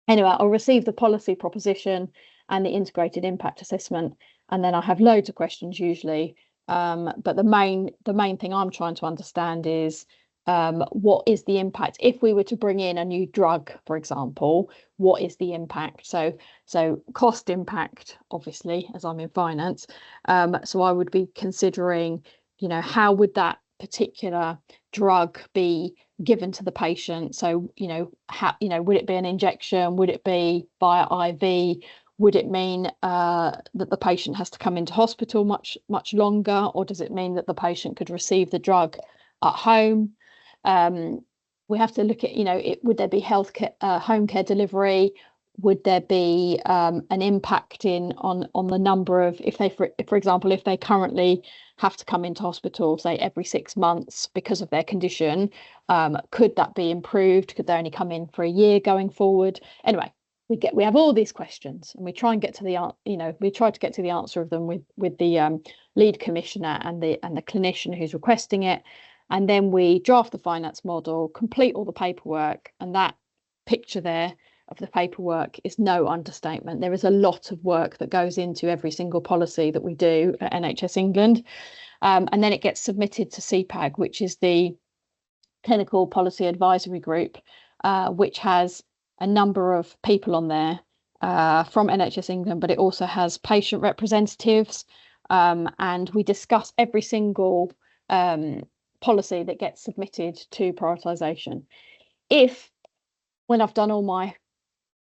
Anyway, I'll receive the policy proposition and the integrated impact assessment, and then I have loads of questions usually. But the main thing I'm trying to understand is what is the impact if we were to bring in a new drug, for example. What is the impact? So cost impact, obviously, as I'm in finance. So I would be considering, how would that particular drug be given to the patient? So how, would it be an injection? Would it be via IV? Would it mean that the patient has to come into hospital much longer, or does it mean that the patient could receive the drug at home? We have to look at, would there be healthcare, home care delivery? Would there be an impact on the number of, if for example, if they currently have to come into hospital, say every 6 months because of their condition, could that be improved? Could they only come in for a year going forward? Anyway, we have all these questions, and we try and get to the answer of them with the lead commissioner and the clinician who's requesting it, and then we draft the finance model, complete all the paperwork, and that picture there of the paperwork is no understatement. There is a lot of work that goes into every single policy that we do at NHS England, and then it gets submitted to CPAG, which is the Clinical Policy Advisory Group, which has a number of people on there from NHS England, but it also has patient representatives, and we discuss every single policy that gets submitted to prioritisation. If, when I've done all my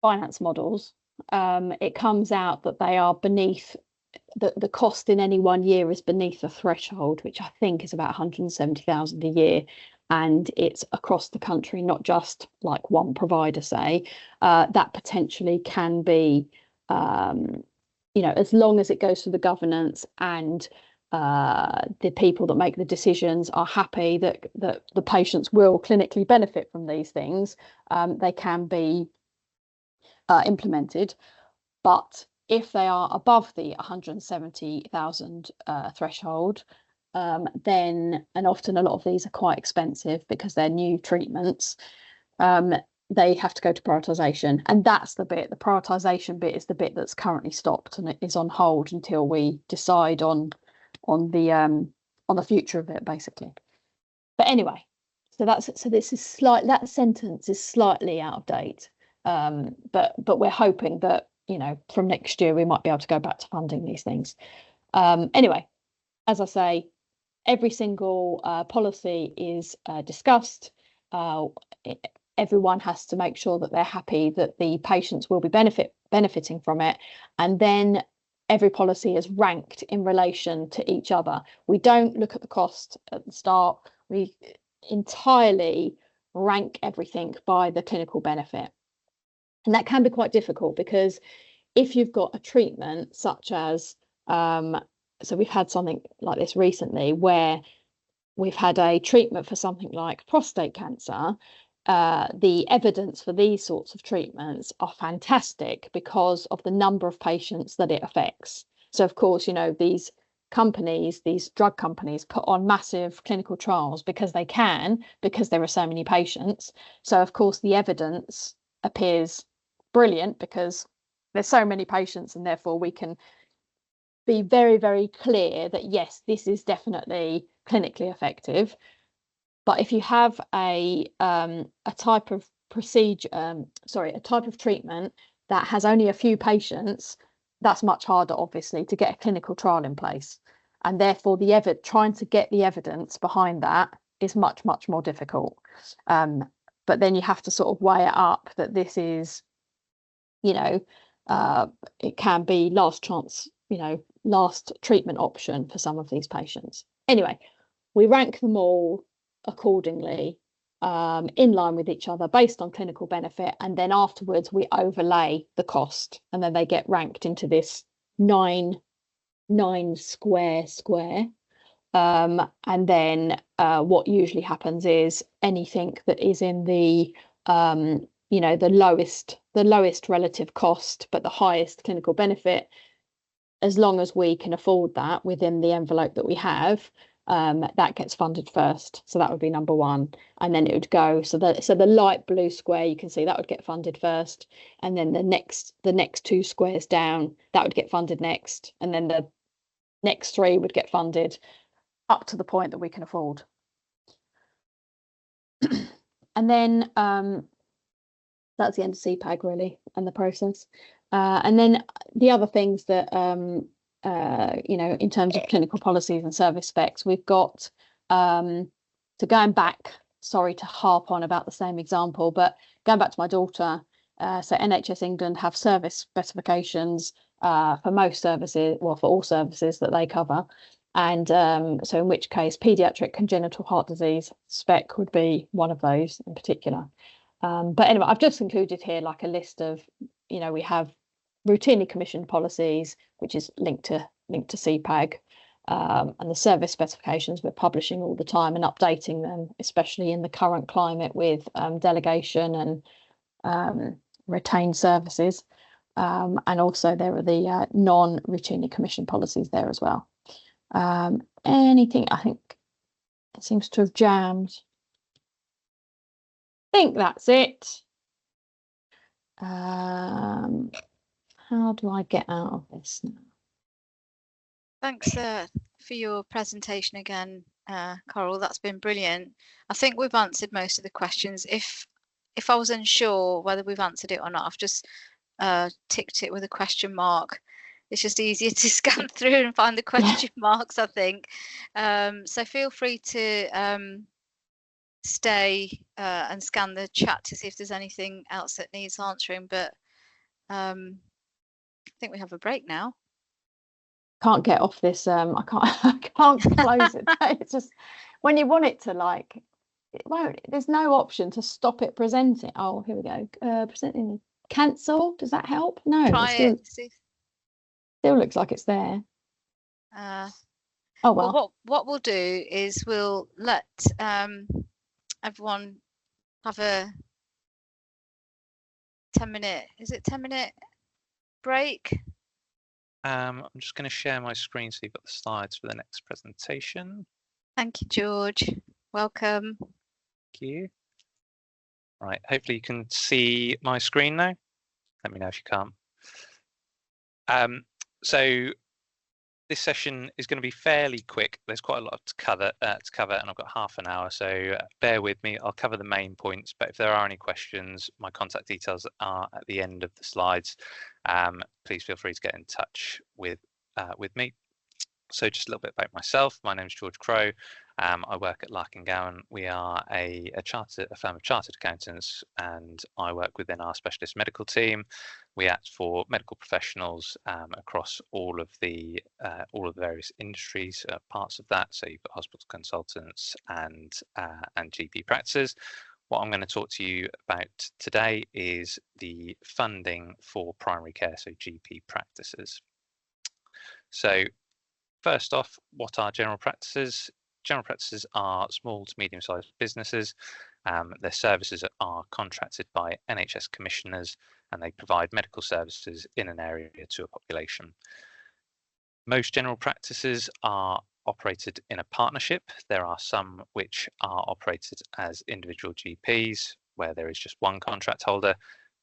finance models, it comes out that they are beneath, the cost in any 1 year is beneath a threshold, which I think is about 170,000 a year, and it's across the country, not just like one provider, say, that potentially can be, as long as it goes through the governance and the people that make the decisions are happy that the patients will clinically benefit from these things, they can be implemented. But if they are above the 170,000 threshold, then, and often a lot of these are quite expensive because they're new treatments, they have to go to prioritisation, and that's the prioritisation bit is the bit that's currently stopped, and it is on hold until we decide on the future of it, basically. But anyway, that sentence is slightly out of date, but we're hoping that from next year we might be able to go back to funding these things. Anyway, as I say, every single policy is discussed. Everyone has to make sure that they're happy that the patients will be benefiting from it, and then every policy is ranked in relation to each other. We don't look at the cost at the start. We entirely rank everything by the clinical benefit. And that can be quite difficult because if you've got a treatment such as, so we've had something like this recently where we've had a treatment for something like prostate cancer, the evidence for these sorts of treatments are fantastic because of the number of patients that it affects. So of course, you know, these companies, these drug companies, put on massive clinical trials because they can, because there are so many patients. So of course the evidence appears brilliant because there's so many patients, and therefore we can be very, very clear that yes, this is definitely clinically effective. But if you have a type of procedure, a type of treatment that has only a few patients, that's much harder, obviously, to get a clinical trial in place. And therefore, trying to get the evidence behind that is much, much more difficult. But then you have to sort of weigh it up that this is, you know, it can be last chance, you know, last treatment option for some of these patients. Anyway, we rank them all accordingly, in line with each other based on clinical benefit, and then afterwards we overlay the cost, and then they get ranked into this nine square. And then what usually happens is anything that is in the you know, the lowest relative cost but the highest clinical benefit, as long as we can afford that within the envelope that we have, that gets funded first. So that would be number one, and then it would go, so the light blue square, you can see that would get funded first, and then the next two squares down, that would get funded next, and then the next three would get funded up to the point that we can afford. And then that's the end of CPAG really, and the process. And then the other things that you know, in terms of clinical policies and service specs, we've got, so going back, sorry to harp on about the same example, but going back to my daughter, so NHS England have service specifications for most services, well, for all services that they cover. And so in which case paediatric congenital heart disease spec would be one of those in particular. But anyway, I've just included here like a list of, you know, we have routinely commissioned policies, which is linked to CPAG, and the service specifications we're publishing all the time and updating them, especially in the current climate with delegation and retained services. And also there are the non-routinely commissioned policies there as well. Anything, I think it seems to have jammed. I think that's it. How do I get out of this now? Thanks for your presentation again, Coral. That's been brilliant. I think we've answered most of the questions. If I was unsure whether we've answered it or not, I've just ticked it with a question mark. It's just easier to scan through and find the question marks, I think. So feel free to stay and scan the chat to see if there's anything else that needs answering. But I think we have a break now. Can't get off this. I can't close it. It's just when you want it to, like, it won't. There's no option to stop it presenting. Oh, here we go. Presenting. Cancel. Does that help? No. Try it. Still looks like it's there. Oh well. Well, what we'll do is we'll let everyone have a 10-minute. Is it 10-minute break? I'm just going to share my screen so you've got the slides for the next presentation. Thank you, George. Welcome. Thank you. Right, hopefully you can see my screen now. Let me know if you can't. So this session is going to be fairly quick. There's quite a lot to cover, and I've got half an hour, so bear with me. I'll cover the main points, but if there are any questions, my contact details are at the end of the slides. Please feel free to get in touch with me. So just a little bit about myself. My name is George Crowe. I work at Larkin Gowan. We are a firm of chartered accountants, and I work within our specialist medical team. We act for medical professionals across all of the various industries, parts of that. So you've got hospital consultants and GP practices. What I'm going to talk to you about today is the funding for primary care, so GP practices. So first off, what are general practices? General practices are small to medium-sized businesses. Their services are contracted by NHS commissioners, and they provide medical services in an area to a population. Most general practices are operated in a partnership. There are some which are operated as individual GPs, where there is just one contract holder.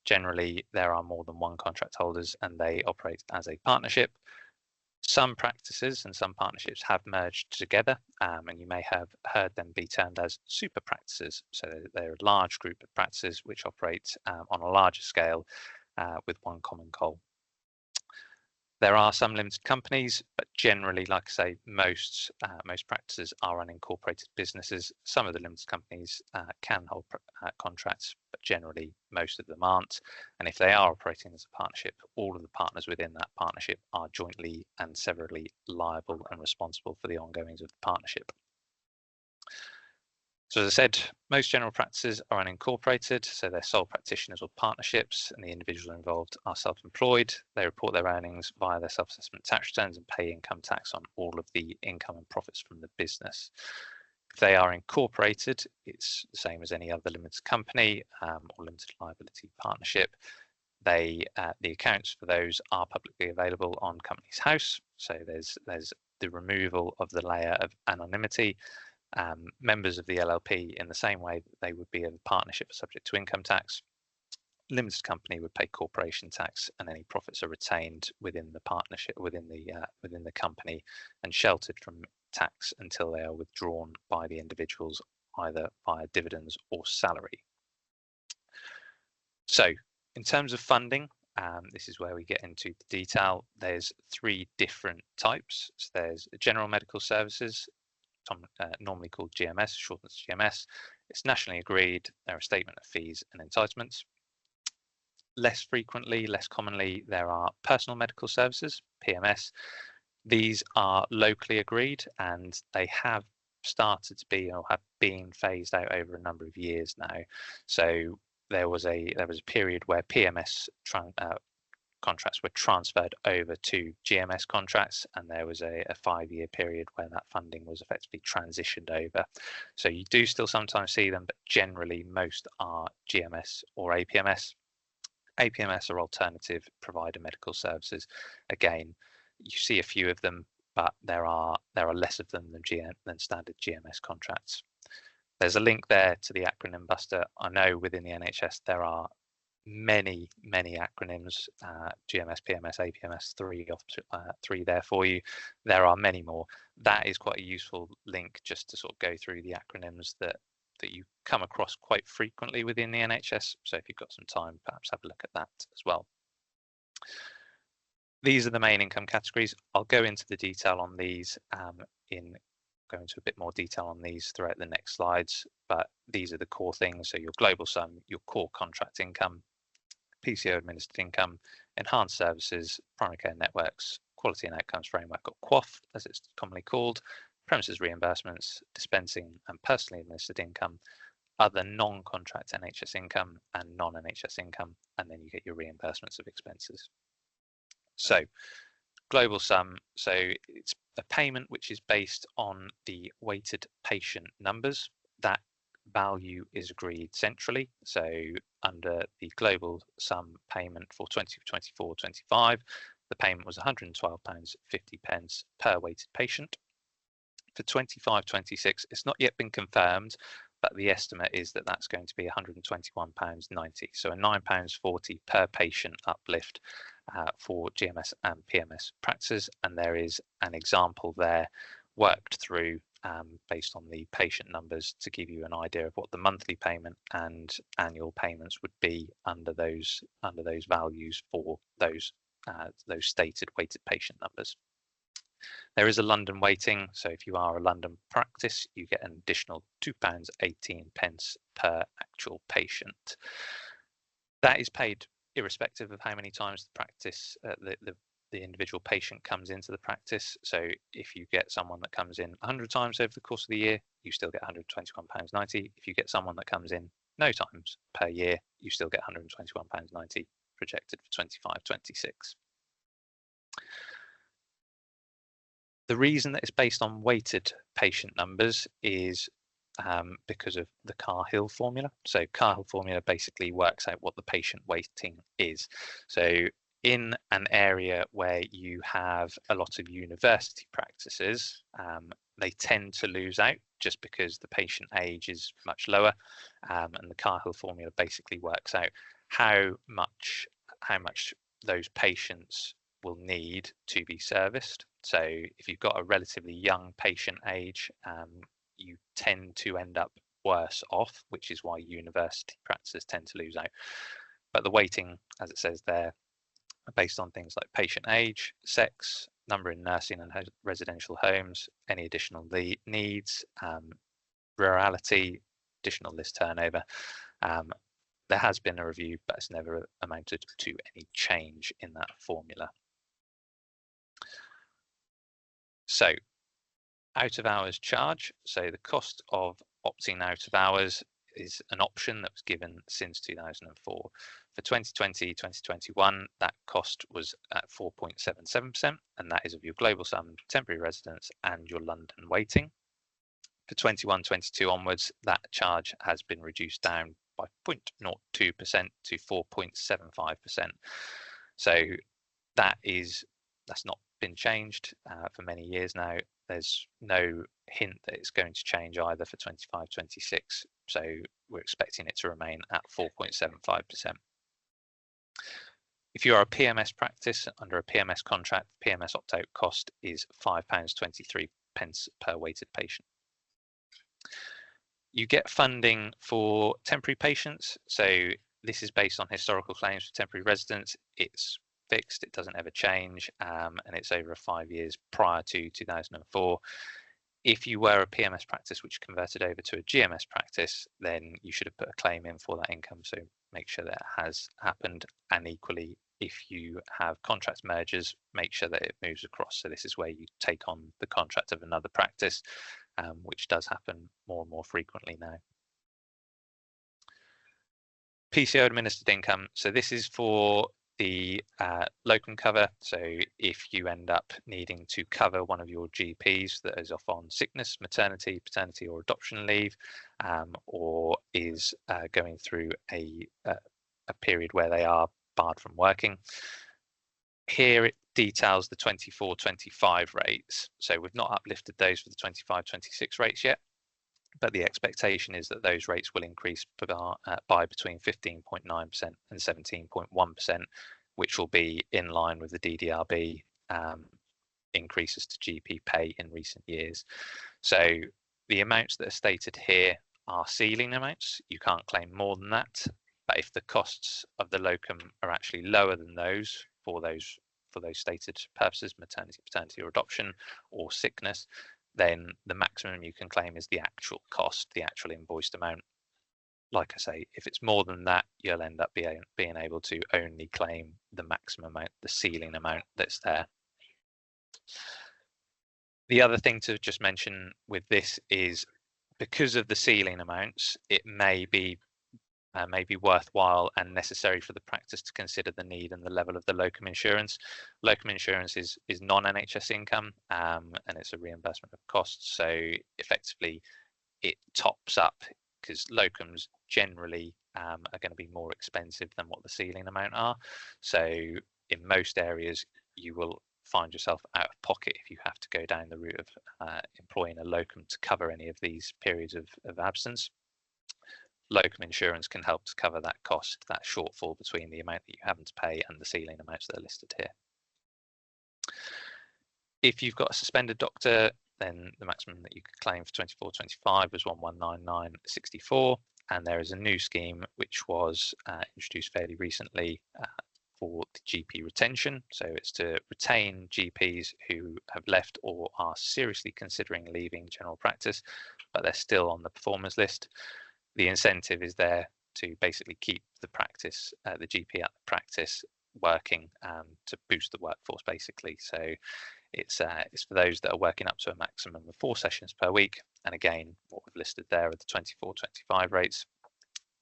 Generally, there are more than one contract holders and they operate as a partnership. Some practices and some partnerships have merged together, and you may have heard them be termed as super practices. So they're a large group of practices which operate on a larger scale with one common goal. There are some limited companies, but generally, like I say, most practices are unincorporated businesses. Some of the limited companies can hold contracts, but generally most of them aren't. And if they are operating as a partnership, all of the partners within that partnership are jointly and severally liable and responsible for the ongoings of the partnership. So as I said, most general practices are unincorporated, so they're sole practitioners or partnerships, and the individuals involved are self-employed. They report their earnings via their self-assessment tax returns and pay income tax on all of the income and profits from the business. If they are incorporated, it's the same as any other limited company or limited liability partnership. The accounts for those are publicly available on Companies House, so there's the removal of the layer of anonymity. Members of the LLP, in the same way that they would be a partnership subject to income tax, limited company would pay corporation tax, and any profits are retained within the partnership, within the company, and sheltered from tax until they are withdrawn by the individuals, either via dividends or salary. So, in terms of funding, this is where we get into the detail. There's three different types. So there's general medical services, normally called GMS, shortened as GMS. It's nationally agreed. There are a statement of fees and entitlements. Less frequently, less commonly, there are personal medical services, PMS. These are locally agreed, and they have started to be or have been phased out over a number of years now. So there was a period where PMS contracts were transferred over to GMS contracts, and there was a 5-year period where that funding was effectively transitioned over. So you do still sometimes see them, but generally most are GMS or APMS. APMS are alternative provider medical services. Again, you see a few of them, but there are less of them than standard GMS contracts. There's a link there to the acronym Buster. I know within the NHS there are many acronyms, GMS, PMS, APMS, three there for you. There are many more. That is quite a useful link just to sort of go through the acronyms that you come across quite frequently within the NHS. So if you've got some time, perhaps have a look at that as well. These are the main income categories. I'll go into the detail on these go into a bit more detail on these throughout the next slides, but these are the core things. So your global sum, your core contract income, PCO administered income, enhanced services, primary care networks, quality and outcomes framework, or QOF as it's commonly called, premises reimbursements, dispensing and personally administered income, other non-contract NHS income and non-NHS income, and then you get your reimbursements of expenses. So global sum, so it's a payment which is based on the weighted patient numbers. That value is agreed centrally. So under the global sum payment for 2024-25, the payment was £112.50 per weighted patient. For 25-26, it's not yet been confirmed, but the estimate is that that's going to be £121.90. So a £9.40 per patient uplift for GMS and PMS practices, and there is an example there worked through based on the patient numbers to give you an idea of what the monthly payment and annual payments would be under those values for those stated weighted patient numbers. There is a London weighting, so if you are a London practice, you get an additional £2.18 per actual patient. That is paid irrespective of how many times the practice, the individual patient comes into the practice. So if you get someone that comes in 100 times over the course of the year, you still get £121.90. If you get someone that comes in no times per year, you still get £121.90 projected for 25-26. The reason that it's based on weighted patient numbers is because of the Cahill formula. So Cahill formula basically works out what the patient weighting is. So in an area where you have a lot of university practices, they tend to lose out just because the patient age is much lower, and the Cahill formula basically works out how much those patients will need to be serviced. So if you've got a relatively young patient age, you tend to end up worse off, which is why university practices tend to lose out. But the weighting, as it says there, are based on things like patient age, sex, number in nursing and residential homes, any additional needs, rurality, additional list turnover. There has been a review, but it's never amounted to any change in that formula. So, out of hours charge. So the cost of opting out of hours is an option that was given since 2004. For 2020, 2021, that cost was at 4.77%, and that is of your global sum, temporary residence, and your London waiting. For 21-22 onwards, that charge has been reduced down by 0.02% to 4.75%. So that's not been changed for many years now. There's no hint that it's going to change either for 25-26. So we're expecting it to remain at 4.75%. If you are a PMS practice under a PMS contract, the PMS opt-out cost is £5.23 per weighted patient. You get funding for temporary patients. So this is based on historical claims for temporary residents. It's fixed, it doesn't ever change, and it's over 5 years prior to 2004. If you were a PMS practice which converted over to a GMS practice, then you should have put a claim in for that income, so make sure that has happened. And equally, if you have contract mergers, make sure that it moves across. So this is where you take on the contract of another practice, which does happen more and more frequently now. PCO administered income. So this is for the locum cover. So if you end up needing to cover one of your GPs that is off on sickness, maternity, paternity, or adoption leave, or is going through a period where they are barred from working. Here it details the 24-25 rates. So we've not uplifted those for the 25-26 rates yet, but the expectation is that those rates will increase by between 15.9% and 17.1%, which will be in line with the DDRB increases to GP pay in recent years. So the amounts that are stated here are ceiling amounts. You can't claim more than that, but if the costs of the locum are actually lower than those for those stated purposes, maternity, paternity, or adoption, or sickness, then the maximum you can claim is the actual cost, the actual invoiced amount. Like I say, if it's more than that, you'll end up being able to only claim the maximum amount, the ceiling amount that's there. The other thing to just mention with this is, because of the ceiling amounts, it may be worthwhile and necessary for the practice to consider the need and the level of the locum insurance. Locum insurance is non-NHS income, and it's a reimbursement of costs. So effectively, it tops up, because locums generally are going to be more expensive than what the ceiling amount are. So in most areas, you will find yourself out of pocket if you have to go down the route of employing a locum to cover any of these periods of absence. Locum insurance can help to cover that cost, that shortfall between the amount that you happen to pay and the ceiling amounts that are listed here. If you've got a suspended doctor, then the maximum that you could claim for 24-25 was 1199.64, and there is a new scheme which was introduced fairly recently for the GP retention. So it's to retain GPs who have left or are seriously considering leaving general practice, but they're still on the performers list. The incentive is there to basically keep the practice, the GP at the practice, working to boost the workforce, basically. So it's for those that are working up to a maximum of 4 sessions per week. And again, what we've listed there are the 24-25 rates.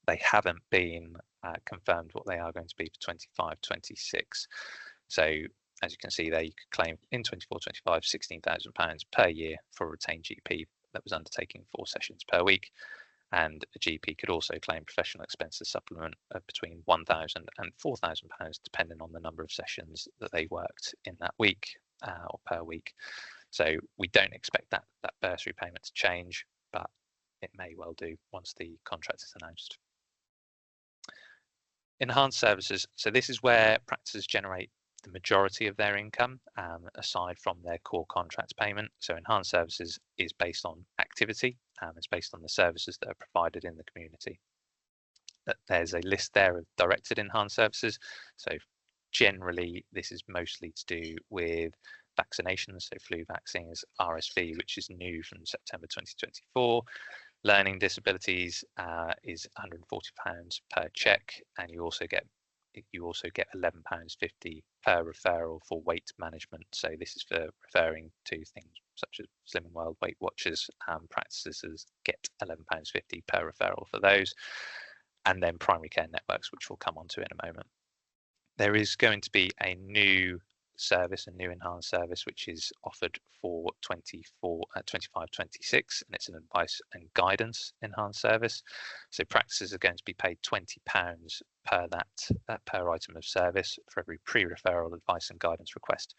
They haven't been confirmed what they are going to be for 25-26. So as you can see there, you could claim in 24-25 £16,000 per year for a retained GP that was undertaking 4 sessions per week. And a GP could also claim professional expenses supplement of between £1,000 and £4,000, depending on the number of sessions that they worked in that week or per week. So we don't expect that bursary payment to change, but it may well do once the contract is announced. Enhanced services. So this is where practices generate the majority of their income, aside from their core contract payment. So enhanced services is based on activity. It's based on the services that are provided in the community. There's a list there of directed enhanced services. So generally, this is mostly to do with vaccinations, so flu vaccines, RSV, which is new from September 2024. Learning disabilities is £140 per check, and you also get £11.50 per referral for weight management. So this is for referring to things such as Slimming World, Weight Watchers. Practices get £11.50 per referral for those, and then primary care networks, which we'll come on to in a moment. There is going to be a new service, a new enhanced service, which is offered for 25-26, and it's an advice and guidance enhanced service. So practices are going to be paid £20 per item of service for every pre-referral advice and guidance request.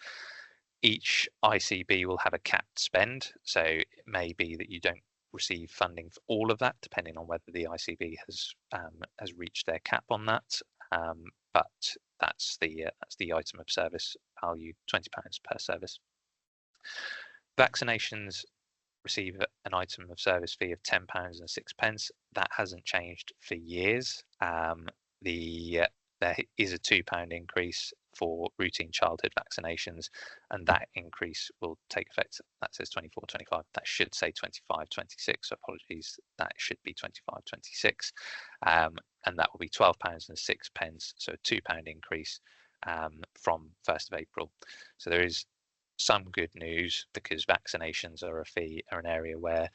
Each ICB will have a capped spend, so it may be that you don't receive funding for all of that, depending on whether the ICB has reached their cap on that. But that's the item of service value, £20 per service. Vaccinations receive an item of service fee of £10 and 6p. That hasn't changed for years. There is a £2 increase for routine childhood vaccinations, and that increase will take effect. That says 24-25. That should say 25-26. So apologies, that should be 25-26, and that will be £12 and 6p. So a £2 increase from 1st of April. So there is some good news, because vaccinations are an area where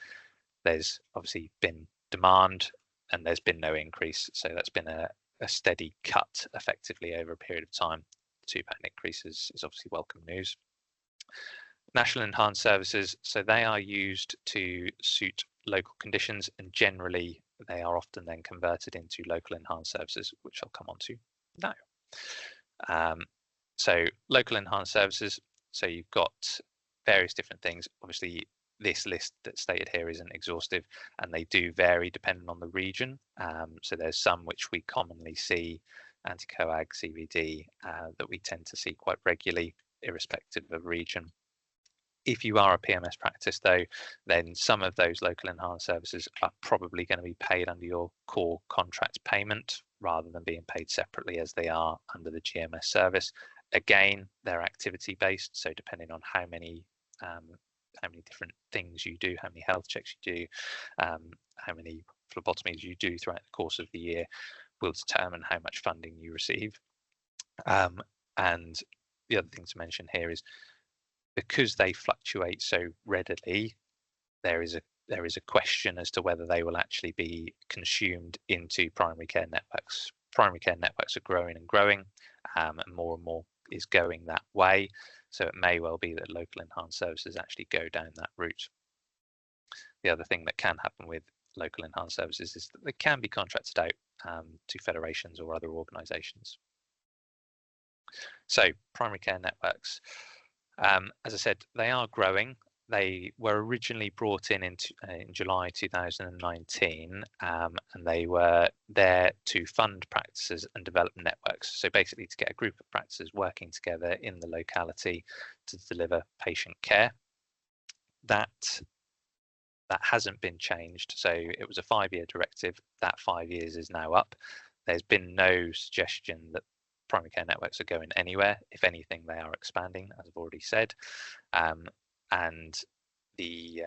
there's obviously been demand and there's been no increase. So that's been a steady cut effectively over a period of time. £2 increase is obviously welcome news. National enhanced services, so they are used to suit local conditions, and generally they are often then converted into local enhanced services, which I'll come on to now. So local enhanced services, so you've got various different things. Obviously, this list that's stated here isn't exhaustive, and they do vary depending on the region. So there's some which we commonly see, anti-coag, CVD, that we tend to see quite regularly, irrespective of region. If you are a PMS practice, though, then some of those local enhanced services are probably going to be paid under your core contract payment, rather than being paid separately as they are under the GMS service. Again, they're activity based, so depending on how many different things you do, how many health checks you do, how many phlebotomies you do throughout the course of the year, will determine how much funding you receive. And the other thing to mention here is, because they fluctuate so readily, there is a question as to whether they will actually be consumed into primary care networks. Primary care networks are growing and growing, and more is going that way. So it may well be that local enhanced services actually go down that route. The other thing that can happen with local enhanced services is that they can be contracted out to federations or other organisations. So primary care networks, as I said, they are growing. They were originally brought in July 2019, and they were there to fund practices and develop networks. So basically to get a group of practices working together in the locality to deliver patient care. That hasn't been changed. So it was a 5-year directive. That 5 years is now up. There's been no suggestion that primary care networks are going anywhere. If anything, they are expanding, as I've already said. And the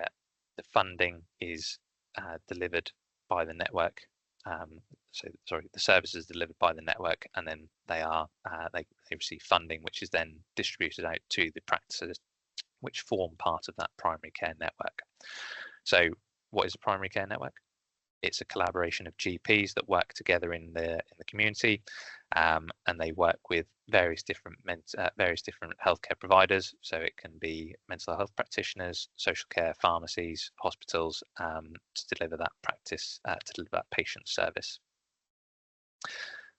funding is delivered by the network. The service is delivered by the network, and then they receive funding, which is then distributed out to the practices which form part of that primary care network. So what is a primary care network? It's a collaboration of GPs that work together in the community, and they work with various different healthcare providers. So it can be mental health practitioners, social care, pharmacies, hospitals, to deliver that practice, to deliver that patient service.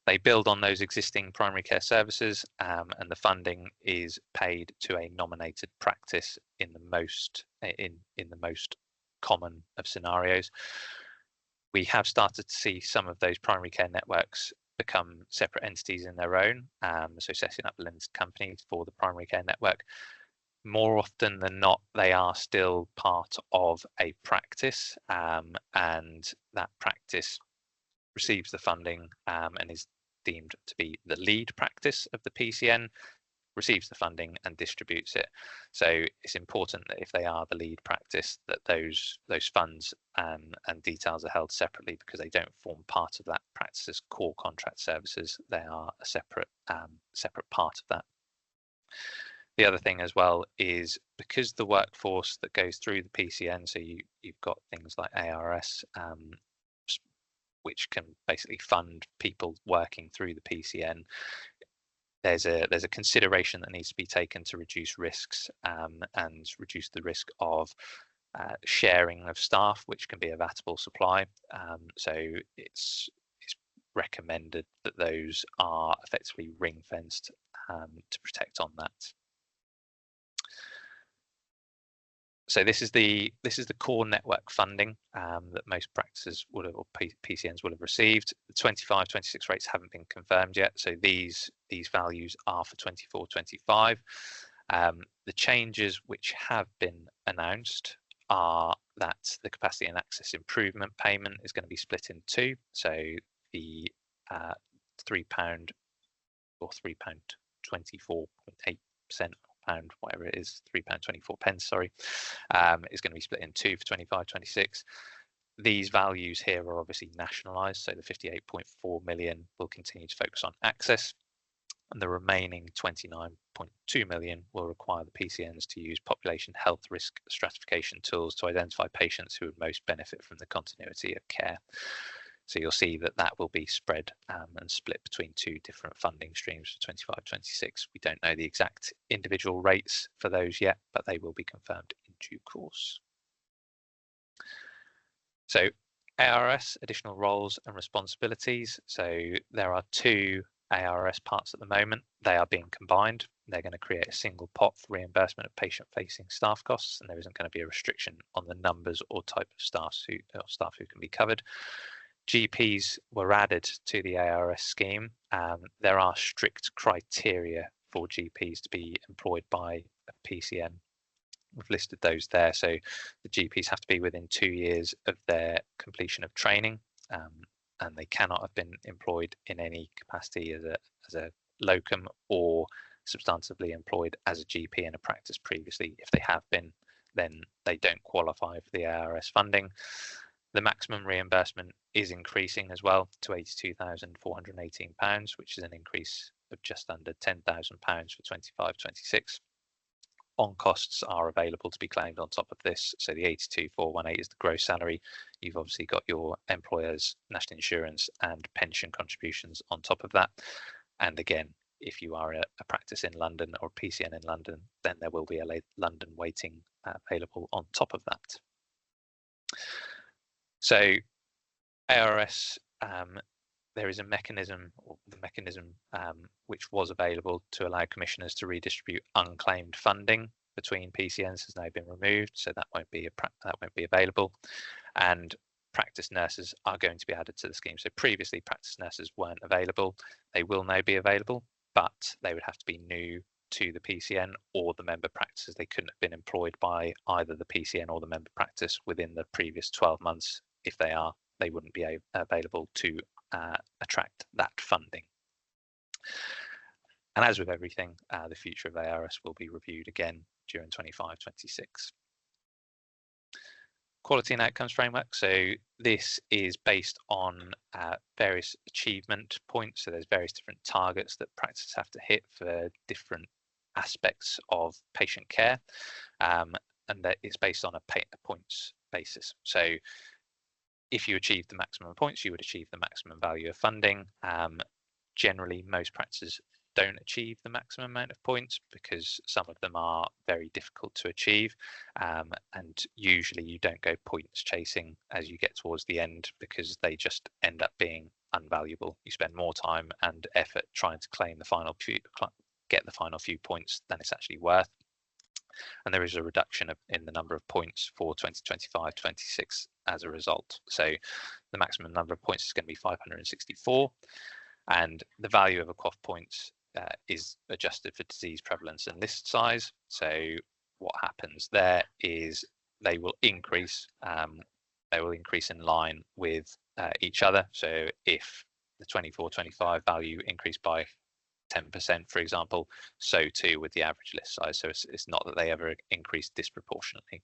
They build on those existing primary care services, and the funding is paid to a nominated practice in the most common of scenarios. We have started to see some of those primary care networks become separate entities in their own, so setting up limited companies for the primary care network. More often than not, they are still part of a practice, and that practice receives the funding and is deemed to be the lead practice of the PCN, receives the funding and distributes it. So it's important that if they are the lead practice, that those funds and details are held separately, because they don't form part of that practice's core contract services. They are a separate part of that. The other thing as well is, because the workforce that goes through the PCN, so you've got things like ARS, which can basically fund people working through the PCN. There's a consideration that needs to be taken to reduce risks and reduce the risk of sharing of staff, which can be a vatable supply. So it's recommended that those are effectively ring fenced to protect on that. So this is the core network funding that most practices would have, or PCNs would have received. The 25-26 rates haven't been confirmed yet, so these values are for 24-25. The changes which have been announced are that the capacity and access improvement payment is going to be split in two. So the £3 or £3.24.8%. Pound, whatever it is, £3.24, sorry, is going to be split in two for 25-26. These values here are obviously nationalised, so the 58.4 million will continue to focus on access, and the remaining 29.2 million will require the PCNs to use population health risk stratification tools to identify patients who would most benefit from the continuity of care. So you'll see that will be spread and split between two different funding streams for 25-26. We don't know the exact individual rates for those yet, but they will be confirmed in due course. So ARS, additional roles and responsibilities. So there are two ARS parts at the moment. They are being combined. They're going to create a single pot for reimbursement of patient-facing staff costs, and there isn't going to be a restriction on the numbers or type of staff who can be covered. GPs were added to the ARS scheme. There are strict criteria for GPs to be employed by a PCN. We've listed those there. So the GPs have to be within 2 years of their completion of training, and they cannot have been employed in any capacity as a locum or substantively employed as a GP in a practice previously. If they have been, then they don't qualify for the ARS funding. The maximum reimbursement is increasing as well to £82,418, which is an increase of just under £10,000 for 25-26. On costs are available to be claimed on top of this. So the 82,418 is the gross salary. You've obviously got your employer's national insurance and pension contributions on top of that. And again, if you are a practice in London or a PCN in London, then there will be a London weighting available on top of that. So ARS, there is a mechanism, or the mechanism which was available to allow commissioners to redistribute unclaimed funding between PCNs has now been removed, so that won't be available, and practice nurses are going to be added to the scheme. So previously practice nurses weren't available. They will now be available, but they would have to be new to the PCN or the member practices. They couldn't have been employed by either the PCN or the member practice within the previous 12 months. If they are, they wouldn't be available to attract that funding. And as with everything, the future of ARS will be reviewed again during 25-26. Quality and outcomes framework. So this is based on various achievement points. So there's various different targets that practices have to hit for different aspects of patient care, and that is based on a points basis. So if you achieve the maximum points, you would achieve the maximum value of funding. Generally, most practices don't achieve the maximum amount of points, because some of them are very difficult to achieve, and usually you don't go points chasing as you get towards the end, because they just end up being unvaluable. You spend more time and effort trying to claim the final few, get the final few points than it's actually worth. And there is a reduction in the number of points for 2025-26 as a result. So the maximum number of points is going to be 564, and the value of a QOF points is adjusted for disease prevalence and list size. So what happens there is they will increase in line with each other. So if the 24-25 value increased by 10%, for example, so too with the average list size. So it's not that they ever increase disproportionately.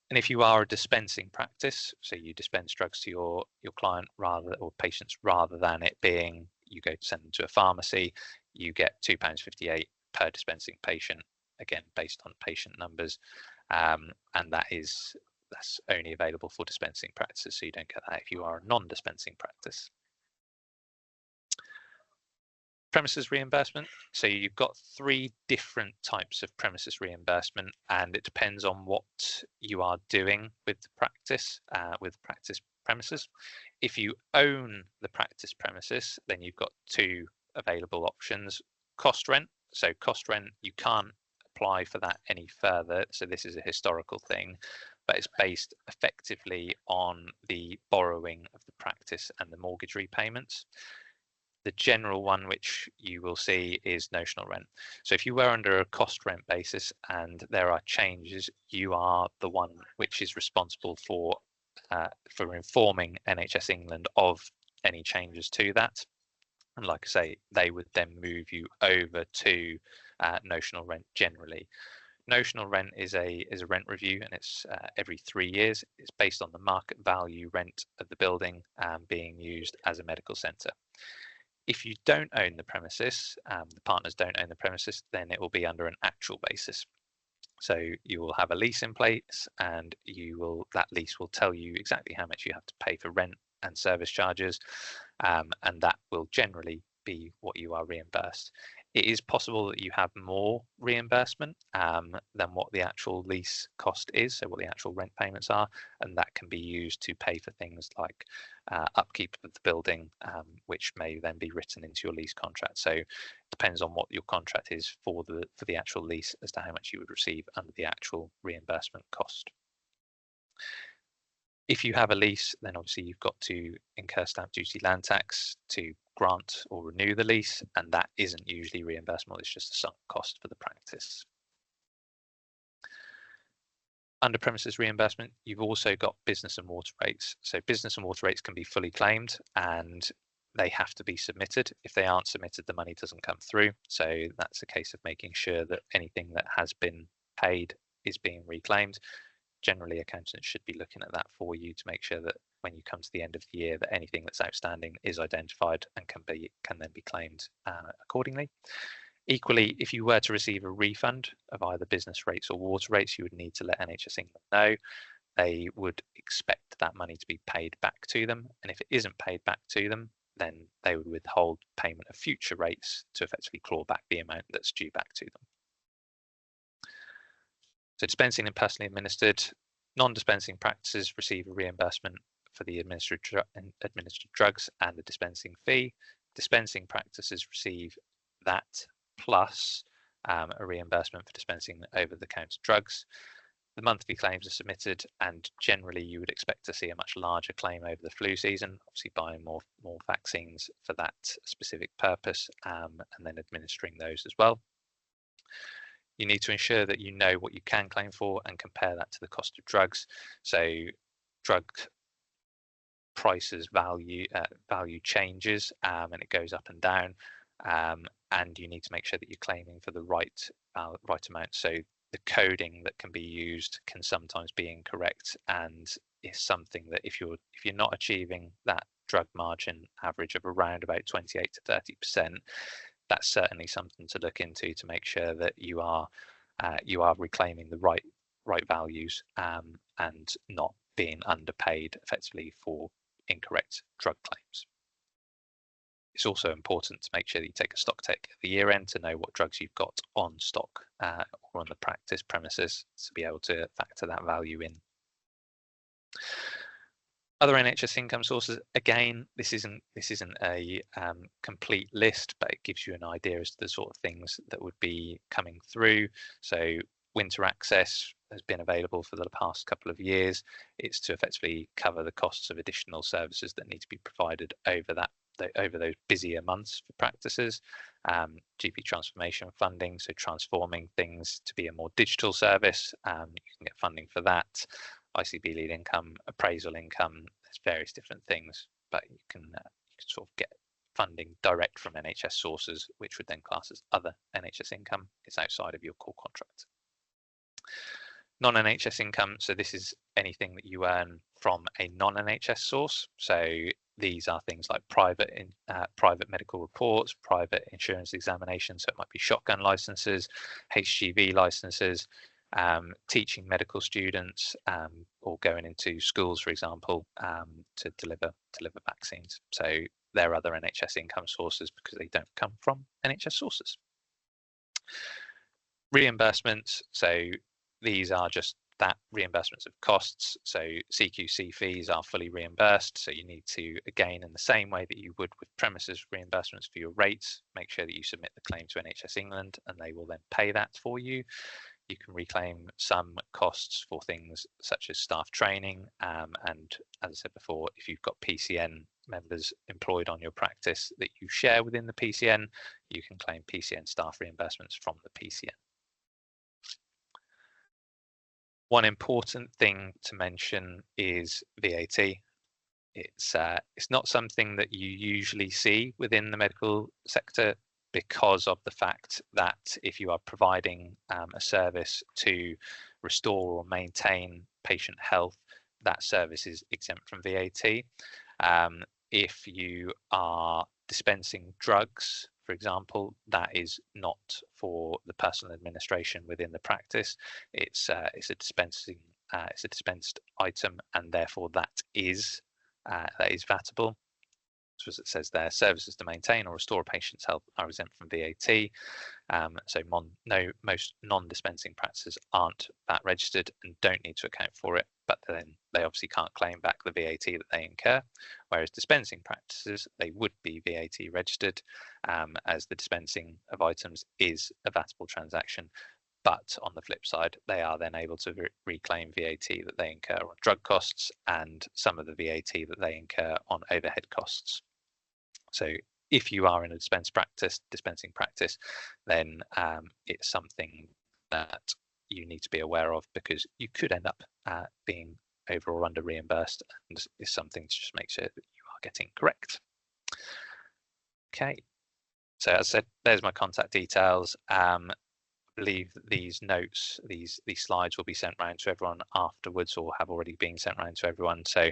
And if you are a dispensing practice, so you dispense drugs to your client or patients, rather than it being you go to send them to a pharmacy, you get £2.58 per dispensing patient, again based on patient numbers, and that's only available for dispensing practices, so you don't get that if you are a non-dispensing practice. Premises reimbursement. So you've got 3 different types of premises reimbursement, and it depends on what you are doing with the practice, with practice premises. If you own the practice premises, then you've got 2 available options. Cost rent. So cost rent, you can't apply for that any further. So this is a historical thing, but it's based effectively on the borrowing of the practice and the mortgage repayments. The general one which you will see is notional rent. So if you were under a cost rent basis and there are changes, you are the one which is responsible for informing NHS England of any changes to that. And like I say, they would then move you over to notional rent generally. Notional rent is a rent review, and it's every 3 years. It's based on the market value rent of the building being used as a medical centre. If you don't own the premises, the partners don't own the premises, then it will be under an actual basis. So you will have a lease in place, and that lease will tell you exactly how much you have to pay for rent and service charges, and that will generally be what you are reimbursed. It is possible that you have more reimbursement than what the actual lease cost is, so what the actual rent payments are, and that can be used to pay for things like upkeep of the building, which may then be written into your lease contract. So it depends on what your contract is for the actual lease as to how much you would receive under the actual reimbursement cost. If you have a lease, then obviously you've got to incur stamp duty, land tax to grant or renew the lease, and that isn't usually reimbursable, it's just a sunk cost for the practice. Under premises reimbursement, you've also got business and water rates. So business and water rates can be fully claimed, and they have to be submitted. If they aren't submitted, the money doesn't come through. So that's a case of making sure that anything that has been paid is being reclaimed. Generally, accountants should be looking at that for you to make sure that when you come to the end of the year, that anything that's outstanding is identified and can then be claimed accordingly. Equally, if you were to receive a refund of either business rates or water rates, you would need to let NHS England know. They would expect that money to be paid back to them, and if it isn't paid back to them, then they would withhold payment of future rates to effectively claw back the amount that's due back to them. So dispensing and personally administered, non-dispensing practices receive a reimbursement for the administered drugs and the dispensing fee. Dispensing practices receive that plus a reimbursement for dispensing over-the-counter drugs. The monthly claims are submitted, and generally you would expect to see a much larger claim over the flu season, obviously buying more vaccines for that specific purpose, and then administering those as well. You need to ensure that you know what you can claim for and compare that to the cost of drugs. So drug prices value changes, and it goes up and down, and you need to make sure that you're claiming for the right amount. So the coding that can be used can sometimes be incorrect, and is something that if you're not achieving that drug margin average of around about 28 to 30%, that's certainly something to look into to make sure that you are reclaiming the right values, and not being underpaid effectively for incorrect drug claims. it's also important to make sure that you take a stock take at the year end to know what drugs you've got on stock or on the practice premises to be able to factor that value in. Other NHS income sources, again, this isn't a complete list, but it gives you an idea as to the sort of things that would be coming through. So winter access has been available for the past couple of years. It's to effectively cover the costs of additional services that need to be provided over those busier months for practices. GP transformation funding, so transforming things to be a more digital service. You can get funding for that. ICB lead income, appraisal income, there's various different things, but you can sort of get funding direct from NHS sources, which would then class as other NHS income. It's outside of your core contract. Non-NHS income, so this is anything that you earn from a non-NHS source. So these are things like private medical reports, private insurance examinations, so it might be shotgun licenses, HGV licenses, teaching medical students, or going into schools, for example, to deliver vaccines. So they're other NHS income sources because they don't come from NHS sources. Reimbursements, so these are just that reimbursements of costs. So CQC fees are fully reimbursed. So you need to, again, in the same way that you would with premises reimbursements for your rates, make sure that you submit the claim to NHS England and they will then pay that for you. You can reclaim some costs for things such as staff training. And as I said before, if you've got PCN members employed on your practice that you share within the PCN, you can claim PCN staff reimbursements from the PCN. One important thing to mention is VAT. It's not something that you usually see within the medical sector because of the fact that if you are providing a service to restore or maintain patient health, that service is exempt from VAT. If you are dispensing drugs, for example, that is not for the personal administration within the practice. It's a dispensed item, and therefore that is VATable. So as it says there, services to maintain or restore a patient's health are exempt from VAT. So most non-dispensing practices aren't VAT registered and don't need to account for it, but then they obviously can't claim back the VAT that they incur. Whereas dispensing practices, they would be VAT registered, as the dispensing of items is a VATable transaction. But on the flip side, they are then able to reclaim VAT that they incur on drug costs and some of the VAT that they incur on overhead costs. So if you are in a dispensing practice, then it's something that you need to be aware of because you could end up being over or under reimbursed, and it's something to just make sure that you are getting correct. Okay, so as I said, there's my contact details. I believe that these notes, these slides will be sent around to everyone afterwards or have already been sent around to everyone. So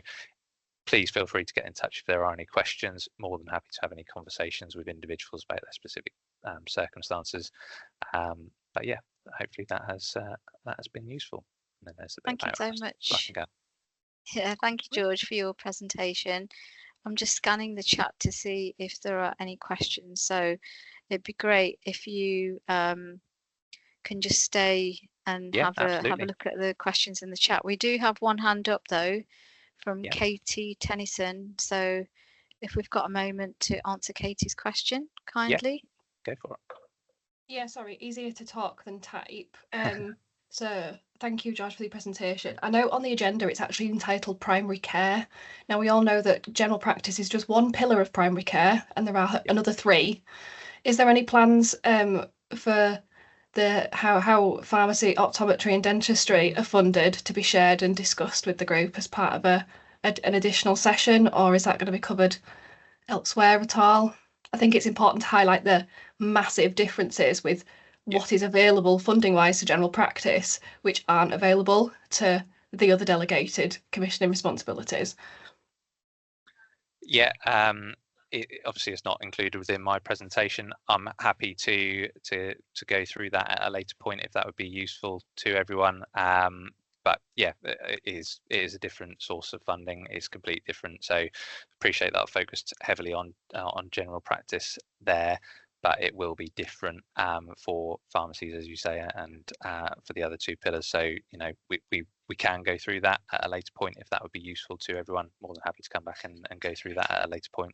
please feel free to get in touch if there are any questions. More than happy to have any conversations with individuals about their specific circumstances. But yeah, hopefully that has been useful. And then there's a bit Thank you so much. Yeah, thank you, George, for your presentation. I'm just scanning the chat to see if there are any questions. So it'd be great if you can just stay and have a look at the questions in the chat. We do have one hand up though, from Katie Tennyson. So if we've got a moment to answer Katie's question, kindly. Go for it. Yeah, sorry, easier to talk than type. So thank you, George, for the presentation. I know on the agenda it's actually entitled primary care. Now we all know that general practice is just one pillar of primary care and there are another three. Is there any plans for how pharmacy, optometry and dentistry are funded to be shared and discussed with the group as part of an additional session, or is that going to be covered elsewhere at all? I think it's important to highlight the massive differences with what is available funding wise to general practice, which aren't available to the other delegated commissioning responsibilities. Yeah, obviously it's not included within my presentation. I'm happy to go through that at a later point if that would be useful to everyone. but yeah, it is a different source of funding. It's completely different. So appreciate that I've focused heavily on general practice there, but it will be different for pharmacies, as you say, and for the other two pillars. So, you know, we can go through that at a later point if that would be useful to everyone. More than happy to come back and go through that at a later point.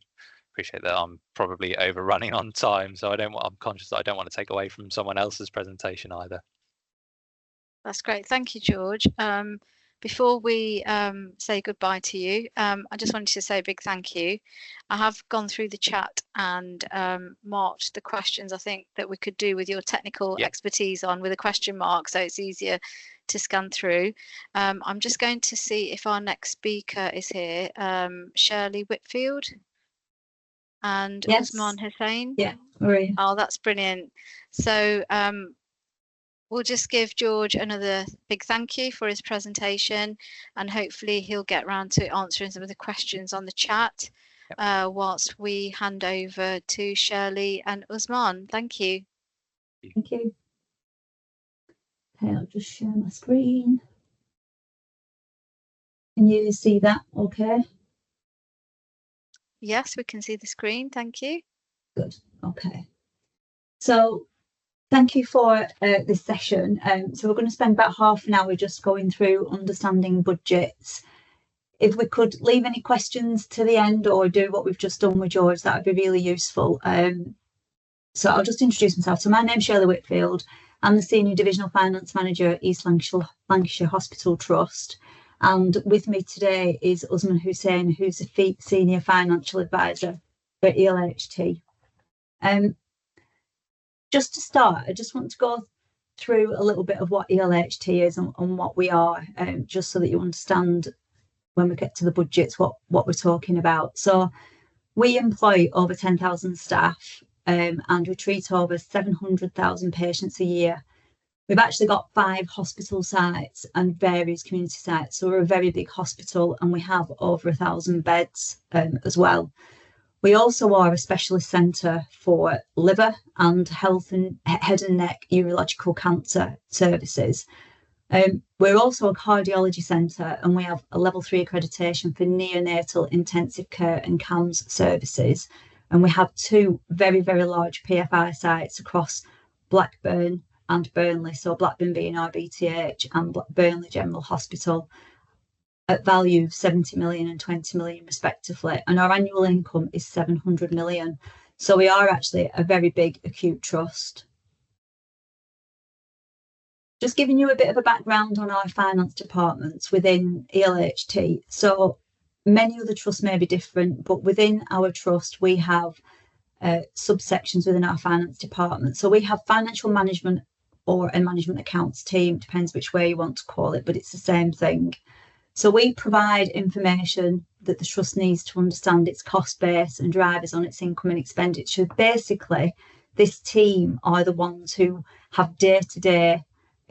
Appreciate that I'm probably overrunning on time, so I'm conscious that I don't want to take away from someone else's presentation either. That's great. Thank you, George. Before we say goodbye to you, I just wanted to say a big thank you. I have gone through the chat and marked the questions I think that we could do with your technical expertise on with a question mark, so it's easier to scan through. I'm just going to see if our next speaker is here, Shirley Whitfield and Usman Hussain. Yeah, right. Oh, that's brilliant. So we'll just give George another big thank you for his presentation, and hopefully he'll get around to answering some of the questions on the chat whilst we hand over to Shirley and Usman. Thank you. Thank you. Okay, I'll just share my screen. Can you see that okay? Yes, we can see the screen. Thank you. Good. Okay. So thank you for this session. So we're going to spend about half an hour just going through understanding budgets. If we could leave any questions to the end or do what we've just done with George, that would be really useful. So I'll just introduce myself. So my name's Shirley Whitfield. I'm the Senior Divisional Finance Manager at East Lancashire Hospital Trust. And with me today is Usman Hussain, who's a Senior Financial Advisor at ELHT. Just to start, I just want to go through a little bit of what ELHT is and what we are, just so that you understand when we get to the budgets what we're talking about. So we employ over 10,000 staff and we treat over 700,000 patients a year. We've actually got 5 hospital sites and various community sites. So we're a very big hospital and we have over 1,000 beds as well. We also are a specialist centre for liver and health and head and neck urological cancer services. We're also a cardiology centre and we have a level 3 accreditation for neonatal intensive care and CAMS services. And we have 2 very, very large PFI sites across Blackburn and Burnley, so Blackburn being our BTH and Burnley General Hospital, at value of 70 million and 20 million respectively. And our annual income is 700 million. So we are actually a very big acute trust. Just giving you a bit of a background on our finance departments within ELHT. So many other trusts may be different, but within our trust, we have subsections within our finance department. So we have financial management or a management accounts team, depends which way you want to call it, but it's the same thing. So we provide information that the trust needs to understand its cost base and drivers on its income and expenditure. Basically, this team are the ones who have day-to-day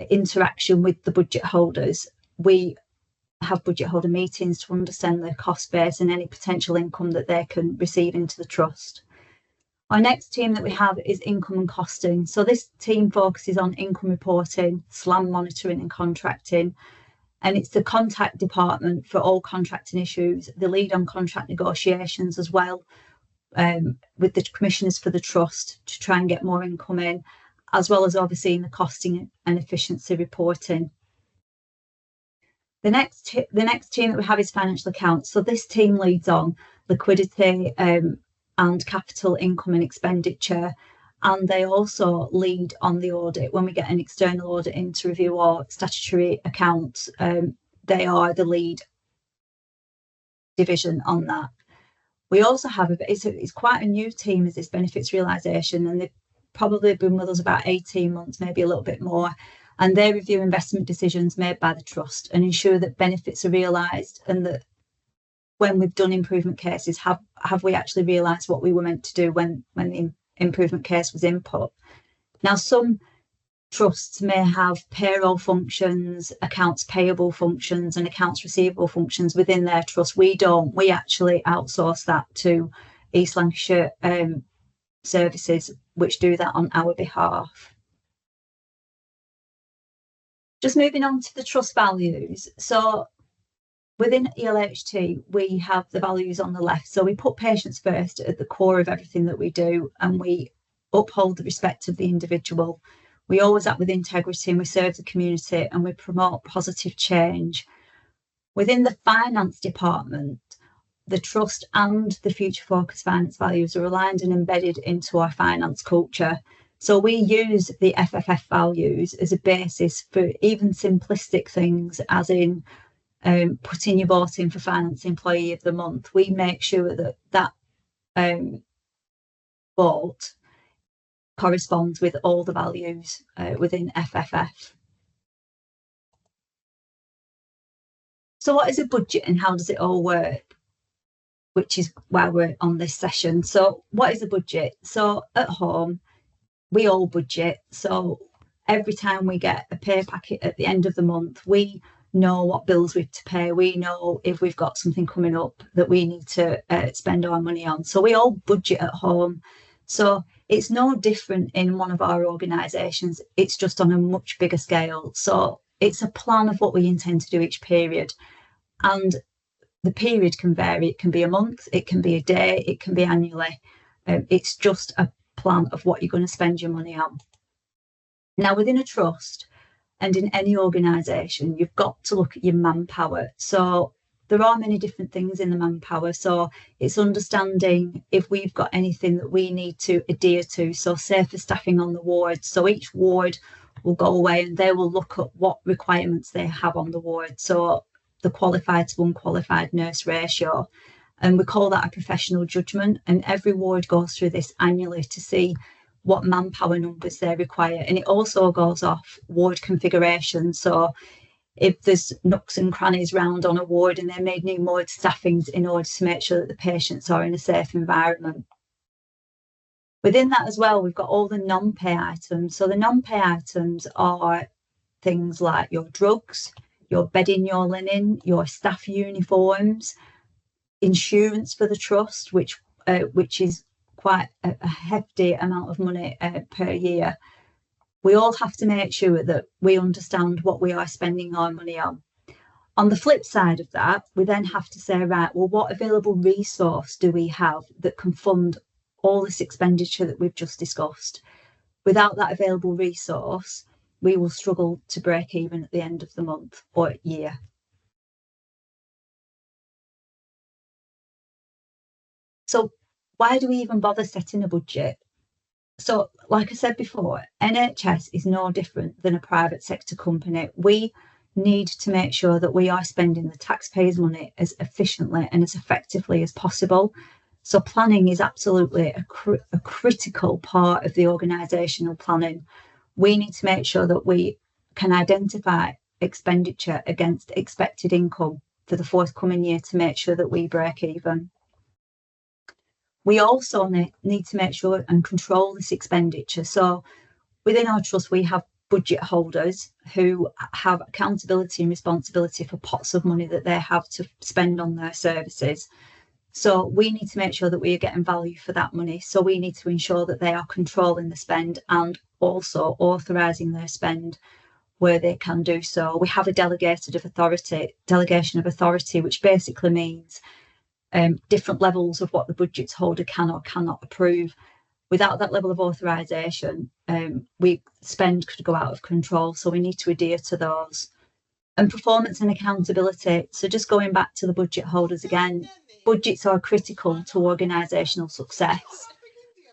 interaction with the budget holders. We have budget holder meetings to understand their cost base and any potential income that they can receive into the trust. Our next team that we have is income and costing. So this team focuses on income reporting, SLAM monitoring and contracting. And it's the contact department for all contracting issues. They lead on contract negotiations as well with the commissioners for the trust to try and get more income in, as well as overseeing the costing and efficiency reporting. The next team that we have is financial accounts. So this team leads on liquidity and capital income and expenditure. And they also lead on the audit. When we get an external audit in to review our statutory accounts, they are the lead division on that. We also have, it's quite a new team, as this benefits realisation, and they've probably been with us about 18 months, maybe a little bit more. And they review investment decisions made by the trust and ensure that benefits are realised, and that when we've done improvement cases, have we actually realised what we were meant to do when the improvement case was input. Now, some trusts may have payroll functions, accounts payable functions and accounts receivable functions within their trust. We don't. We actually outsource that to East Lancashire services, which do that on our behalf. Just moving on to the trust values. So within ELHT, we have the values on the left. So we put patients first at the core of everything that we do, and we uphold the respect of the individual. We always act with integrity, and we serve the community, and we promote positive change. Within the finance department, the trust and the future focused finance values are aligned and embedded into our finance culture. So we use the FFF values as a basis for even simplistic things, as in putting your vote in for Finance Employee of the Month. We make sure that that vote corresponds with all the values within FFF. So what is a budget and how does it all work? Which is why we're on this session. So what is a budget? So at home, we all budget. So every time we get a pay packet at the end of the month, we know what bills we have to pay. We know if we've got something coming up that we need to spend our money on. So we all budget at home. So it's no different in one of our organisations. It's just on a much bigger scale. So it's a plan of what we intend to do each period. And the period can vary. It can be a month, it can be a day, it can be annually. It's just a plan of what you're going to spend your money on. Now, within a trust and in any organisation, you've got to look at your manpower. So there are many different things in the manpower. So it's understanding if we've got anything that we need to adhere to. So say for staffing on the ward. So each ward will go away and they will look at what requirements they have on the ward. So the qualified to unqualified nurse ratio. And we call that a professional judgment. And every ward goes through this annually to see what manpower numbers they require. And it also goes off ward configuration. So if there's nooks and crannies round on a ward and they may need more staffings in order to make sure that the patients are in a safe environment. Within that as well, we've got all the non-pay items. So the non-pay items are things like your drugs, your bedding, your linen, your staff uniforms, insurance for the trust, which is quite a hefty amount of money per year. We all have to make sure that we understand what we are spending our money on. On the flip side of that, we then have to say, right, well, what available resource do we have that can fund all this expenditure that we've just discussed? Without that available resource, we will struggle to break even at the end of the month or year. So why do we even bother setting a budget? So like I said before, NHS is no different than a private sector company. We need to make sure that we are spending the taxpayers' money as efficiently and as effectively as possible. So planning is absolutely a critical part of the organisational planning. We need to make sure that we can identify expenditure against expected income for the forthcoming year to make sure that we break even. We also need to make sure and control this expenditure. So within our trust, we have budget holders who have accountability and responsibility for pots of money that they have to spend on their services. So we need to make sure that we are getting value for that money. So we need to ensure that they are controlling the spend and also authorising their spend where they can do so. We have a delegation of authority, which basically means different levels of what the budget holder can or cannot approve. Without that level of authorisation, spend could go out of control. So we need to adhere to those. And performance and accountability. So just going back to the budget holders again, budgets are critical to organisational success.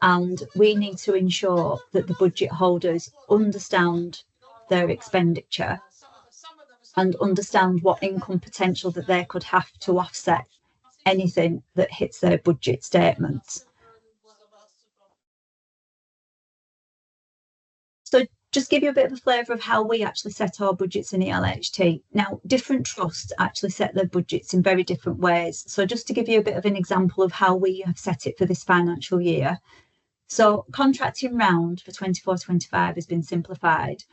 And we need to ensure that the budget holders understand their expenditure and understand what income potential that they could have to offset anything that hits their budget statements. So just give you a bit of a flavour of how we actually set our budgets in ELHT. Now, different trusts actually set their budgets in very different ways. So just to give you a bit of an example of how we have set it for this financial year. So contracting round for 24-25 has been simplified.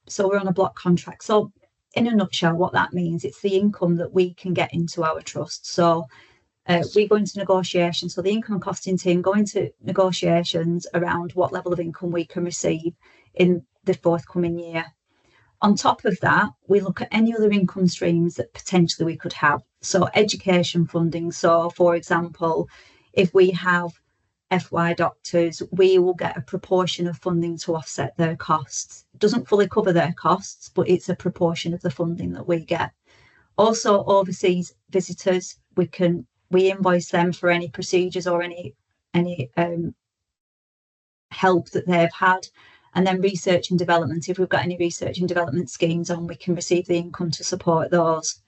So we're on a block contract. So in a nutshell, what that means, it's the income that we can get into our trust. So we go into negotiations. So the income and costing team go into negotiations around what level of income we can receive in the forthcoming year. On top of that, we look at any other income streams that potentially we could have. So education funding. So for example, if we have FY doctors, we will get a proportion of funding to offset their costs. It doesn't fully cover their costs, but it's a proportion of the funding that we get. Also, overseas visitors, we invoice them for any procedures or any help that they've had. And then research and development, if we've got any research and development schemes on, we can receive the income to support those.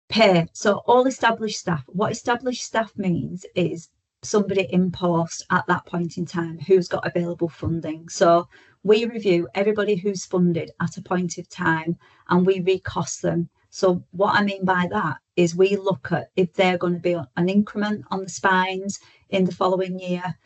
Pay. So all established staff. What established staff means is somebody in post at that point in time who's got available funding. So we review everybody who's funded at a point of time and we recost them. So what I mean by that is we look at if they're going to be an increment on the spines in the following year,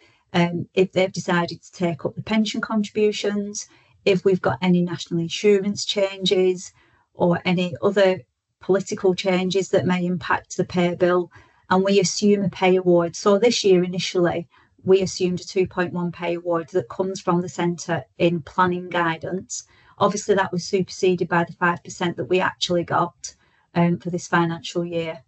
if they've decided to take up the pension contributions, if we've got any national insurance changes or any other political changes that may impact the pay bill, and we assume a pay award. So this year initially we assumed a 2.1 pay award that comes from the centre in planning guidance. Obviously that was superseded by the 5% that we actually got for this financial year.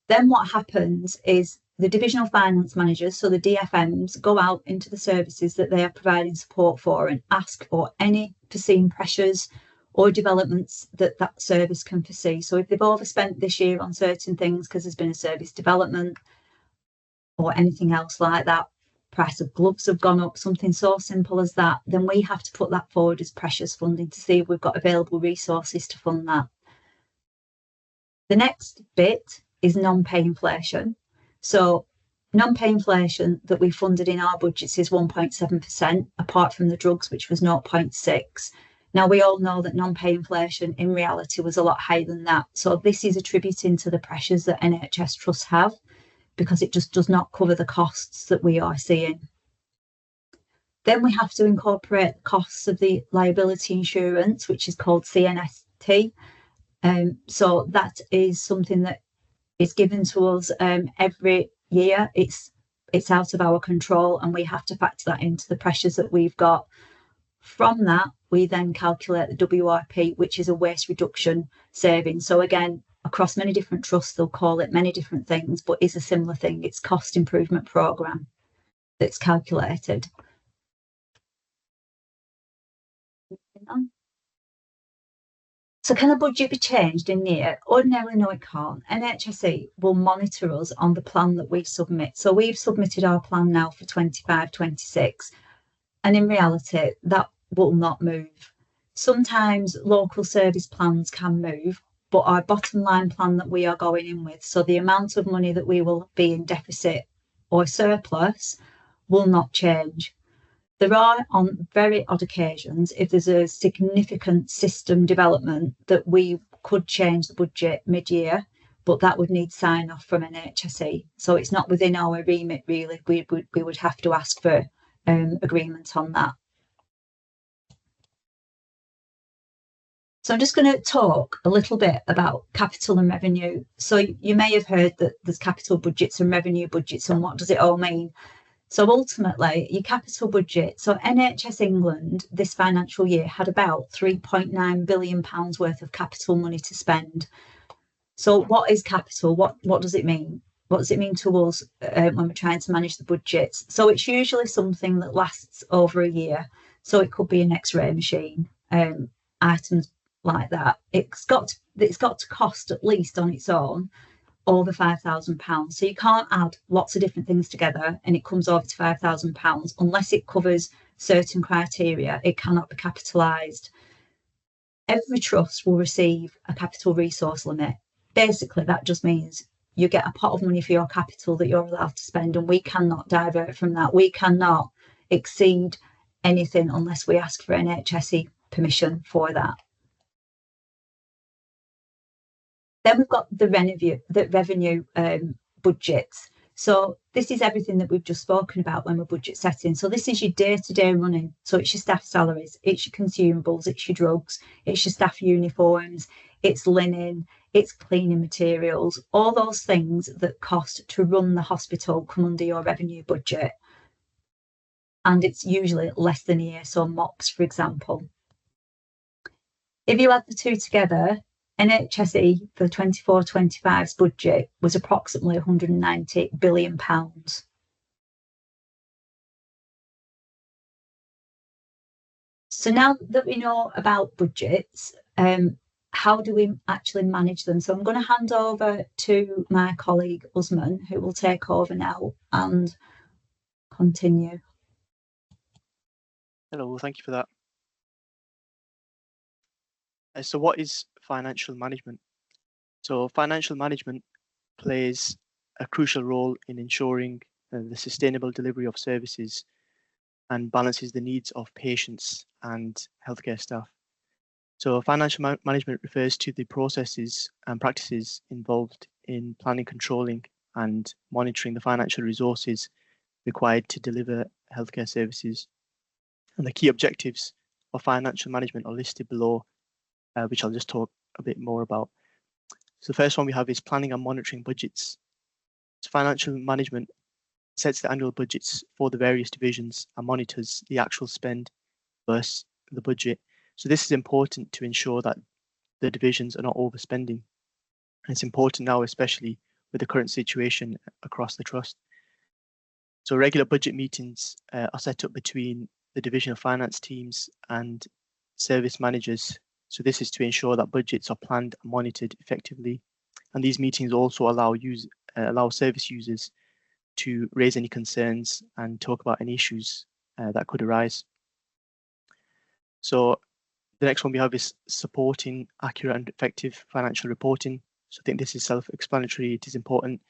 Then what happens is the divisional finance managers, so the DFMs, go out into the services that they are providing support for and ask for any foreseen pressures or developments that that service can foresee. So if they've overspent this year on certain things because there's been a service development or anything else like that, price of gloves have gone up, something so simple as that, then we have to put that forward as precious funding to see if we've got available resources to fund that. The next bit is non-pay inflation. So non-pay inflation that we funded in our budgets is 1.7%, apart from the drugs, which was 0.6%. Now, we all know that non-pay inflation in reality was a lot higher than that. So this is attributing to the pressures that NHS trusts have, because it just does not cover the costs that we are seeing. Then we have to incorporate the costs of the liability insurance, which is called CNST. So that is something that is given to us every year. It's out of our control and we have to factor that into the pressures that we've got. From that, we then calculate the WRP, which is a waste reduction saving. So again, across many different trusts, they'll call it many different things, but it's a similar thing. It's cost improvement programme that's calculated. So can a budget be changed in year? Ordinarily, no, it can't. NHSE will monitor us on the plan that we submit. So we've submitted our plan now for 25-26, and in reality, that will not move. Sometimes local service plans can move, but our bottom line plan that we are going in with, so the amount of money that we will be in deficit or surplus, will not change. There are, on very odd occasions, if there's a significant system development, that we could change the budget mid-year, but that would need sign off from NHSE. So it's not within our remit really. We would have to ask for agreement on that. So I'm just going to talk a little bit about capital and revenue. So you may have heard that there's capital budgets and revenue budgets, and what does it all mean? So ultimately, your capital budget, so NHS England this financial year had about £3.9 billion worth of capital money to spend. So what is capital? What does it mean? What does it mean to us when we're trying to manage the budgets? So it's usually something that lasts over a year. So it could be an X-ray machine, items like that. It's got to cost, at least on its own, over £5,000. So you can't add lots of different things together and it comes over to £5,000 unless it covers certain criteria. It cannot be capitalised. Every trust will receive a capital resource limit. Basically, that just means you get a pot of money for your capital that you're allowed to spend, and we cannot divert from that. We cannot exceed anything unless we ask for NHSE permission for that. Then we've got the revenue budgets. So this is everything that we've just spoken about when we're budget setting. So this is your day-to-day running. So it's your staff salaries, it's your consumables, it's your drugs, it's your staff uniforms, it's linen, it's cleaning materials, all those things that cost to run the hospital come under your revenue budget. And it's usually less than a year. So MOPS, for example, If you add the two together, NHSE for 24-25's budget was approximately £190 billion. So now that we know about budgets, how do we actually manage them? So I'm going to hand over to my colleague Usman, who will take over now and continue. Hello, thank you for that. So what is financial management? So financial management plays a crucial role in ensuring the sustainable delivery of services and balances the needs of patients and healthcare staff. So financial management refers to the processes and practices involved in planning, controlling and monitoring the financial resources required to deliver healthcare services. And the key objectives of financial management are listed below, which I'll just talk a bit more about. So the first one we have is planning and monitoring budgets. So financial management sets the annual budgets for the various divisions and monitors the actual spend versus the budget. So this is important to ensure that the divisions are not overspending. And it's important now, especially with the current situation across the trust. So regular budget meetings are set up between the divisional finance teams and service managers. So this is to ensure that budgets are planned and monitored effectively. And these meetings also allow service users to raise any concerns and talk about any issues that could arise. So the next one we have is supporting accurate and effective financial reporting. So I think this is self-explanatory. It is important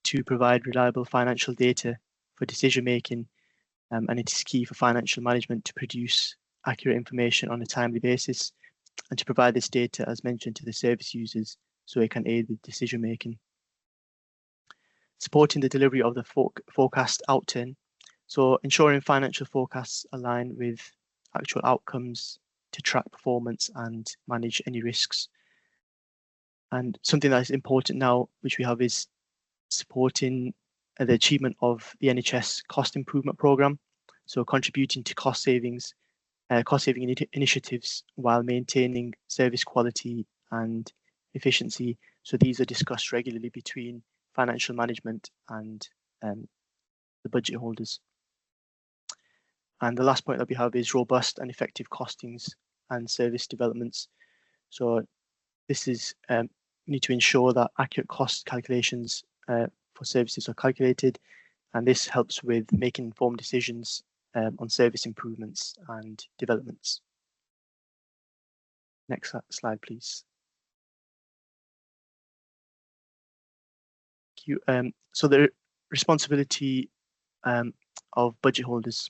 to provide reliable financial data for decision making, and it is key for financial management to produce accurate information on a timely basis and to provide this data, as mentioned, to the service users so it can aid with decision making. Supporting the delivery of the forecast outturn. So ensuring financial forecasts align with actual outcomes to track performance and manage any risks. And something that is important now, which we have, is supporting the achievement of the NHS cost improvement programme. So contributing to cost saving initiatives while maintaining service quality and efficiency. So these are discussed regularly between financial management and the budget holders. And the last point that we have is robust and effective costings and service developments. So this is we need to ensure that accurate cost calculations for services are calculated, and this helps with making informed decisions on service improvements and developments. Next slide, please. Thank you. So the responsibility of budget holders.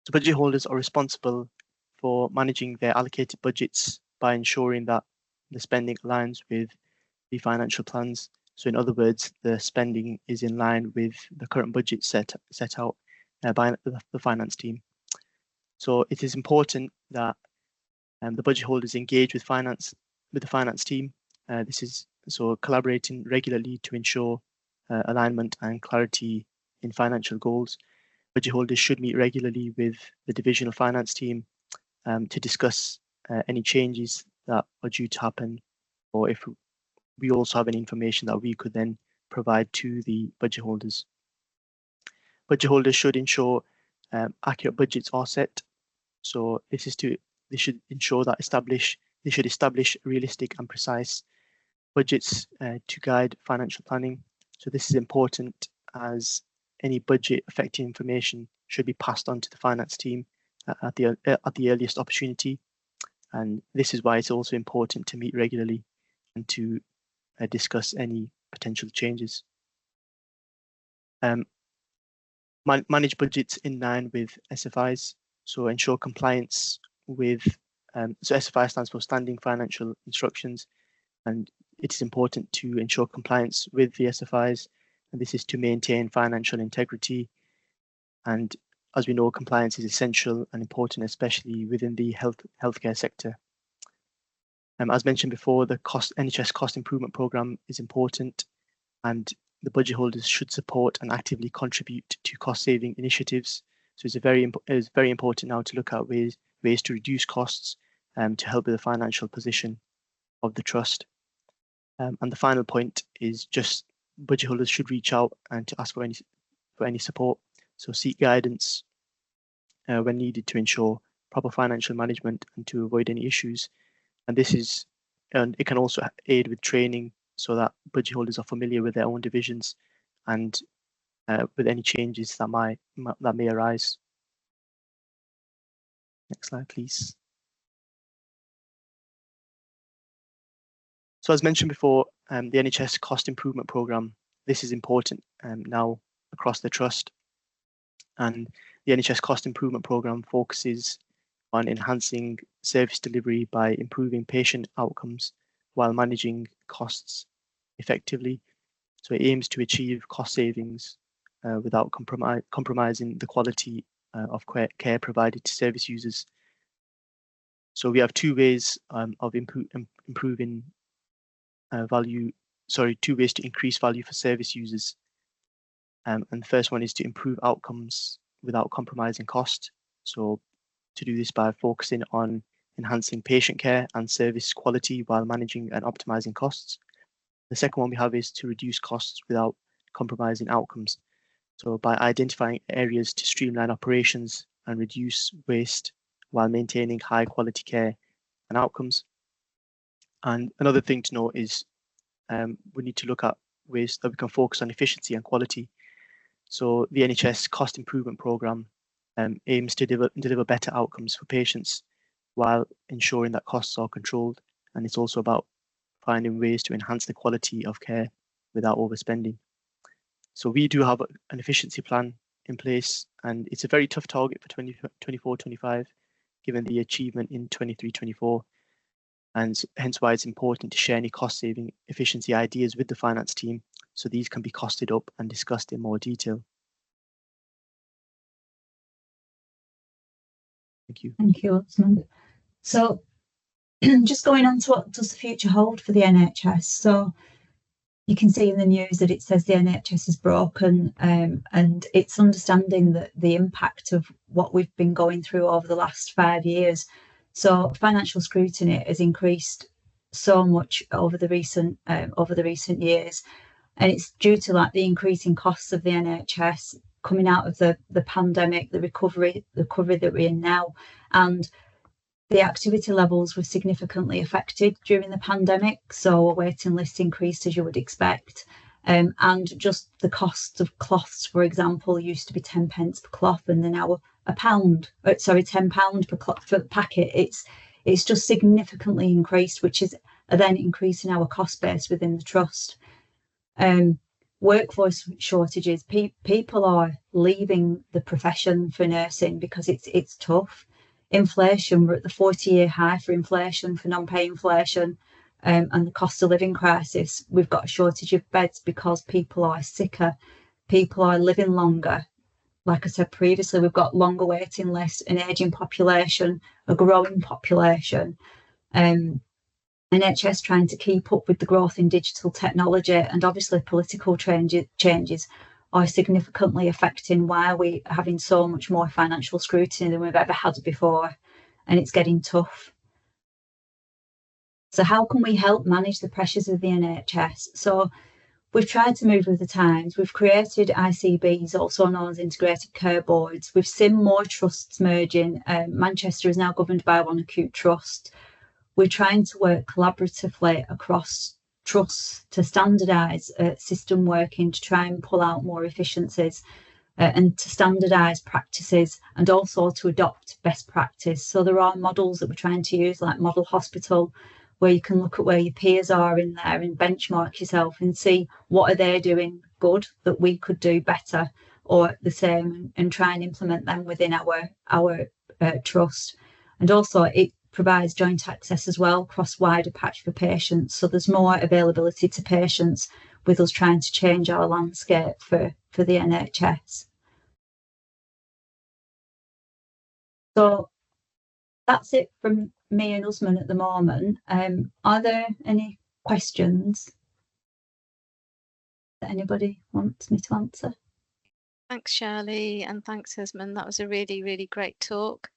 So budget holders are responsible for managing their allocated budgets by ensuring that the spending aligns with the financial plans. So in other words, the spending is in line with the current budget set out by the finance team. So it is important that the budget holders engage with the finance team. This is so collaborating regularly to ensure alignment and clarity in financial goals. Budget holders should meet regularly with the divisional finance team to discuss any changes that are due to happen, or if we also have any information that we could then provide to the budget holders. Budget holders should ensure accurate budgets are set. So they should ensure that they should establish realistic and precise budgets to guide financial planning. So this is important, as any budget affecting information should be passed on to the finance team at the earliest opportunity. And this is why it's also important to meet regularly and to discuss any potential changes. Manage budgets in line with SFIs, so ensure compliance with, so SFI stands for Standing Financial Instructions, and it is important to ensure compliance with the SFIs, and this is to maintain financial integrity. And as we know, compliance is essential and important, especially within the healthcare sector. As mentioned before, the NHS cost improvement programme is important, and the budget holders should support and actively contribute to cost saving initiatives. So it's very important now to look at ways to reduce costs to help with the financial position of the trust. And the final point is just budget holders should reach out and to ask for any support. So seek guidance when needed to ensure proper financial management and to avoid any issues. And it can also aid with training so that budget holders are familiar with their own divisions and with any changes that may arise. Next slide, please. So as mentioned before, the NHS cost improvement programme, this is important now across the trust. And the NHS cost improvement programme focuses on enhancing service delivery by improving patient outcomes while managing costs effectively. So it aims to achieve cost savings without compromising the quality of care provided to service users. So we have two ways of improving two ways to increase value for service users. And the first one is to improve outcomes without compromising cost. So to do this by focusing on enhancing patient care and service quality while managing and optimizing costs. The second one we have is to reduce costs without compromising outcomes. So by identifying areas to streamline operations and reduce waste while maintaining high quality care and outcomes. And another thing to note is we need to look at ways that we can focus on efficiency and quality. So the NHS cost improvement programme aims to deliver better outcomes for patients while ensuring that costs are controlled. And it's also about finding ways to enhance the quality of care without overspending. So we do have an efficiency plan in place, and it's a very tough target for 24-25, given the achievement in 23-24. And hence why it's important to share any cost-saving efficiency ideas with the finance team, so these can be costed up and discussed in more detail. Thank you. Thank you, Osman. So just going on to what does the future hold for the NHS? So you can see in the news that it says the NHS is broken, and it's understanding that the impact of what we've been going through over the last 5 years. So financial scrutiny has increased so much over the recent years, and it's due to like the increasing costs of the NHS coming out of the pandemic, the recovery that we're in now, and the activity levels were significantly affected during the pandemic. So waiting lists increased, as you would expect. And just the cost of cloths, for example, used to be 10 pence per cloth, and they're now £10 per cloth for the packet. It's just significantly increased, which is then increasing our cost base within the trust. Workforce shortages. People are leaving the profession for nursing because it's tough. Inflation, we're at the 40-year high for inflation, for non-pay inflation, and the cost of living crisis. We've got a shortage of beds because people are sicker, people are living longer. Like I said previously, we've got longer waiting lists, an ageing population, a growing population. NHS trying to keep up with the growth in digital technology, and obviously political changes are significantly affecting why we're having so much more financial scrutiny than we've ever had before, and it's getting tough. So how can we help manage the pressures of the NHS? So we've tried to move with the times. We've created ICBs, also known as integrated care boards. We've seen more trusts merging. Manchester is now governed by one acute trust. We're trying to work collaboratively across trusts to standardise system working, to try and pull out more efficiencies and to standardise practices, and also to adopt best practice. So there are models that we're trying to use, like Model Hospital, where you can look at where your peers are in there and benchmark yourself and see what are they doing good that we could do better or the same, and try and implement them within our trust. And also it provides joint access as well across wider patch for patients. So there's more availability to patients with us trying to change our landscape for the NHS. So that's it from me and Usman at the moment. Are there any questions that anybody wants me to answer? Thanks, Shirley, and thanks, Usman. That was a really, really great talk.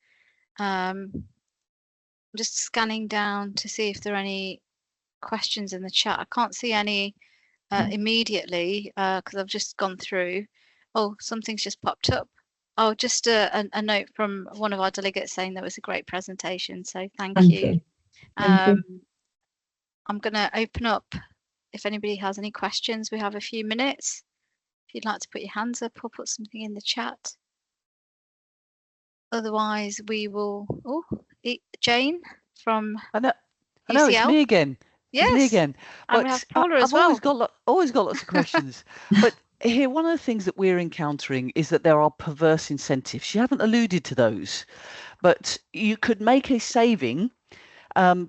I'm just scanning down to see if there are any questions in the chat. I can't see any immediately because I've just gone through. Oh, something's just popped up. Oh, just a note from one of our delegates saying that was a great presentation. So thank you. Thank you. I'm going to open up if anybody has any questions. We have a few minutes. If you'd like to put your hands up or put something in the chat. Otherwise, we will. Oh, Jane from I know UCL. it's me again. Yes. It's me again. And But we have Paula as I've always well. got lots of questions. But here, one of the things that we're encountering is that there are perverse incentives. You haven't alluded to those, but you could make a saving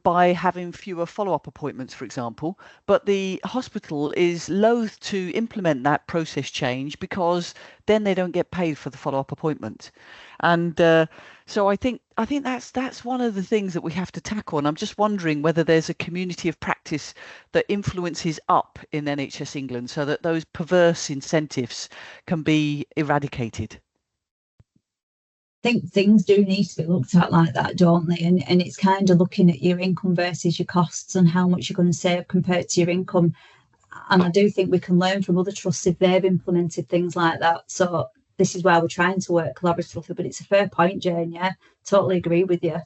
by having fewer follow-up appointments, for example, but the hospital is loath to implement that process change because then they don't get paid for the follow-up appointment. And so I think that's one of the things that we have to tackle. And I'm just wondering whether there's a community of practice that influences up in NHS England so that those perverse incentives can be eradicated. I think things do need to be looked at like that, don't they? And it's kind of looking at your income versus your costs and how much you're going to save compared to your income. And I do think we can learn from other trusts if they've implemented things like that. So this is why we're trying to work collaboratively. But it's a fair point, Jane. Yeah, totally agree with you.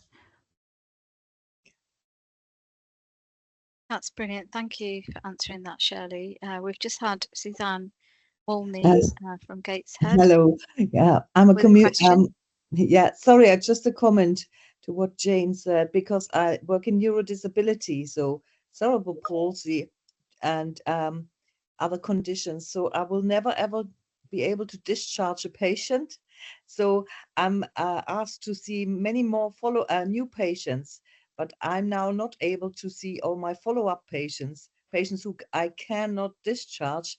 That's brilliant. Thank you for answering that, Shirley. We've just had Suzanne Olney from Gateshead. Hello. Yeah, I'm a yeah, sorry, just a comment to what Jane said, because I work in neurodisability, so cerebral palsy and other conditions. So I will never ever be able to discharge a patient. So I'm asked to see many more new patients, but I'm now not able to see all my follow-up patients who I cannot discharge.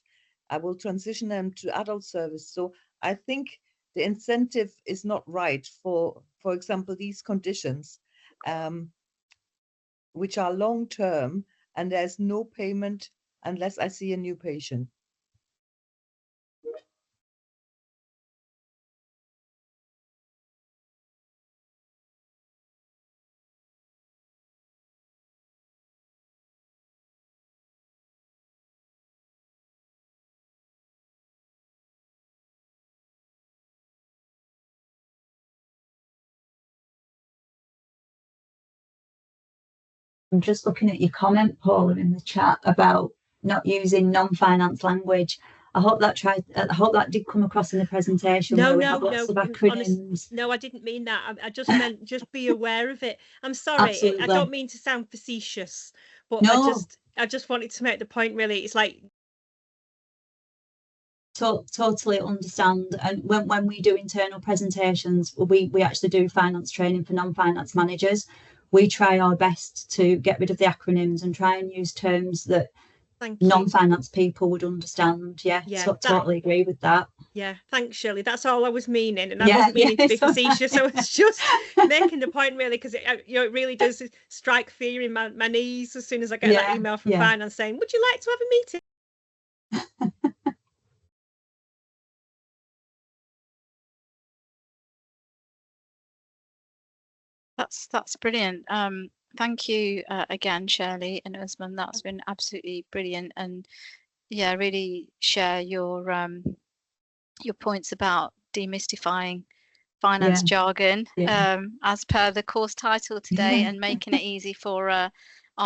I will transition them to adult service. So I think the incentive is not right for example, these conditions, which are long-term, and there's no payment unless I see a new patient. I'm just looking at your comment, Paula, in the chat about not using non-finance language. I hope that did come across in the presentation. No, Honest, no, I didn't mean that. I just meant just be aware of it. I'm sorry, I don't mean to sound facetious, but no. I just wanted to make the point. Really, it's like totally understand. And when we do internal presentations, we actually do finance training for non-finance managers. We try our best to get rid of the acronyms and try and use terms that non-finance people would understand. Yeah, totally agree with that. Yeah, thanks, Shirley. That's all I was meaning, and I wasn't meaning to be facetious. I was just making the point, really, because it really does strike fear in my knees as soon as I get that email from finance saying, "Would you like to have a meeting?" That's brilliant. Thank you again, Shirley and Usman. That's been absolutely brilliant, and yeah, really share your points about demystifying finance jargon as per the course title today, and making it easy for our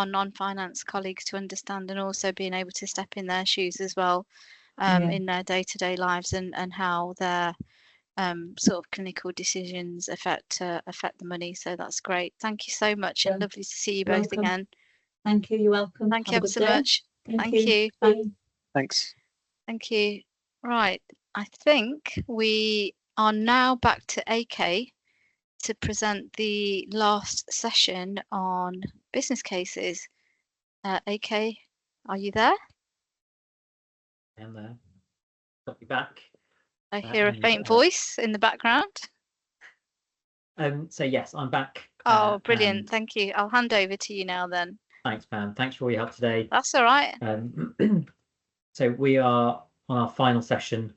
non-finance colleagues to understand, and also being able to step in their shoes as well in their day-to-day lives, and how their sort of clinical decisions affect the money. So that's great. Thank you so much, and lovely to see you both again. Thank you. You're welcome. Thank you ever so much. Thank you. Bye. Thanks. Thank you. Right, I think we are now back to AK to present the last session on business cases. AK, are you there? I am there. Got you back. I hear a faint voice in the background. So yes, I'm back. Oh, brilliant. Thank you. I'll hand over to you now then. Thanks, Pam. Thanks for all your help today. That's all right. So we are on our final session.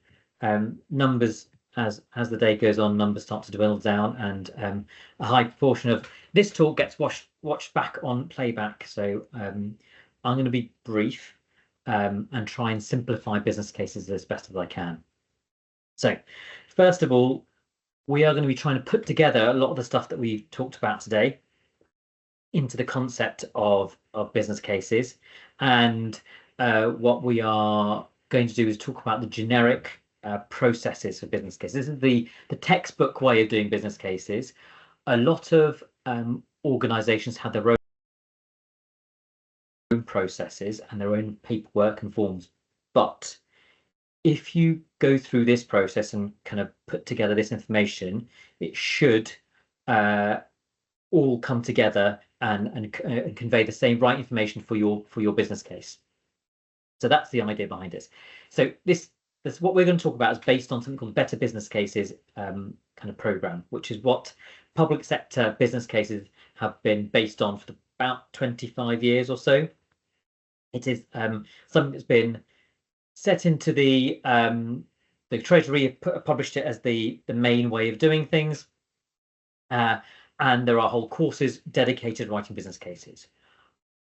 Numbers as the day goes on, numbers start to dwindle down, and a high proportion of this talk gets watched back on playback. So I'm going to be brief and try and simplify business cases as best as I can. So first of all, we are going to be trying to put together a lot of the stuff that we've talked about today into the concept of business cases. And what we are going to do is talk about the generic processes for business cases. This is the textbook way of doing business cases. A lot of organizations have their own processes and their own paperwork and forms. But if you go through this process and kind of put together this information, it should all come together and convey the same right information for your business case. So that's the idea behind it. So this what we're going to talk about is based on something called the Better Business Cases kind of program, which is what public sector business cases have been based on for about 25 years or so. It is something that's been set into the Treasury published it as the main way of doing things, and there are whole courses dedicated to writing business cases.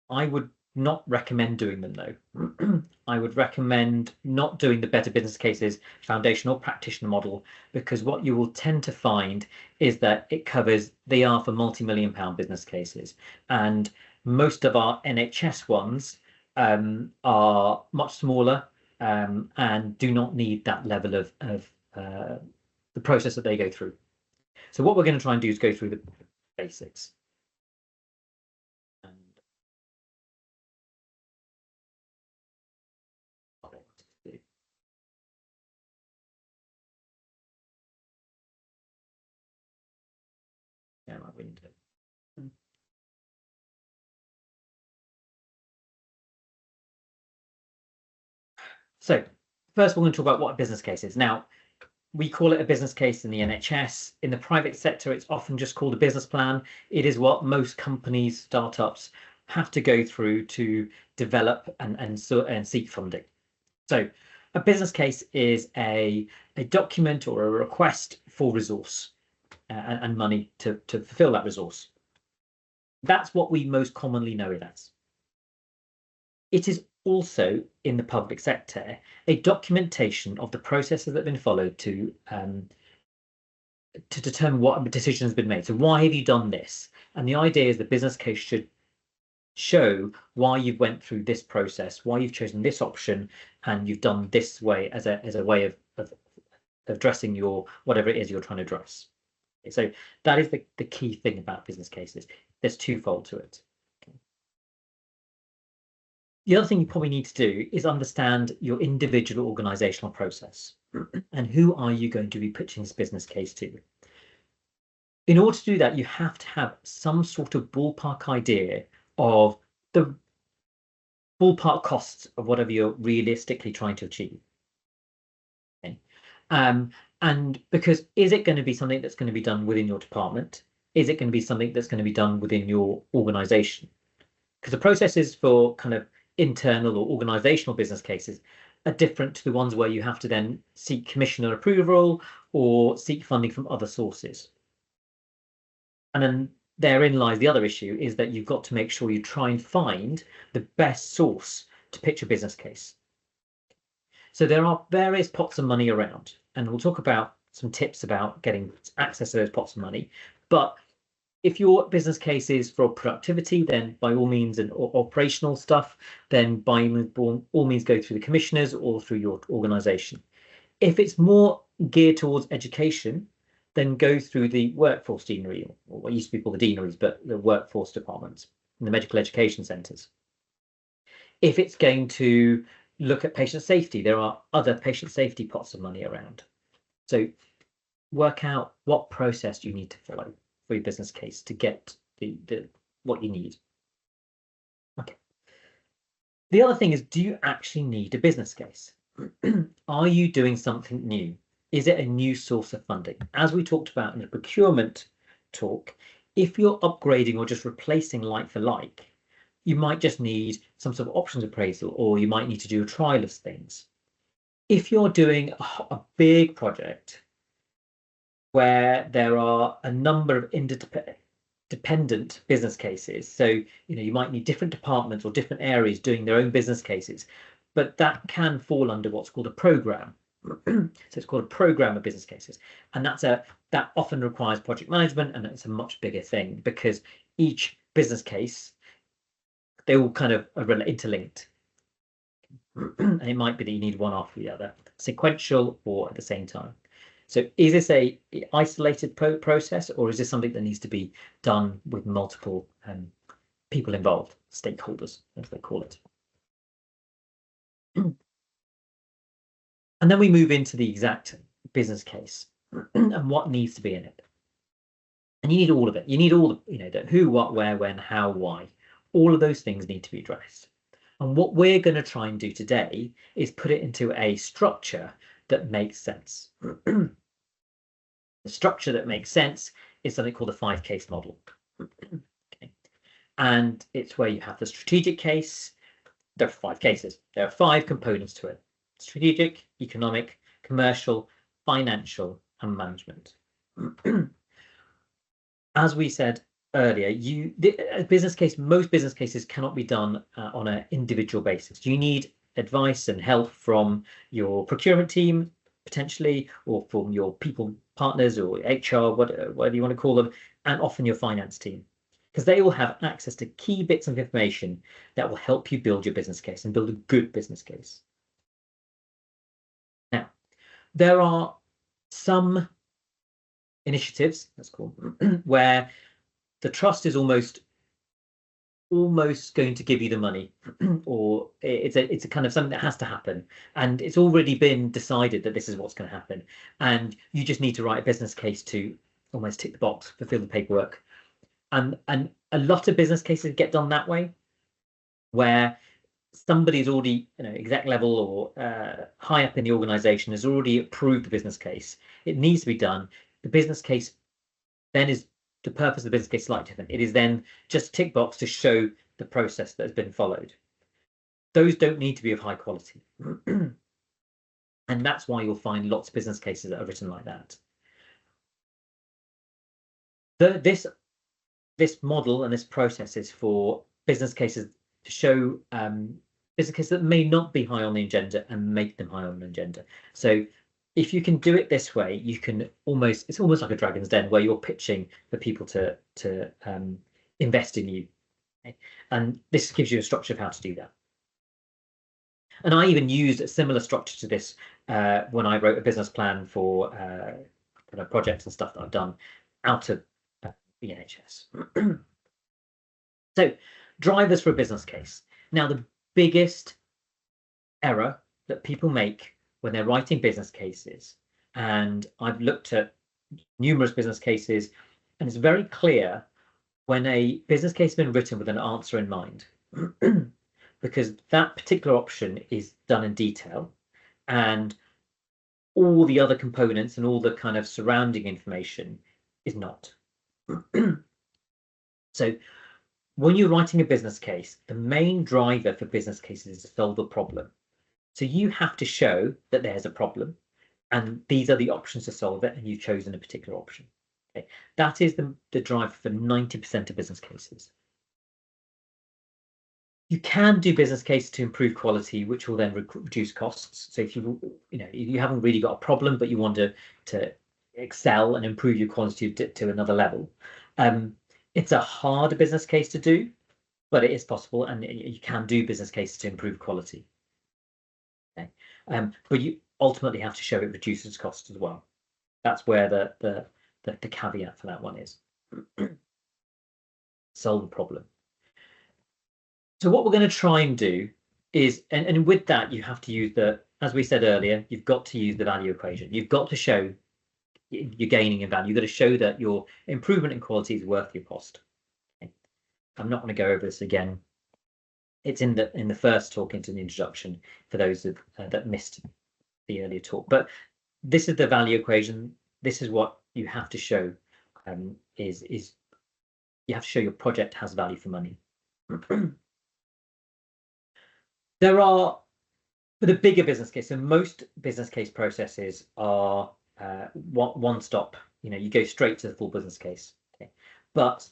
I would not recommend doing them though. I would recommend not doing the Better Business Cases foundation or practitioner model, because what you will tend to find is that they are for multi-million-pound business cases, and most of our NHS ones are much smaller and do not need that level of the process that they go through. So what we're going to try and do is go through the basics. Yeah, my window. So first we're going to talk about what a business case is. Now, we call it a business case in the NHS. In the private sector, it's often just called a business plan. It is what most companies, startups, have to go through to develop and seek funding. So a business case is a document or a request for resource and money to fulfill that resource. That's what we most commonly know it as. It is also, in the public sector, a documentation of the processes that have been followed to determine what decision has been made. So why have you done this? And the idea is the business case should show why you've went through this process, why you've chosen this option, and you've done this way as a way of addressing your whatever it is you're trying to address. So that is the key thing about business cases. There's twofold to it. The other thing you probably need to do is understand your individual organizational process and who are you going to be pitching this business case to. In order to do that, you have to have some sort of ballpark idea of the ballpark costs of whatever you're realistically trying to achieve. Okay. And because is it going to be something that's going to be done within your department? Is it going to be something that's going to be done within your organization? Because the processes for kind of internal or organizational business cases are different to the ones where you have to then seek commissioner approval or seek funding from other sources. And then therein lies the other issue, is that you've got to make sure you try and find the best source to pitch a business case. So there are various pots of money around, and we'll talk about some tips about getting access to those pots of money. But if your business case is for productivity, then by all means, and operational stuff, then by all means go through the commissioners or through your organization. If it's more geared towards education, then go through the workforce deanery, or what used to be called the deaneries, but the workforce departments and the medical education centres. If it's going to look at patient safety, there are other patient safety pots of money around. So work out what process you need to follow for your business case to get the what you need. Okay. The other thing is, do you actually need a business case? Are you doing something new? Is it a new source of funding? As we talked about in the procurement talk, if you're upgrading or just replacing like for like, you might just need some sort of options appraisal, or you might need to do a trial of things. If you're doing a big project, where there are a number of dependent business cases. So, you know, you might need different departments or different areas doing their own business cases, but that can fall under what's called a program. So it's called a program of business cases, and that often requires project management, and it's a much bigger thing because each business case, they all kind of are interlinked. And it might be that you need one after the other, sequential or at the same time. So is this a isolated process, or is this something that needs to be done with multiple people involved, stakeholders, as they call it? And then we move into the exact business case and what needs to be in it. And you need all of it. You need all the, you know, the who, what, where, when, how, why. All of those things need to be addressed. And what we're going to try and do today is put it into a structure that makes sense. The structure that makes sense is something called the 5-case model. Okay. And it's where you have the strategic case. There are 5 cases. There are 5 components to it: strategic, economic, commercial, financial, and management. As we said earlier, most business cases cannot be done on an individual basis. You need advice and help from your procurement team, potentially, or from your people partners or HR, whatever you want to call them, and often your finance team, because they all have access to key bits of information that will help you build your business case and build a good business case. Now, there are some initiatives, let's call them, where the trust is almost going to give you the money, or it's a kind of something that has to happen, and it's already been decided that this is what's going to happen, and you just need to write a business case to almost tick the box, fulfill the paperwork. And a lot of business cases get done that way, where somebody's already, you know, exec level or high up in the organization has already approved the business case. It needs to be done. The business case then is the purpose of the business case is slightly different. It is then just a tick box to show the process that has been followed. Those don't need to be of high quality. And that's why you'll find lots of business cases that are written like that. This model and this process is for business cases to show business cases that may not be high on the agenda and make them high on the agenda. So if you can do it this way, you can it's almost like a dragon's den, where you're pitching for people to invest in you. Okay? And this gives you a structure of how to do that. And I even used a similar structure to this when I wrote a business plan for kind of projects and stuff that I've done out of the NHS. So, drivers for a business case. Now, the biggest error that people make when they're writing business cases, and I've looked at numerous business cases, and it's very clear when a business case has been written with an answer in mind, because that particular option is done in detail, and all the other components and all the kind of surrounding information is not. So when you're writing a business case, the main driver for business cases is to solve a problem. So you have to show that there's a problem, and these are the options to solve it, and you've chosen a particular option. Okay, that is the driver for 90% of business cases. You can do business cases to improve quality, which will then reduce costs. So if you haven't really got a problem, but you want to excel and improve your quality to another level, it's a harder business case to do, but it is possible, and you can do business cases to improve quality. Okay. But you ultimately have to show it reduces costs as well. That's where the caveat for that one is. Solve the problem. So what we're going to try and do is, and with that, you have to use as we said earlier, you've got to use the value equation. You've got to show you're gaining in value. You've got to show that your improvement in quality is worth your cost. Okay. I'm not going to go over this again. It's in the first talk into the introduction for those that missed the earlier talk. But this is the value equation. This is what you have to show. Is you have to show your project has value for money. There are, for the bigger business case, and most business case processes are one-stop, you go straight to the full business case. Okay. But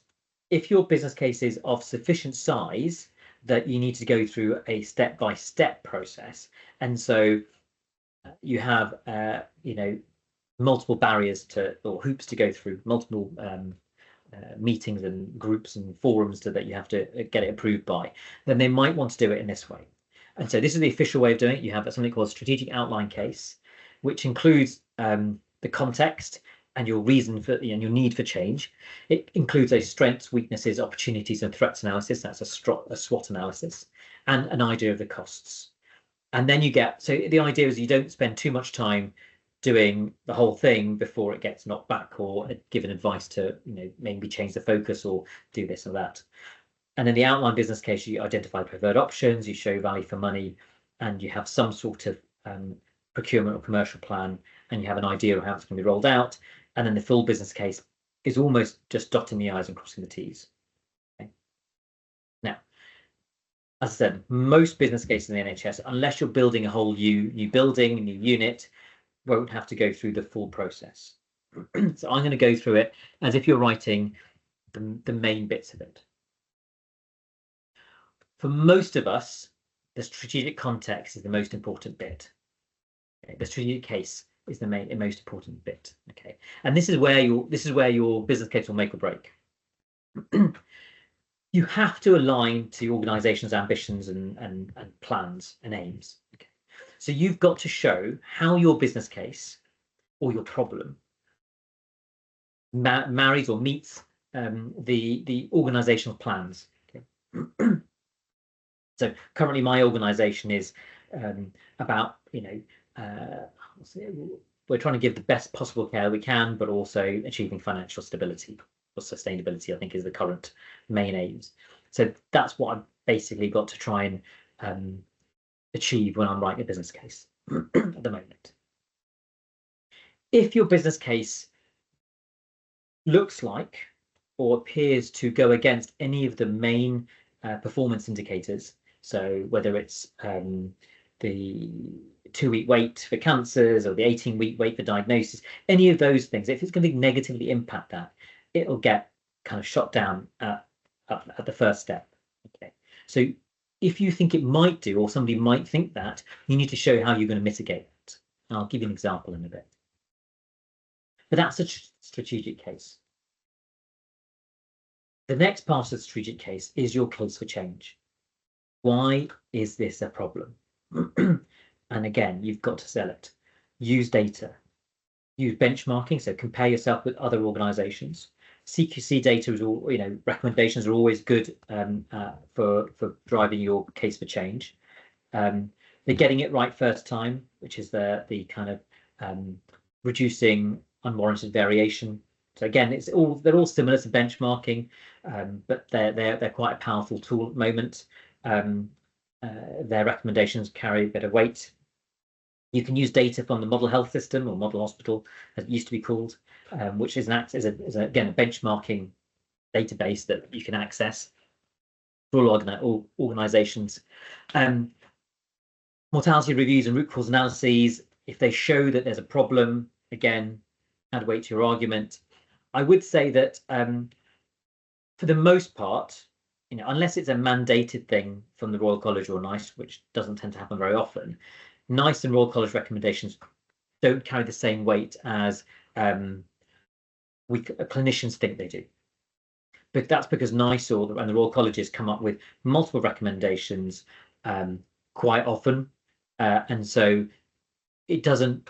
if your business case is of sufficient size that you need to go through a step-by-step process, and so you have multiple barriers or hoops to go through, multiple meetings and groups and forums that you have to get it approved by, then they might want to do it in this way. And so this is the official way of doing it. You have something called a strategic outline case, which includes the context and your reason for and your need for change. It includes a strengths, weaknesses, opportunities, and threats analysis. That's a SWOT analysis, and an idea of the costs. And then so the idea is you don't spend too much time doing the whole thing before it gets knocked back or given advice to maybe change the focus or do this or that. And in the outline business case, you identify preferred options, you show value for money, and you have some sort of procurement or commercial plan, and you have an idea of how it's going to be rolled out. And then the full business case is almost just dotting the I's and crossing the T's. Okay. Now, as I said, most business cases in the NHS, unless you're building a whole new building, a new unit, won't have to go through the full process. So I'm going to go through it as if you're writing the main bits of it. For most of us, the strategic context is the most important bit. Okay. The strategic case is the most important bit. Okay, and this is where your business case will make or break. You have to align to the organization's ambitions and plans and aims. Okay. So you've got to show how your business case or your problem marries or meets the organizational plans. Okay. So currently my organization is about, we're trying to give the best possible care we can, but also achieving financial stability or sustainability, I think, is the current main aims. So that's what I've basically got to try and achieve when I'm writing a business case at the moment. If your business case looks like or appears to go against any of the main performance indicators, so whether it's the 2-week wait for cancers or the 18-week wait for diagnosis, any of those things, if it's going to negatively impact that, it'll get kind of shot down at the first step. Okay, so if you think it might do, or somebody might think that, you need to show how you're going to mitigate that. And I'll give you an example in a bit. But that's a strategic case. The next part of the strategic case is your case for change. Why is this a problem? And again, you've got to sell it. Use data. Use benchmarking, so compare yourself with other organizations. CQC data is all, recommendations are always good for driving your case for change. They're getting it right first time, which is the kind of reducing unwarranted variation. So again, they're all similar to benchmarking, but they're quite a powerful tool at the moment. Their recommendations carry a bit of weight. You can use data from the model health system or model hospital, as it used to be called, which is again a benchmarking database that you can access for all organizations. Mortality reviews and root cause analyses, if they show that there's a problem, again, add weight to your argument. I would say that for the most part, unless it's a mandated thing from the Royal College or NICE, which doesn't tend to happen very often, NICE and Royal College recommendations don't carry the same weight as clinicians think they do. But that's because NICE and the Royal Colleges come up with multiple recommendations quite often, and so it doesn't,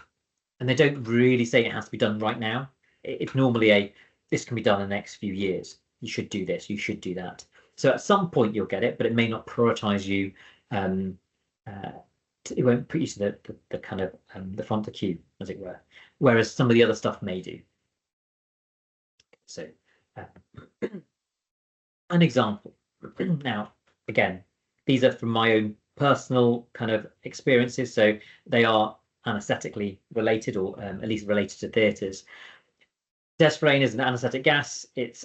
and they don't really say it has to be done right now. It's normally this can be done in the next few years. You should do this, you should do that. So at some point you'll get it, but it may not prioritize you. It won't put you to the kind of the front of the queue, as it were. Whereas some of the other stuff may do. So an example. Now, again, these are from my own personal kind of experiences, so they are anaesthetically related, or at least related to theatres. Desflurane is an anaesthetic gas. It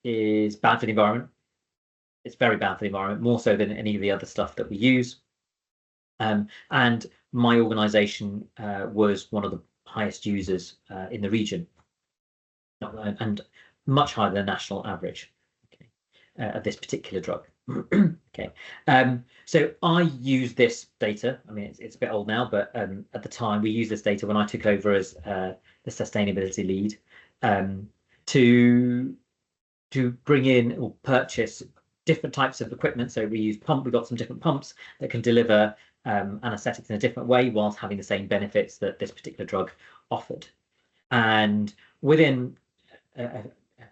is bad for the environment. It's very bad for the environment, more so than any of the other stuff that we use. And my organisation was one of highest users in the region, and much higher than the national average, okay, of this particular drug. Okay, so I use this data. I mean, it's a bit old now, but at the time we used this data when I took over as the sustainability lead to bring in or purchase different types of equipment. So we've got some different pumps that can deliver anesthetics in a different way whilst having the same benefits that this particular drug offered. And within a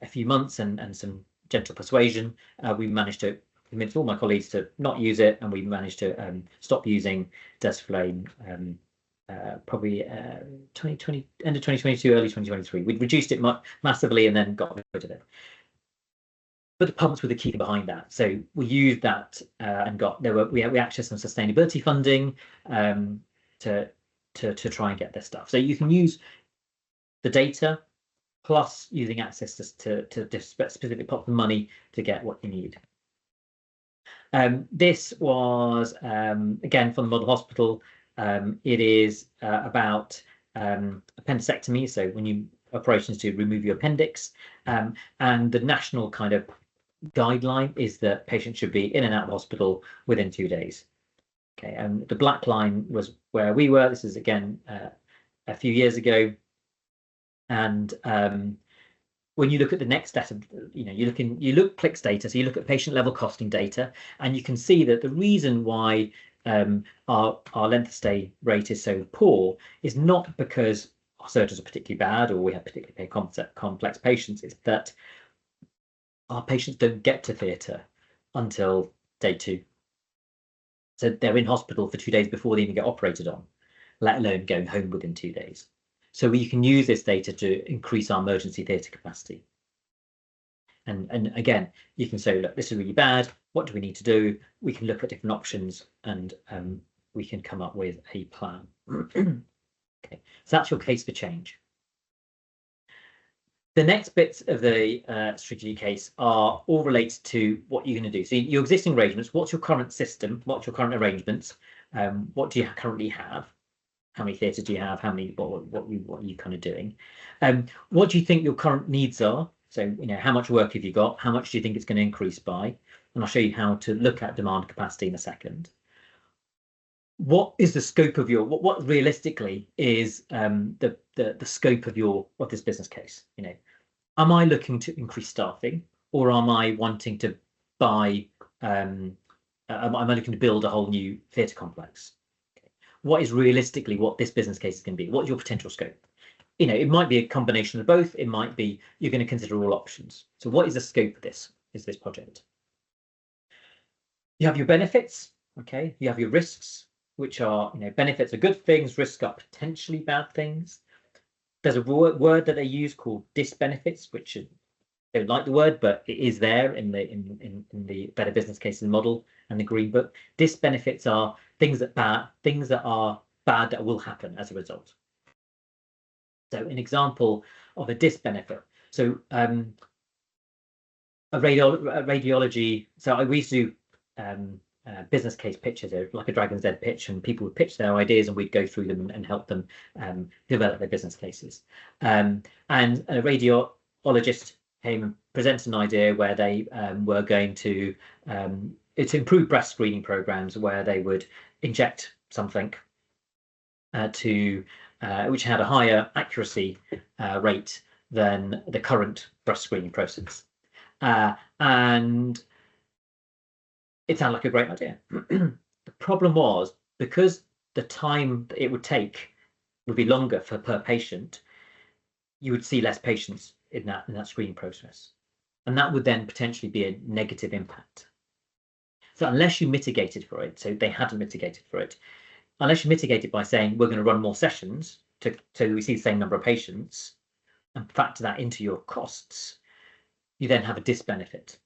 few months and some gentle persuasion, we managed to convince all my colleagues to not use it, and we managed to stop using desflurane probably 2020, end of 2022, early 2023. We'd reduced it massively and then got rid of it. But the pumps were the key thing behind that. So we used that and we accessed some sustainability funding to try and get this stuff. So you can use the data plus using access to specific pots of money to get what you need. This was again from the model hospital. It is about appendicectomy. So when you operations to remove your appendix, and the national kind of guideline is that patients should be in and out of hospital within 2 days. Okay, and the black line was where we were. This is again a few years ago, and when you look at the next step of, you look clicks data, so you look at patient level costing data, and you can see that the reason why our length of stay rate is so poor is not because our surgeons are particularly bad or we have particularly complex patients. It's that our patients don't get to theatre until day 2. So they're in hospital for 2 days before they even get operated on, let alone going home within 2 days. So we can use this data to increase our emergency theatre capacity. And again, you can say, look, this is really bad. What do we need to do? We can look at different options and we can come up with a plan. Okay, so that's your case for change. The next bits of the strategy case are all related to what you're going to do. So your existing arrangements, what's your current system? What's your current arrangements? What do you currently have? How many theatres do you have? How many? What are you kind of doing? What do you think your current needs are? So how much work have you got? How much do you think it's going to increase by? And I'll show you how to look at demand capacity in a second. What is the scope of your? What realistically is the scope of this business case? Am I looking to increase staffing, or am I wanting to buy? Am I looking to build a whole new theatre complex? What is realistically what this business case is going to be? What's your potential scope? It might be a combination of both. It might be you're going to consider all options. So what is the scope of this project? You have your benefits, okay? You have your risks, which are, benefits are good things, risks are potentially bad things. There's a word that they use called disbenefits, which I don't like the word, but it is there in the Better Business Cases model and the Green Book. Disbenefits are things that are bad that will happen as a result. So an example of a disbenefit. So a radiology. So we used to do business case pitches, like a Dragon's Den pitch, and people would pitch their ideas and we'd go through them and help them develop their business cases. And a radiologist came and presented an idea where they were going to improve breast screening programs, where they would inject something which had a higher accuracy rate than the current breast screening process. And it sounded like a great idea. The problem was, because the time that it would take would be longer per patient, you would see less patients in that screening process. And that would then potentially be a negative impact. So unless you mitigated for it, so they hadn't mitigated for it, unless you mitigate it by saying we're going to run more sessions so we see the same number of patients and factor that into your costs, you then have a disbenefit.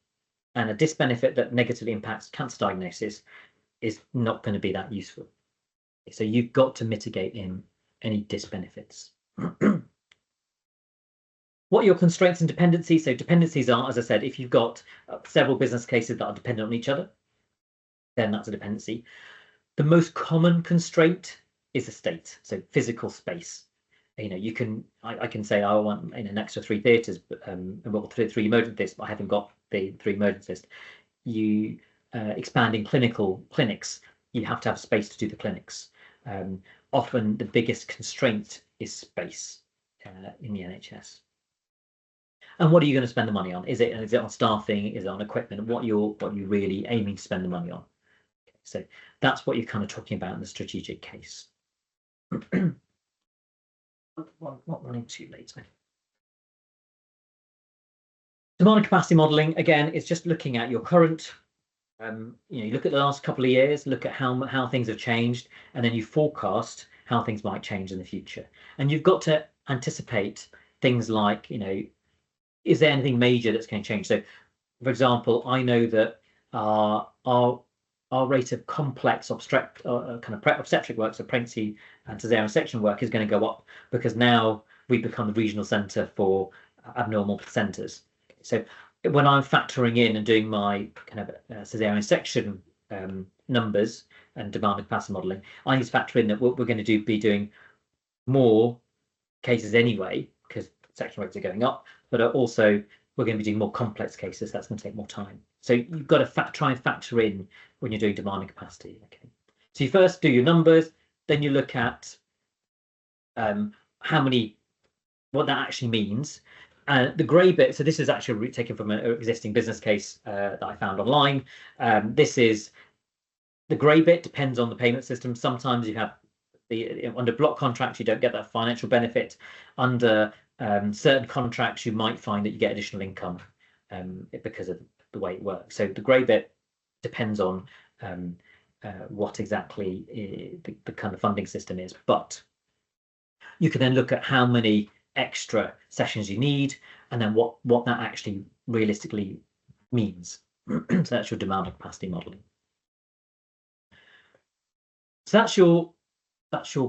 And a disbenefit that negatively impacts cancer diagnosis is not going to be that useful. So you've got to mitigate in any disbenefits. What are your constraints and dependencies? So dependencies are, as I said, if you've got several business cases that are dependent on each other, then that's a dependency. The most common constraint is estate, so physical space. you can, I can say I want an extra 3 theatres, but well, three emergencies, but I haven't got the 3 emergencies. You expanding clinics, you have to have space to do the clinics. Often the biggest constraint is space in the NHS. And what are you going to spend the money on? Is it on staffing? Is it on equipment? What you're really aiming to spend the money on? Okay, so that's what you're kind of talking about in the strategic case. Not running too late. Demand and capacity modelling, again, is just looking at your current, you look at the last couple of years, look at how things have changed, and then you forecast how things might change in the future. And you've got to anticipate things like, is there anything major that's going to change? So, for example, I know that our rate of complex kind of obstetric work, so pregnancy and cesarean section work, is going to go up because now we've become the regional centre for abnormal placentas. So when I'm factoring in and doing my kind of cesarean section numbers and demand and capacity modelling, I need to factor in that what we're going to be doing more cases anyway, because section rates are going up, but also we're going to be doing more complex cases. That's going to take more time. So you've got to try and factor in when you're doing demand and capacity. Okay. So you first do your numbers, then you look at what that actually means. The grey bit, so this is actually taken from an existing business case that I found online. This is the grey bit, depends on the payment system. Sometimes you have under block contracts, you don't get that financial benefit. Under certain contracts, you might find that you get additional income because of the way it works. So the grey bit depends on what exactly the kind of funding system is. But you can then look at how many extra sessions you need, and then what that actually realistically means. So that's your demand and capacity modelling. So that's your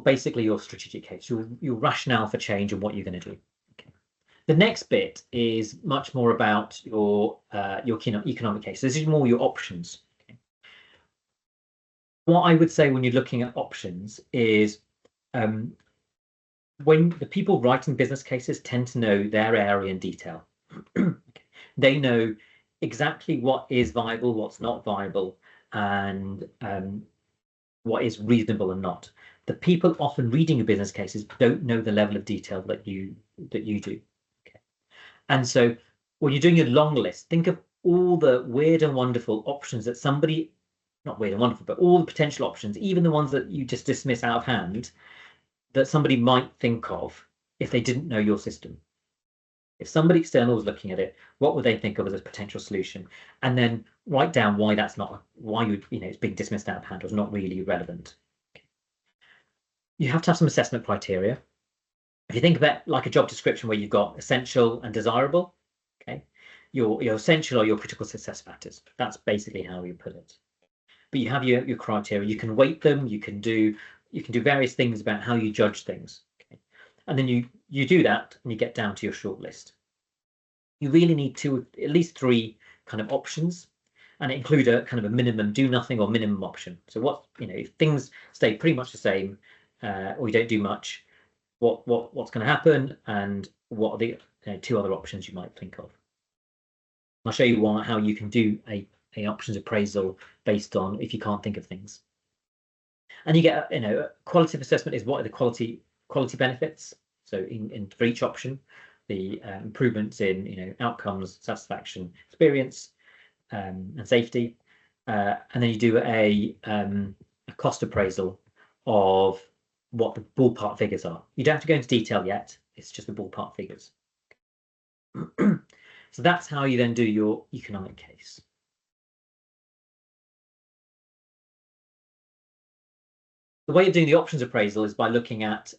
basically your strategic case, your rationale for change and what you're going to do. Okay. The next bit is much more about your economic case. So this is more your options. Okay. What I would say when you're looking at options is when the people writing business cases tend to know their area in detail. They know exactly what is viable, what's not viable, and what is reasonable and not. The people often reading your business cases don't know the level of detail that you do. Okay. And so when you're doing your long list, think of all the weird and wonderful options that somebody, not weird and wonderful, but all the potential options, even the ones that you just dismiss out of hand, that somebody might think of if they didn't know your system. If somebody external was looking at it, what would they think of as a potential solution? And then write down why that's not, why it's being dismissed out of hand or is not really relevant. Okay. You have to have some assessment criteria. If you think about like a job description where you've got essential and desirable, okay, your essential or your critical success factors. That's basically how you put it. But you have your criteria. You can weight them. You can do various things about how you judge things. Okay. And then you do that and you get down to your short list. You really need at least 3 kind of options, and include a kind of a minimum do nothing or minimum option. So what, if things stay pretty much the same or you don't do much, what's going to happen, and what are the 2 other options you might think of. I'll show you how you can do a options appraisal based on if you can't think of things. And you get, qualitative assessment is what are the quality benefits. So for each option, the improvements in, outcomes, satisfaction, experience, and safety. And then you do a cost appraisal of what the ballpark figures are. You don't have to go into detail yet. It's just the ballpark figures. So that's how you then do your economic case. The way of doing the options appraisal is by looking at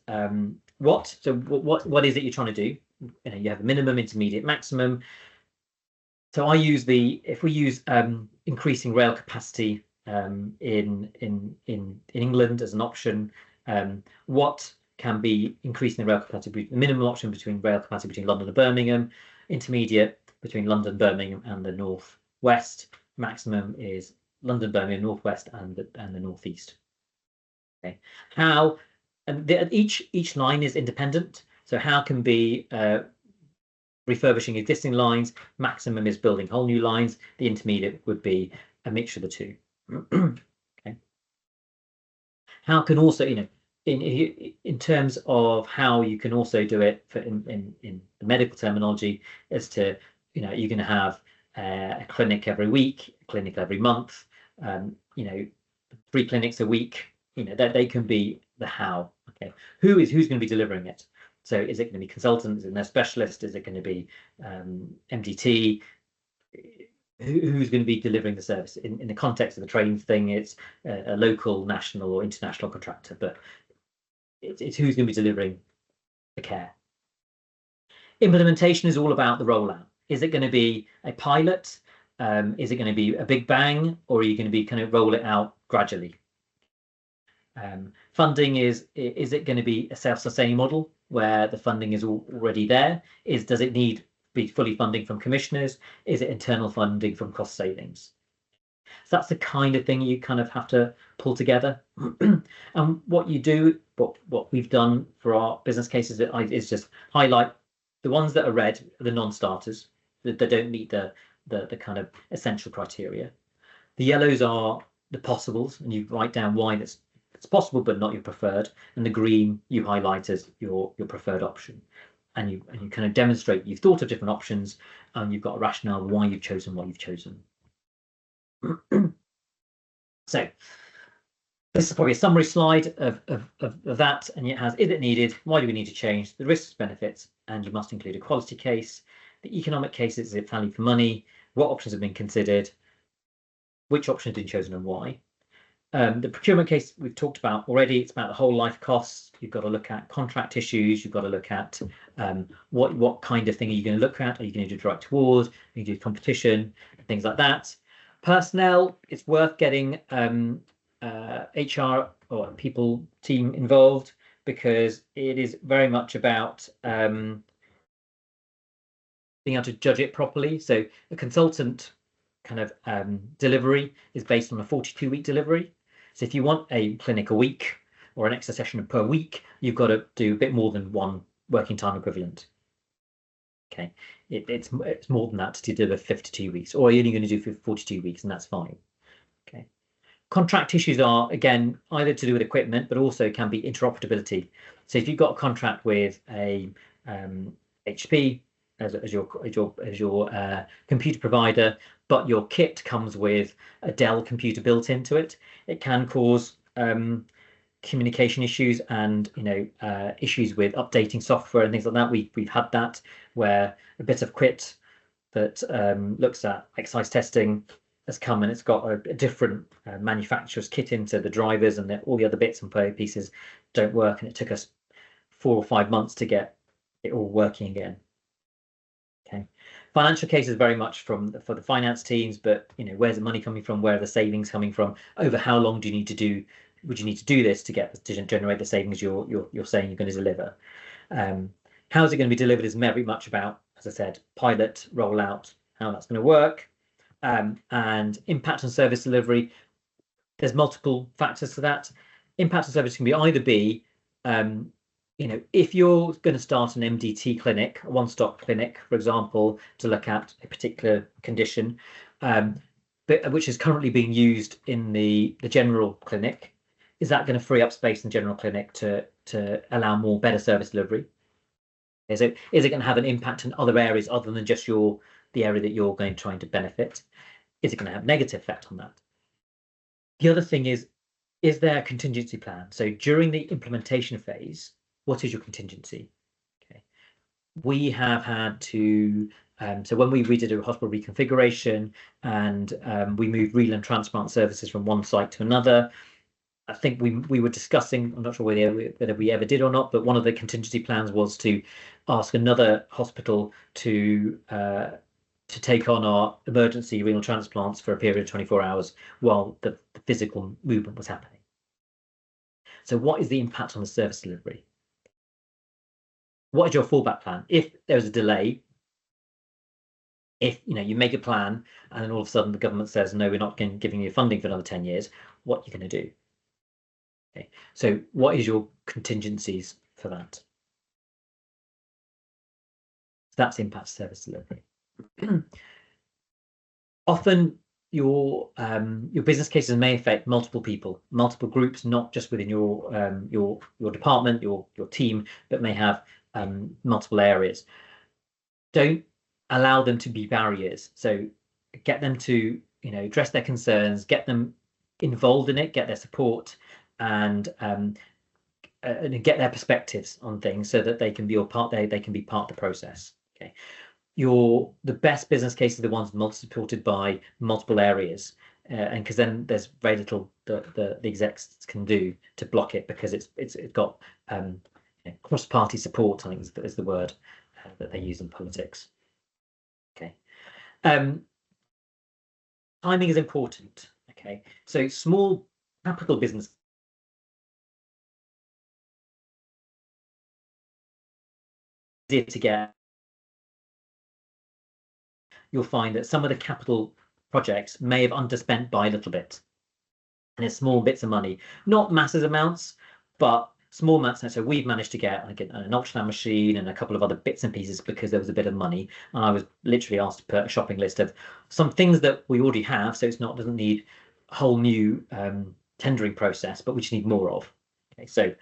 what is it you're trying to do. You have a minimum, intermediate, maximum. So I use if we use increasing rail capacity in England as an option, what can be increasing the rail capacity? The minimum option between rail capacity between London and Birmingham, intermediate between London, Birmingham and the northwest. Maximum is London, Birmingham, northwest and the northeast. Okay. How and each line is independent. So how can be refurbishing existing lines, maximum is building whole new lines, the intermediate would be a mixture of the two. Okay. How can also, in terms of how you can also do it in the medical terminology, as to, you're going to have a clinic every week, a clinic every month, 3 clinics a week, that they can be the how. Okay, who's going to be delivering it? So is it going to be consultants? Is it a specialist? Is it going to be MDT? Who's going to be delivering the service? In the context of the training thing, it's a local, national, or international contractor, but it's who's going to be delivering the care. Implementation is all about the rollout. Is it going to be a pilot? Is it going to be a big bang, or are you going to be kind of roll it out gradually? Funding is it going to be a self-sustaining model where the funding is already there? Does it need be fully funding from commissioners? Is it internal funding from cost savings? So that's the kind of thing you kind of have to pull together. And what you do, what we've done for our business cases is just highlight the ones that are red, the non-starters, that don't meet the kind of essential criteria. The yellows are the possibles, and you write down why it's possible but not your preferred, and the green you highlight as your preferred option. And you kind of demonstrate you've thought of different options, and you've got a rationale why you've chosen what you've chosen. So this is probably a summary slide of that, and it has: is it needed? Why do we need to change? The risks, benefits, and you must include a quality case. The economic cases: is it value for money? What options have been considered? Which options have been chosen and why? The procurement case we've talked about already. It's about the whole life costs. You've got to look at contract issues. You've got to look at what kind of thing are you going to look at? Are you going to do direct award? Are you going to do competition? Things like that. Personnel, it's worth getting HR or people team involved, because it is very much about being able to judge it properly. So a consultant kind of delivery is based on a 42-week delivery. So if you want a clinic a week or an extra session per week, you've got to do a bit more than one working time equivalent. Okay, it's more than that to deliver 52 weeks, or you're only going to do 42 weeks, and that's fine. Okay. Contract issues are, again, either to do with equipment, but also can be interoperability. So if you've got a contract with a HP as your computer provider, but your kit comes with a Dell computer built into it, it can cause communication issues and issues with updating software and things like that. We've had that, where a bit of kit that looks at exercise testing has come and it's got a different manufacturer's kit into the drivers, and all the other bits and pieces don't work, and it took us 4 or 5 months to get it all working again. Okay, financial case is very much for the finance teams, but where's the money coming from? Where are the savings coming from? Over how long would you need to do this to generate the savings you're saying you're going to deliver? How is it going to be delivered is very much about, as I said, pilot, rollout, how that's going to work, and impact on service delivery. There's multiple factors to that. Impact on service can either be if you're going to start an MDT clinic, a one-stop clinic, for example, to look at a particular condition, which is currently being used in the general clinic, is that going to free up space in the general clinic to allow better service delivery? Is it going to have an impact in other areas other than just the area that you're trying to benefit? Is it going to have a negative effect on that? The other thing is there a contingency plan? So during the implementation phase, what is your contingency? Okay, we have had to, so when we did a hospital reconfiguration and we moved renal and transplant services from one site to another, I think we were discussing, I'm not sure whether we ever did or not, but one of the contingency plans was to ask another hospital to take on our emergency renal transplants for a period of 24 hours while the physical movement was happening. So what is the impact on the service delivery? What is your fallback plan? If there's a delay, if you make a plan and then all of a sudden the government says, no, we're not giving you funding for another 10 years, what are you going to do? Okay, so what is your contingencies for that? So that's impact service delivery. Often your business cases may affect multiple people, multiple groups, not just within your department, your team, but may have multiple areas. Don't allow them to be barriers. So get them to address their concerns, get them involved in it, get their support, and get their perspectives on things so that they can be they can be part of the process. Okay. The best business cases are the ones supported by multiple areas, and because then there's very little the execs can do to block it, because it's got cross-party support, I think is the word that they use in politics. Okay. Timing is important. Okay, so small capital business easier to get. You'll find that some of the capital projects may have underspent by a little bit, and it's small bits of money, not massive amounts, but small amounts. So we've managed to get like an ultrasound machine and a couple of other bits and pieces because there was a bit of money, and I was literally asked to put a shopping list of some things that we already have, so doesn't need a whole new tendering process, but we just need more of. Okay, so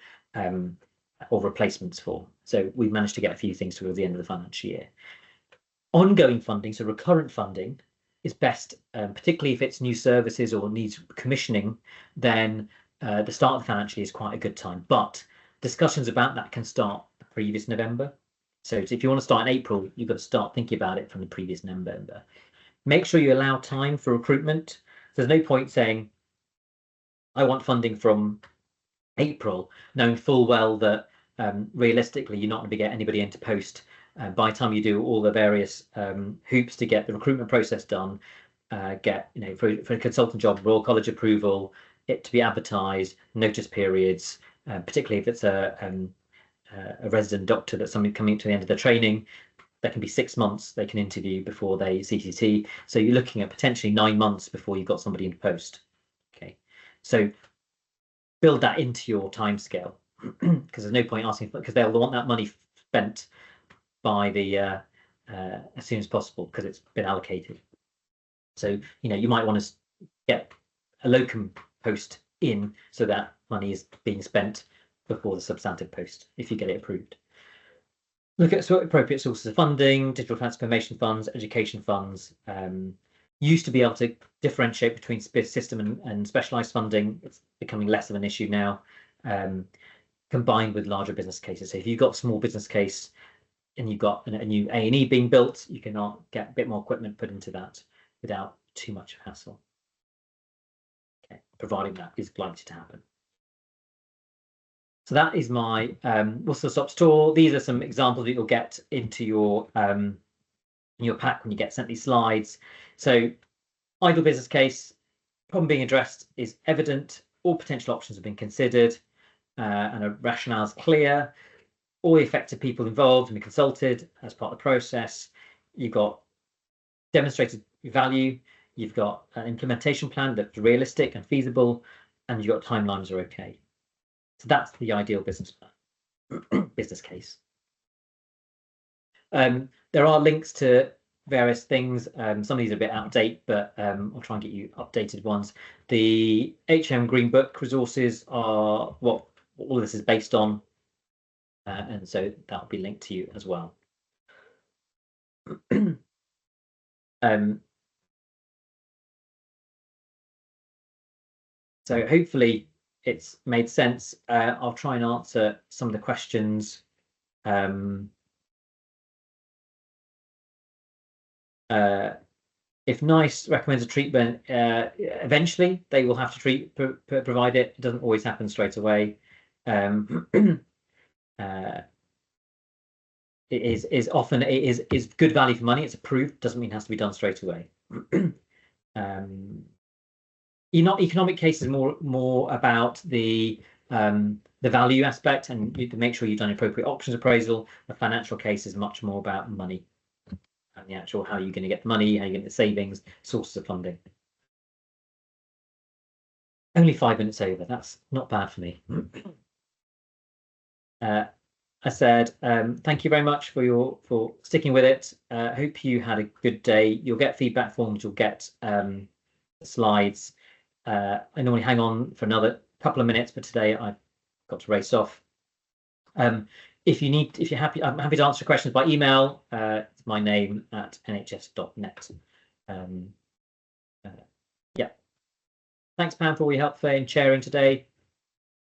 or replacements for. So we've managed to get a few things towards the end of the financial year. Ongoing funding, so recurrent funding, is best, particularly if it's new services or needs commissioning. Then the start of the financial year is quite a good time. But discussions about that can start the previous November. So if you want to start in April, you've got to start thinking about it from the previous November. Make sure you allow time for recruitment. There's no point saying, I want funding from April, knowing full well that realistically you're not going to get anybody into post by the time you do all the various hoops to get the recruitment process done, get for a consultant job, Royal College approval, it to be advertised, notice periods, particularly if it's a resident doctor that's somebody coming to the end of their training. That can be 6 months they can interview before they CCT. So you're looking at potentially 9 months before you've got somebody in post. Okay, so build that into your timescale, because there's no point asking, because they'll want that money spent by the as soon as possible, because it's been allocated. So you might want to get a locum post in so that money is being spent before the substantive post if you get it approved. Look at appropriate sources of funding, digital transformation funds, education funds. Used to be able to differentiate between system and specialized funding. It's becoming less of an issue now, combined with larger business cases. So if you've got a small business case and you've got a new A&E being built, you can get a bit more equipment put into that without too much hassle. Okay, providing that is likely to happen. So that is my whistle stop tour. These are some examples that you'll get into your pack when you get sent these slides. So ideal business case, problem being addressed is evident, all potential options have been considered, and a rationale is clear. All the affected people involved and be consulted as part of the process. You've got demonstrated value, you've got an implementation plan that's realistic and feasible, and you've got timelines are okay. So that's the ideal business plan, business case. There are links to various things. Some of these are a bit out of date, but I'll try and get you updated ones. The HM Green Book resources are what all of this is based on, and so that will be linked to you as well. So hopefully it's made sense. I'll try and answer some of the questions. If NICE recommends a treatment, eventually they will have to provide it. It doesn't always happen straight away. It is often good value for money. It's approved, doesn't mean it has to be done straight away. Economic case is more about the value aspect, and you can make sure you've done appropriate options appraisal. The financial case is much more about money and the actual how you're going to get the money, how you get the savings, sources of funding. Only 5 minutes over. That's not bad for me. I said, thank you very much for sticking with it. Hope you had a good day. You'll get feedback forms. You'll get slides. I normally hang on for another couple of minutes, but today I've got to race off. If you're happy, I'm happy to answer questions by email. It's my name at nhs.net. Yeah. Thanks, Pam, for all your help in chairing today.